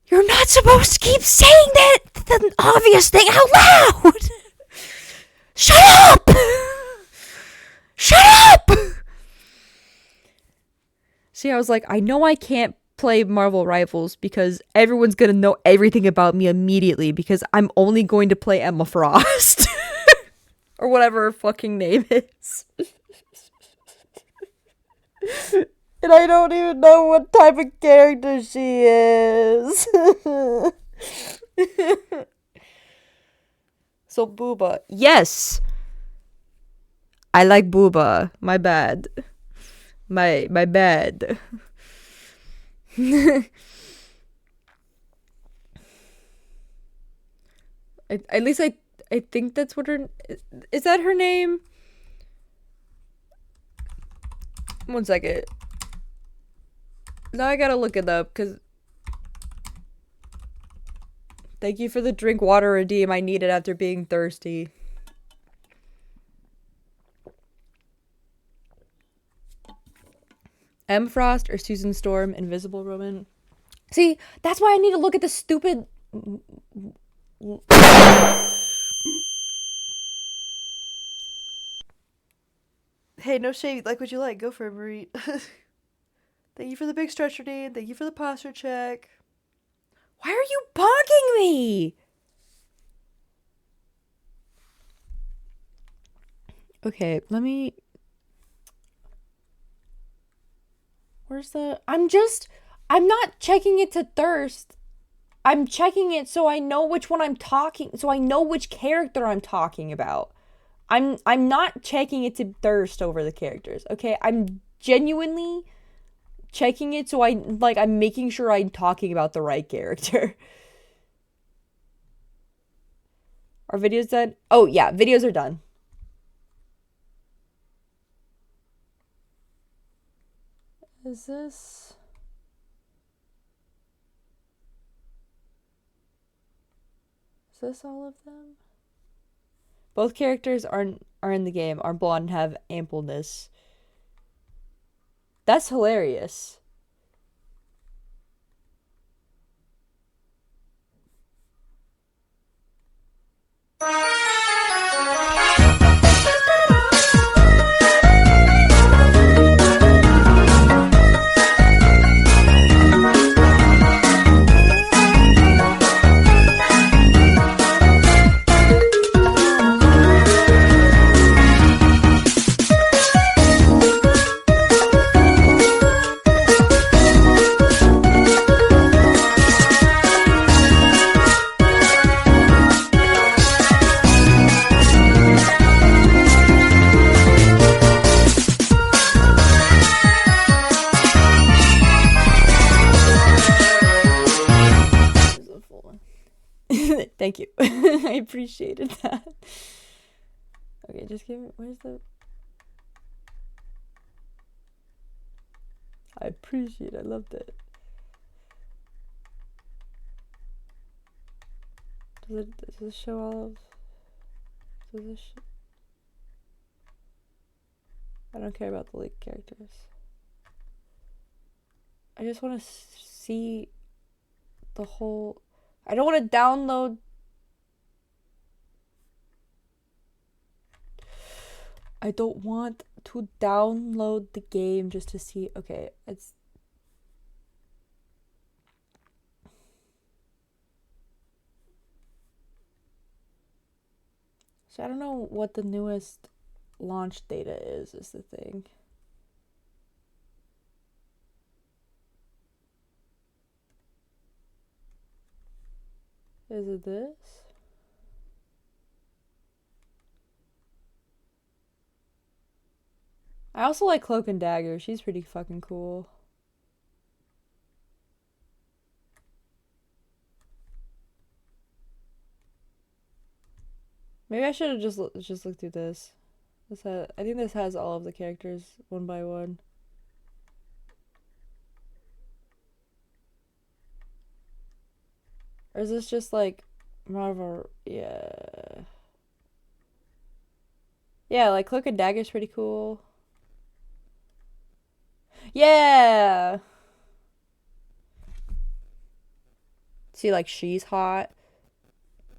You're not supposed to keep saying that the obvious thing out loud. Shut up! Shut up! See, I was like, I know I can't play Marvel Rivals because everyone's gonna know everything about me immediately because I'm only going to play Emma Frost. Or whatever her fucking name is. And I don't even know what type of character she is. So Booba. Yes. I like Booba. My bad. My bad. At least I think that's what her... Is that her name? One second. Now I gotta look it up, because... Thank you for the drink water redeem I needed after being thirsty. M. Frost or Susan Storm, Invisible Woman. See, that's why I need to look at the stupid... Hey, no shade. Like what you like. Go for it, Marie. Thank you for the big stretch redeem. Thank you for the posture check. Why are you bonking me? Okay, let me... Where's the... I'm not checking it to thirst. I'm checking it so I know which one I'm talking... So I know which character I'm talking about. I'm not checking it to thirst over the characters, okay? I'm genuinely checking it so I'm making sure I'm talking about the right character. Are videos done? Oh, yeah, videos are done. Is this... Is this all of them? Both characters are in the game, are blonde and have ampleness. That's hilarious. Thank you. I appreciated that. Okay, just give me... Where's the... I appreciate it. I loved it. Does it show all of... Does this I don't care about the leaked characters. I just want to see the whole... I don't want to download... I don't want to download the game just to see... Okay, it's... So I don't know what the newest launch data is the thing. Is it this? I also like Cloak and Dagger. She's pretty fucking cool. Maybe I should have just looked through this. I think this has all of the characters one by one. Or is this just like Marvel? Yeah. Yeah, like Cloak and Dagger's pretty cool. Yeah. See, like, she's hot.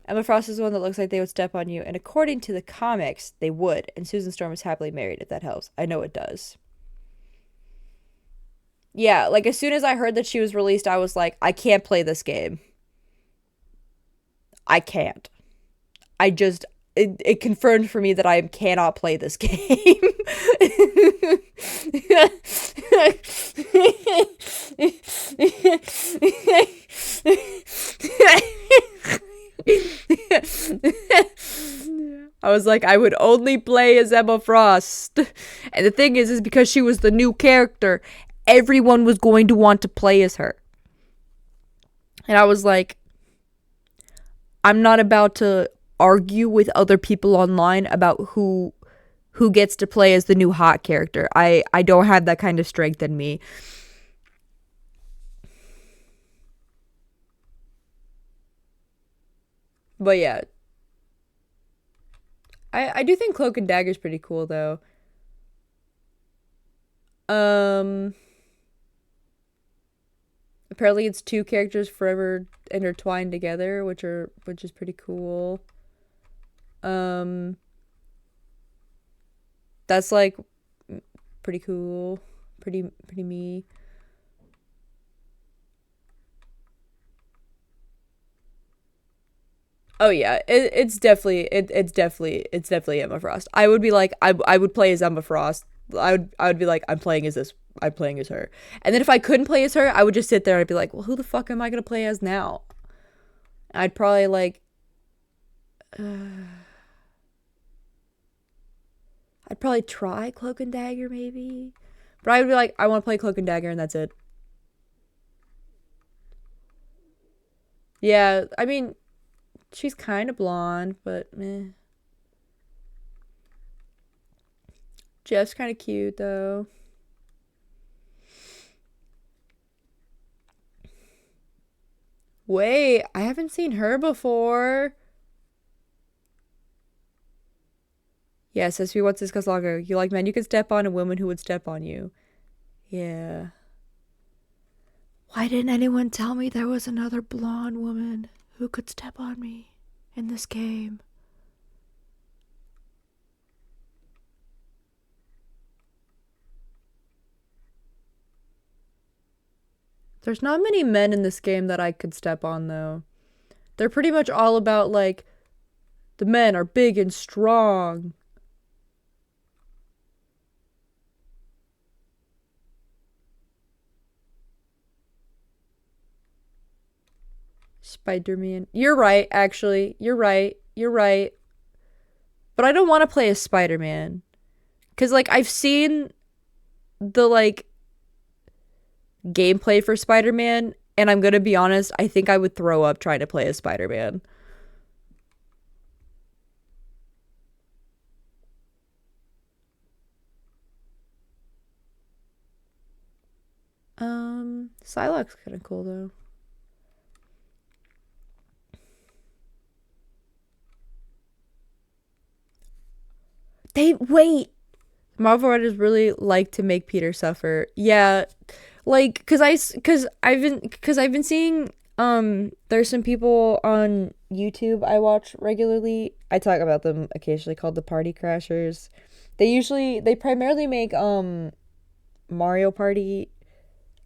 Emma Frost is the one that looks like they would step on you, and according to the comics, they would. And Susan Storm is happily married, if that helps. I know it does. Yeah, like as soon as I heard that she was released, I was like, I can't play this game. I can't. It confirmed for me that I cannot play this game. I was like, I would only play as Emma Frost. And the thing is because she was the new character, everyone was going to want to play as her. And I was like, I'm not about to argue with other people online about who gets to play as the new hot character. I don't have that kind of strength in me. But yeah. I do think Cloak and Dagger's pretty cool though. Apparently it's two characters forever intertwined together, which is pretty cool. That's like pretty cool. Pretty me. Oh yeah, it's definitely Emma Frost. I would be like I would play as Emma Frost. I would be like I'm playing as her. And then if I couldn't play as her, I would just sit there and I'd be like, well, who the fuck am I gonna play as now? I'd probably like I'd probably try Cloak and Dagger maybe. But I would be like, I want to play Cloak and Dagger and that's it. Yeah, I mean, she's kind of blonde, but meh. Jeff's kind of cute though. Wait, I haven't seen her before. Yes, as we once discussed long ago, you like men you could step on and women who would step on you. Yeah. Why didn't anyone tell me there was another blonde woman who could step on me in this game? There's not many men in this game that I could step on, though. They're pretty much all about, like, the men are big and strong. Spider-Man. You're right, actually. You're right. But I don't want to play as Spider-Man. Because, like, I've seen the, like, gameplay for Spider-Man, and I'm gonna be honest, I think I would throw up trying to play as Spider-Man. Psylocke's kind of cool though. Marvel writers really like to make Peter suffer. Yeah, like cuz I've been seeing there's some people on YouTube I watch regularly. I talk about them occasionally, called the Party Crashers. They primarily make Mario Party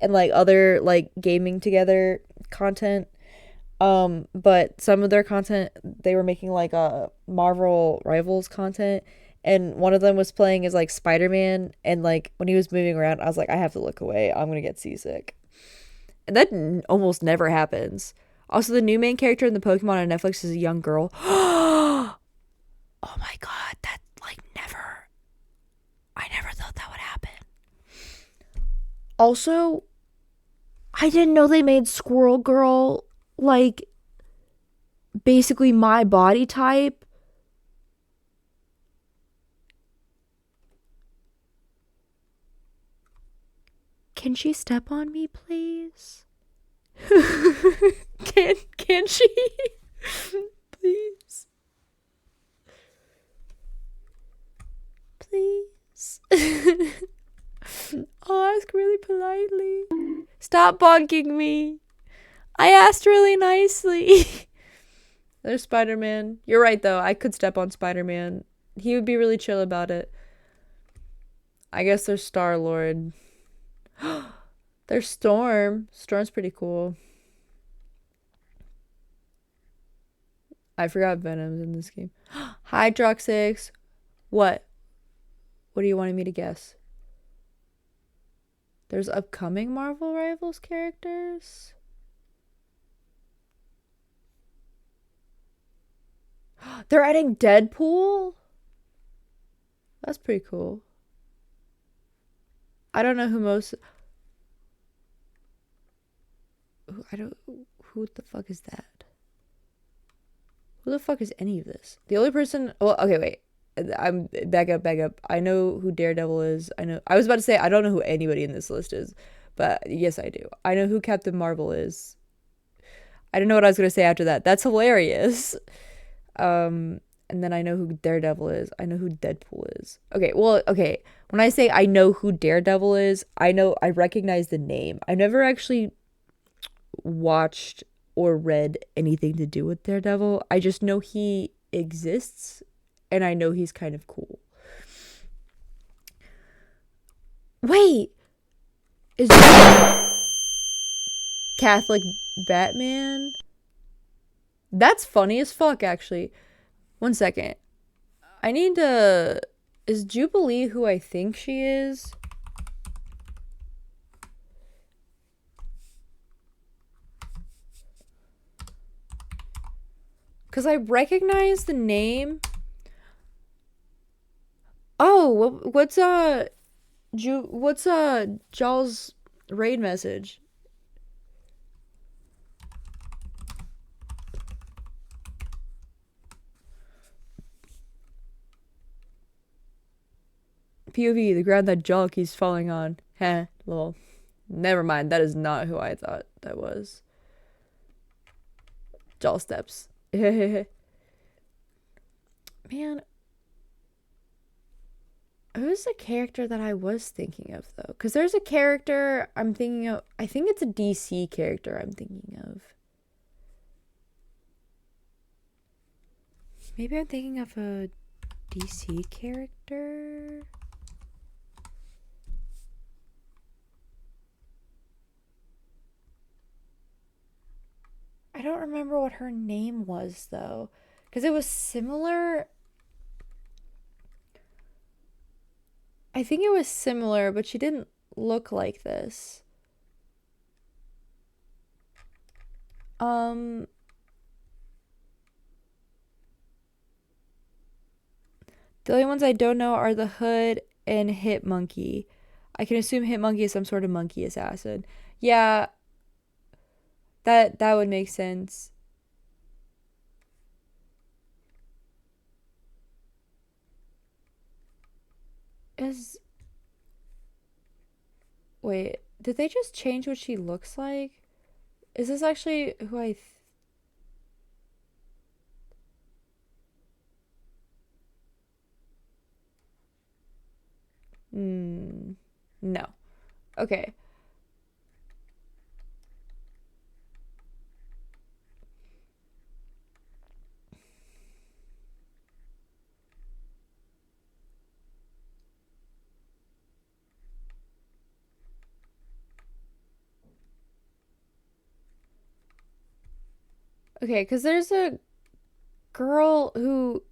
and like other like gaming together content. But some of their content they were making like Marvel Rivals content. And one of them was playing as like Spider-Man, and like when he was moving around, I was like, I have to look away. I'm gonna get seasick. And that almost never happens. Also, the new main character in the Pokemon on Netflix is a young girl. Oh my god, that like never. I never thought that would happen. Also, I didn't know they made Squirrel Girl like basically my body type. Can she step on me, please? Can she? Please. Please. I'll ask really politely. Stop bonking me. I asked really nicely. There's Spider-Man. You're right, though. I could step on Spider-Man. He would be really chill about it. I guess there's Star-Lord. There's Storm. Storm's pretty cool. I forgot Venom's in this game. Hydroxix. What? What do you wanting me to guess? There's upcoming Marvel Rivals characters? They're adding Deadpool? That's pretty cool. I don't know who most... Who the fuck is that? Who the fuck is any of this? The only person... Well, okay, wait. I'm back up. I know who Daredevil is. I was about to say I don't know who anybody in this list is, but yes, I do. I know who Captain Marvel is. I don't know what I was gonna say after that. That's hilarious. And then I know who Daredevil is. I know who Deadpool is. Okay, well, okay. When I say I know who Daredevil is, I recognize the name. I never actually watched or read anything to do with Daredevil. I just know he exists, and I know he's kind of cool. Wait! Is Catholic Batman? That's funny as fuck, actually. One second. I need to... Is Jubilee who I think she is? Because I recognize the name. Oh, what's Jaw's raid message? POV, the ground that Jaw keeps falling on. Heh, lol. Never mind, that is not who I thought that was. Jaw steps. Man, who's the character that I was thinking of, though? Because there's a character I'm thinking of. I think it's a DC character I'm thinking of. Maybe I'm thinking of a DC character? I don't remember what her name was, though. Because it was similar. I think it was similar, but she didn't look like this. The only ones I don't know are the Hood and Hit Monkey. I can assume Hit Monkey is some sort of monkey assassin. Yeah, that would make sense. Wait, did they just change what she looks like? Is this actually who I... No. Okay. Okay, because there's a girl who...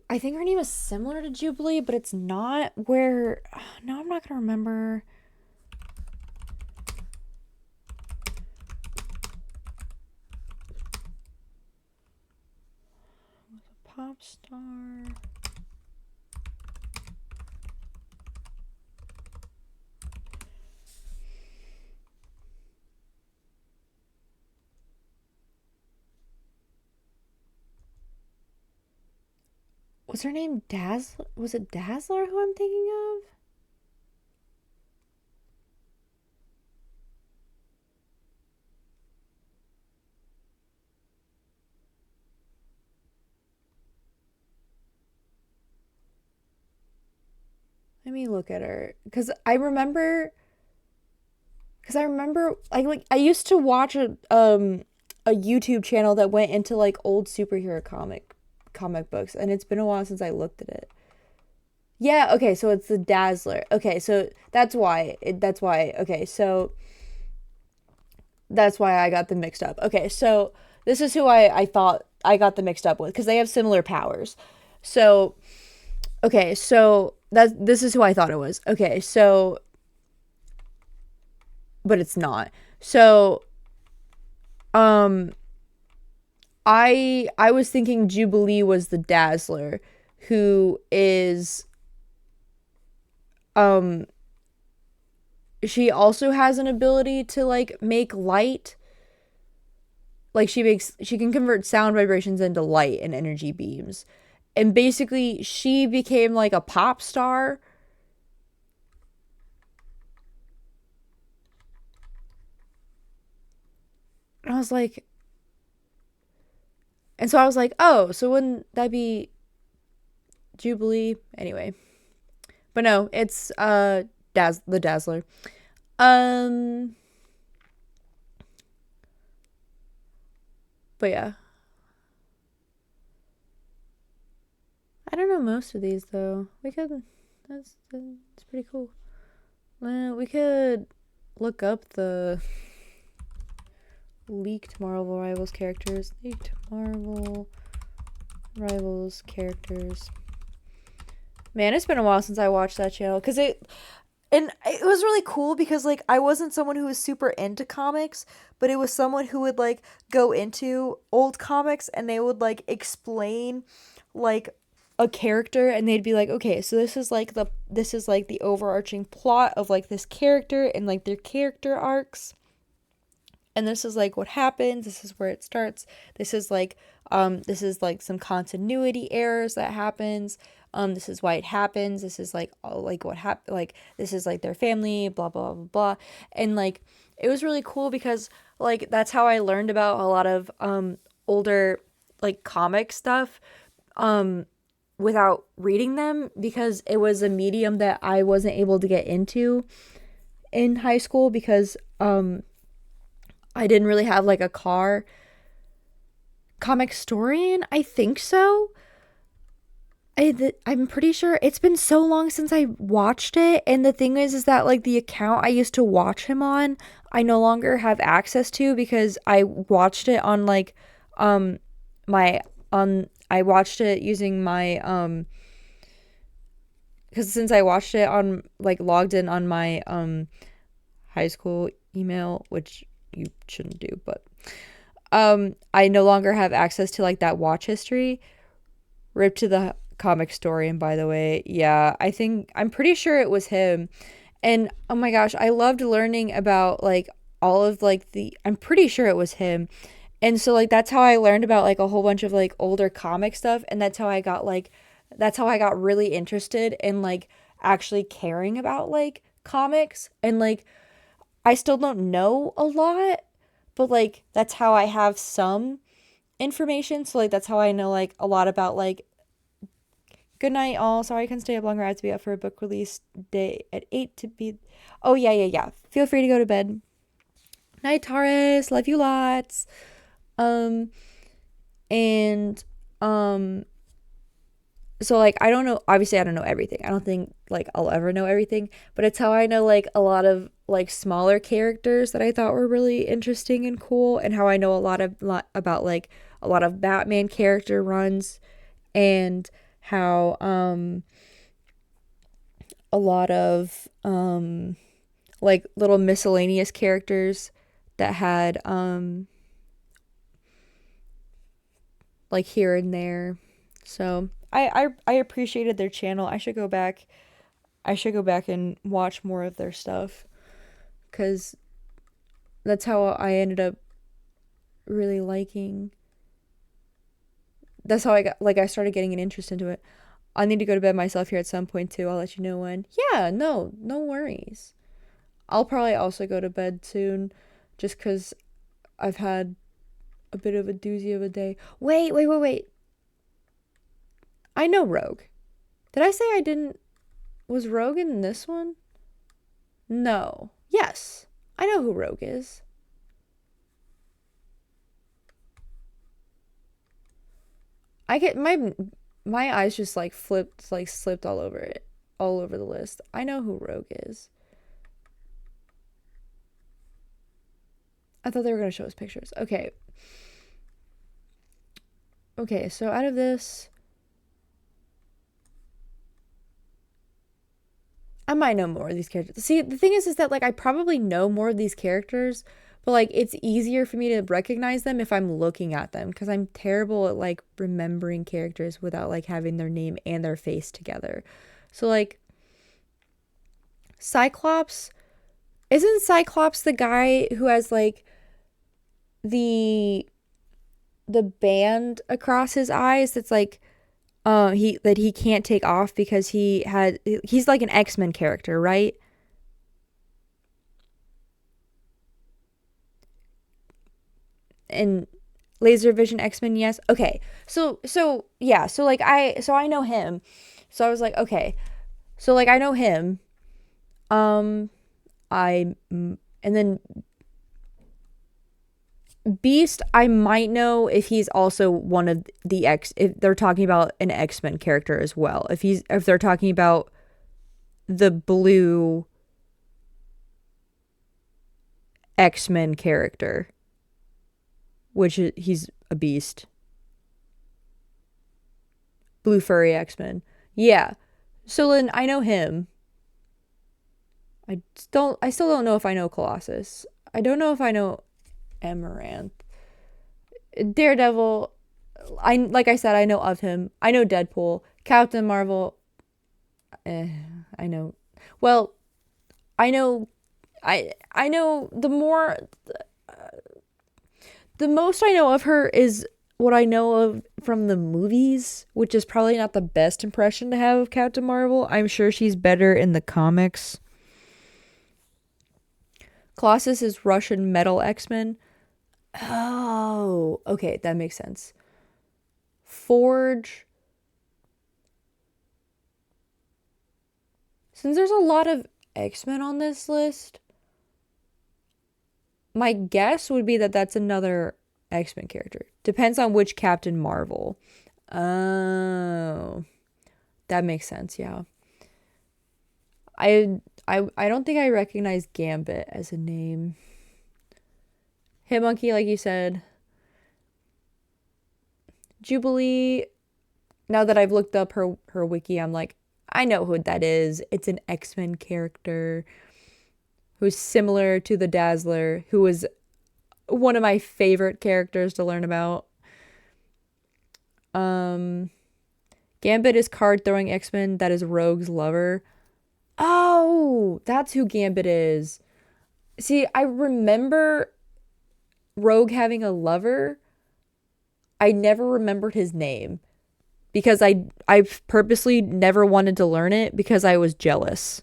I think her name is similar to Jubilee, but it's not where... No, I'm not going to remember. Pop star... Was her name Dazzler? Was it Dazzler who I'm thinking of? Let me look at her. Because I remember I used to watch a YouTube channel that went into like old superhero comic books, and it's been a while since I looked at it. Yeah, okay, so it's the Dazzler. Okay, so that's why. Okay, so that's why I got them mixed up. Okay, so this is who I thought I got them mixed up with because they have similar powers. So, okay, so this is who I thought it was. Okay, so but it's not. So, um I was thinking Jubilee was the Dazzler who is um she also has an ability to like make light. Like she can convert sound vibrations into light and energy beams. And basically she became like a pop star. And I was like, and so I was like, oh, so wouldn't that be Jubilee? Anyway. But no, it's the Dazzler. Um but yeah. I don't know most of these though. That's pretty cool. We could look up the leaked Marvel Rivals characters. Leaked Marvel Rivals characters. Man, it's been a while since I watched that channel because it was really cool because like I wasn't someone who was super into comics, but it was someone who would like go into old comics and they would like explain like a character and they'd be like, okay, so this is like the overarching plot of like this character and like their character arcs. And this is like what happens, this is where it starts. This is like some continuity errors that happens. This is why it happens. This is like like what happened, like this is like their family, blah blah blah blah. And like it was really cool because like that's how I learned about a lot of older like comic stuff without reading them because it was a medium that I wasn't able to get into in high school because I didn't really have like a car. Comic historian, I think so. I'm pretty sure it's been so long since I watched it, and the thing is that like the account I used to watch him on, I no longer have access to because I watched it on like my I watched it using my because since I watched it on like logged in on my high school email, which you shouldn't do, but I no longer have access to like that watch history. Rip to the comic story, and by the way, yeah, I'm pretty sure it was him. And oh my gosh, I loved learning about like all of like I'm pretty sure it was him. And so like that's how I learned about like a whole bunch of like older comic stuff, and that's how I got really interested in like actually caring about like comics. And like I still don't know a lot, but like that's how I have some information. So like that's how I know like a lot about like good night all. Sorry I couldn't stay up longer. I had to be up for a book release day at 8 to be. Oh yeah. Feel free to go to bed. Night Taurus. Love you lots. And so like I don't know, obviously I don't know everything. I don't think like I'll ever know everything, but it's how I know like a lot of like smaller characters that I thought were really interesting and cool, and how I know about like a lot of Batman character runs, and how a lot of like little miscellaneous characters that had like here and there. So I appreciated their channel. I should go back and watch more of their stuff, because that's how I ended up really liking. That's how I started getting an interest into it. I need to go to bed myself here at some point too. I'll let you know when. Yeah, no worries. I'll probably also go to bed soon, just because I've had a bit of a doozy of a day. Wait. I know Rogue. Did I say I didn't? Was Rogue in this one? No. Yes. I know who Rogue is. I get my eyes just like slipped all over it. all over the list. I know who Rogue is. I thought they were going to show us pictures. Okay. Okay, so out of this, I might know more of these characters. See, the thing is that, like, I probably know more of these characters, but, like, it's easier for me to recognize them if I'm looking at them, because I'm terrible at, like, remembering characters without, like, having their name and their face together. So, like, Cyclops, isn't Cyclops the guy who has, like, the band across his eyes that's, like, he can't take off because he's like an X-Men character, right? And Laser Vision X-Men, yes. Okay. So yeah, so like I know him. So I was like, okay. So like I know him. And then Beast, I might know if he's also one of the if they're talking about an X-Men character as well. If they're talking about the blue X-Men character, which he's a Beast. Blue furry X-Men. Yeah. So then I know him. I still don't know if I know Colossus. I don't know if I know Amaranth. Daredevil, like I said, I know of him. I know Deadpool. Captain Marvel, I know. Well, I know the most I know of her is what I know of from the movies, which is probably not the best impression to have of Captain Marvel. I'm sure she's better in the comics. Colossus is Russian metal X-Men. Oh, okay, that makes sense. Forge. Since there's a lot of X-Men on this list, my guess would be that that's another X-Men character. Depends on which Captain Marvel. Oh, that makes sense, yeah. I don't think I recognize Gambit as a name. Hitmonkey, like you said. Jubilee, now that I've looked up her wiki, I'm like, I know who that is. It's an X-Men character who's similar to the Dazzler, who was one of my favorite characters to learn about. Gambit is card-throwing X-Men that is Rogue's lover. Oh, that's who Gambit is. See, I remember Rogue having a lover. I never remembered his name because I purposely never wanted to learn it because I was jealous.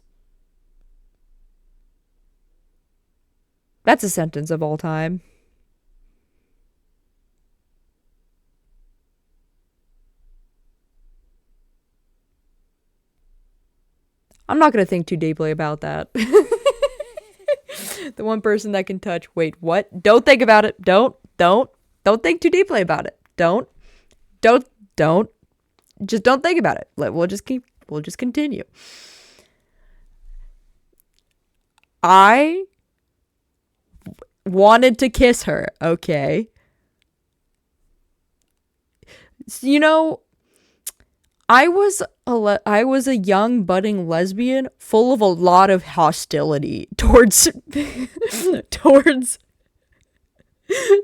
That's a sentence of all time. I'm not going to think too deeply about that. The one person that can touch. Wait, what? Don't think about it. Don't think too deeply about it. Don't. Just don't think about it. We'll just continue. I wanted to kiss her, okay? You know, I was a young budding lesbian full of a lot of hostility towards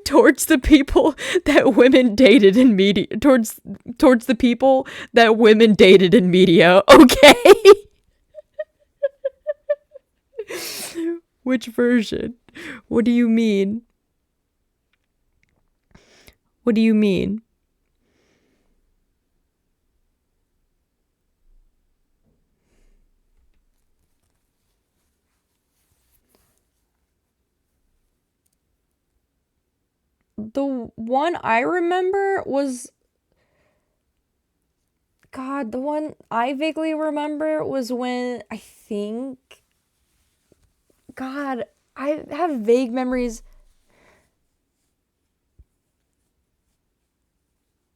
towards the people that women dated in media, towards the people that women dated in media, okay? Which version? What do you mean? What do you mean? The one I remember was... God, the one I vaguely remember was when I think... God, I have vague memories.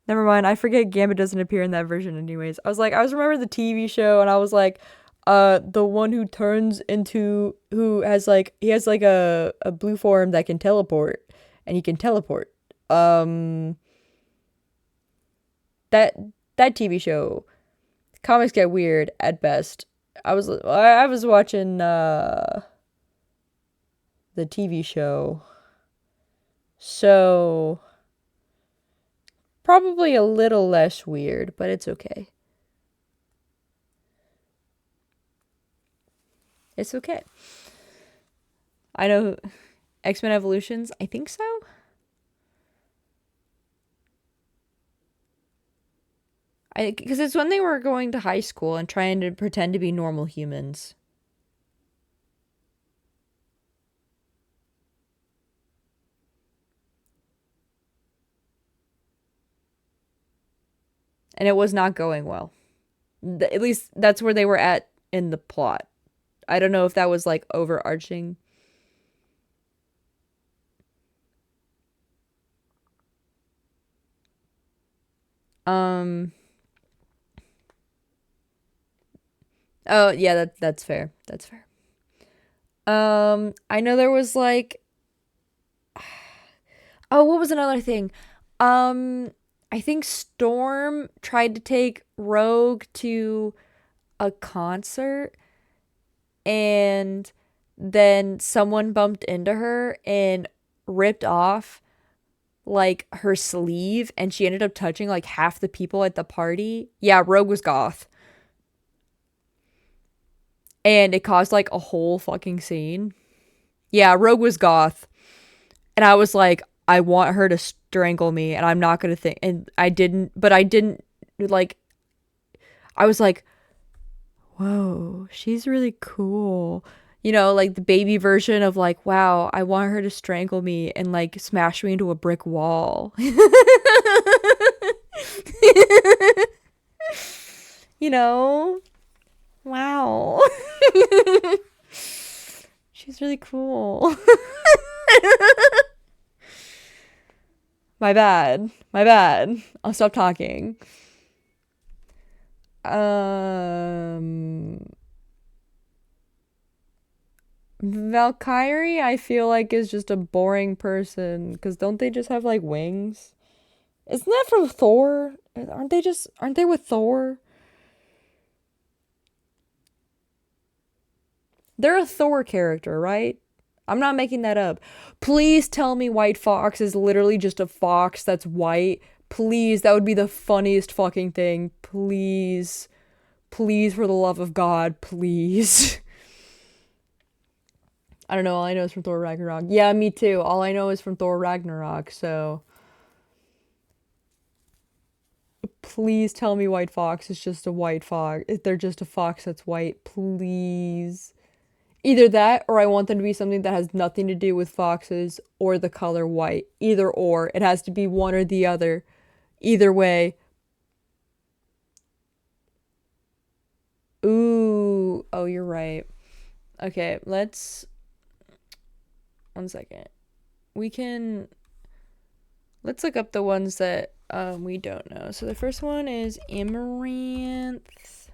Never mind, I forget Gambit doesn't appear in that version anyways. I was remembering the TV show and I was like, The one who turns into who has like he has like a blue form that can teleport, and he can teleport. Um, that that TV show. Comics get weird at best. I was watching the TV show. So probably a little less weird, but it's okay. It's okay. I know X-Men Evolutions, I think so. Because it's when they were going to high school and trying to pretend to be normal humans. And it was not going well. At least that's where they were at in the plot. I don't know if that was like overarching. Um Oh, yeah, that's fair. That's fair. I know there was like oh, what was another thing? I think Storm tried to take Rogue to a concert and then someone bumped into her and ripped off like her sleeve and she ended up touching like half the people at the party. Yeah, Rogue was goth. And it caused like a whole fucking scene. Yeah, Rogue was goth. And I was like, I want her to strangle me and I'm not going to think. And I didn't, but I didn't like, I was like, whoa, she's really cool. You know, like the baby version of like, wow, I want her to strangle me and like smash me into a brick wall. You know? Wow. She's really cool. My bad. My bad. I'll stop talking. Valkyrie, I feel like is just a boring person because don't they just have like wings? Isn't that from Thor? Aren't they with Thor? They're a Thor character, right? I'm not making that up. Please tell me White Fox is literally just a fox that's white. Please, that would be the funniest fucking thing. Please. Please, for the love of God, please. I don't know, all I know is from Thor Ragnarok. Yeah, me too. All I know is from Thor Ragnarok, so please tell me White Fox is just a white fox. If they're just a fox that's white, please. Either that or I want them to be something that has nothing to do with foxes or the color white. Either or. It has to be one or the other. Either way. Ooh. Oh, you're right. Okay, let's... One second. Let's look up the ones that we don't know. So the first one is Amaranth.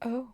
Oh.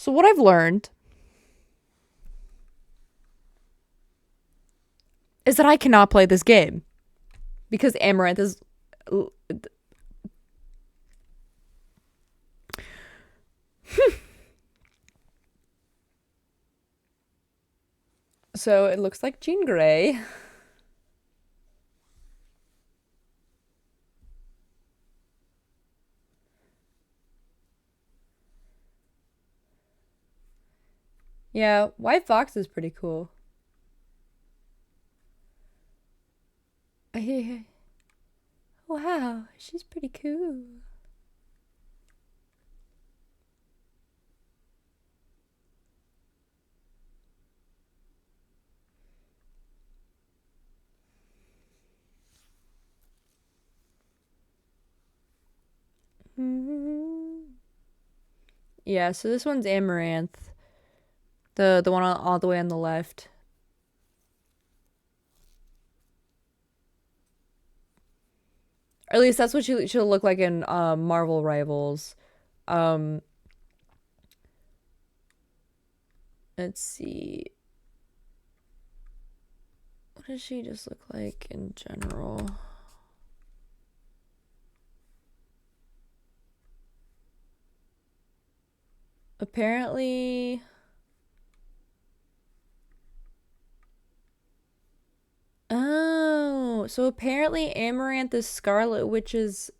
So what I've learned is that I cannot play this game because Amaranth is so it looks like Jean Grey. Yeah, White Fox is pretty cool. Wow, she's pretty cool. Yeah, so this one's Amaranth. The one all the way on the left. Or at least that's what she'll look like in Marvel Rivals. Let's see. What does she just look like in general? Apparently... Oh, so apparently Amaranth is Scarlet Witch's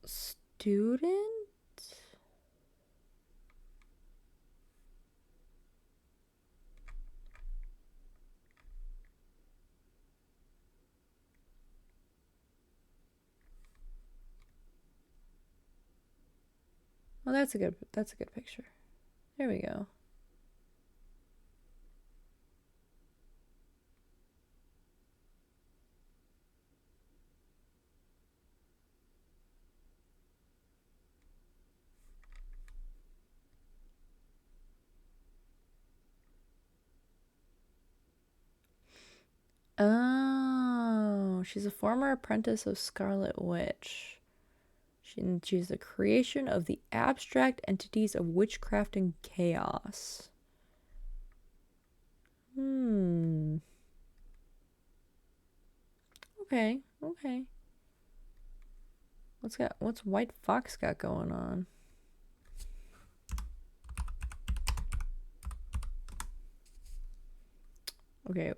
student? Oh, that's a good picture. There we go. Oh, she's a former apprentice of Scarlet Witch. She's the creation of the abstract entities of witchcraft and chaos. Okay, okay. What's White Fox got going on? Okay.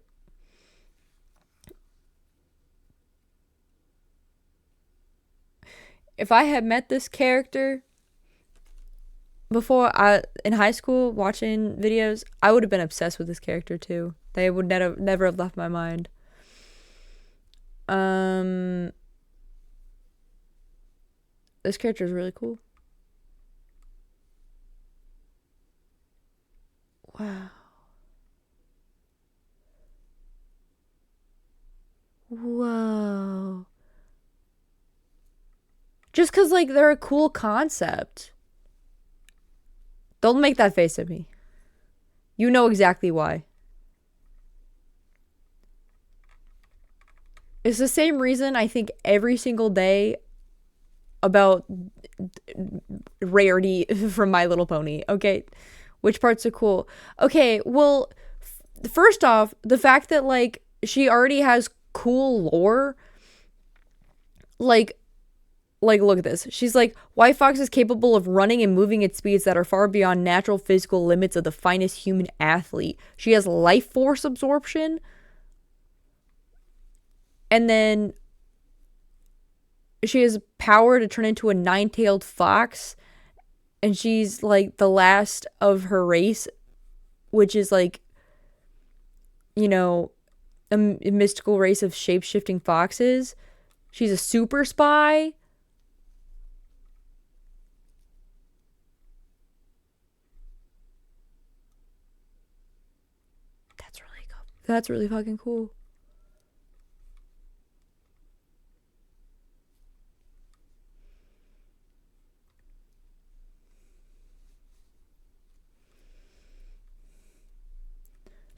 If I had met this character before in high school watching videos, I would have been obsessed with this character too. They would never have left my mind. This character is really cool. Wow. Whoa. Just because, like, they're a cool concept. Don't make that face at me. You know exactly why. It's the same reason I think every single day about rarity from My Little Pony. Okay, which parts are cool? Okay, well, first off, the fact that, like, she already has cool lore. Like, look at this. She's like, White Fox is capable of running and moving at speeds that are far beyond natural physical limits of the finest human athlete. She has life force absorption. And then she has power to turn into a nine-tailed fox. And she's, like, the last of her race, which is, like, you know, a mystical race of shape-shifting foxes. She's a super spy. That's really cool. That's really fucking cool.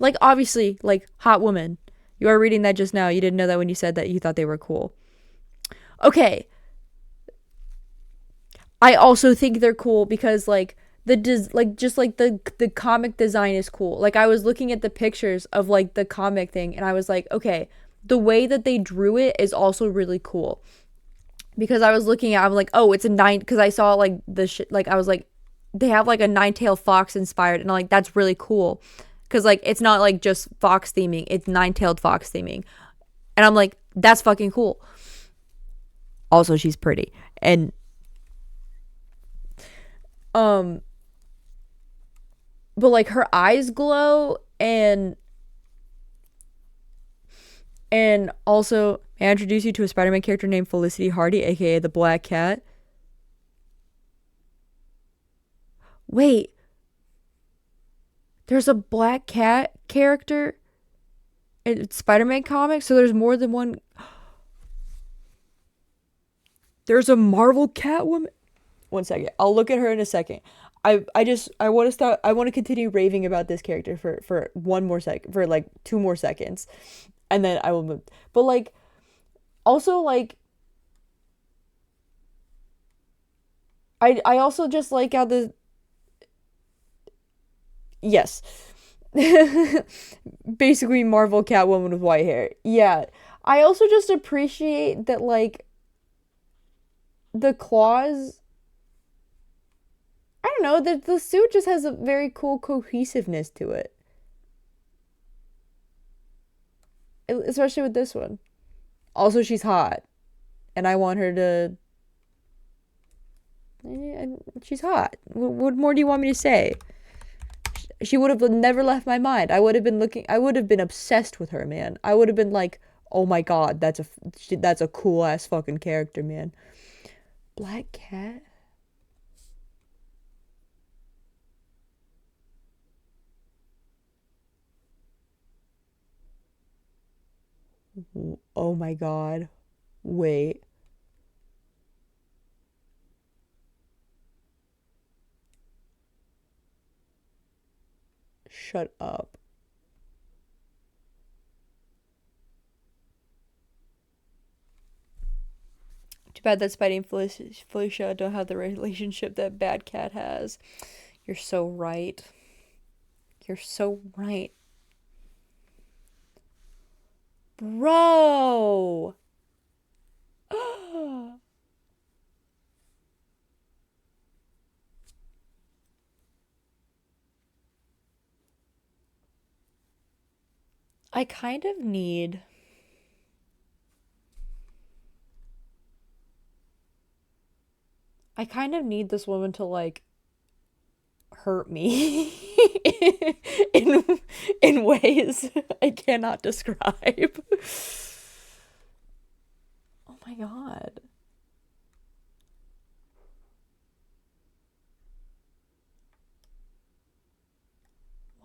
Like, obviously, like, hot woman. You are reading that just now. You didn't know that when you said that you thought they were cool. Okay. I also think they're cool because like the comic design is cool. Like I was looking at the pictures of like the comic thing and I was like, okay, the way that they drew it is also really cool. Because I was looking at, I'm like, oh, it's a nine, because I saw like the shit, like I was like, they have like a nine-tailed fox inspired, and I'm like, that's really cool. Because like it's not like just fox theming, it's nine-tailed fox theming. And I'm like, that's fucking cool. Also, she's pretty. And but like her eyes glow, and also may I introduce you to a Spider-Man character named Felicity Hardy, aka the Black Cat. Wait, there's a Black Cat character in Spider-Man comics, so there's more than one. There's a Marvel Catwoman. One second, I'll look at her in a second. I want to stop. I want to continue raving about this character for one more sec, for like 2 more seconds, and then I will move. But like, also like, I also just like how the yes, basically Marvel Catwoman with white hair. Yeah, I also just appreciate that like the claws. I don't know, the suit just has a very cool cohesiveness to it. Especially with this one. Also, she's hot. And I want her to... She's hot. What more do you want me to say? She would have never left my mind. I would have been obsessed with her, man. I would have been like, oh my god, that's a cool ass fucking character, man. Black Cat? Oh my god. Wait. Shut up. Too bad that Spidey and Felicia don't have the relationship that Bad Cat has. You're so right. You're so right. Bro! I kind of need... I kind of need this woman to, like, hurt me in ways I cannot describe. Oh my god.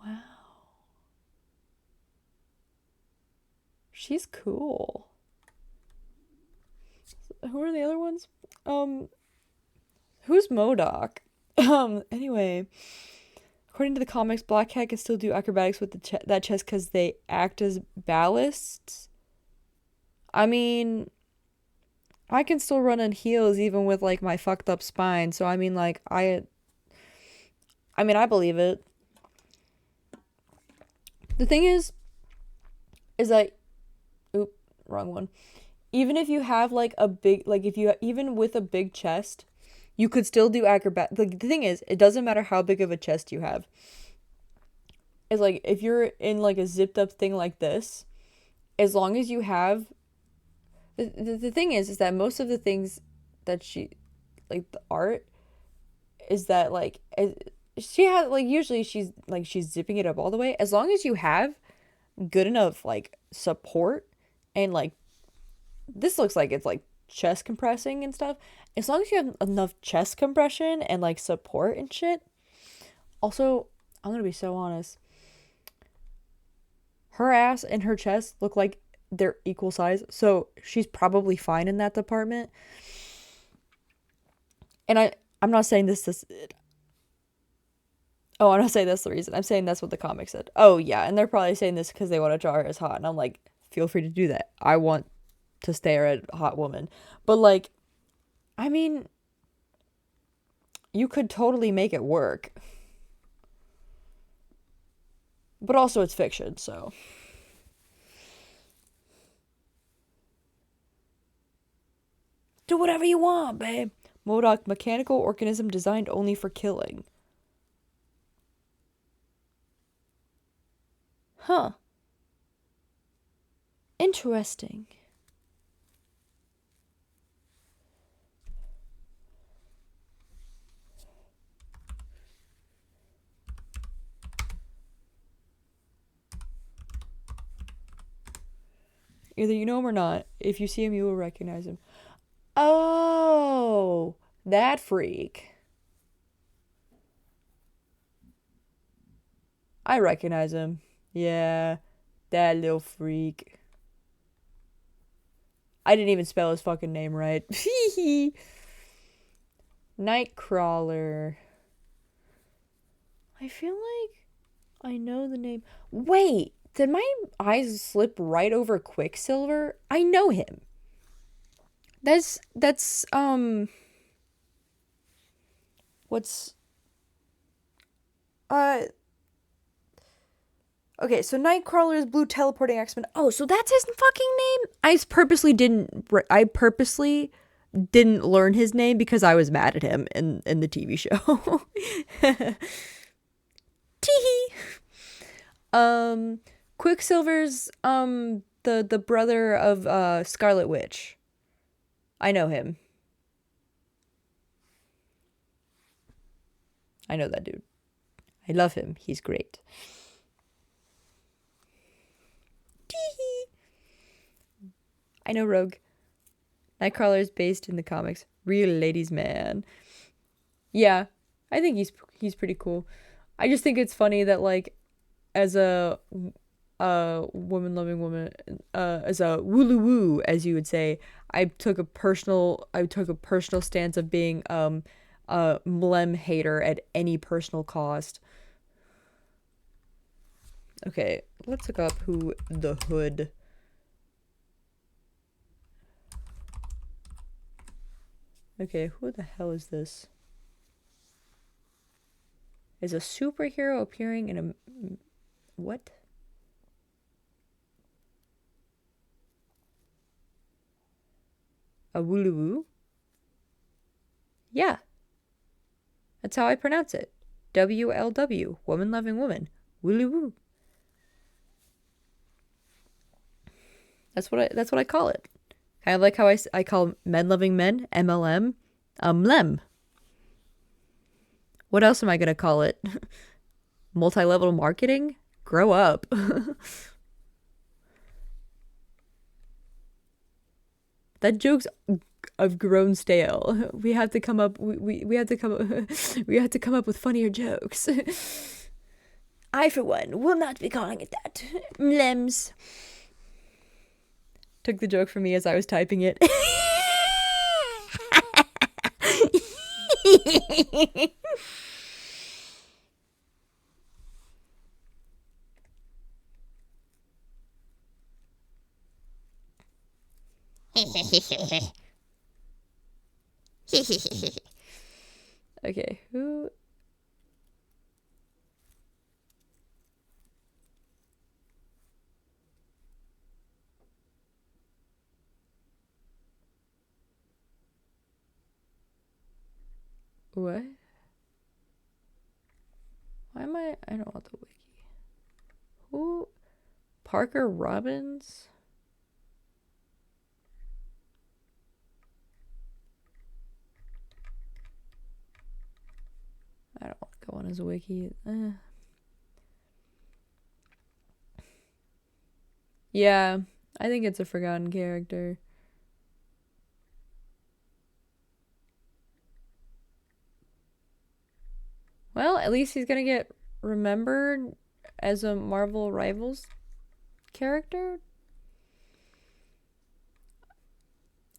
Wow. She's cool. Who are the other ones? Who's MODOK? Anyway, according to the comics, Black Cat can still do acrobatics with that chest because they act as ballasts. I mean, I can still run on heels even with like my fucked up spine. So I mean, like I believe it. The thing is that, oop, wrong one. Even if you have like a big, like if you even with a big chest, you could still do acrobat. Like the thing is, it doesn't matter how big of a chest you have. It's like if you're in like a zipped up thing like this, as long as you have. The thing is that most of the things that she, like the art, is that like she has like usually she's zipping it up all the way. As long as you have good enough like support and like this looks like it's like chest compressing and stuff. As long as you have enough chest compression and like support and shit. Also, I'm gonna be so honest. Her ass and her chest look like they're equal size, so she's probably fine in that department. And I'm not saying this. Oh, I'm not saying that's the reason. I'm saying that's what the comic said. Oh yeah, and they're probably saying this because they want to draw her as hot, and I'm like, feel free to do that. I want to stare at a hot woman, but like, I mean, you could totally make it work. But also it's fiction, so. Do whatever you want, babe. MODOK, mechanical organism designed only for killing. Huh. Interesting. Either you know him or not. If you see him, you will recognize him. Oh, that freak. I recognize him. Yeah, that little freak. I didn't even spell his fucking name right. Nightcrawler. I feel like I know the name. Wait, did my eyes slip right over Quicksilver? I know him. That's what's okay, so Nightcrawler's blue teleporting X-Men. Oh, so that's his fucking name? I purposely didn't learn his name because I was mad at him in the TV show. Teehee. Quicksilver's the brother of Scarlet Witch. I know him. I know that dude. I love him. He's great. Teehee. I know Rogue. Nightcrawler is based in the comics. Real ladies man. Yeah, I think he's pretty cool. I just think it's funny that like as a woman loving woman, as a wooloo woo, as you would say, I took a personal stance of being a Mlem hater at any personal cost. Okay, let's look up who the Hood. Okay, who the hell is this? Is a superhero appearing in a what? A wooloo? Yeah. That's how I pronounce it. WLW, woman loving woman. Wooloo. That's what I call it. Kind of like how I call men loving men, MLM, Mlem. What else am I going to call it? Multi-level marketing? Grow up. That joke's have grown stale. We have to come up we have to come up with funnier jokes. I for one will not be calling it that. Mlems. Took the joke from me as I was typing it. Okay, who? What? Why am I don't want the wiki. Who? Parker Robbins? I don't want to go on his wiki. Yeah, I think it's a forgotten character. Well, at least he's gonna get remembered as a Marvel Rivals character.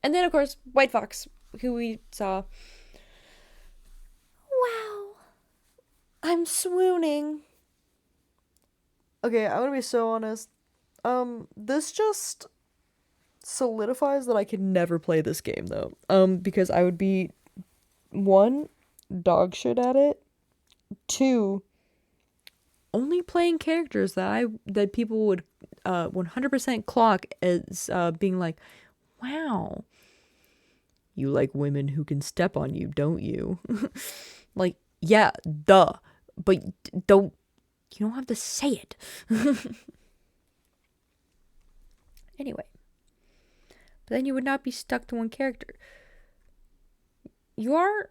And then, of course, White Fox, who we saw. Wow. I'm swooning. Okay, I'm gonna be so honest. This just solidifies that I could never play this game, though. Because I would be, one, dog shit at it. 2, only playing characters that people would 100% clock as being like, wow, you like women who can step on you, don't you? Like, yeah, duh, but you don't have to say it. Anyway, but then you would not be stuck to one character. You are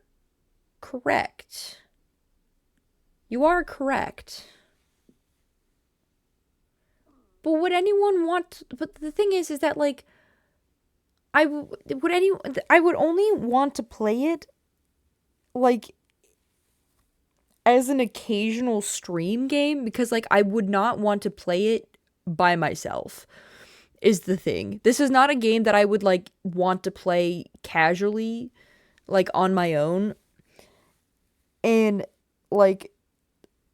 correct. But would anyone want? But the thing is that like, I would only want to play it like as an occasional stream game, because like I would not want to play it by myself. Is the thing. This is not a game that I would like want to play casually, like on my own. And like,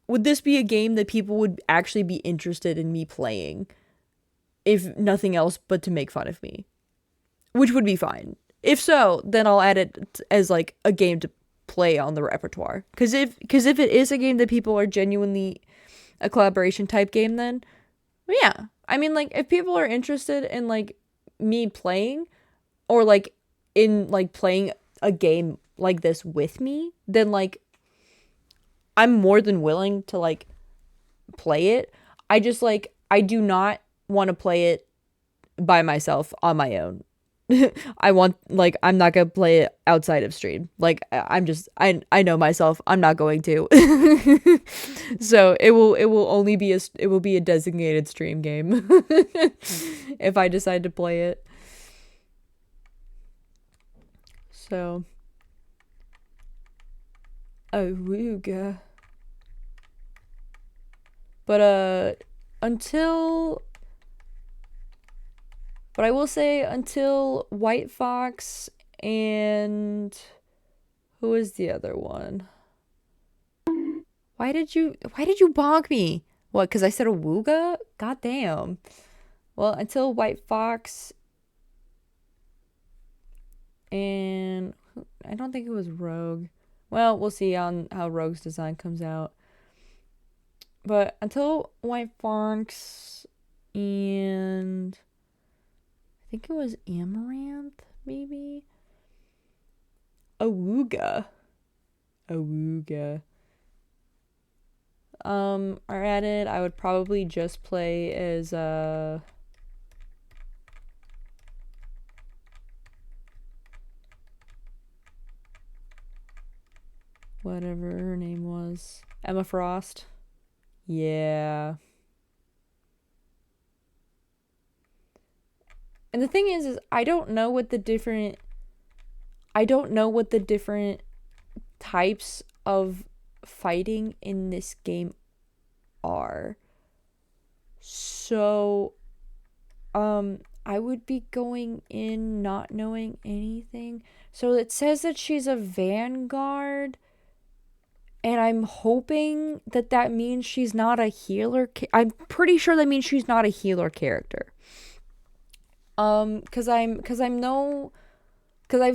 would this be a game that people would actually be interested in me playing, if nothing else but to make fun of me? Which would be fine. If so, then I'll add it as like a game to play on the repertoire. Because if it is a game that people are genuinely a collaboration type game, then yeah. I mean, like, if people are interested in like me playing, or like in like playing a game like this with me, then like I'm more than willing to like play it. I just like, I do not want to play it by myself on my own. I'm not gonna play it outside of stream. Like, I know myself. I'm not going to. So it will only be a designated stream game if I decide to play it. So, Awooga. But I will say, until White Fox and who is the other one? Why did you bonk me? What, because I said Awooga? God damn. Well, until White Fox and I don't think it was Rogue. Well, we'll see on how Rogue's design comes out. But until White Fox and I think it was Amaranth, maybe? Awooga. Are at it, I would probably just play as whatever her name was. Emma Frost. Yeah. And the thing is I don't know what the different types of fighting in this game are. So I would be going in not knowing anything. So it says that she's a vanguard, and I'm hoping that means she's not a healer. I'm pretty sure that means she's not a healer character. Cause I've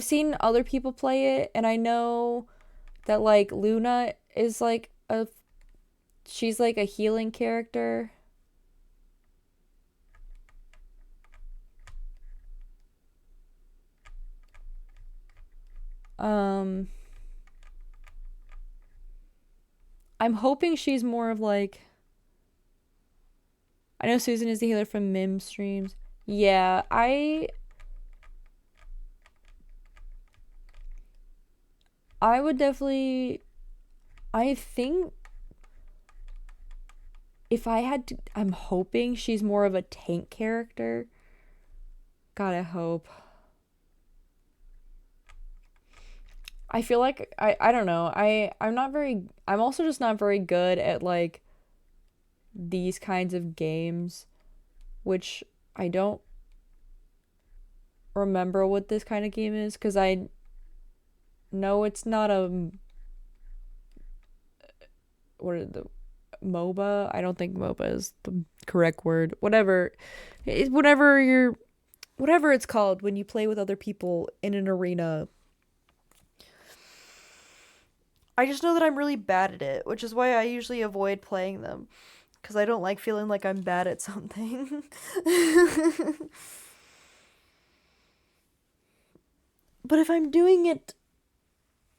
seen other people play it, and I know that like Luna is like she's like a healing character. I'm hoping she's more of like, I know Susan is the healer from Mim streams. Yeah, I would definitely, I think if I had to, I'm hoping she's more of a tank character. Gotta hope. I feel like, I don't know, I'm also just not very good at like these kinds of games, which I don't remember what this kind of game is, because I know it's not a, what are the, MOBA? I don't think MOBA is the correct word. Whatever it's called when you play with other people in an arena. I just know that I'm really bad at it, which is why I usually avoid playing them. Because I don't like feeling like I'm bad at something. But if I'm doing it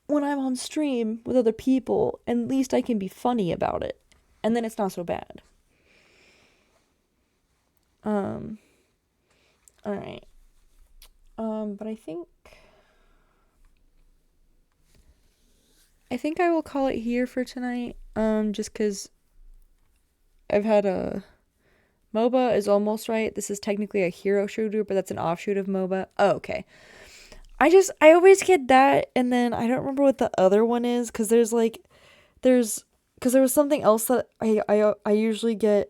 when I'm on stream with other people, at least I can be funny about it. And then it's not so bad. Alright. But I think I will call it here for tonight. Just because I've had a MOBA is almost right. This is technically a hero shooter, but that's an offshoot of MOBA. Oh, okay. I always get that, and then I don't remember what the other one is, because there was something else that I usually get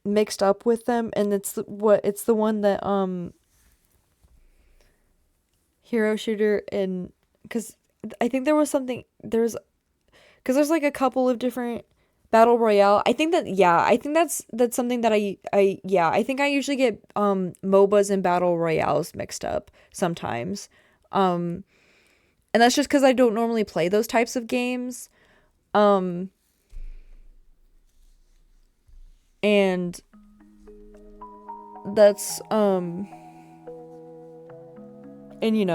mixed up with them, and it's the one that hero shooter, and because I think there's like a couple of different battle royale. I think that's something that I think I usually get MOBAs and battle royales mixed up sometimes. And that's just because I don't normally play those types of games. And that's and you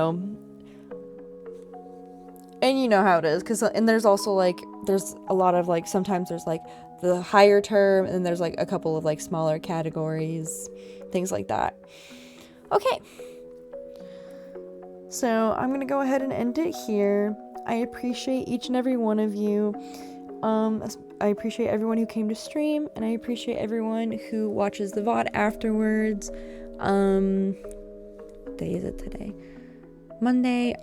know how it is, and there's also like there's a lot of like sometimes there's like the higher term, and there's like a couple of like smaller categories, things like that. Okay. So I'm going to go ahead and end it here. I appreciate each and every one of you. I appreciate everyone who came to stream, and I appreciate everyone who watches the VOD afterwards. What day is it today? Monday.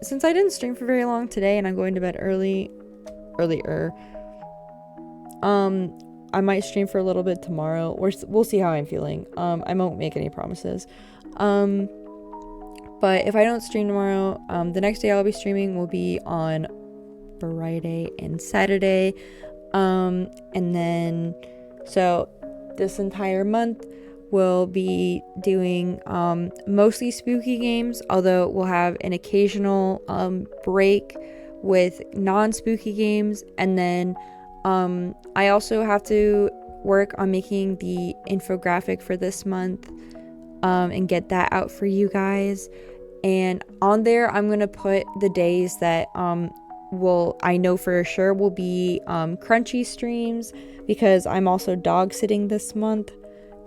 Since I didn't stream for very long today and I'm going to bed earlier, I might stream for a little bit tomorrow. We'll see how I'm feeling. I won't make any promises. But if I don't stream tomorrow, the next day I'll be streaming will be on Friday and Saturday. And then, so this entire month we'll be doing mostly spooky games, although we'll have an occasional break with non-spooky games. And then I also have to work on making the infographic for this month and get that out for you guys. And on there I'm gonna put the days that I know for sure will be crunchy streams, because I'm also dog sitting this month,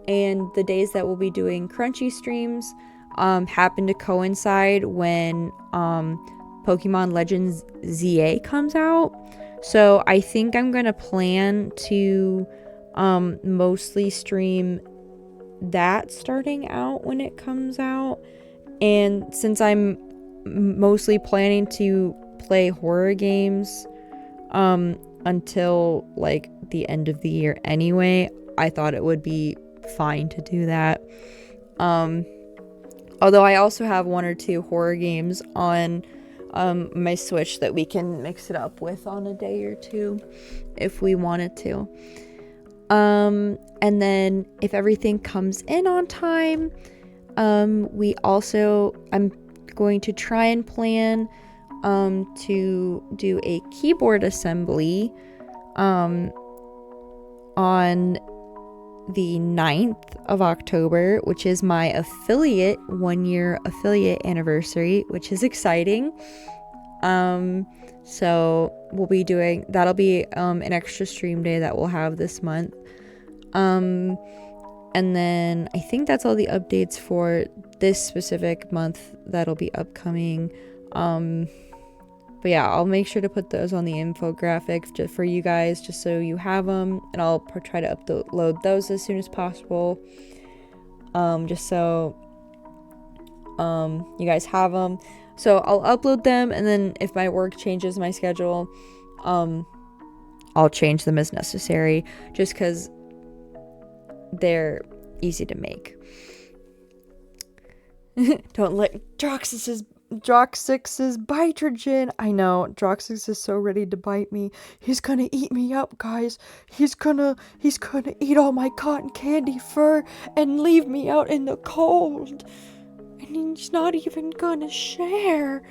and the days that we'll be doing crunchy streams happen to coincide when Pokemon Legends ZA comes out. So I think I'm gonna plan to mostly stream that starting out when it comes out. And since I'm mostly planning to play horror games until like the end of the year anyway, I thought it would be fine to do that. Although I also have 1 or 2 horror games on my Switch that we can mix it up with on a day or two if we wanted to. And then if everything comes in on time, I'm going to try and plan to do a keyboard assembly on the 9th of October, which is my 1-year affiliate anniversary, which is exciting. So we'll be doing, that'll be an extra stream day that we'll have this month. And then I think that's all the updates for this specific month that'll be upcoming. But yeah, I'll make sure to put those on the infographic just for you guys, just so you have them, and I'll try to upload those as soon as possible, just so you guys have them. So I'll upload them, and then if my work changes my schedule, I'll change them as necessary, just because they're easy to make. Don't let Droxx's Bitrogen. I know, Droxx's is so ready to bite me. He's gonna eat me up, guys. He's gonna eat all my cotton candy fur and leave me out in the cold. And he's not even gonna share.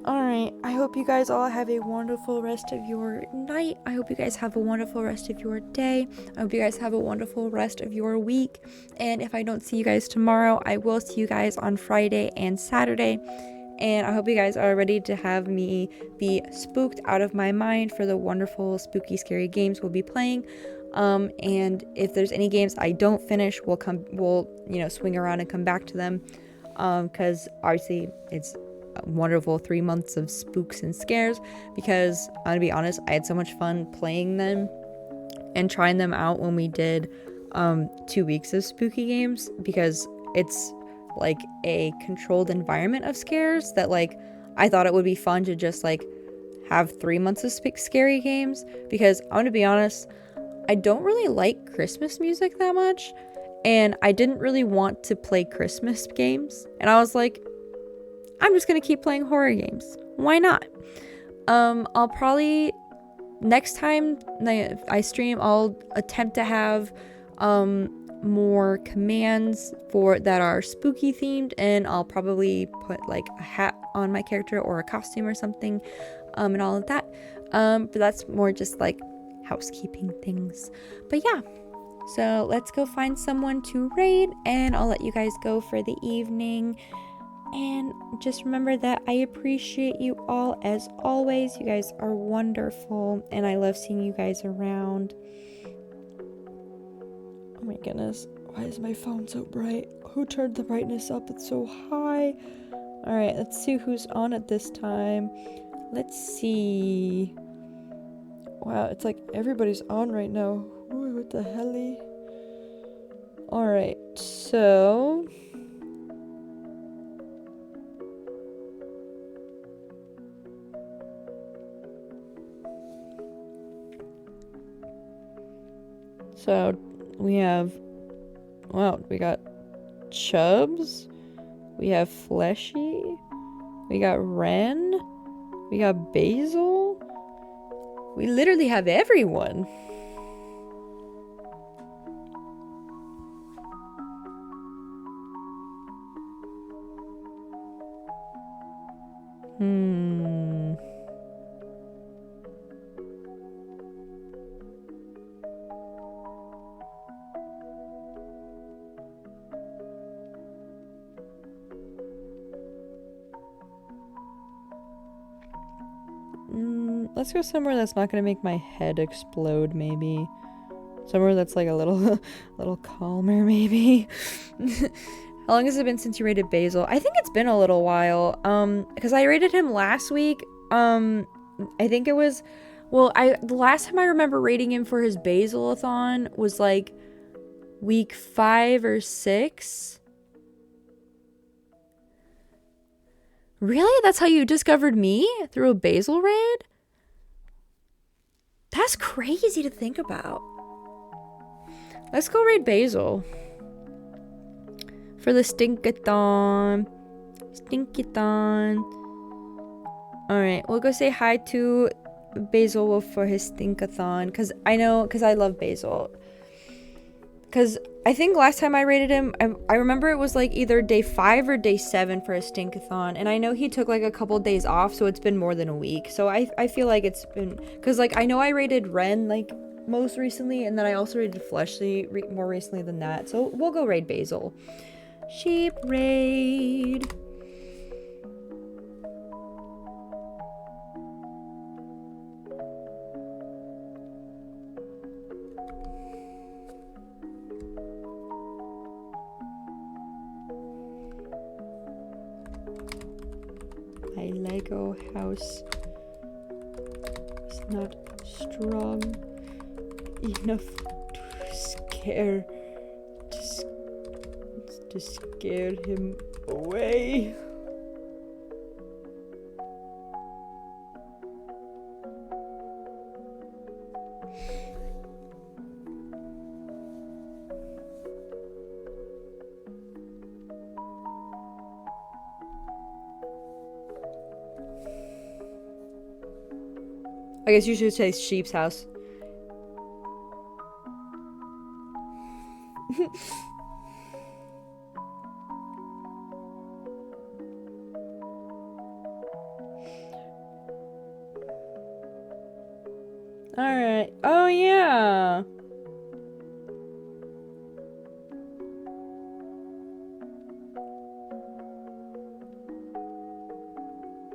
Alright, I hope you guys all have a wonderful rest of your night. I hope you guys have a wonderful rest of your day. I hope you guys have a wonderful rest of your week. And if I don't see you guys tomorrow, I will see you guys on Friday and Saturday. And I hope you guys are ready to have me be spooked out of my mind for the wonderful, spooky, scary games we'll be playing. And if there's any games I don't finish, we'll swing around and come back to them. Because obviously it's a wonderful 3 months of spooks and scares, because I'm gonna be honest, I had so much fun playing them and trying them out when we did 2 weeks of spooky games, because it's like a controlled environment of scares that like I thought it would be fun to just like have 3 months of scary games, because I'm gonna be honest, I don't really like Christmas music that much, and I didn't really want to play Christmas games, and I was like, I'm just gonna keep playing horror games. Why not? I'll probably next time I stream, I'll attempt to have more commands for that are spooky themed, and I'll probably put like a hat on my character or a costume or something, and all of that. But that's more just like housekeeping things. But yeah. So let's go find someone to raid, and I'll let you guys go for the evening. And just remember that I appreciate you all as always. You guys are wonderful, and I love seeing you guys around. Oh my goodness, why is my phone so bright? Who turned the brightness up? It's so high. Alright, let's see who's on at this time. Let's see. Wow, it's like everybody's on right now. Ooh, what the helly? Alright, so we have, wow, we got Chubs, we have Fleshy, we got Ren, we got Basil. We literally have everyone. Let's go somewhere that's not gonna make my head explode, maybe. Somewhere that's like a little little calmer, maybe. How long has it been since you rated Basil? I think it's been a little while. Because I rated him last week. I think it was, well, the last time I remember rating him for his Basil-a-thon was like week 5 or 6. Really? That's how you discovered me? Through a Basil raid? That's crazy to think about. Let's go raid Basil. For the Stinkathon. Stinkathon. Alright, we'll go say hi to Basil for his Stinkathon. Because I love Basil. Because I think last time I rated him, I remember it was like either day 5 or day 7 for his Stinkathon. And I know he took like a couple days off, so it's been more than a week. So I feel like it's been, because like I know I rated Ren like most recently, and then I also rated Fleshly more recently than that. So we'll go raid Basil. Sheep raid. My Lego house is not strong enough to scare him away. I guess you should say sheep's house. Alright. Oh, yeah.